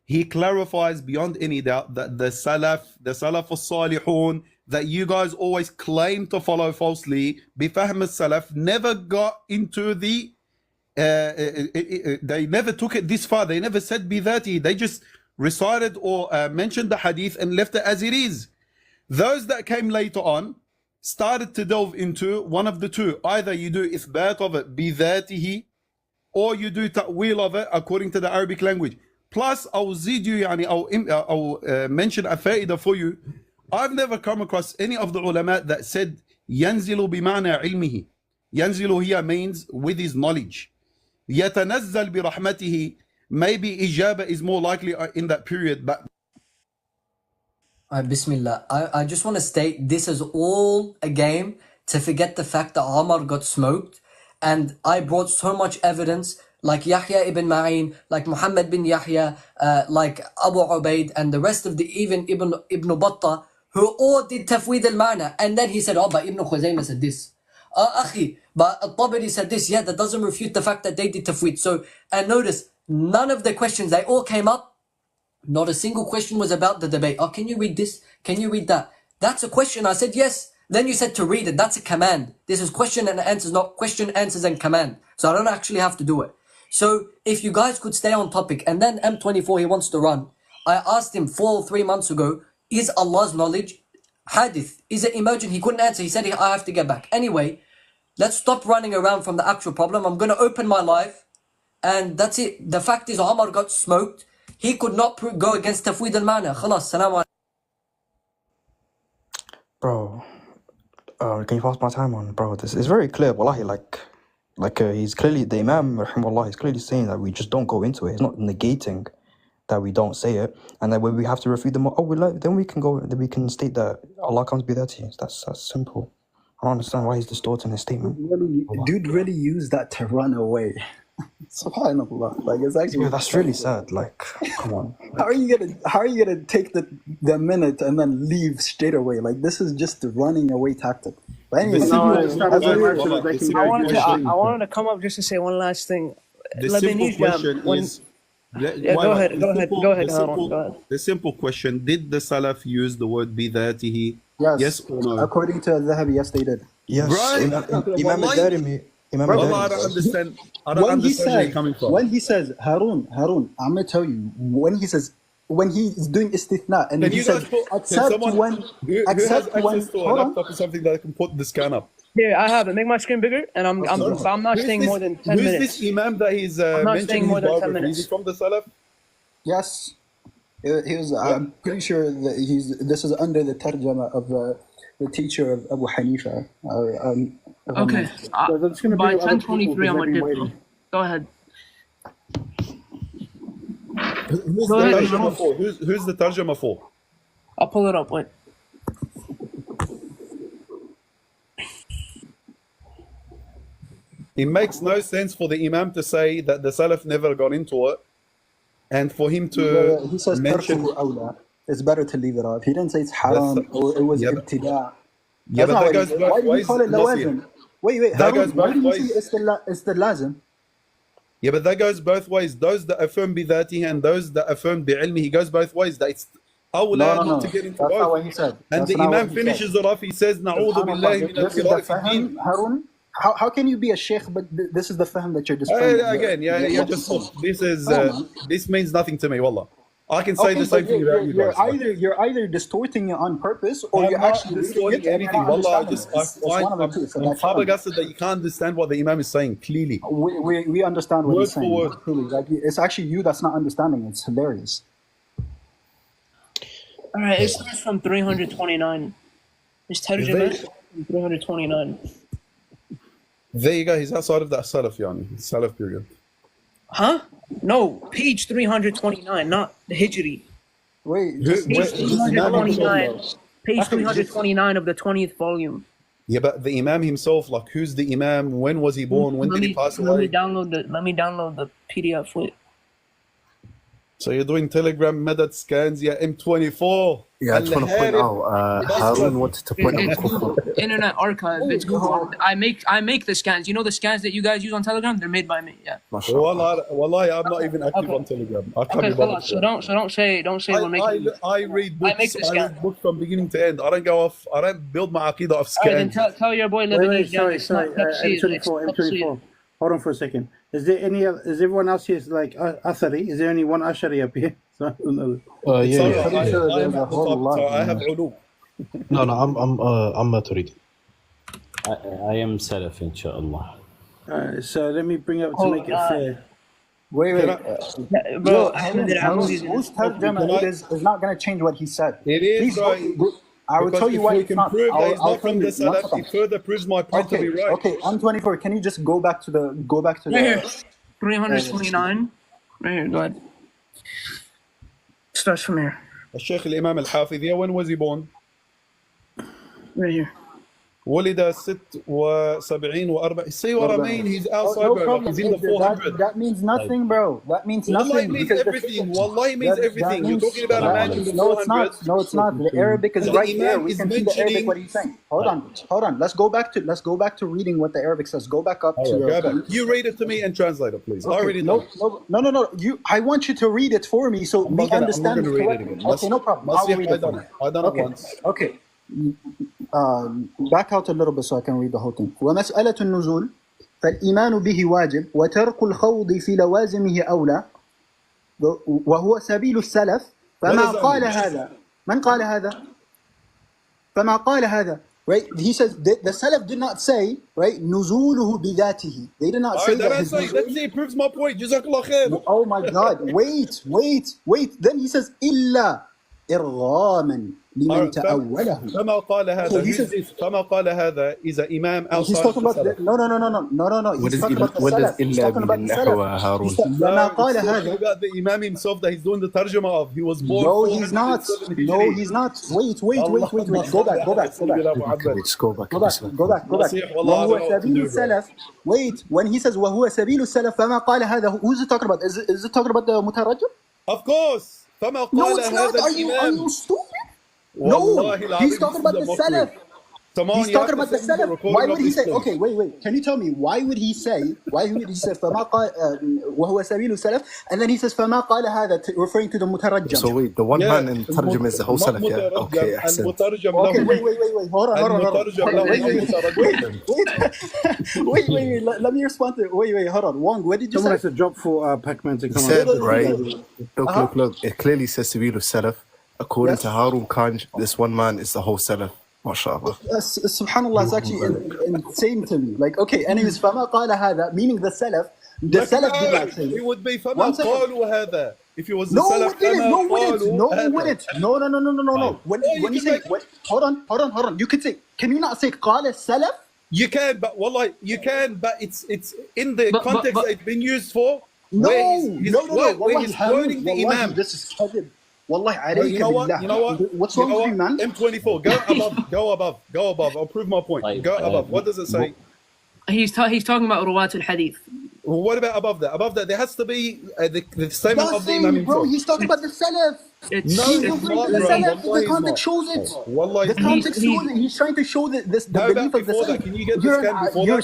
He clarifies beyond any doubt that the Salaf al-Salihun, that you guys always claim to follow falsely, بفهم السلف, never got into the they never took it this far. They never said bidhati. They just recited or mentioned the hadith and left it as it is. Those that came later on started to delve into one of the two. Either you do ithbat of it bidhatihi, or you do ta'wil of it according to the Arabic language. Plus, I'll mention a fa'idah for you. I've never come across any of the ulama that said yanzilu bima'na ilmihi. Yanzilu here means with his knowledge. يتنزل برحمته, maybe ijaba is more likely in that period, but Bismillah. I just want to state this is all a game to forget the fact that Omar got smoked, and I brought so much evidence like Yahya ibn Ma'in, like Muhammad bin Yahya, like Abu Ubaid, and the rest of the even Ibn Battah, who all did tafweed al-ma'na, and then he said, oh, but Ibn Khuzaymah said this. Akhi, but Al-Tabari said this, yeah, that doesn't refute the fact that they did tafweed. So, and notice, none of the questions, they all came up, not a single question was about the debate. Oh, can you read this? Can you read that? That's a question. I said yes. Then you said to read it. That's a command. This is question and answers, not question, answers, and command. So I don't actually have to do it. So if you guys could stay on topic, and then M24, he wants to run. I asked him 3 months ago, is Allah's knowledge hadith? Is it emergent? He couldn't answer. He said, I have to get back. Anyway, let's stop running around from the actual problem. I'm going to open my live, and that's it. The fact is, Omar got smoked. He could not go against tafweed al-ma'na. Khalas, salam alaikum. Bro, can you pass my time on, bro? This is very clear. Wallahi, he's clearly, the Imam, rahimahullah, he's clearly saying that we just don't go into it. He's not negating that we don't say it, and then when we have to refute them, then we can state that Allah comes be there to you. That's simple. I don't understand why he's distorting his statement. Dude really used that to run away. Subhanallah. Like, it's actually, yeah, that's really sad. Like, come on. How are you gonna take the minute and then leave straight away? Like, this is just the running away tactic. But anyway, I wanted to come up just to say one last thing. The simple question is. Go ahead. The simple question: did the Salaf use the word bidatihi? Yes or no? According to Dhahabi, yes, they did. Yes, right? Imam al-Darimi. I don't understand. I don't understand where you're coming from. When he says Harun, I'm gonna tell you. When he's doing istithna, and he says except when who has access to a laptop or something that can put the scan up. Here, I have it. Make my screen bigger, and I'm not staying more than 10 minutes. Who's this Imam that he's mentioning his biography? Is he from the Salaf? Yes, he was. I'm pretty sure that this is under the tarjama of the teacher of Abu Hanifa. Okay, by 10:23, I'm gonna dip. Go ahead. Who's the tarjama for? I'll pull it up. Wait. It makes no sense for the Imam to say that the Salaf never got into it, and for him to he says mention it's better to leave it off. He didn't say it's haram or it was ibtida'. Yeah, but that goes both ways. Why do you call it lawazim? Wait, that goes why both do you ways. say it's the lazim? Yeah, but that goes both ways. Those that affirm bidatihi and those that affirm bi'ilmi, he goes both ways. That it's awla not to get into That's both. not what he said. And the Imam finishes it off. He says, "Na'udhu billahi min al-qira'i fi din." Harun, how can you be a sheikh but this is the fahm that you're displaying? Again, you're just this means nothing to me, wallah. I can say the same thing about you guys. You're either distorting it on purpose or you're not actually distorting anything. Wallah, I'm flabbergasted that you can't understand what the Imam is saying clearly. We understand what he's saying. Word for word. Like, it's actually you that's not understanding. It's hilarious. All right, it starts from 329. It's tarjama from 329. There you go. He's outside of that Salaf, yani. Salaf period. Huh? No, page 329, not the Hijri. Page 329. Page 329 of the 20th volume. Yeah, but the Imam himself, like, who's the Imam? When was he born? When did he pass away? Let me download the PDF. Wait. So you're doing Telegram Madad scans, yeah, M24. Yeah, I just want to point out, Harun wanted to point out. Internet Archive, it's Google. I make the scans. You know the scans that you guys use on Telegram? They're made by me, yeah. Wallahi, I'm not even active on Telegram. I can't be bothered. So don't say we're making. I read books. I read books from beginning to end. I don't build my aqidah off scans. Alright, then tell your boy Lebanese. Sorry. M24. Hold on for a second. Is everyone else here like Athari? Is there only one Ashari up here? So, I have ulum. No, I'm Maturidi. I am Salaf, inshallah. So let me bring up to make it fair. Wait. Bro, whose tarjama is not going to change what he said. It is, bro. I will tell you why it's not. I'll from the Salaf. It further proves my point to be right. Okay, M24, can you just go back to the... Right here, 329. Right here, go ahead. Starts from here. Sheikh al-Imam al-Hafidh, when was he born? Right here. ولد 76 و4. See what I mean? He's outside, No bro. problem. He's in the 400. That means nothing, bro. That means Wallah, nothing. it means because everything. Wallah, it means that everything. You're means talking about a man in the no, it's 400s. not. No, it's not. The Arabic is And the right there. Imam We is can see the Arabic mentioning. what he's saying. Hold on. Let's go back to reading what the Arabic says. Go back up to All right, go the. back. You read it to me and translate it, please. I Okay, already no, know. no. I want you to read it for me so I'm we not gonna understand it read it correctly. again. Okay, no problem. I will read it for you. I done it Okay. once. Okay. Back out a little bit so I can read the whole thing. ومسألة النزول فالإيمان به واجب وترك الخوض في لوازمه أولى وهو سبيل السلف فما قال هذا من قال هذا فما قال هذا right he says the Salaf did not say right نزوله بذاته they did not say that his Let's see, it proves my point. Jazakallah khair. oh my god wait then he says إلا إرغاما لمن تأوله فما قال هذا فما قال هذا is an imam outside. He's talking about no. He's talking about the Salaf. He's talking about the Salaf. فما قال هذا about the imam himself that he's doing the tarjuma of. He was born. No, he's not. No, he's not. Wait. Go back. Go back. وهو سبيل السلف. Wait, when he says وهو سبيل السلف فما قال هذا, who's it talking about? Is it talking about the مترجم? Of course. فما قال No, it's not. هذا Are you stupid? No, he's talking about the Salaf. He's talking about the Salaf. Why would he say? Okay, wait. Can you tell me why would he say? فما قال وهو سبيل السلف, and then he says فما قال هذا, referring to the مترجم. So wait, the one man in Tarjum is the whole Salaf, yeah? Okay, Okay, wait. Hold on. Wait. Let me respond to it. Wait. Hold on. Wong, what did you Someone say? has to drop for Pac-Man to He come said, on. right? Look. It clearly says Sabil Salaf. According to Harun Khan, this one man is the whole Salaf. MashaAllah. Subhanallah, it's actually insane to me. Like, okay, anyways, فما قال هذا, meaning the Salaf. The Salaf did not say it. Would be فما قالوا هذا. If it was the Salaf, No, it wouldn't. No. When you say, hold on. You could say, can you not say قال السلف? You can, but wallah, you can, but it's in the context that it's been used for. No. Where he's quoting the Imam. This is hadith. Wallahi, alayka You know billah. what? What's wrong with you, man? M24, go above. I'll prove my point. Go above. What does it say? He's talking about Ruwat al-Hadith. Well, what about above that? Above that, there has to be the statement of the Imam himself. Bro, he's talking about the Salaf. He's referring to the Salaf. The context shows it. The context shows it. He's trying to show the belief of the Salaf. Can you get the scan before that?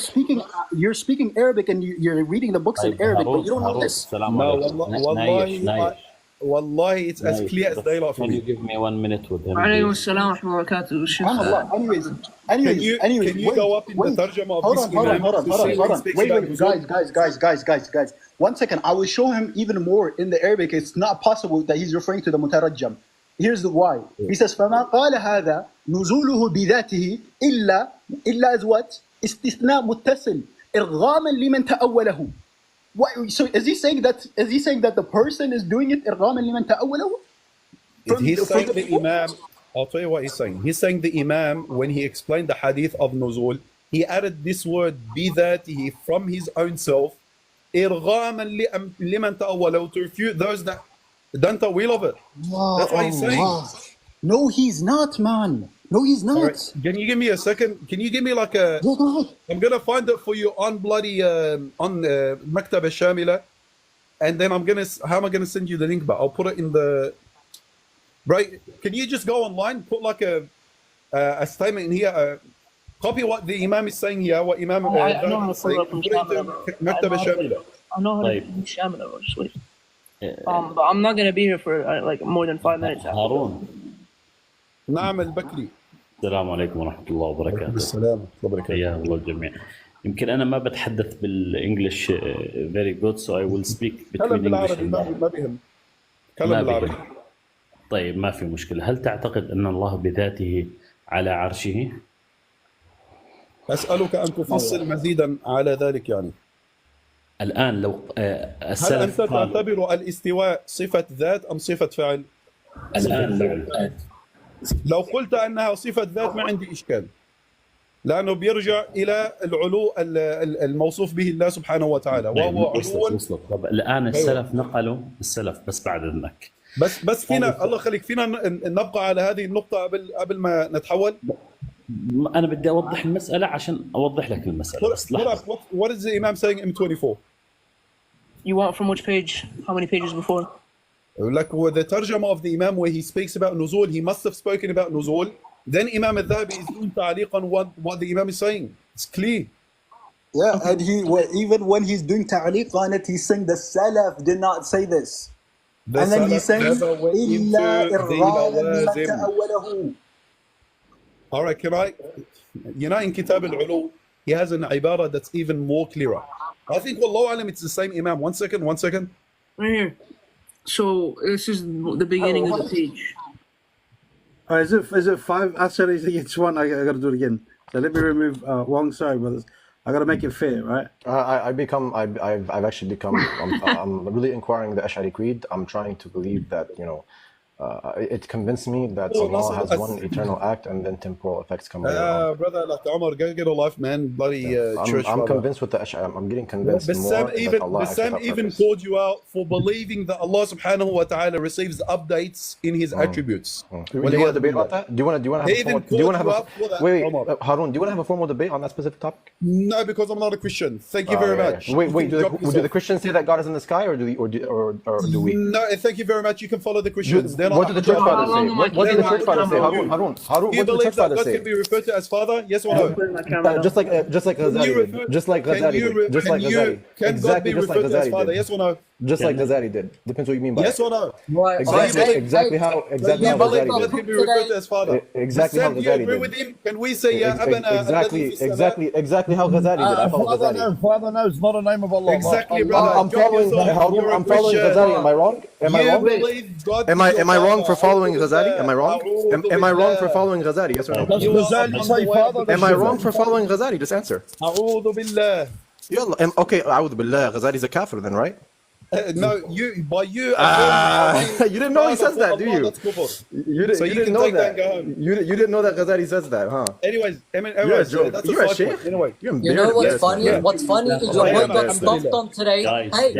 You're speaking Arabic and you're reading the books in Arabic, but you don't know this. No, Wallahi, it's as clear as daylight for Can you me. give me 1 minute with him? Alaykum as-salam wa rahmatullahi. Anyways, Can you go up in the tarjuma of hold this on. Imam? Guys. 1 second. I will show him even more in the Arabic. It's not possible that he's referring to the mutarajjam. Here's the why. He says, فَمَا قَالَ هَذَا نُزُولُهُ بِذَاتِهِ إِلَّا is what? استثناء متصل إرغاما لمن تأوله. So is he saying that the person is doing it إرغاما لمن تأوله? He's saying the Imam. I'll tell you what he's saying. He's saying the Imam, when he explained the hadith of Nuzul, he added this word بذاته from his own self إرغاما لمن تأوله, to refute those that don't ta'wil of it. That's what he's saying. Wow. No, he's not, man. No, he's not. Right. Can you give me a second? Can you give me like a... Yeah, go ahead. I'm going to find it for you on bloody... on Maktab al-Shamila. And then how am I going to send you the link? But I'll put it in the... Right. Can you just go online, put like a statement in here, copy what the Imam is saying here, what Imam is saying, put it into Maktab al-Shamila. I know how to do Shamila, just wait. But I'm not going to be here for like more than 5 minutes. هارون. نعم البكري. السلام عليكم ورحمة الله وبركاته. السلام ورحمة الله وبركاته. حيا الله الجميع. يمكن أنا ما بتحدث بالإنجليش very good, so I will speak between English and Arabic. ما بهم. كلام بالعربي. طيب ما في مشكلة. هل تعتقد أن الله بذاته على عرشه؟ أسألك أن تفصل مزيدا على ذلك يعني. الآن لو هل أنت تعتبر الاستواء صفة ذات أم صفة فعل؟ الآن لو قلت أنها صفة ذات ما عندي إشكال، لأنه بيرجع إلى العلو الموصوف به الله سبحانه وتعالى، وهو علو. طب الآن السلف نقلوا بس بعد إذنك. بس فينا الله يخليك، فينا نبقى على هذه النقطة قبل ما نتحول. انا بدي اوضح المساله عشان اوضح لك المساله بس لحظه. What is the Imam saying M24? You want from which page? How many pages before? Like with the tarjama of the Imam where he speaks about nuzul, he must have spoken about nuzul. Then Imam al-Dhahabi is doing ta'liq on what the Imam is saying. It's clear. Yeah, and even when he's doing ta'liq on it, he's saying the Salaf did not say this. And then he's saying, إِلَّا إِرْغَامًا لِمَنْ تَأَوَّلَهُ. All right, can I? You know, in Kitab al-Ulu, he has an ibara that's even more clearer. I think, wallahu alam, it's the same Imam. One second. Right here. So this is the beginning of the page. Is it 5 Asharis against 1? I got to do it again. So let me remove Wong. Sorry, brothers. I got to make it fair, right? I've actually become. I'm really inquiring the Ashari creed. I'm trying to believe that it convinced me that Allah has one eternal act and then temporal effects come later on. Brother, like Omar, go get a life, man. Bloody church. I'm convinced with the Ashari. I'm getting convinced more that Allah Bassam even called you out for believing that Allah subhanahu wa ta'ala receives updates in his attributes. Do you want to debate about that? Do you want to have a wait, Harun, do you want to have a formal debate on that specific topic? No, because I'm not a Christian. Thank you very much. Wait, do the Christians say that God is in the sky, or do we? No, thank you very much. You can follow the Christians. What do the church fathers say? What do the church fathers say? Harun, do you believe that God can be referred to as Father? Yes or no? Just like Ghazali did. Just like Ghazali did. Just like Ghazali. Can God be referred to as Father? Yes or no? Just like Ghazali did. Depends what you mean by yes or no. Exactly how Ghazali God can be referred to as Father. Exactly how Ghazali agree with him? Can we say exactly how Ghazali did? I follow Ghazali. Father knows, not a name of Allah. Exactly, brother. I'm following Ghazali. Am I wrong? Am I wrong for following Ghazali? Am I wrong? Am I wrong for following Ghazali? Yes or no? Does Ghazali say Father? Am I wrong for following Ghazali? Just answer. A'udhu billah. Okay, A'udhu billah. Ghazali is a kafir then, right? No, you. You didn't know he says that, do you? You didn't know that. You didn't know that Ghazali says that, huh? Anyways, you're a sheikh. Anyway, you know what's funny? What's funny is your boy got stopped on today. Hey, you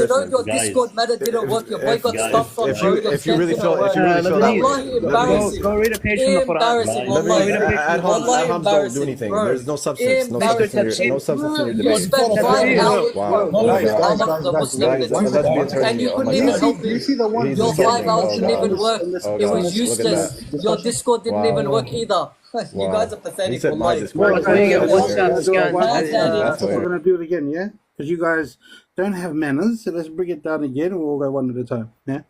know your Discord meta didn't work. Your boy got stopped on. If you really feel that, embarrassing. Go read a page from the Quran. Embarrassing. At home, don't do anything. There's no substance. No substance in your debate. You spent 5 hours among the Muslims. And you couldn't even help it. Your 5 hours didn't even work. It was useless. Your Discord didn't even work either. You guys are pathetic. We're going to do it again, yeah? Because you guys don't have manners, so let's bring it down again and we'll go one at a time, yeah?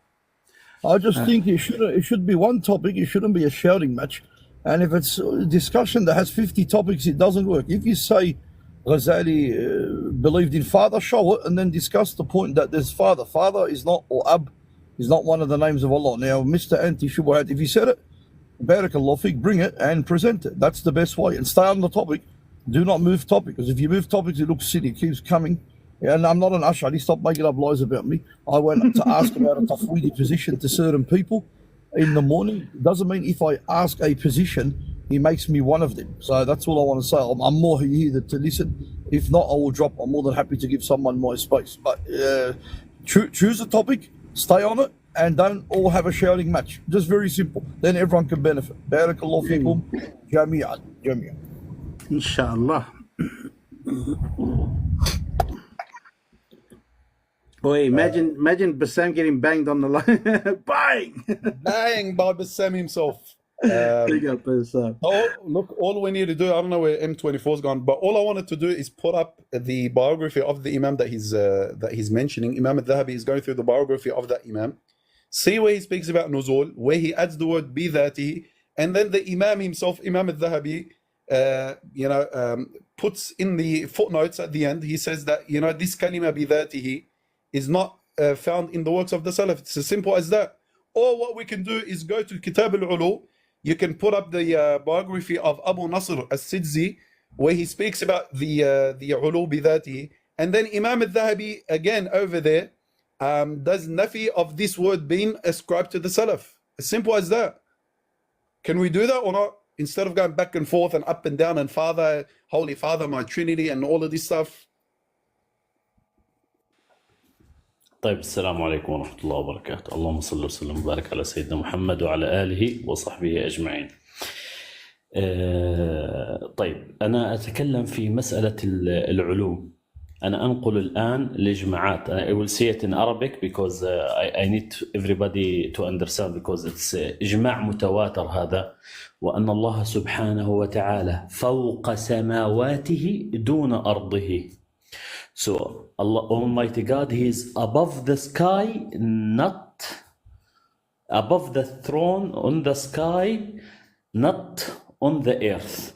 I just think it should be one topic. It shouldn't be a shouting match. And if it's a discussion that has 50 topics, it doesn't work. If you say Ghazali believed in Father, show it, and then discuss the point that there's Father. Father is not, or Ab, is not one of the names of Allah. Now, Mr. Anti-Shubuhat, if you said it, Barakallah Fik, bring it and present it. That's the best way. And stay on the topic. Do not move topic, because if you move topics, it looks silly. It keeps coming. Yeah, and I'm not an Ashari. Stop making up lies about me. I went to ask about a Tafwidi position to certain people in the morning. It doesn't mean if I ask a position, he makes me one of them. So that's all I want to say. I'm more here to listen. If not, I will drop. I'm more than happy to give someone my space. But choose a topic, stay on it, and don't all have a shouting match. Just very simple. Then everyone can benefit. Barakallahu fikum. Jami'an. Inshallah. Boy, imagine Bassam getting banged on the line. Bang by Bassam himself. Big up Bassam. Look, all we need to do, I don't know where M24's gone, but all I wanted to do is put up the biography of the Imam that he's mentioning. Imam al-Dhahabi is going through the biography of that Imam. See where he speaks about nuzul, where he adds the word bidhati, and then the Imam himself, Imam al-Dhahabi, puts in the footnotes at the end, he says that, this kalima bidhatihi is not found in the works of the Salaf. It's as simple as that. Or what we can do is go to Kitab al-Ulu. You can put up the biography of Abu Nasr al-Sidzi, where he speaks about the Ulu bidhatihi. And then Imam al-Dhahabi, again over there, does nafi of this word being ascribed to the Salaf. As simple as that. Can we do that or not? Instead of going back and forth and up and down and Father, Holy Father, my Trinity and all of this stuff. طيب السلام عليكم ورحمة الله وبركاته. اللهم صل وسلم وبارك على سيدنا محمد وعلى آله وصحبه أجمعين. طيب أنا أتكلم في مسألة العلو. أنا أنقل الآن الإجماعات. I will say it in Arabic because I need everybody to understand because it's إجماع متواتر هذا، وأن الله سبحانه وتعالى فوق سماواته دون أرضه. So Allah Almighty God, He is above the sky, not above the throne on the sky, not on the earth.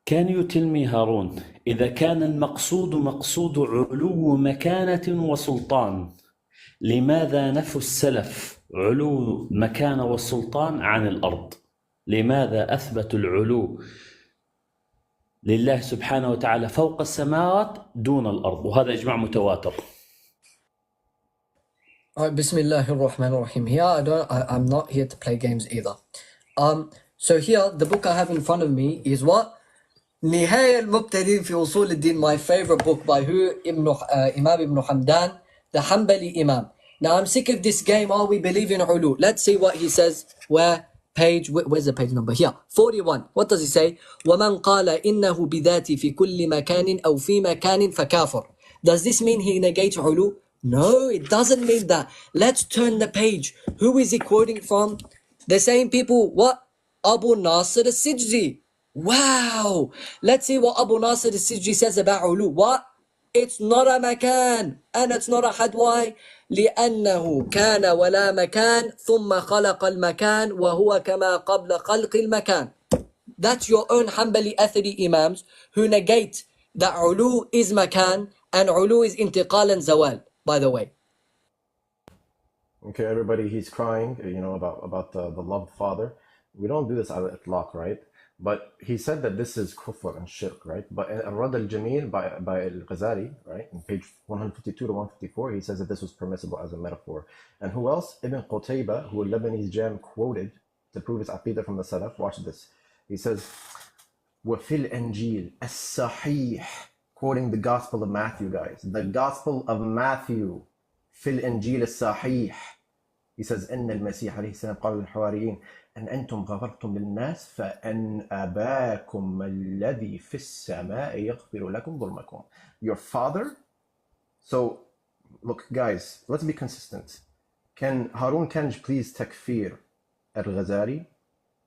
Can you tell me هارون إذا كان المقصود مقصود علو مكانة وسلطان، لماذا نفوا السلف علو مكانة والسلطان عن الأرض؟ لماذا أثبتوا العلو لله سبحانه وتعالى فوق السماوات دون الأرض؟ وهذا إجماع متواتر. Bismillahir Rahmanir Rahim. Here I'm not here to play games either. So here the book I have in front of me is what? نهاية المبتدئين في أصول الدين, my favorite book by who? Imam Ibn Hamdan, the Hanbali Imam. Now I'm sick of this game. We believe in ulu. Let's see what he says. Where's the page number? Here, 41. What does he say? وَمَنْ قَالَ إِنَّهُ بِذَاتِ فِي كُلِّ مَكَانٍ أَوْ فِي مَكَانٍ فَكَافِرٌ. Does this mean he negates ulu? No, it doesn't mean that. Let's turn the page. Who is he quoting from? The same people. What? Abu Nasr al-Sijzi. Wow. Let's see what Abu Nasr al-Sijzi says about ulu. What? It's not a makan and it's not a had. Why? لأنه كان ولا مكان ثم خلق المكان وهو كما قبل خلق المكان. That's your own Hanbali Athari Imams who negate that ulu is makan and ulu is intiqal and zawal, by the way. Okay, everybody, he's crying, about the loved father. We don't do this out of itlaq, right? But he said that this is kufr and shirk, right? But in Ar-Rad al-Jamil by Al-Ghazali, right, in page 152 to 154, he says that this was permissible as a metaphor. And who else? Ibn Qutayba, who Lebanese Jam quoted to prove his aqidah from the Salaf. Watch this. He says, وَفِي الْأَنْجِيلِ الصَّحِيحِ, quoting the Gospel of Matthew, guys. The Gospel of Matthew. في الإنجيل الصحيح. He says, إن المسيح عليه السلام قال للحواريين أن أنتم غفرتم للناس فأن أباكم الذي في السماء يغفر لكم ظلمكم. Your father? So, look, guys, let's be consistent. Can Harun Kanj please takfir Al-Ghazali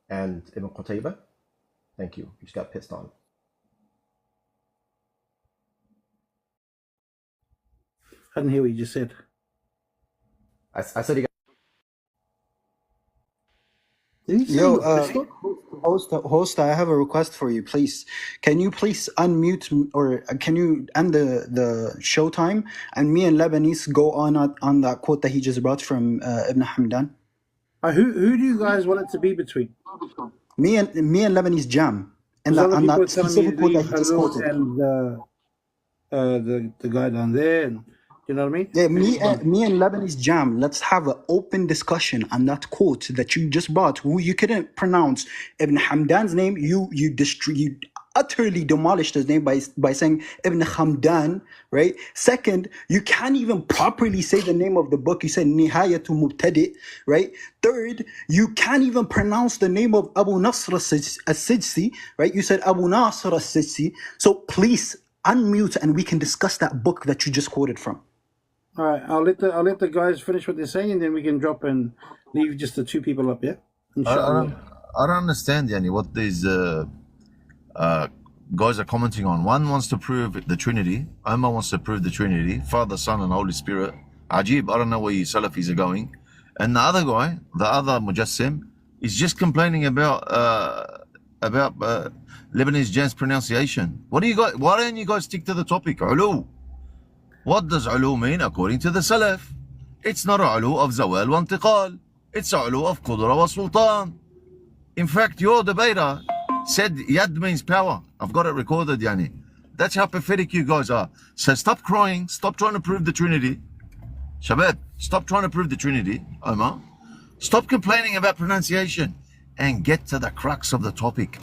and Ibn Qutayba? Thank you. You just got pissed on. I didn't hear what you just said. I said he got... Yo, host, I have a request for you, please. Can you please unmute or can you end the show time and me and Lebanese go on that quote that he just brought from Ibn Hamdan? Who do you guys want it to be between? Me and Lebanese Jam. And that specific quote that he just quoted. And the guy down there. And, you know what I mean? Yeah, me and Lebanese Jam, let's have an open discussion on that quote that you just brought. Who you couldn't pronounce Ibn Hamdan's name, you utterly demolished his name by saying Ibn Hamdan, right? Second, you can't even properly say the name of the book. You said Nihayatu Mubtadi, right? Third, you can't even pronounce the name of Abu Nasr al-Sijzi, right? You said Abu Nasr al-Sijzi. So please unmute and we can discuss that book that you just quoted from. All right, I'll let the guys finish what they're saying, and then we can drop and leave just the two people up. Yeah. I don't understand, Yani, what these guys are commenting on. One wants to prove the Trinity. Omar wants to prove the Trinity, Father, Son, and Holy Spirit. Ajib, I don't know where you Salafis are going. And the other guy, the other Mujassim, is just complaining about Lebanese Jan's pronunciation. What do you guys? Why don't you guys stick to the topic? Ulu. What does ulu mean according to the Salaf? It's not a ulu of zawal wa intiqal. It's a ulu of qudra wa sultan. In fact, your debater said yad means power. I've got it recorded, Yani. That's how pathetic you guys are. So stop crying. Stop trying to prove the Trinity. Shabab, stop trying to prove the Trinity. Omar, stop complaining about pronunciation and get to the crux of the topic.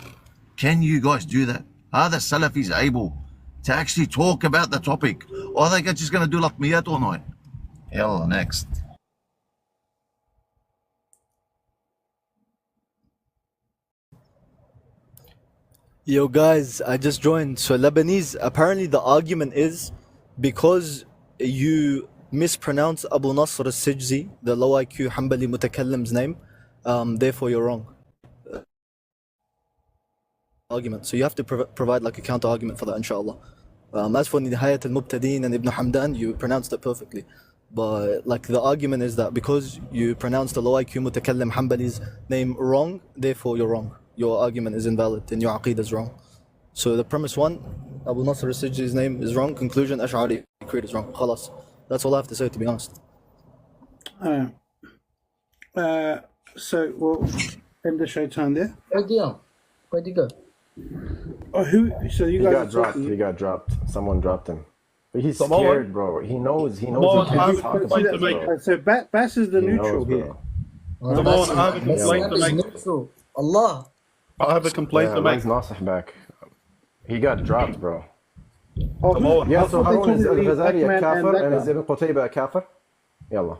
Can you guys do that? Are the Salafis able to actually talk about the topic? Or are they just going to do like Miyat all night? Hell, next. Yo guys, I just joined. So Lebanese, apparently the argument is because you mispronounce Abu Nasr al-Sijzi, the low IQ Hanbali mutakallim's name, therefore you're wrong. Argument. So you have to provide like a counter argument for that, inshallah. As for Nihayat al-Mubtadeen and Ibn Hamdan, you pronounced it perfectly. But like the argument is that because you pronounced the low IQ mutakallim Hanbali's name wrong, therefore you're wrong. Your argument is invalid and your aqeedah is wrong. So the premise one, Abu Nasr al-Sijji's name is wrong. Conclusion, Ashari creed is wrong. Khalas. That's all I have to say, to be honest. So we'll end the show time there. Where'd he go? Oh, who? So you guys got dropped. He got dropped. Someone dropped him. But he's scared, bro. He knows. He can't talk about this, bro. So Bass is the neutral here. Simone, I have a complaint to make. Allah. I have a complaint to make. Nasih back. He got dropped, bro. Oh, yeah, so Harun is al-Ghazali a kafir and is Ibn Qutayba a kafir? Yallah.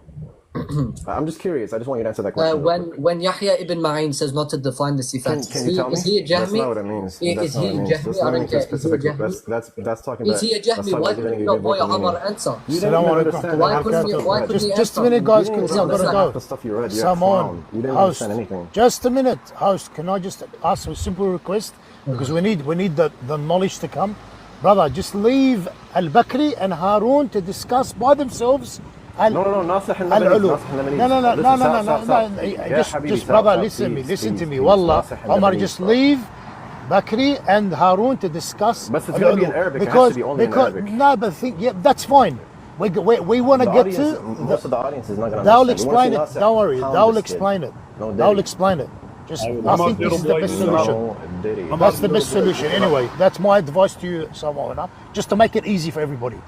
I'm just curious. I just want you to answer that question. When Yahya ibn Ma'in says not to define the sifat, can you tell me? Is he a Jahmi? That's not what it means. Is he a Jahmi? I don't care. Is he a Jahmi? That's talking about. Is he a Jahmi? Why couldn't your boy Omar answer? You didn't understand. Why couldn't he Just a minute, guys, because I've got to go. The stuff you read. Someone, you didn't host, understand anything. just a minute, host. Can I just ask a simple request? Because we need the knowledge to come, brother. Just leave Al-Bakri and Harun to discuss by themselves. No, Nasih No. Just brother, listen to me. Wallah, Omar, just leave Bakri and Harun to discuss. But it's going to be in Arabic. Because no, but that's fine. We want to get to. Most of the audience is not going to. They'll explain it. Don't worry. They'll explain it. They'll explain it. Just, I think this is the best solution. That's the best solution. Anyway, that's my advice to you, Samoa, just to make it easy for everybody.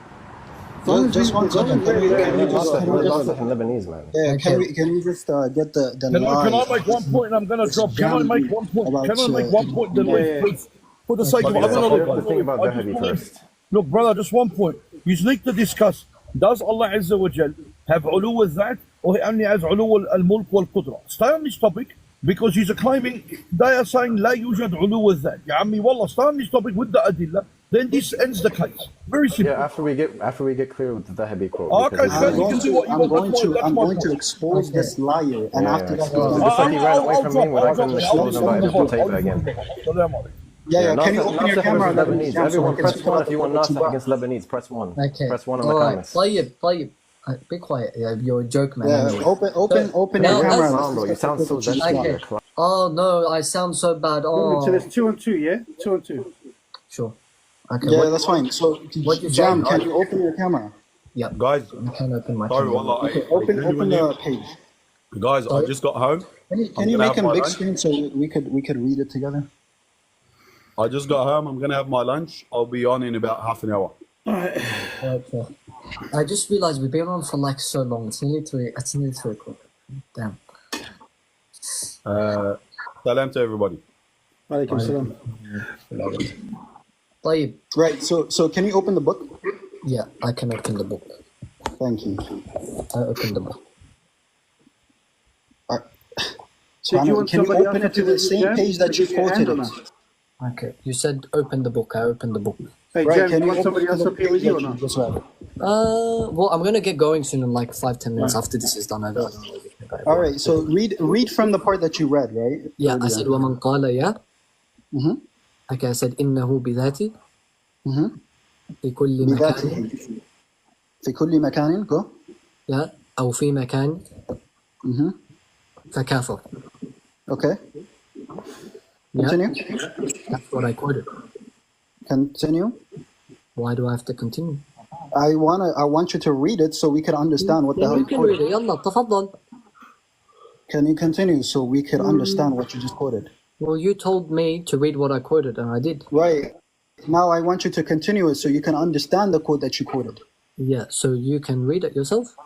Just 1 second. Can we Lebanese, man. Yeah, can we just get the Can I make one point? I'm going to drop. Can I make one point? Can I make one point? Then please, for the sake of it, look, brother, just 1 point. You need to discuss. Does Allah Azza wa Jal have ulu al-Dhat, or he only has ulu al-Mulk wal-Qudra? Stay on this topic. Because he's claiming, they are saying لا يوجد علو الذات. يا عمي والله, stay on this topic with the adilla. Then this ends the case. Very simple. Yeah, after we get clear with the Dhahabi quote. Okay, I'm going to expose this liar, and after that, just like he ran away from me when I couldn't expose him by Ibn Qutayba again. Yeah. Can you open your camera? Lebanese. Everyone press 1 if you want Nasih against Lebanese. Press 1. Okay. Press 1 in the comments. Tayyib. Be quiet. Yeah, you're a joke, man. Yeah, open your camera. Bro, you sound so desperate. Okay. Oh no, I sound so bad. Oh. So there's 2 and 2, yeah? 2 and 2. Sure. Okay. Yeah, that's fine. So, Jam, can you open your camera? Yeah. Guys, I can open my sorry, camera. wallah, Okay, open the page. Guys, I just got home. Can you make a big screen so we could read it together? I just got home. I'm gonna have my lunch. I'll be on in about half an hour. Okay. I just realized we've been on for like so long. It's nearly 3 o'clock. Damn. Salam to everybody. Walaikum salam. Right. So can you open the book? Yeah, I can open the book. Thank you. I opened the book. So can you open it to the same page that you quoted it? Okay. You said open the book. I opened the book. Hey, right, Jen, you want somebody else up here with you or not? Well, I'm gonna get going soon in like 5-10 minutes after this is done. All right, so read from the part that you read, right? Yeah, I said وَمَنْ قَالَ يَا. Okay, I said إِنَّهُ بِذَاتِ. في كل مكان. في كل مكان. Go. Yeah, أو في مكان. فكافر. Okay. Continue. Yeah, that's what I quoted. Continue. Why do I have to continue? I want you to read it so we can understand what the hell you can read it. يلا تفضل. Can you continue so we can understand what you just quoted? Well, you told me to read what I quoted, and I did. Right. Now I want you to continue it so you can understand the quote that you quoted. Yeah, so you can read it yourself?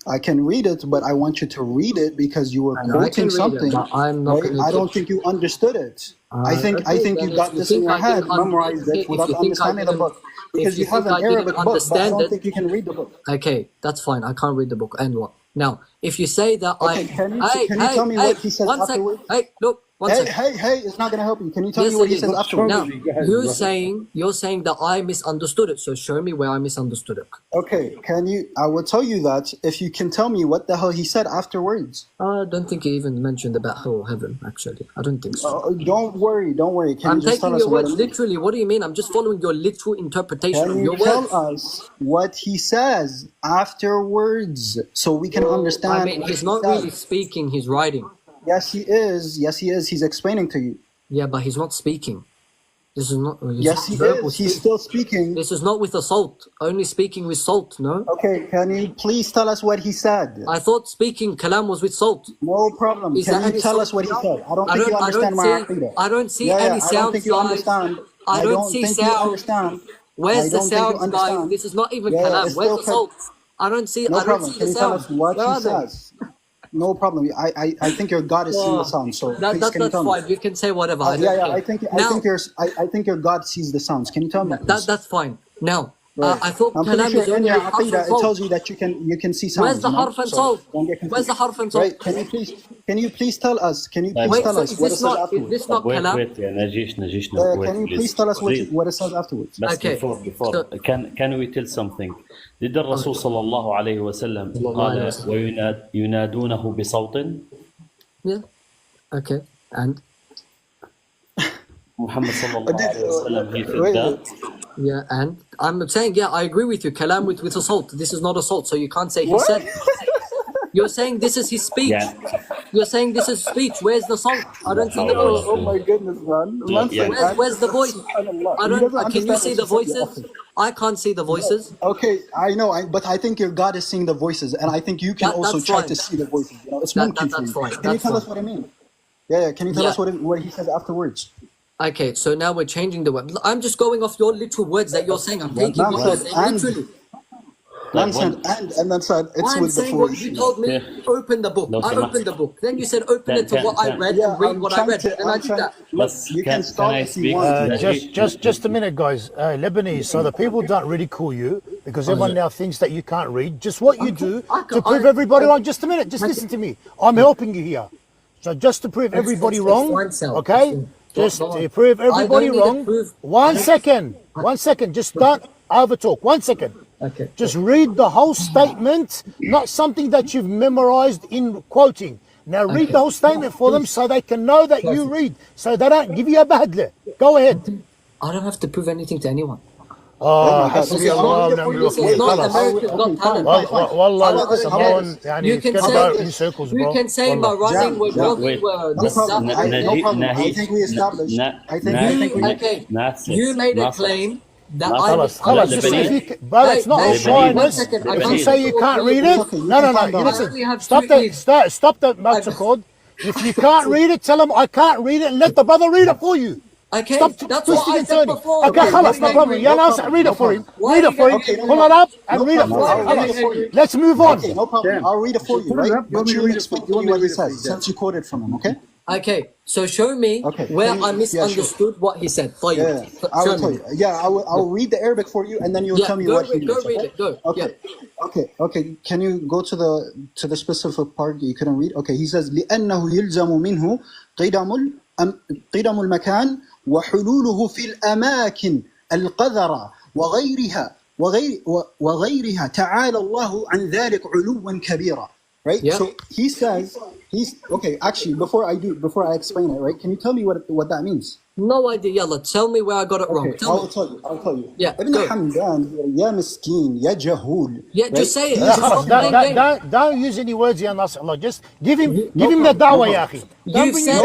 I can read it, but I want you to read it because you were quoting something. I'm not right? I don't think you understood it. I think you got this in your head, memorized it without understanding the book. Because you have an Arabic book, but I don't think you can read the book. Okay, that's fine. I can't read the book. And what? Now, if you say that can you tell me what he says afterwards? Hey, look, Hey, it's not going to help you. Can you tell me what he says afterwards? Now, you're saying that I misunderstood it, so show me where I misunderstood it. Okay, I will tell you that if you can tell me what the hell he said afterwards. I don't think he even mentioned about hell or heaven, actually. I don't think so. Don't worry. I'm taking your words literally. What do you mean? I'm just following your literal interpretation of your words. Can you tell us what he says afterwards so we can understand? I mean, he's not really speaking, he's writing. Yes, he is. He's explaining to you. Yeah, but he's not speaking. This is not. Yes, he is. He's still speaking. This is not with a salt. Only speaking with salt, no? Okay, can you please tell us what he said? I thought speaking kalam was with salt. No problem. Can you tell us what he said? I don't think you understand my aqidah. I don't see any sounds, I don't think you understand. I don't see sound. Where's the sound, guys? This is not even kalam. Where's the salt? I don't see. No I don't problem. see Can the you tell sound. us what he says? No problem. I think your God is seeing the sound. So that's fine. You can say whatever. I think your God sees the sounds. Can you tell me? That's fine. Now, I thought I'm pretty kalam sure is in only your with harf and aqidah it salt. tells you that you can see sounds. Where's the harf and salt? Where's the harf and salt? Right. Can you please tell us? Can you please tell us what it says afterwards? Is this not kalam? Can you please tell us what it says afterwards? Okay. Before can we tell something? Did the Rasul sallallahu alayhi wa sallam قال وينادونه بصوت? Yeah. Okay. And Muhammad sallallahu alayhi wa sallam, he said that. Yeah, and I'm saying, yeah, I agree with you. Kalam with assault. This is not assault, so you can't say he said. You're saying this is his speech. Yeah. You're saying this is speech. Where's the song? I don't see the voice. Oh my goodness, man. Where's the voice? I don't. Can you see the voices? I can't see the voices. Okay, I know, but I think your God is seeing the voices, and I think you can also try to see the voices. You know, it's mumkin for you. Can you tell us what I mean? Yeah. Can you tell us what he says afterwards? Okay, so now we're changing the word. I'm just going off your literal words that you're saying. I'm taking what you're saying literally. And then said it's with the what you told me, open the book. I opened the book. Then you said open it to what I read and read what I read. And I did that. You can stop if you want. Just a minute, guys. Lebanese, so the people don't ridicule you because everyone now thinks that you can't read. Just what you do to prove everybody wrong. Just a minute. Just listen to me. I'm helping you here. So just to prove everybody wrong, okay? Just to prove everybody wrong. 1 second. 1 second. Just don't overtalk. 1 second. Okay. Just read the whole statement, not something that you've memorized in quoting. Now read the whole statement for them so they can know that you read, so they don't give you a badle. Go ahead. I don't have to prove anything to anyone. حسبي الله ونعم الوكيل خلاص والله سمون يعني كذا in circles bro. You can say my running was wrong. This I think we established. Okay. You made a claim that خلاص but it's not all shyness. If you say you can't read it, no, you listen. Stop the motor. If you can't read it, tell them I can't read it and let the brother read it for you. Okay, stop that's twisting what I and said turning. before. Okay, خلاص, no problem. Yeah, no, read it for him. Read it for him. Pull it up and read it for him. Let's move on. Okay, no problem. I'll read it for you, right? But you explain to me what he says, since you quoted from him, okay? Okay, so show me where I misunderstood what he said. Yeah, I will tell you. Yeah, I will read the Arabic for you, and then you'll tell me what he means. Go read it. Go. Okay. Can you go to the specific part you couldn't read? Okay, he says لأنه يلزم منه قدم المكان وحلوله في الأماكن القذرة وغيرها تعالى الله عن ذلك علوا كبيرا. Right? Yeah. So he says okay. Actually, before I explain it, right? Can you tell me what that means? No idea. Yalla, tell me where I got it wrong. I'll tell you. Yeah. Ibn Hamdan, ya miskin, ya jahul. Yeah, just say it. Don't use any words, ya Nasrallah. Just give him the da'wah, ya akhi.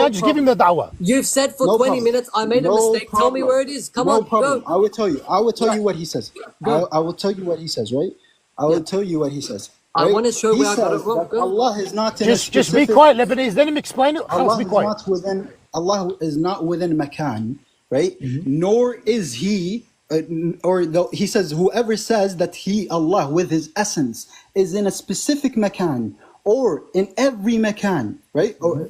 Just give him the da'wah. You've said for 20 minutes, I made a mistake. Tell me where it is. Come on, go. I will tell you. I will tell you what he says. I will tell you what he says, right? I will tell you what he says. I want to show where I got it wrong. Allah is not in just be quiet, Lebanese. Let him explain it. Allah is not within makan, right? Nor is he, he says, whoever says that Allah, with his essence, is in a specific makan, or in every makan, right? Or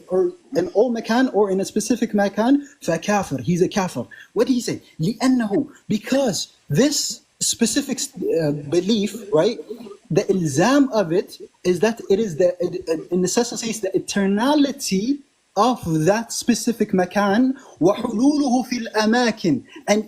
in all makan, or in a specific makan, فَكَافِر. He's a kafir. What did he say? لِأَنَّهُ. Because this specific belief, right? The ilzam of it is that it necessitates the eternality of that specific makan وحلوله في الأماكن, and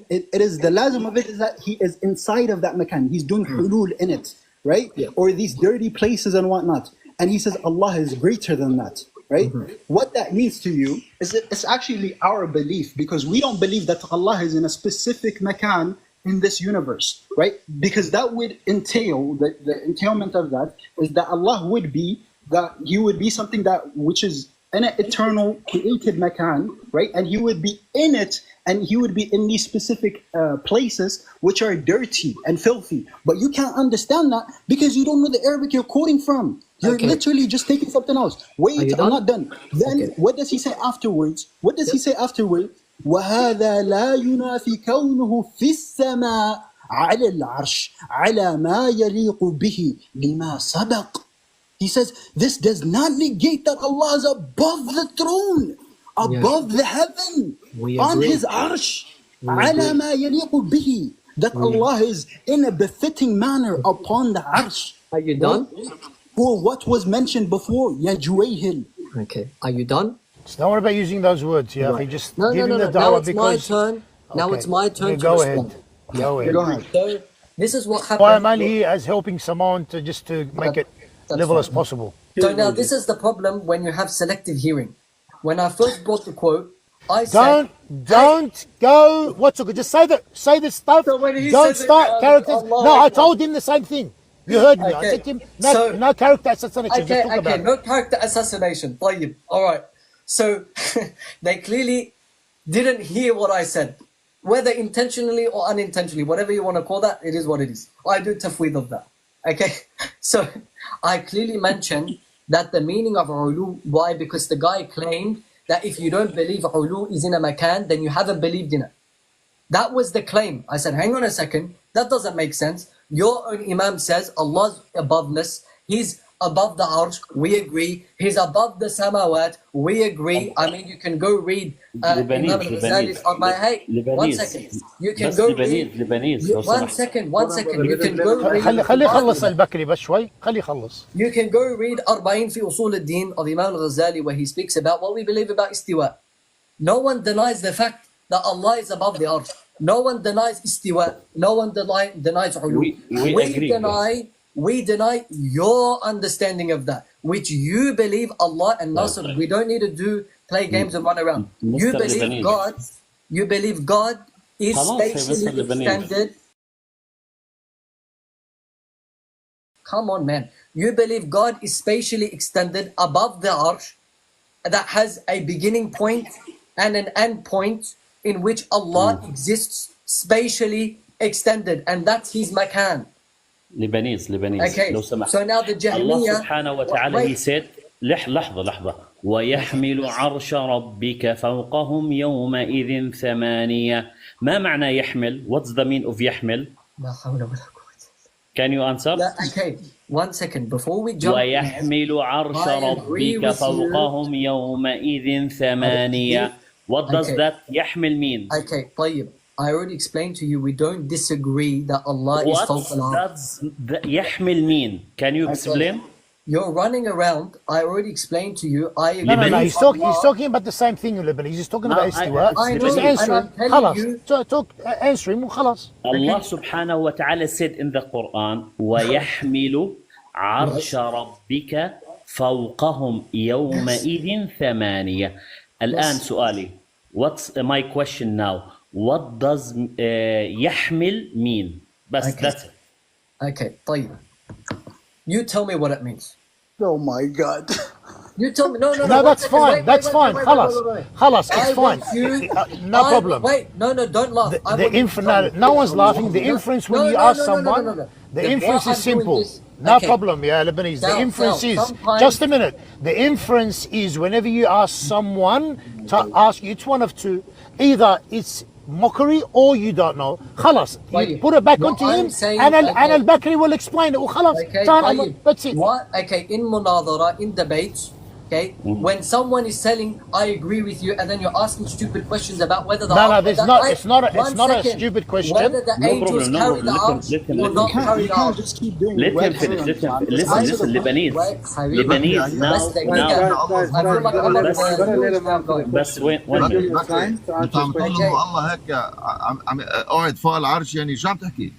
it is the lazim of it is that he is inside of that makan, he's doing hulul in it, right? Or these dirty places and whatnot, and he says Allah is greater than that, right? What that means to you is that it's actually our belief, because we don't believe that Allah is in a specific makan in this universe, right? Because that would entail, the entailment of that is that Allah would be, that he would be something that which is an eternal created makan, right? And he would be in it, and he would be in these specific places which are dirty and filthy. But you can't understand that because you don't know the Arabic you're quoting from. You're literally just taking something else. Wait, I'm not done. Then what does he say afterwards? What does he say afterwards? وهذا لا ينافي كونه في السماء على العرش على ما يليق به لما سبق. He says, this does not negate that Allah is above the throne, above the heaven, on his arsh, على ما يليق به, that Allah is in a befitting manner upon the arsh. Are you done? For what was mentioned before, Ya Juwayhil. Okay, are you done? It's not about using those words, yeah. Right. Just No, give no, him no, the no. Now dawah it's because... my turn. Now it's my turn to go respond. ahead. Go ahead. Go ahead. So this is what happened. Why am I here as helping someone to just to make it level as possible? So now this is the problem when you have selective hearing. When I first brought the quote, I said, Don't go. What's okay? Just say the stuff. So when he Don't says start it, characters. Allah No, I Akbar. told him the same thing. You heard me. I Okay. said to him, So- no character assassination. Okay, Just talk about it. no character assassination. طيب. All right. So they clearly didn't hear what I said, whether intentionally or unintentionally, whatever you want to call that. It is what it is. I do tafweed of that. Okay. So I clearly mentioned that the meaning of ulu. Why? Because the guy claimed that if you don't believe ulu is in a makan, then you haven't believed in it. That was the claim. I said, hang on a second. That doesn't make sense. Your own Imam says Allah's aboveness. He's above the arsh. We agree. He's above the samawat. We agree. I mean, you can go read Imam al-Ghazali's on my hey. 1 second. You can go read. One second. You can go read. خليه يخلص البكري بس شوي. خليه يخلص. You can go read 40 في أصول الدين of Imam al-Ghazali, where he speaks about what we believe about istiwa. No one denies the fact that Allah is above the arsh. No one denies istiwa. No one denies ulu. We deny your understanding of that, which you believe Allah and Nasr. We don't need to play games and run around. You believe God is spatially extended. Come on, man. You believe God is spatially extended above the arsh, that has a beginning point and an end point, in which Allah exists spatially extended, and that's his makan. Lebanese Okay. لو سمحت. So now the Allah Jahmiyyah, subhanahu wa ta'ala, he said, لحظة ويحمل عرش ربك فوقهم يومئذ ثمانية. ما معنى يحمل? What's the meaning of يحمل? لا حول ولا قوة. Can you answer? Okay, 1 second before we jump. ويحمل عرش ربك فوقهم يومئذ ثمانية. What does that يحمل mean? Okay, طيب. I already explained to you, we don't disagree that Allah is فوق العرش. What does يحمل mean? Can you explain? You're running around. I already explained to you. I agree. No. He's talking about the same thing, Lebanese. He's talking about istiwa. Just answer him. خلاص. Answer him وخلاص. Allah subhanahu wa ta'ala said in the Quran, وَيَحْمِلُ عَرْشَ رَبِّكَ فَوْقَهُمْ يَوْمَئِذٍ ثَمَانِيَةٍ. الآن سؤالي. What's my question now? What does يحمل mean? That's it. Okay, طيب. You tell me what it means. Oh my God. You tell me. No, that's fine. That's fine. خلاص. It's fine. No problem. No, don't laugh. No one's laughing. The inference when you ask someone, the inference is simple. No problem, yeah, Lebanese. The inference is, just a minute. The inference is whenever you ask someone to ask you, it's one of two. Either it's mockery or you don't know. خلاص. You put it back onto him and Al-Bakri will explain it. وخلاص. That's it. Okay, in munadara, in debates, Okay, when someone is telling, I agree with you, and then you're asking stupid questions about whether the No, no, arch, there's that, not. It's not. one It's not a second, stupid question. whether the No angels problem, no carry the problem. arch Let him, or let him, not let him. carry You the can't arch. just keep doing Let him red finish. herrings, Let him. man. Just Listen, answer listen. the question. Lebanese, Wait, حبيبي. Lebanese بس now, دقيقة. I feel like I'm on guys, the let news him now, answer the guys. بس one Give minute. him time to answer his انت عم تقول question. انه الله هيك عم قاعد فوق العرش، يعني شو عم تحكي؟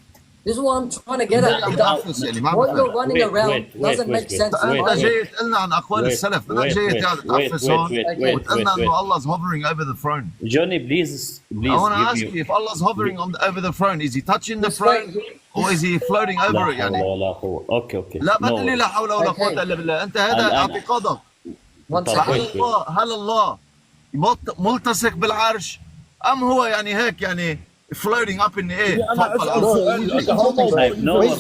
This is what I'm trying to get at. عم تعفس يعني ما عم What you're بفهم. running around doesn't make sense. انت جاي تقلنا عن اقوال السلف، بدك جاي تقعد تعفس هون وتقلنا انه Allah is hovering over the throne. Johnny, please, I want to give ask you. you, if Allah is hovering over the throne, is he touching the throne or is he floating over لا it يعني؟ حول ولا قوة. اوكي لا ما No تقول لي لا حول ولا قوة الا بالله، انت هذا الآن- اعتقادك. هل الله ملتصق بالعرش ام هو يعني هيك يعني floating up in the air أنا فوق أسأل العرش؟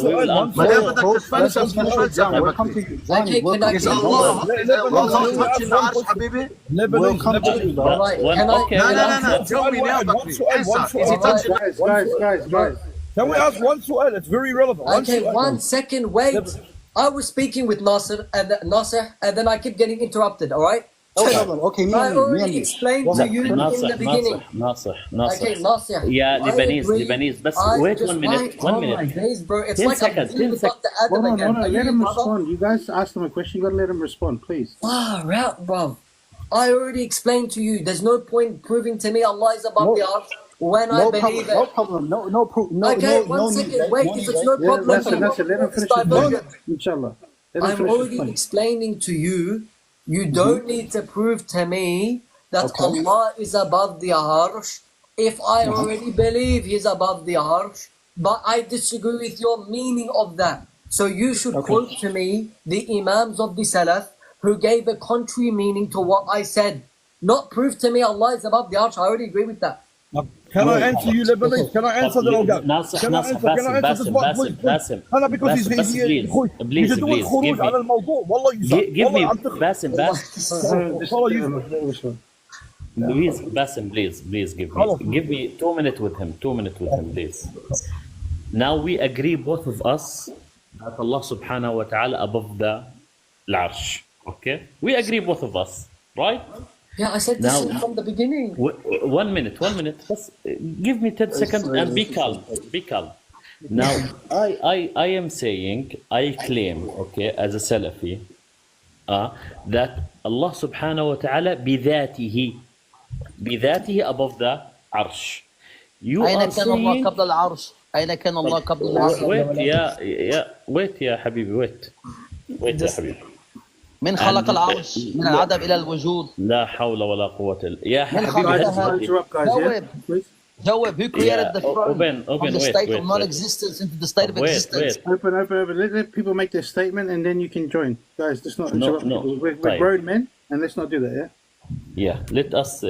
سؤال No, ما دام بدك تتفلسف مش فلسفة بكري. Is Allah touching the عرش حبيبي؟ لا tell me now بكري. Answer. Is he touching? Guys. Can we ask one سؤال? It's very relevant. Okay, 1 second, wait. I was speaking with Nasser, and then I keep getting interrupted, all right? Okay, I already explained to you in the beginning. ناصح Okay, Nasser. يا Lebanese بس wait 1 minute. Oh my days, bro. It's 10 like seconds, I'm dealing with 10 seconds. Dr. Adam Hold again. on, Are let you him brother? respond. You guys asked him a question. You gotta let him respond, please. Far out, bro. I already explained to you. There's no point proving to me Allah is above the arch when I believe it. No problem. No proof. Okay, one second. Wait, if it's no problem, That's it. Let him finish his point. Inshallah. Let him I'm finish his already point. explaining to you. You don't need to prove to me that Allah is above the arsh if I already believe He's above the arsh, but I disagree with your meaning of that. So you should quote to me the Imams of the Salaf who gave a contrary meaning to what I said. Not prove to me Allah is above the arsh. I already agree with that. Can I answer you, Lebanese? Can I answer the Ogan? Basim, أنا because he's doing خروج على الموضوع. والله يزعل. give me والله عم تخ- Basim, والله يزعل. please give me 2 minutes with him. 2 minutes with him, please. Now we agree, both of us, that Allah subhanahu wa ta'ala above the Arsh. Okay? We agree, both of us, right? Yeah, I said this Now- from the beginning. 1 minute. Just give me 10 seconds and be calm. Be calm. Now, I am saying, I claim, okay, as a Salafi, that Allah subhanahu wa ta'ala بذاته above the arsh. You أين are كان الله saying, قبل العرش؟ أين كان الله قبل العرش؟ wait يا حبيبي wait يا حبيبي. من خلق العرش من العدم إلى الوجود؟ لا حول ولا قوة إلا يا من حبيبي. جاوب. Who created the throne from the state of wait. non-existence into the state of existence? Open. Let people make their statement and then you can join. Guys, let's not interrupt. No. We're طيب. grown men and let's not do that, yeah? Yeah, let us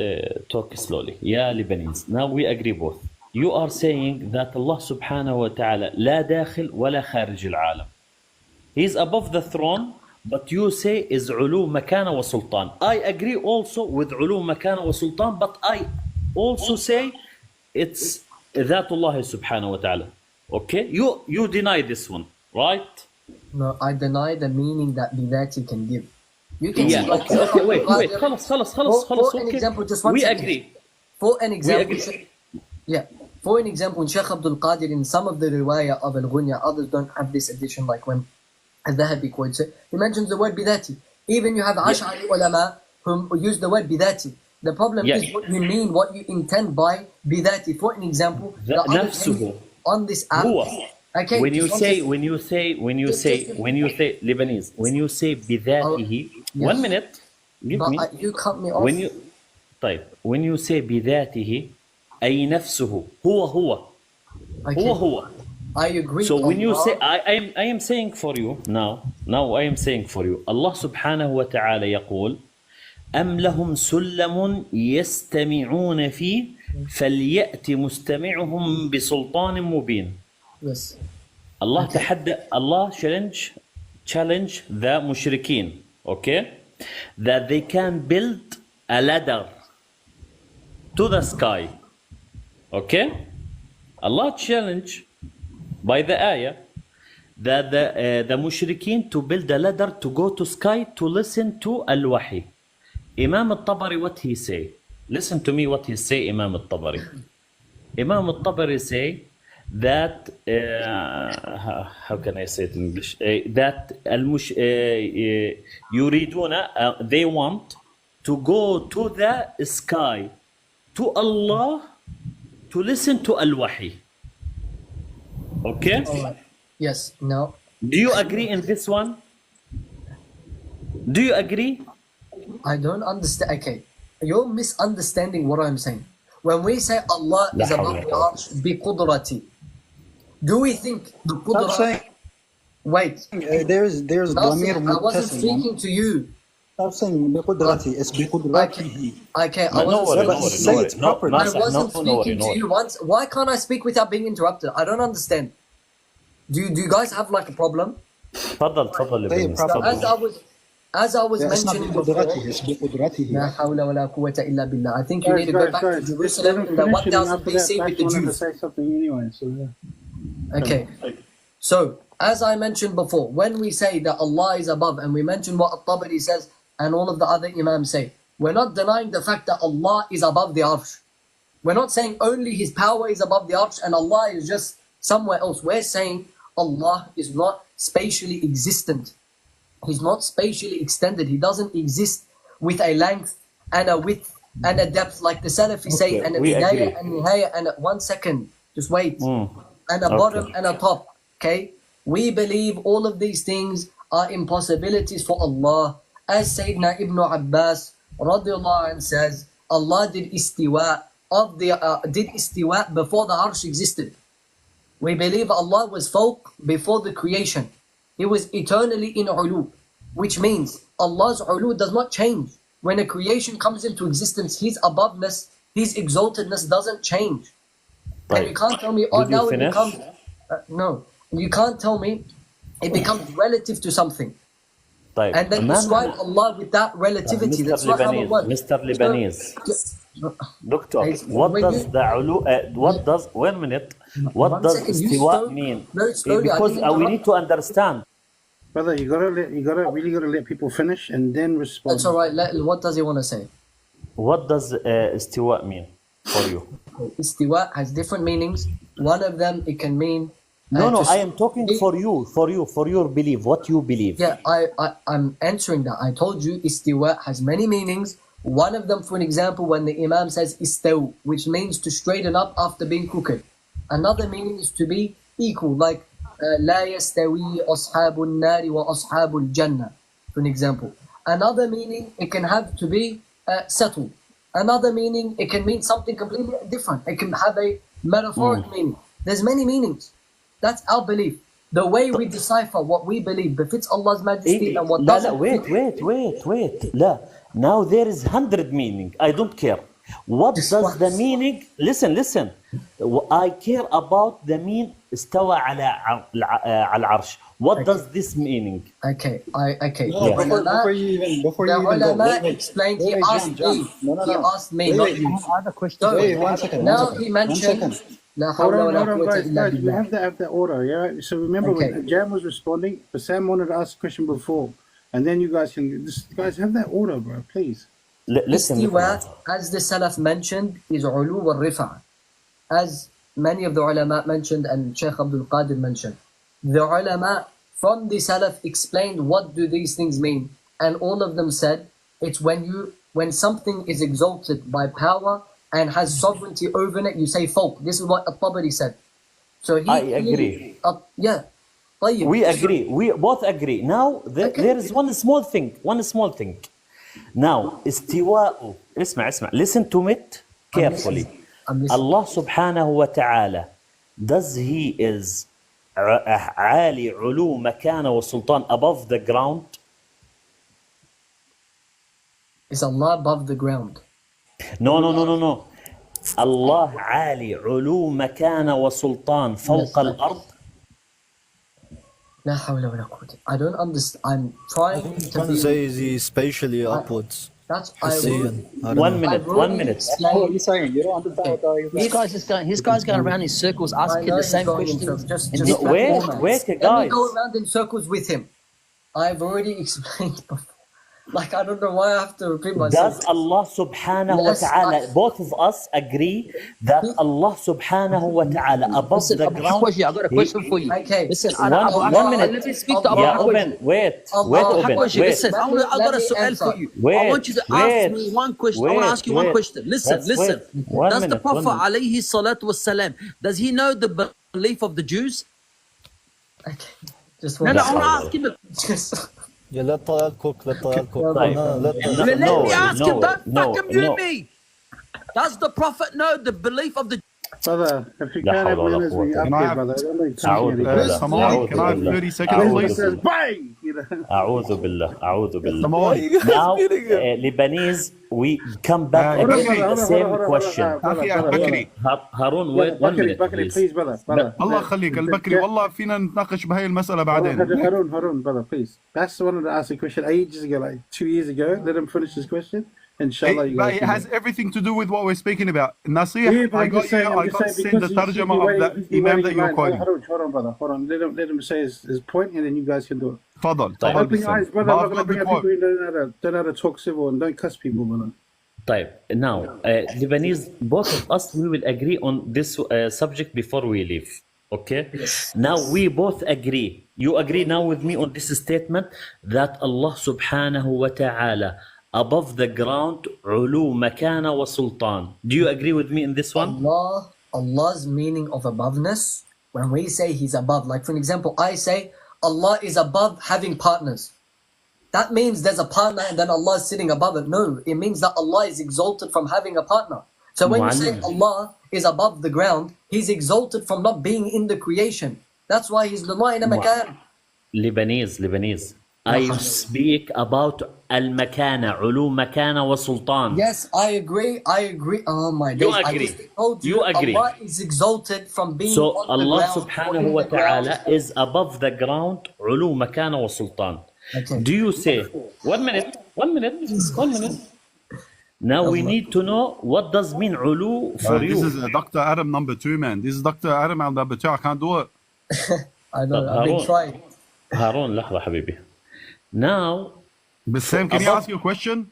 talk slowly. Yeah, Lebanese. Now we agree both. You are saying that Allah subhanahu wa ta'ala لا داخل ولا خارج العالم. He is above the throne, but you say is علو مكانة وسلطان. I agree also with علو مكانة وسلطان, but I also say it's ذات الله سبحانه وتعالى. Okay? You deny this one, right? No, I deny the meaning that Bidati can give. You can Yeah, see, like, okay, wait. خلص. For an Okay. example, just one We second. agree. For an example, agree. For an example, in Sheikh Abdul Qadir, in some of the riwayah of Al-Ghunya, others don't have this edition, like when Al-Dhahabi quotes it, he mentions the word bidati. Even you have Ashari ulama who use the word bidati. The problem is what you mean, what you intend by bidati. For an example, the other نفسه thing on this app. هو. Okay, when you say Lebanese, when you say بذاته, 1 minute, give But me. you cut me off. When you say بذاته أي نفسه هو I agree. So when you say I am saying for you now I am saying for you, Allah subhanahu wa ta'ala يقول أم لهم سلم يستمعون فيه فليأت مستمعهم بسلطان مبين. Yes. Allah challenge the mushrikeen, okay, that they can build a ladder to the sky, okay. Allah challenge by the ayah that the mushrikeen to build a ladder to go to sky to listen to al-wahi. Imam al-Tabari, what he say? Listen to me what he say, Imam al-Tabari. Imam al-Tabari say that, how can I say it in English? That yuriduna, they want to go to the sky, to Allah, to listen to al-wahi. Okay? Yes, no. Do you agree in this one? Do you agree? I don't understand. Okay, you're misunderstanding what I'm saying. When we say Allah is above the arsh bi-qudrati, do we think the qudra... Wait. There's ضمير I wasn't متصل. speaking to you. Stop saying بقدرتي. It's بقدرته. Okay, I wasn't Say it properly. I wasn't speaking to you once. Why can't I speak without being interrupted? I don't understand. Do you guys have like a problem? تفضل As I was mentioning before, بقدرته. It's بقدرته. لا حول ولا قوة إلا بالله. I think you need to go back to Jerusalem in the 1000 BC with the Jews. Say something anyway, so yeah. Okay. So, as I mentioned before, when we say that Allah is above, and we mention what At-Tabari says, and all of the other Imams say, we're not denying the fact that Allah is above the Arsh. We're not saying only His power is above the Arsh and Allah is just somewhere else. We're saying Allah is not spatially existent. He's not spatially extended. He doesn't exist with a length and a width and a depth like the Salafi say, and a bidayah and nihayah and a 1 second. Just wait. And a bottom and a top. Okay? We believe all of these things are impossibilities for Allah. As Sayyidina Ibn Abbas radiallahu anh says, Allah did istiwa before the arsh existed. We believe Allah was fawq before the creation. He was eternally in ulu, which means Allah's ulu does not change. When a creation comes into existence, His aboveness, His exaltedness doesn't change. And you can't tell me, oh, now it becomes... no, you can't tell me it becomes relative to something. And then describe Allah with that relativity. That's not how it works. Mr. Lebanese. Doctor, what does the ulu, wait a minute, what does istiwa mean? Because we need to understand. Brother, you really gotta let people finish and then respond. That's all right. What does he want to say? What does istiwa mean for you? Istiwa has different meanings. One of them, it can mean... No, I am talking for your belief, what you believe. Yeah, I'm answering that. I told you istiwa has many meanings. One of them, for an example, when the Imam says istaw, which means to straighten up after being crooked. Another meaning is to be equal, like لا يستوي أصحاب النار وأصحاب الجنة, for an example. Another meaning, it can have to be settled. Another meaning, it can mean something completely different. It can have a metaphoric meaning. There's many meanings. That's our belief. The way we decipher what we believe befits Allah's majesty and what doesn't. Wait. Now there is 100 meaning. I don't care. What does the meaning? Listen. I care about the mean استوى على العرش. What does this meaning? Okay. Before you even go, explained. He asked me. He asked me, not you. Wait, 1 second. Now he mentioned. Hold on, guys. We have to have the order, yeah? So remember when Jam was responding, but Sam wanted to ask a question before, and then you guys can... guys, have that order, bro, please. Listen. Istiwa, as the Salaf mentioned, is ulu wal rifa. As many of the ulama mentioned and Shaykh Abdul Qadir mentioned. The ulama from the Salaf explained what do these things mean, and all of them said it's when something is exalted by power and has sovereignty over it, you say fawq. This is what At-Tabari said. So I agree. Yeah. We agree. We both agree. Now there is one small thing. Now istiwa'u. Isma. Listen to it carefully. Allah subhanahu wa ta'ala, does He is عالي علو مكانه وسلطان above the ground? Is Allah above the ground? No. الله عالي علو مكانه وسلطان فوق الأرض. لا حول ولا قوة. I don't understand. I'm trying to say is he spatially upwards. That's حسيا. One minute, 1 minute. What are you saying? You don't understand what I This guy's going around in circles I asking know the he's same going in questions circles. Just in let different me, formats. let me go around in circles with him. I've already explained before. Like, I don't know why I have to repeat myself. Does Allah subhanahu wa Yes, ta'ala, both of us agree that Allah subhanahu wa ta'ala above Listen, the Abu ground? Hakwashi, I got a question for you. Okay. Listen, One minute. let me speak to Abu Yeah, Hakwashi. Oben, wait, Abu Oben, Hakwashi, wait. listen, I got a su'al for you. I want you to ask me one question. I want to ask you one question. Listen, Let's listen. wait. 1 Does the minute, Prophet 1 minute. alayhi salatu wassalam, does he know the belief of the Jews? Just No, one I want to second. ask him. Yeah, let Talal cook. Let Talal cook. طيب. No, let Let me ask him. Don't no, fucking mute no. me. Does the Prophet know the belief of the Brother, if you لا can't have حول ولا manners, we قوة up إلا here, بالله. brother. I don't know, أعوذ بالله. Samani, can I have 30 seconds, please? says bang. You know. أعوذ بالله. أعوذ بالله. Samani. Now, Lebanese, we come back Hold on, again brother, to the same question. أخي البكري. Harun, wait 1 minute, Bakri, please. please, brother. الله يخليك البكري والله فينا نتناقش بهاي المسألة بعدين. Harun, brother, please. That's the one that asked a question ages ago, like 2 years ago. Let him finish his question. Inshallah, you But guys it can has everything to do with what we're speaking about. Yeah, Nasih, but I I'm got just saying, you. I got sent the because he's tarjama of that Imam that you're quoting. Hold on, brother. Hold on. Let him say his point, and then you guys can do it. تفضل طيب. Open your eyes, brother. I'm not going to the bring up quote. people who don't know how to talk civil and don't cuss people, brother. طيب, now, Lebanese, both of us, we will agree on this subject before we leave. Okay? Yes. Now, we both agree. You agree now with me on this statement that Allah subhanahu wa ta'ala above the ground, ulu, makana wa sultan. Do you agree with me in this one? Allah's meaning of aboveness, when we say he's above, like for an example, I say Allah is above having partners. That means there's a partner and then Allah is sitting above it. No, it means that Allah is exalted from having a partner. So when you say Allah is above the ground, he's exalted from not being in the creation. That's why he's lama in a makan. Lebanese. I speak about al-makana, ulu, makana wa sultan. Yes, I agree. Oh my days. You agree. I just told You agree. Allah is exalted from being So on Allah the ground. subhanahu wa ta'ala is above the ground, ulu, makana wa sultan. Okay. Do you say, 1 minute. Now we need to know what does mean ulu for you. This is Dr. Adam number 2, man. This is Dr. Adam number 2. I can't do it. I know, I've been trying. هارون لحظة حبيبي. Now, Bassam, can you ask your question?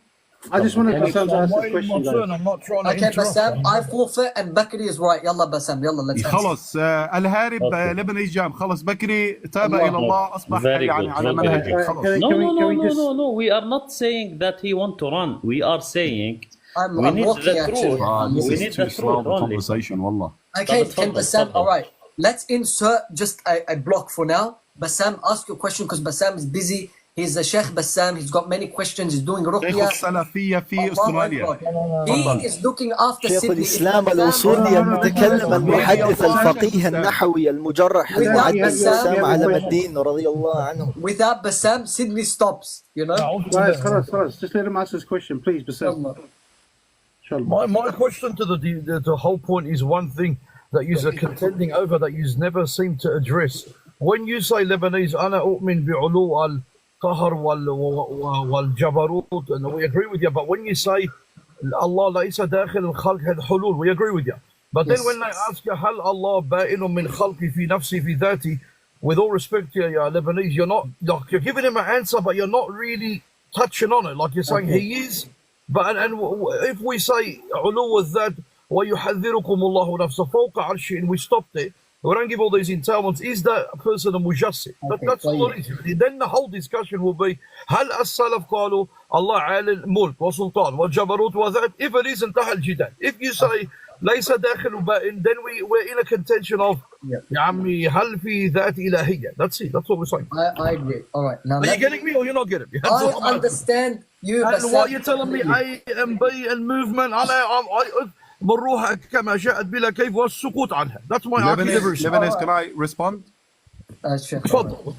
I just wanted Bassam to ask a question, guys. I'm not trying to Okay, interrupt. Bassam, I forfeit and Bakri is right. Yalla Bassam, yalla, let's answer. خلص الهارب لبنانيز جام خلص بكري تاب الى الله اصبح very يعني good. على منهجك خلص. No. We are not saying that he want to run. We are saying we I'm need walking the actually. truth. This We is need too the slow truth of a only. conversation والله. Okay, تفضل, can Bassam, تفضل. all right. Let's insert just a block for now. Bassam, ask your question because Bassam is busy. He's a Sheikh Bassam. He's got many questions. He's doing شيخ ruqya. السلفية في استراليا. He is looking after شيخ Sydney. الإسلام الأصولي المتكلم المحدث الفقيه النحوي المجرح المعدل بسام علم الدين رضي الله عنه. Without Bassam, Sydney stops. You know. Guys, خلاص. Just let him ask his question, please, Bassam. My question to the whole point is one thing that you're contending over that you never seem to address. When you say Lebanese, أنا أؤمن بعلو القهر والجبروت, and we agree with you. But when you say Allah ليس داخل الخلق الحلول, we agree with you. But then when I ask you هل الله بائن من خلقي في نفسي في ذاتي, with all respect to you, Lebanese, you're giving him an answer, but you're not really touching on it. Like you're saying he is. But and if we say علو الذات ويحذركم الله نفسه فوق عرشه, and we stopped it, we don't give all these entailments, is that person a mujassid? That's all it is. Then the whole discussion will be هل السلف قالوا الله عالي الملك وسلطان والجبروت وذات? If it is, انتهى الجدال. If you say ليس داخل بائن, then we're in a contention of يا عمي هل في ذات إلهية? That's it. That's what we're saying. I agree. All right. Now, are you getting me or you're not getting me? I understand you. And what you're telling me A and B and movement, I مروها كما جاءت بلا كيف والسكوت عنها. That's my argument. Lebanese, can I respond? تفضل.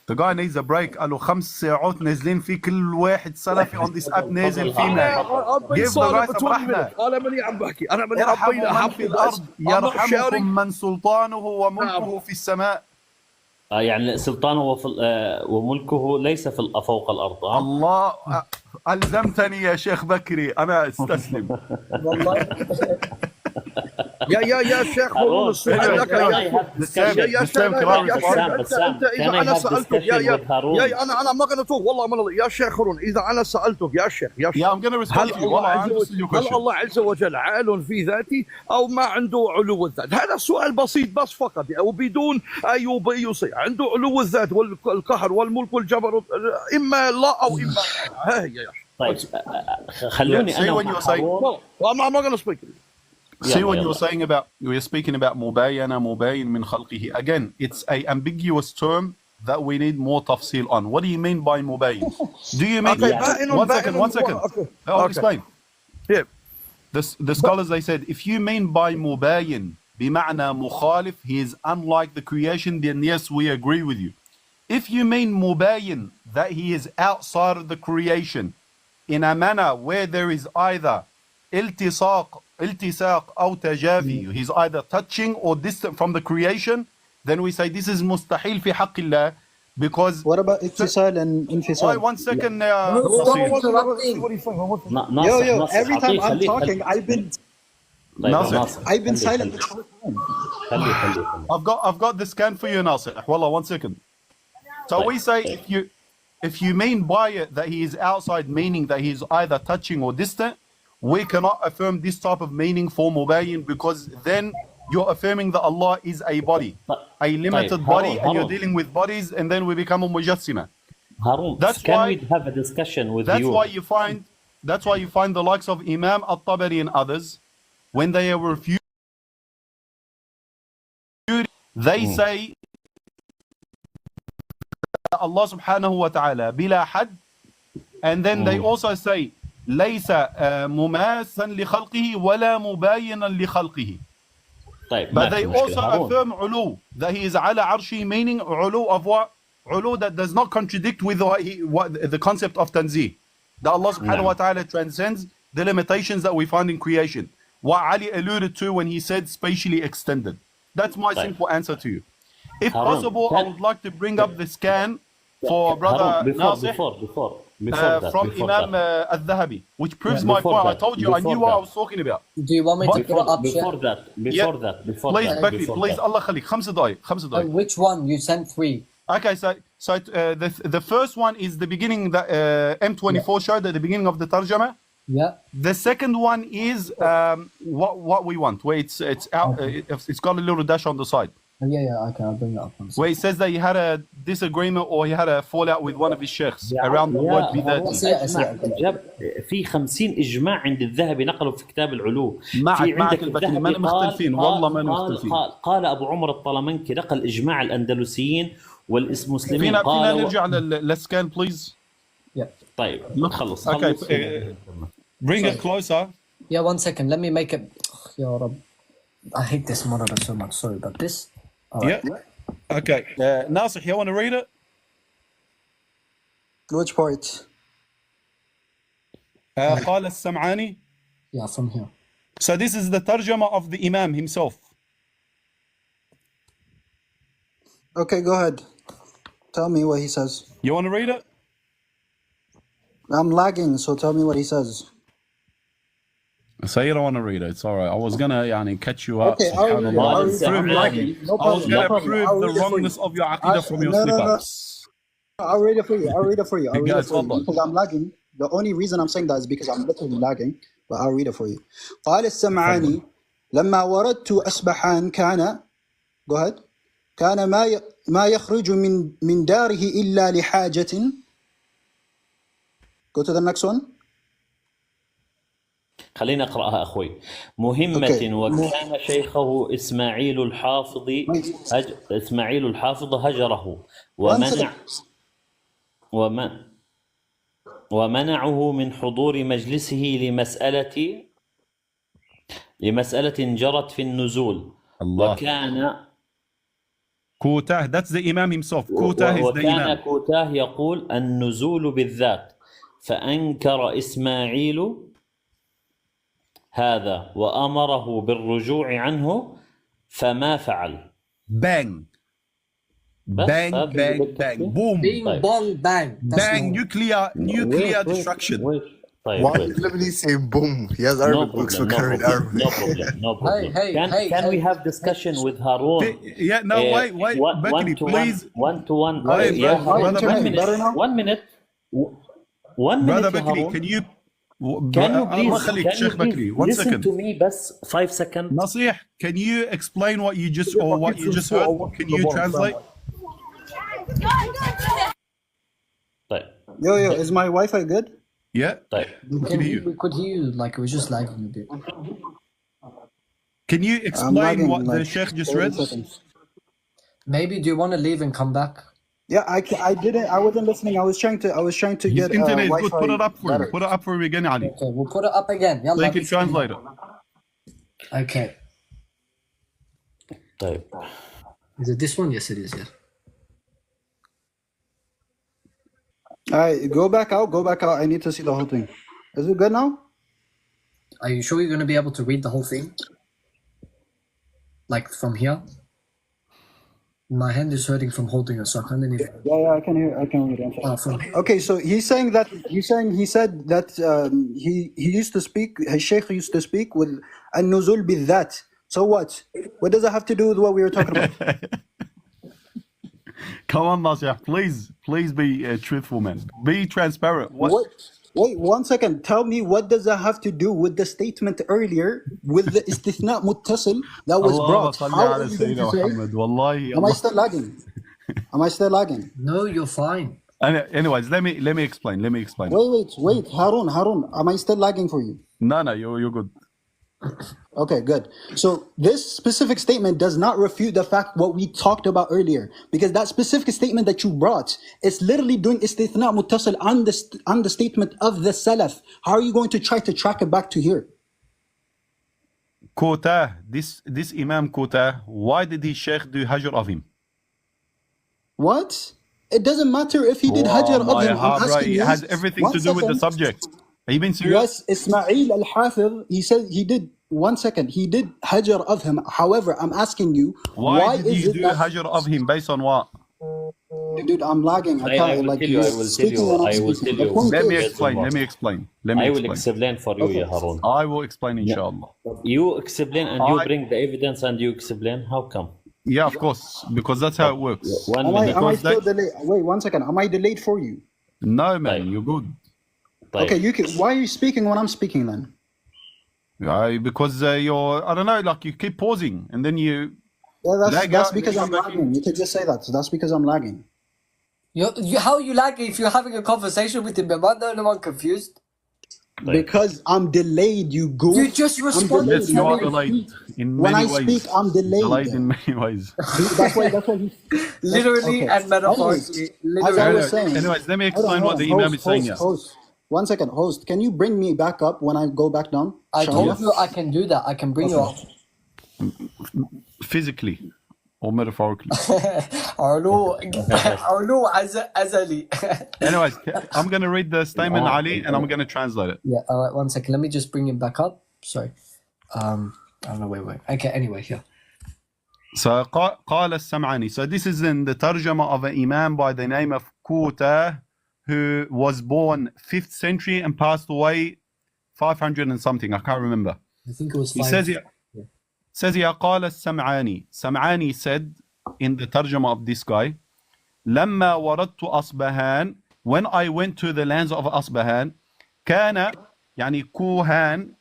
The guy needs a break. قالوا 5 ساعات نازلين في كل واحد سلفي on this app نازل فينا. Give the guy some رحمة. أنا ماني عم بحكي. أنا ماني ارحموا من في الأرض يرحمكم من سلطانه وملكه في السماء. يعني سلطانه وملكه ليس في فوق الأرض. الله ألزمتني يا شيخ بكري، أنا استسلم. والله يا شيخ هارون السؤال لك يا شيخ انت اذا انا سالتك يا انا ما قلت والله ما يا شيخ هارون اذا انا سالتك يا شيخ Yeah, I'm going to respect you. هل الله عز وجل عال في ذاته او ما عنده علو الذات؟ هذا السؤال بسيط بس فقط وبدون اي يصير عنده علو الذات والقهر والملك والجبروت، اما لا او اما ها هي يا شيخ. طيب خلوني انا ما قلنا speak. See, when you're speaking about mubayana, mubayin min khalqihi. Again, it's a ambiguous term that we need more tafsil on. What do you mean by mubayin? Do you mean... Okay, one second. Okay. I'll explain. Yeah. The scholars, they said, if you mean by mubayin, bima'na mukhalif, he is unlike the creation, then yes, we agree with you. If you mean mubayin, that he is outside of the creation, in a manner where there is either iltisaq or tajafi, he's either touching or distant from the creation, then we say this is mustahil fi haqqillah, because... What about ittisal and infisal? Wait, 1 second. Yo, every time I'm talking, I've been silent. I've got the scan for you, Nasir. Wallah, 1 second. So we say if you mean by it that he is outside, meaning that he is either touching or distant, we cannot affirm this type of meaning for mubayyin, because then you're affirming that Allah is a body, a limited body, and you're dealing with bodies, and then we become a mujassima. Harun, can we have a discussion with you? That's why you find the likes of Imam At-Tabari and others, when they are refuted, they say Allah subhanahu wa ta'ala bila had, and then they also say ليس مماسا لخلقه ولا مباينا لخلقه. But they also affirm ulu, that he is ala arshi, meaning ulu of what? Ulu that does not contradict with what the concept of tanzih. That Allah subhanahu wa ta'ala transcends the limitations that we find in creation. What Ali alluded to when he said spatially extended. That's my simple answer to you. If possible, I would like to bring up the scan for brother Nasih. From Imam Al-Dhahabi, which proves my point. I told you, I knew what I was talking about. Do you want me to put up before that? Please, Becky, please, Allah khalik, 5 دقائق. Which one? You sent 3. Okay, so the first one is the beginning that M24 showed at the beginning of the tarjama. Yeah. The second one is what we want, where it's out, it's got a little dash on the side. Yeah, okay, I'll bring it up. Where he says that he had a disagreement or he had a fallout with one of his sheikhs around the word بذاته. في 50 إجماع عند الذهبي نقلوا في كتاب العلو. معك البكري ما مختلفين، والله ما مختلفين. قال أبو عمر الطلمنكي نقل إجماع الأندلسيين والمسلمين. فينا نرجع للسكان بليز. طيب نخلص. Okay, bring it closer. Yeah, 1 second. Let me make it. يا رب. I hate this monitor so much. Sorry about this. Right. Yeah. Okay. Nasih, you want to read it? Which part? قال السمعاني. Yeah, from here. So this is the tarjama of the Imam himself. Okay, go ahead. Tell me what he says. You want to read it? I'm lagging, so tell me what he says. So you don't want to read it. It's all right. I was gonna catch you up. Okay, I'll read it. I was gonna prove the wrongness of your aqidah from your slip-ups. I'll read it for you. I'll read it for you. Because I'm lagging. The only reason I'm saying that is because I'm literally lagging. But I'll read it for you. قال السمعاني لما وردت أسبحان كان go ahead كان ما يخرج من داره إلا لحاجة. Go to the next one. خلينا أقرأها أخوي. مهمة وكان شيخه إسماعيل الحافظ هجره ومنعه من حضور مجلسه لمسألة جرت في النزول. الله. وكان كوتاه, that's the Imam himself. كوتاه is the وكان Imam. كوتاه يقول النزول بالذات، فأنكر إسماعيل هذا وأمره بالرجوع عنه فما فعل. Bang. Bang, bang, bang, boom. Bing bong bang. That's Bang, normal. nuclear destruction. طيب Why wait. is Lebanese saying boom? He has No Arabic books for problem, no carrying problem, Arabic. no problem, no problem. Hey, hey, Can we hey. have discussion with Harun? Yeah, no, wait, Bakri, please. One to one. Wait, Yeah, brother, Harun, brother one Bakri. minute. One minute. One Brother minute, ya Bakri, Harun. can you Can you الله please, يخليك can you شيخ please بكري 1 listen second. to me بس 5 seconds. نصيح, can you explain what you just heard? Can you translate? طيب. Yo, is my Wi-Fi good? Yeah. طيب. We could hear you, like it was just lagging a bit. Can you explain lagging what the like Sheikh just 30 read? seconds. Maybe do you want to leave and come back? Yeah, I didn't. I wasn't listening. I was trying to His get internet is Wi-Fi good. Put it up for him. better. Put it up for him again, Ali. Okay, we'll put it up again. So Yalla, you can translate it. Okay. طيب. Is it this one? Yes, it is. Yeah. All right, go back out. Go back out. I need to see the whole thing. Is it good now? Are you sure you're going to be able to read the whole thing? Like from here? My hand is hurting from holding it, so I can't even. Yeah, I can hear. I can read it. Oh, from here. Okay, so he said that he used to speak. His sheikh used to speak with an-nuzul bil-that. So what? What does it have to do with what we were talking about? Come on, Nasir. Please be truthful, man. Be transparent. What? Wait 1 second. Tell me, what does that have to do with the statement earlier with the istithna muttasil that was brought? How are you going to say? Am I still lagging? Am I still lagging? No, you're fine. Anyways, let me explain. Wait, Harun. Am I still lagging for you? No, you're good. Okay, good. So this specific statement does not refute the fact what we talked about earlier, because that specific statement that you brought is literally doing istithna muttasil on the statement of the Salaf. How are you going to try to track it back to here? Kota, this Imam Kota, why did his sheikh do hajr of him? What? It doesn't matter if he did hajr of him. I'm asking it you. has everything to do with the subject. Are you being serious? Yes, Ismail al-Hafiz, he said he did. 1 second, he did hajr of him. However, I'm asking you, why did is he it do that... hajr of him based on what? Dude, I'm lagging. I will tell you. Let me explain. I will explain for you, ya Harun. I will explain, inshallah. You explain and you bring the evidence and you explain. How come? Yeah, of course, because that's how it works. Am I still delayed? Wait 1 second. Am I delayed for you? No, man, you're good. Okay, you can. Why are you speaking when I'm speaking then? Because you're, I don't know, like you keep pausing and then you. Yeah, that's because I'm lagging. You could just say that. So that's because I'm lagging. How are you lagging if you're having a conversation with him? Am I the only one confused? Because I'm delayed, you goof. You just responded. Yes, you are delayed in many ways. When I speak, I'm delayed. Delayed in many ways. That's why he's... Literally and metaphorically. As I was saying. Anyways, let me explain what the Imam is saying here. Host. 1 second, host. Can you bring me back up when I go back down? I told you I can do that. I can bring you up. Physically or metaphorically. Anyways, I'm going to read the statement, Ali, and I'm going to translate it. Yeah, all right, 1 second. Let me just bring him back up. Sorry. I don't know, wait. Okay, anyway, here. So, قال السمعاني. So this is in the tarjama of an imam by the name of Kuta, who was born 5th century and passed away 500 and something. I can't remember. I think it was 5. He says here, قال السمعاني. Sam'ani said in the tarjama of this guy, لما وردت أصبهان, when I went to the lands of Asbahan, كان يعني كوهان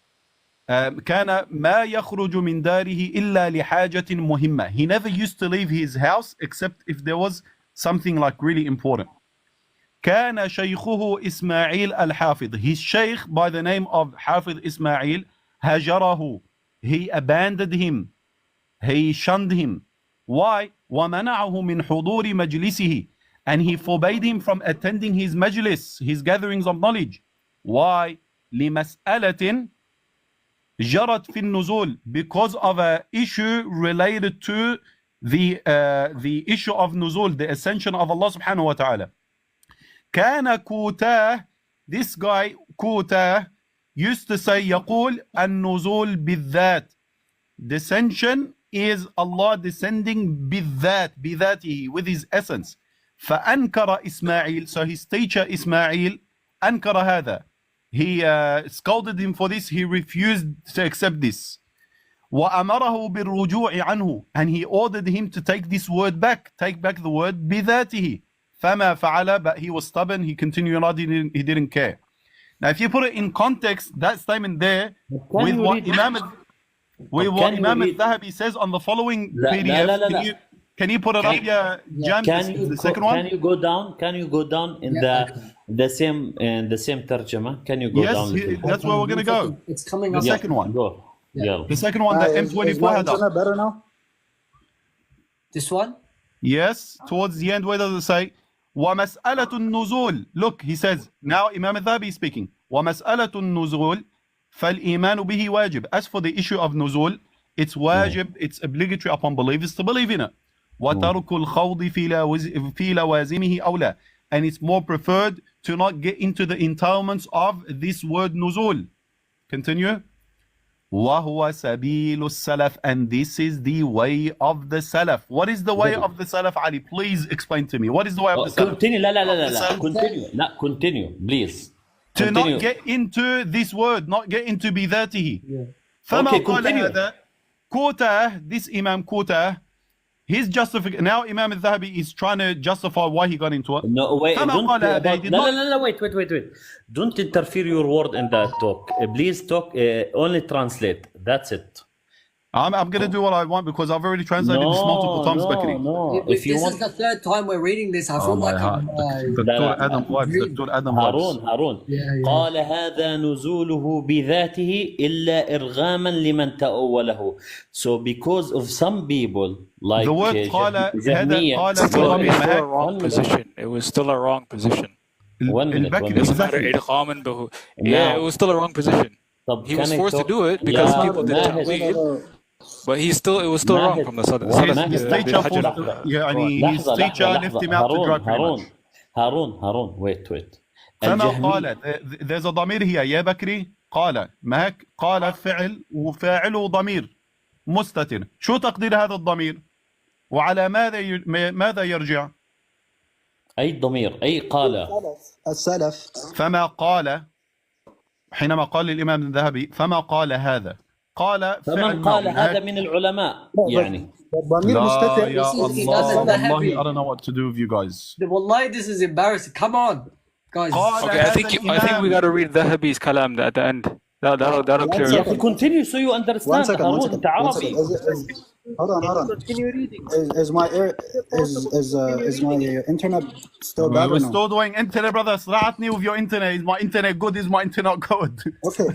كان ما يخرج من داره إلا لحاجة مهمة. He never used to leave his house except if there was something like really important. كان شيخه إسماعيل الحافظ. His sheikh by the name of Hafiz Ismail هجره. He abandoned him. He shunned him. Why? ومنعه من حضور مجلسه. And he forbade him from attending his majlis, his gatherings of knowledge. Why? لمسألة جرت في النزول. Because of an issue related to the issue of nuzul, the ascension of Allah subhanahu wa ta'ala. كان كوتاه, this guy كوتاه used to say يقول النزول بالذات, descension is Allah descending بذاته, with his essence. فأنكر إسماعيل, so his teacher Ismail, أنكر هذا. He scolded him for this, he refused to accept this. وأمره بالرجوع عنه, and he ordered him to take this word back, take back the word بذاته. فما فعل, but he was stubborn, he continued on, he didn't care. Now if you put it in context, that statement there, with what Imam al-Dhahabi says on the following PDF, can you put it up, Jam, the second one? Can you go down? Can you go down in the same tarjama? Can you go down? Yes, that's where we're gonna go. It's coming the up. second one. Go. Yeah. The second one, the M24 is my had up. internet better now? This one? Yes, towards the end, where does it say? وَمَسْأَلَةُ النُّزُولِ. Look, he says, now Imam al-Dhahabi is speaking. وَمَسْأَلَةُ النُّزُولِ فَالْإِيمَانُ بِهِ واجب. As for the issue of nuzul, it's wajib, it's obligatory upon believers to believe in it. وَتَرْكُ الْخَوْضِ فِي لَوَازِمِهِ أَوْلَى. And it's more preferred to not get into the entitlements of this word nuzul. Continue. وَهُوَ سَبِيلُ السَّلَفِ. And this is the way of the Salaf. What is the way of the Salaf, Ali? Please explain to me. What is the way of the Salaf? Continue. Continue, please. To Continue. not get into this word, not get into بذاته. فما Okay, قال continue. هذا quote, this Imam quote, his justification. Now Imam al-Dhahabi is trying to justify why he got into it. No, wait. فما Don't, قال هذا, he did not- no, wait. Don't interfere your word in that talk. Please talk, only translate. That's it. I'm going to do what I want because I've already translated this multiple times, Bakri. If you This want... is the third time we're reading this. I feel Oh my like heart. Dr. Adam vibes. Dr. Adam vibes. هارون قال هذا نزوله بذاته إلا إرغاما لمن تأوله. So because of some people like The word قال هذا جهمية. قال still a wrong position. It was still a wrong position. 1 minute. It doesn't matter. إدغاما به. Yeah, it was still a wrong position. He was forced to do it because people did ta'wil. But it was still wrong from the start. His teacher left him out to drug هارون wait. فما قال, there's a ضمير here يا بكري, قال ما هيك قال فعل وفاعله ضمير مستتر. شو تقدير هذا الضمير وعلى ماذا يرجع؟ أي ضمير؟ أي قال؟ السلف. فما قال حينما قال للإمام الذهبي فما قال هذا, قال فمن قال هذا من العلماء يعني. ضمير مستتر. يا الله والله I don't know what to do with you guys. Wallahi, this is embarrassing. Come on, guys. Okay, I think we got to read Dhahabi's kalam at the end. That'll clear it up. Continue so you understand. One second. أنت عربي. Hold on. Continue reading. Is my internet still bad or We're no? still doing internet, brother. صراعتني with your internet. Is my internet good? Is my internet good? Okay.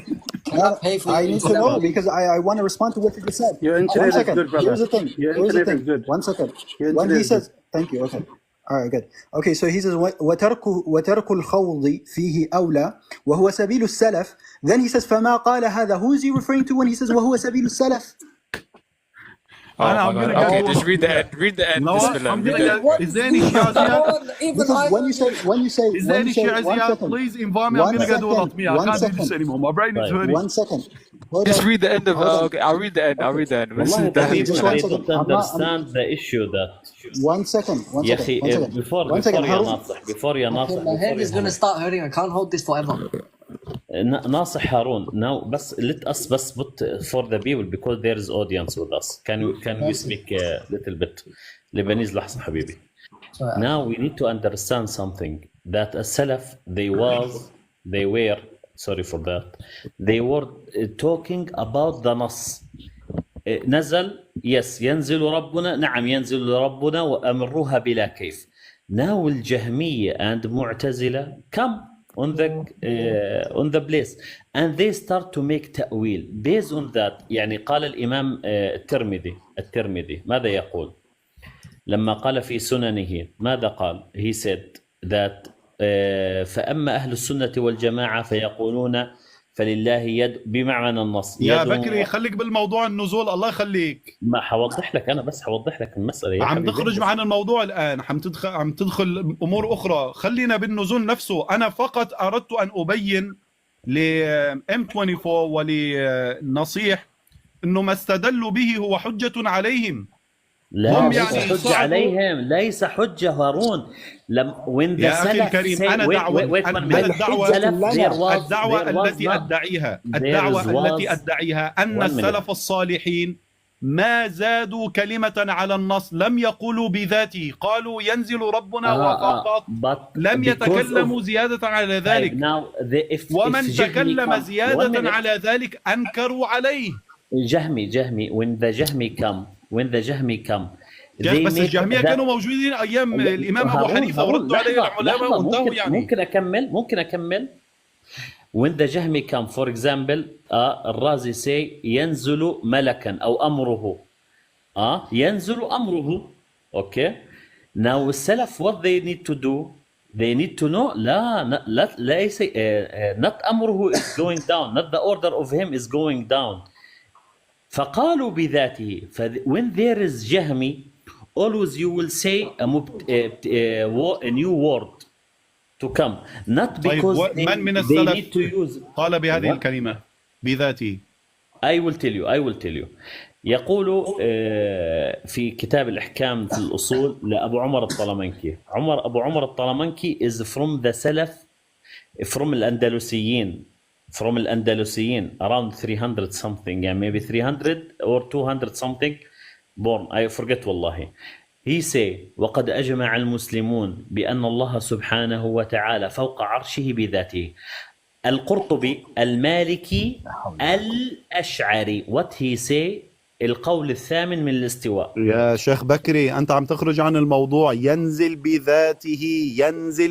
I need to know because I want to respond to what you just said. Your internet One second. is good, brother. Here's the thing. Your internet is good. 1 second. Your When internet he is says, thank you. Okay. All right, good. Okay, so he says, وترك الخوض فيه أولى وهو سبيل السلف. Then he says, فما قال هذا. Who is he referring to when he says وهو سبيل السلف? Oh my God. Okay, just read the end. Read the end. No, Bismillah. is there any Shiazia? Because when you say, Is there any Shiazia? Please invite me. I'm going to go do it with me. I can't do this anymore. My brain is hurting. 1 second. Just read the end of. Okay, I'll read the end. والله they don't understand the issue that. 1 second. يا أخي before يا ناصح. My head is gonna start hurting. I can't hold this forever. ناصح هارون, now let us put for the people because there is audience with us. Can we speak a little bit Lebanese لحظة حبيبي. Now we need to understand something that a Salaf they were sorry for that, they were talking about the نص. نزل yes ينزل ربنا, نعم ينزل ربنا وأمروها بلا كيف. Now الجهمية and معتزلة come on the place and they start to make تأويل based on that. يعني قال الإمام الترمذي ماذا يقول لما قال في سننه؟ ماذا قال؟ he said that فأما أهل السنة والجماعة فيقولون فلله يد بمعنى النص. يا بكري خليك بالموضوع النزول, الله يخليك. ما حوضح لك أنا, بس حوضح لك المسألة. عم تخرج عن الموضوع الآن, عم تدخل أمور أخرى. خلينا بالنزول نفسه. أنا فقط أردت أن أبين ل M24 ولنصيح إنه ما استدلوا به هو حجة عليهم. لا هم ليس يعني حجة عليهم، ليس حجة هارون. when the يا أخي Salaf الكريم say أنا دعوة الدعوة التي أدعيها أن السلف الصالحين ما زادوا كلمة على النص، لم يقولوا بذاته، قالوا ينزل ربنا وفقط، لم يتكلموا زيادة على ذلك. ومن تكلم زيادة على ذلك أنكروا عليه. جهمي when the Jahmi come بس الجهمية كانوا موجودين أيام الإمام أبو حنيفة وردوا عليه العلماء وانتهوا يعني. ممكن أكمل. when the Jahmi come for example الرازي say ينزل ملكا أو أمره ينزل أمره. okay, now السلف what they need to do, they need to know لا not أمره is going down, not the order of him is going down. فقالوا بذاته. when there is Jahmi, always you will say a new word to come, not because من من السلف قال بهذه الكلمة بذاته. I will tell you. يقول في كتاب الإحكام في الأصول لأبو عمر الطلمنكي. أبو عمر الطلمنكي is from the Salaf, from الأندلسيين, around 300 something, يعني maybe 300 or 200 something born, I forget والله. He say وقد أجمع المسلمون بأن الله سبحانه وتعالى فوق عرشه بذاته. القرطبي المالكي الأشعري what he say القول الثامن من الاستواء. يا شيخ بكري أنت عم تخرج عن الموضوع. ينزل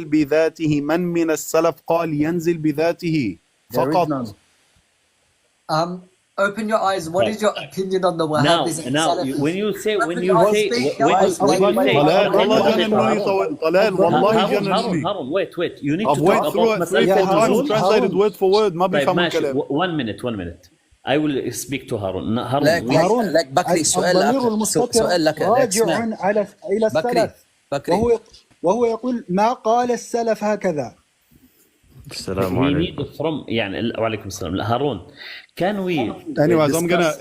بذاته من السلف قال ينزل بذاته فقط. Open your eyes. What is your opinion on the Wahhabis and now Salafis? when you say هارون wait you need to talk about مسألة النزول. translated word for word ما بيفهموا الكلام. one minute I will speak to هارون. لك بكري سؤال لك راجع إلى السلف وهو يقول ما قال السلف هكذا. السلام عليكم. يعني وعليكم السلام. هارون can we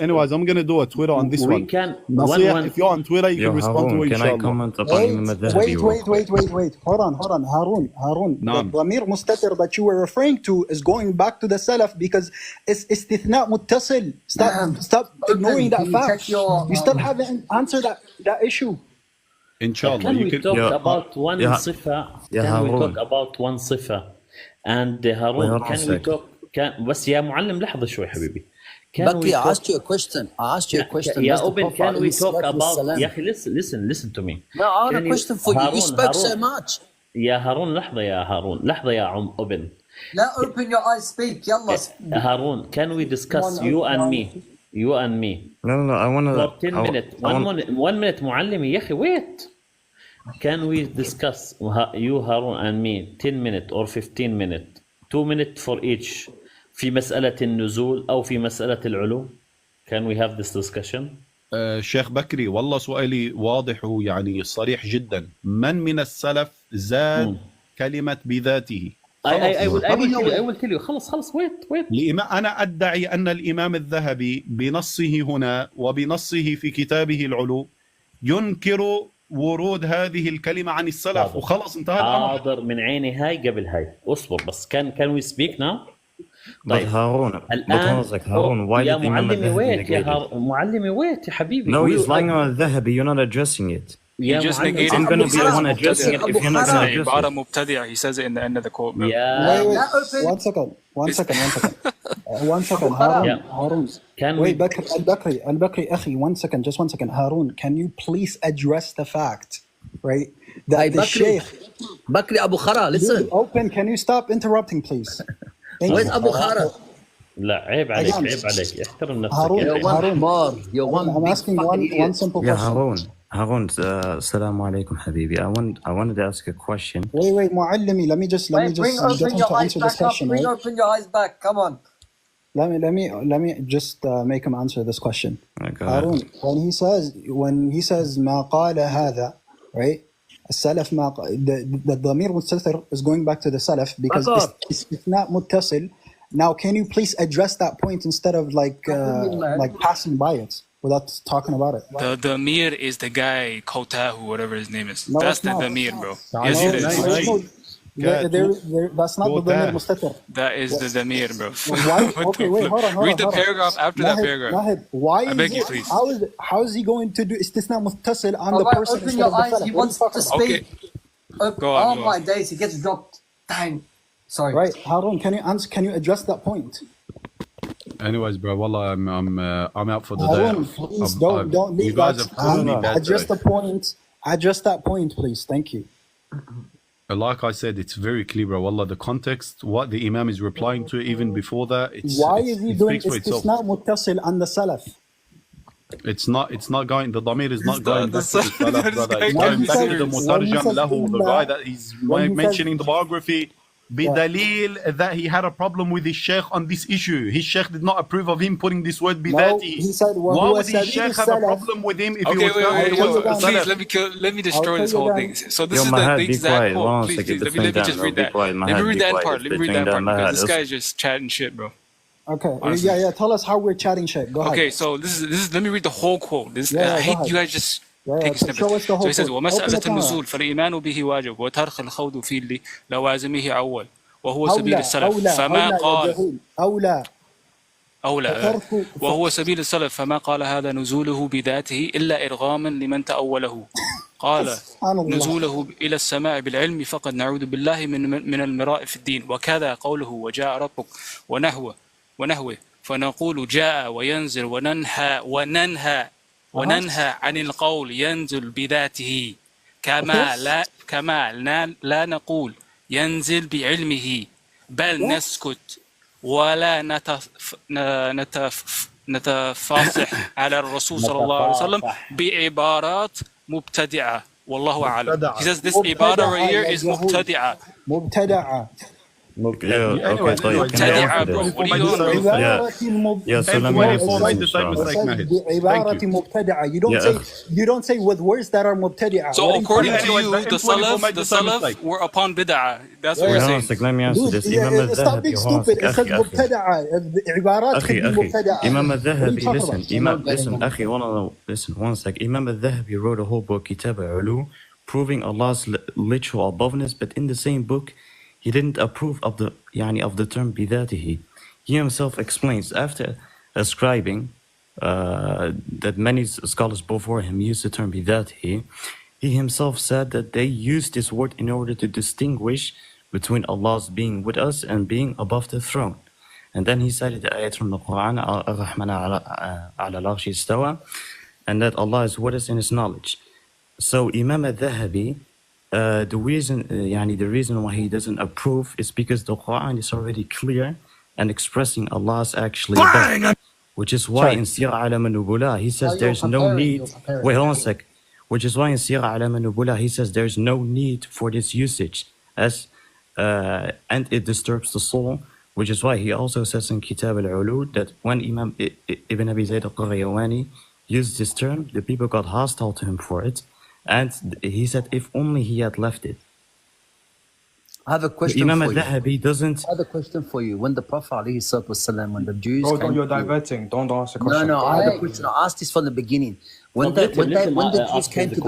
anyways I'm gonna do a Twitter on this one. If you're on Twitter you can respond to it. Can I comment upon Imam Adhabi? Wait. Hold on. Harun. The ضمير مستتر that you were referring to is going back to the Salaf because it's استثناء متصل. Stop ignoring that fact. You still haven't answered that issue. Inshallah. Can we talk about one صفة? Can we talk about one صفة? And هارون can we talk بس يا معلم لحظة شوي حبيبي. Bakri, I asked you a question. يا أوبن can we talk about يا أخي listen to me. No, I have a question for you. You spoke so much. يا هارون لحظة يا أوبن. لا open your eyes, speak. يلا. هارون can we discuss you and me. No, I want to. For 10 minutes. 1 minute معلمي يا أخي wait. Can we discuss you Harun and me 10 minutes or 15 minutes 2 minutes for each في مسألة النزول أو في مسألة العلو. Can we have this discussion? شيخ بكري والله سؤالي واضح ويعني صريح جدا. من السلف زاد كلمة بذاته. I will tell you. خلص wait. أنا أدعي أن الإمام الذهبي بنصه هنا وبنصه في كتابه العلو ينكر ورود هذه الكلمة عن السلف وخلص انتهى الأمر. حاضر من عيني هاي قبل هاي. اصبر بس can we speak now? طيب هارون هارون why يا did معلمي ويت معلمي ويت يا حبيبي. No, he's lying on الذهبي. You're not addressing it. You just negated I'm going to be the one addressing it if you're not going to address it. عبارة مبتدع. He says it in the end of the quote. Wait. One second. Harun. Wait, Al-Bakri, akhi, 1 second, just 1 second. Harun, can you please address the fact, right? That the Sheikh... Bakri Abu Khara, listen. Open, can you stop interrupting, please? Where's Abu Khara? لا عيب عليك احترم نفسك. هارون I'm asking one simple question. Harun, assalamu alaikum habibi. I wanted to ask a question. Wait, Muallimi, let me just get him to answer this question. Open your eyes back, come on. Let me just make him answer this question. Okay. Harun, when he says ما قال هذا, right? السلف the ضمير مستتر is going back to the Salaf because استثناء متصل Now, can you please address that point instead of like passing by it without talking about it? The Amir is the guy Kotahu, whatever his name is. No, That's it's the not. Amir, bro. No, Yes, it is. that's not the Damir Mustatir. That is the Damir, bro. Why? Okay, wait, hold on. Read the paragraph after that paragraph. Why I beg is you, it, please. how is he going to do istisna muttasil on the person Open instead your of the eyes. salaf? He What are you wants talking to about? speak. Go on, Oh go my on. days, he gets dropped. Dang. Sorry. Right, Harun, can you answer? Can you address that point? Anyways, bro, wallah, I'm out for the Harun, day. please don't You leave guys that. have called me bad Address today. the point. Address that point, please. Thank you. Like I said, it's very clear, bro. Wallah, the context, what the Imam is replying to, even before that, Why is he it doing speaks for itself. istisna muttasil on the salaf? It's not going. The damir is not The going back to the salaf, brother. It's When going he back to says- the mutarjam when he lahu, says the guy that he's when he says- mentioning the biography. Bidalil that he had a problem with his sheikh on this issue. His sheikh did not approve of him putting this word bidati. he said, Why would his sheikh have a problem with him if he was found to Yo, was please let me destroy this whole thing. So this Yo, is Mahad, the be exact quiet. quote. One Please, second, let me just read that. Let me read that part. Let me read that part because this guy's just chatting shit, bro. Okay, Honestly. yeah. Tell us how we're chatting shit. Go ahead. Okay, so this is. Let me read the whole quote. This Yeah, I go hate ahead. you guys just Yeah, take snippets. show us the So whole he says, quote. ومسألة Open the camera. النزول فالإيمان به واجب وترك الخوض فيه لوازمه أول وهو سبيل السلف فما قال أولى وهو سبيل السلف فما قال هذا نزوله بذاته إلا إرغاما لمن تأوله قال نزوله إلى السماء بالعلم فقد نعوذ بالله من المراء في الدين وكذا قوله وجاء ربك ونهوه فنقول جاء وينزل وننهى عن القول ينزل بذاته كما لا نقول ينزل بعلمه بل نسكت ولا نتفاصح على الرسول صلى الله عليه وسلم بعبارات مبتدعة والله أعلم. He says this عبارة right here is مبتدعة. Okay, so you can مبتدعة, bro. What are you doing, bro? Yeah, so let me answer this, مبتدعة. You don't say with words that are مبتدعة. So according to you, the Salaf were upon bid'ah. That's what you're saying. Let me answer this. Stop being stupid. It says مبتدعة. عبارات could be مبتدعة. Imam al-Dhahabi, listen one sec. Imam al-Dhahabi wrote a whole book, Kitab al-Ulu, proving Allah's literal aboveness, but in the same book, he didn't approve of the term bidatihi. He himself explains, after ascribing that many scholars before him used the term bidatihi, he himself said that they used this word in order to distinguish between Allah's being with us and being above the throne. And then he cited the ayat from the Quran, Ar-Rahman ala al-Arshi istawa, and that Allah is with us in His knowledge. So Imam al-Dhahabi, the reason why he doesn't approve is because the Quran is already clear and expressing Allah's actually best, which is why in Siyar Alam al-Nubula he says there's no need. Wait, hold on a sec. Which is why in Siyar Alam al-Nubula he says there's no need for this usage and it disturbs the soul. Which is why he also says in Kitab al-Ulu that when Imam Ibn Abi Zayd al-Qarawani used this term, the people got hostile to him for it. And he said, if only he had left it. I have a question Imam for you. al-Dhahabi doesn't... I have a question for you. When the Prophet ﷺ, when the Jews Bro, you're diverting. Don't ask a question. No, I have a question. I asked this from the beginning. When the Jews came to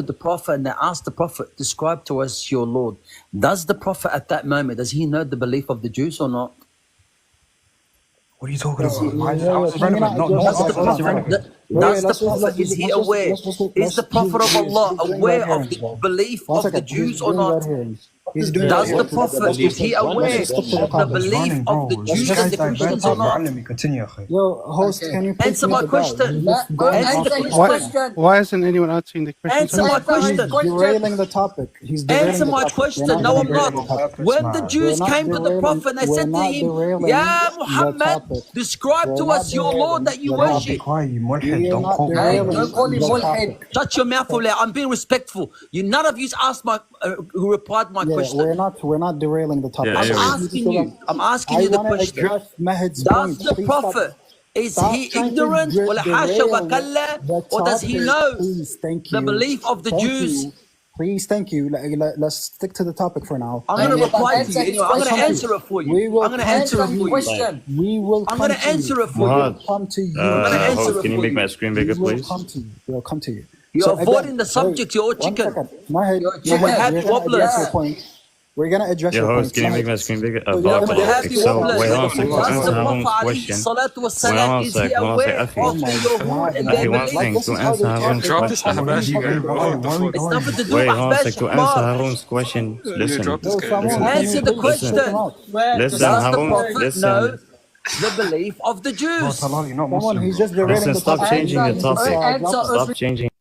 the Prophet, and they asked the Prophet, describe to us your Lord, does the Prophet at that moment, does he know the belief of the Jews or not? What are you talking about? How is it relevant? Does the Prophet, is he aware? Is the Prophet of Allah aware of the belief of the Jews or not? Does the Prophet, is he aware of the belief of the Jews and the Christians or not? Yo, host, can you answer my question? Why isn't anyone answering the question? Answer my question. He's derailing the topic. Answer my question. No, I'm not. When the Jews came to the Prophet and they said to him, Ya Muhammad, describe to us your Lord that you worship. Don't call him mulhid. Shut your mouth, I'm being respectful. None of you asked who replied my question. We're not derailing the topic. I'm asking you the question. Does the Prophet, is he ignorant or does he know the belief of the Jews Please, thank you. Let's stick to the topic for now. I'm going to reply to you anyway. I'm going to answer it for you. I'm going to answer it for you. We will I'm going to answer it for you. Come to you. Host, can you make my screen bigger, please? We'll come to you. You're avoiding the subject. You're a chicken. You're a happy wobbler. We're gonna address your host, point. can you make my screen bigger? So wait on a second. Does the Prophet والسلام, is he aware of your rude and their beliefs? Drop this Ahbashi. It's nothing to do Wait with on a Ahbash. second, to answer Harun's question. Listen. Answer the question. Listen, Does the Harun, Prophet listen. know the belief of the Jews? He's just Listen, stop changing the topic. Stop changing.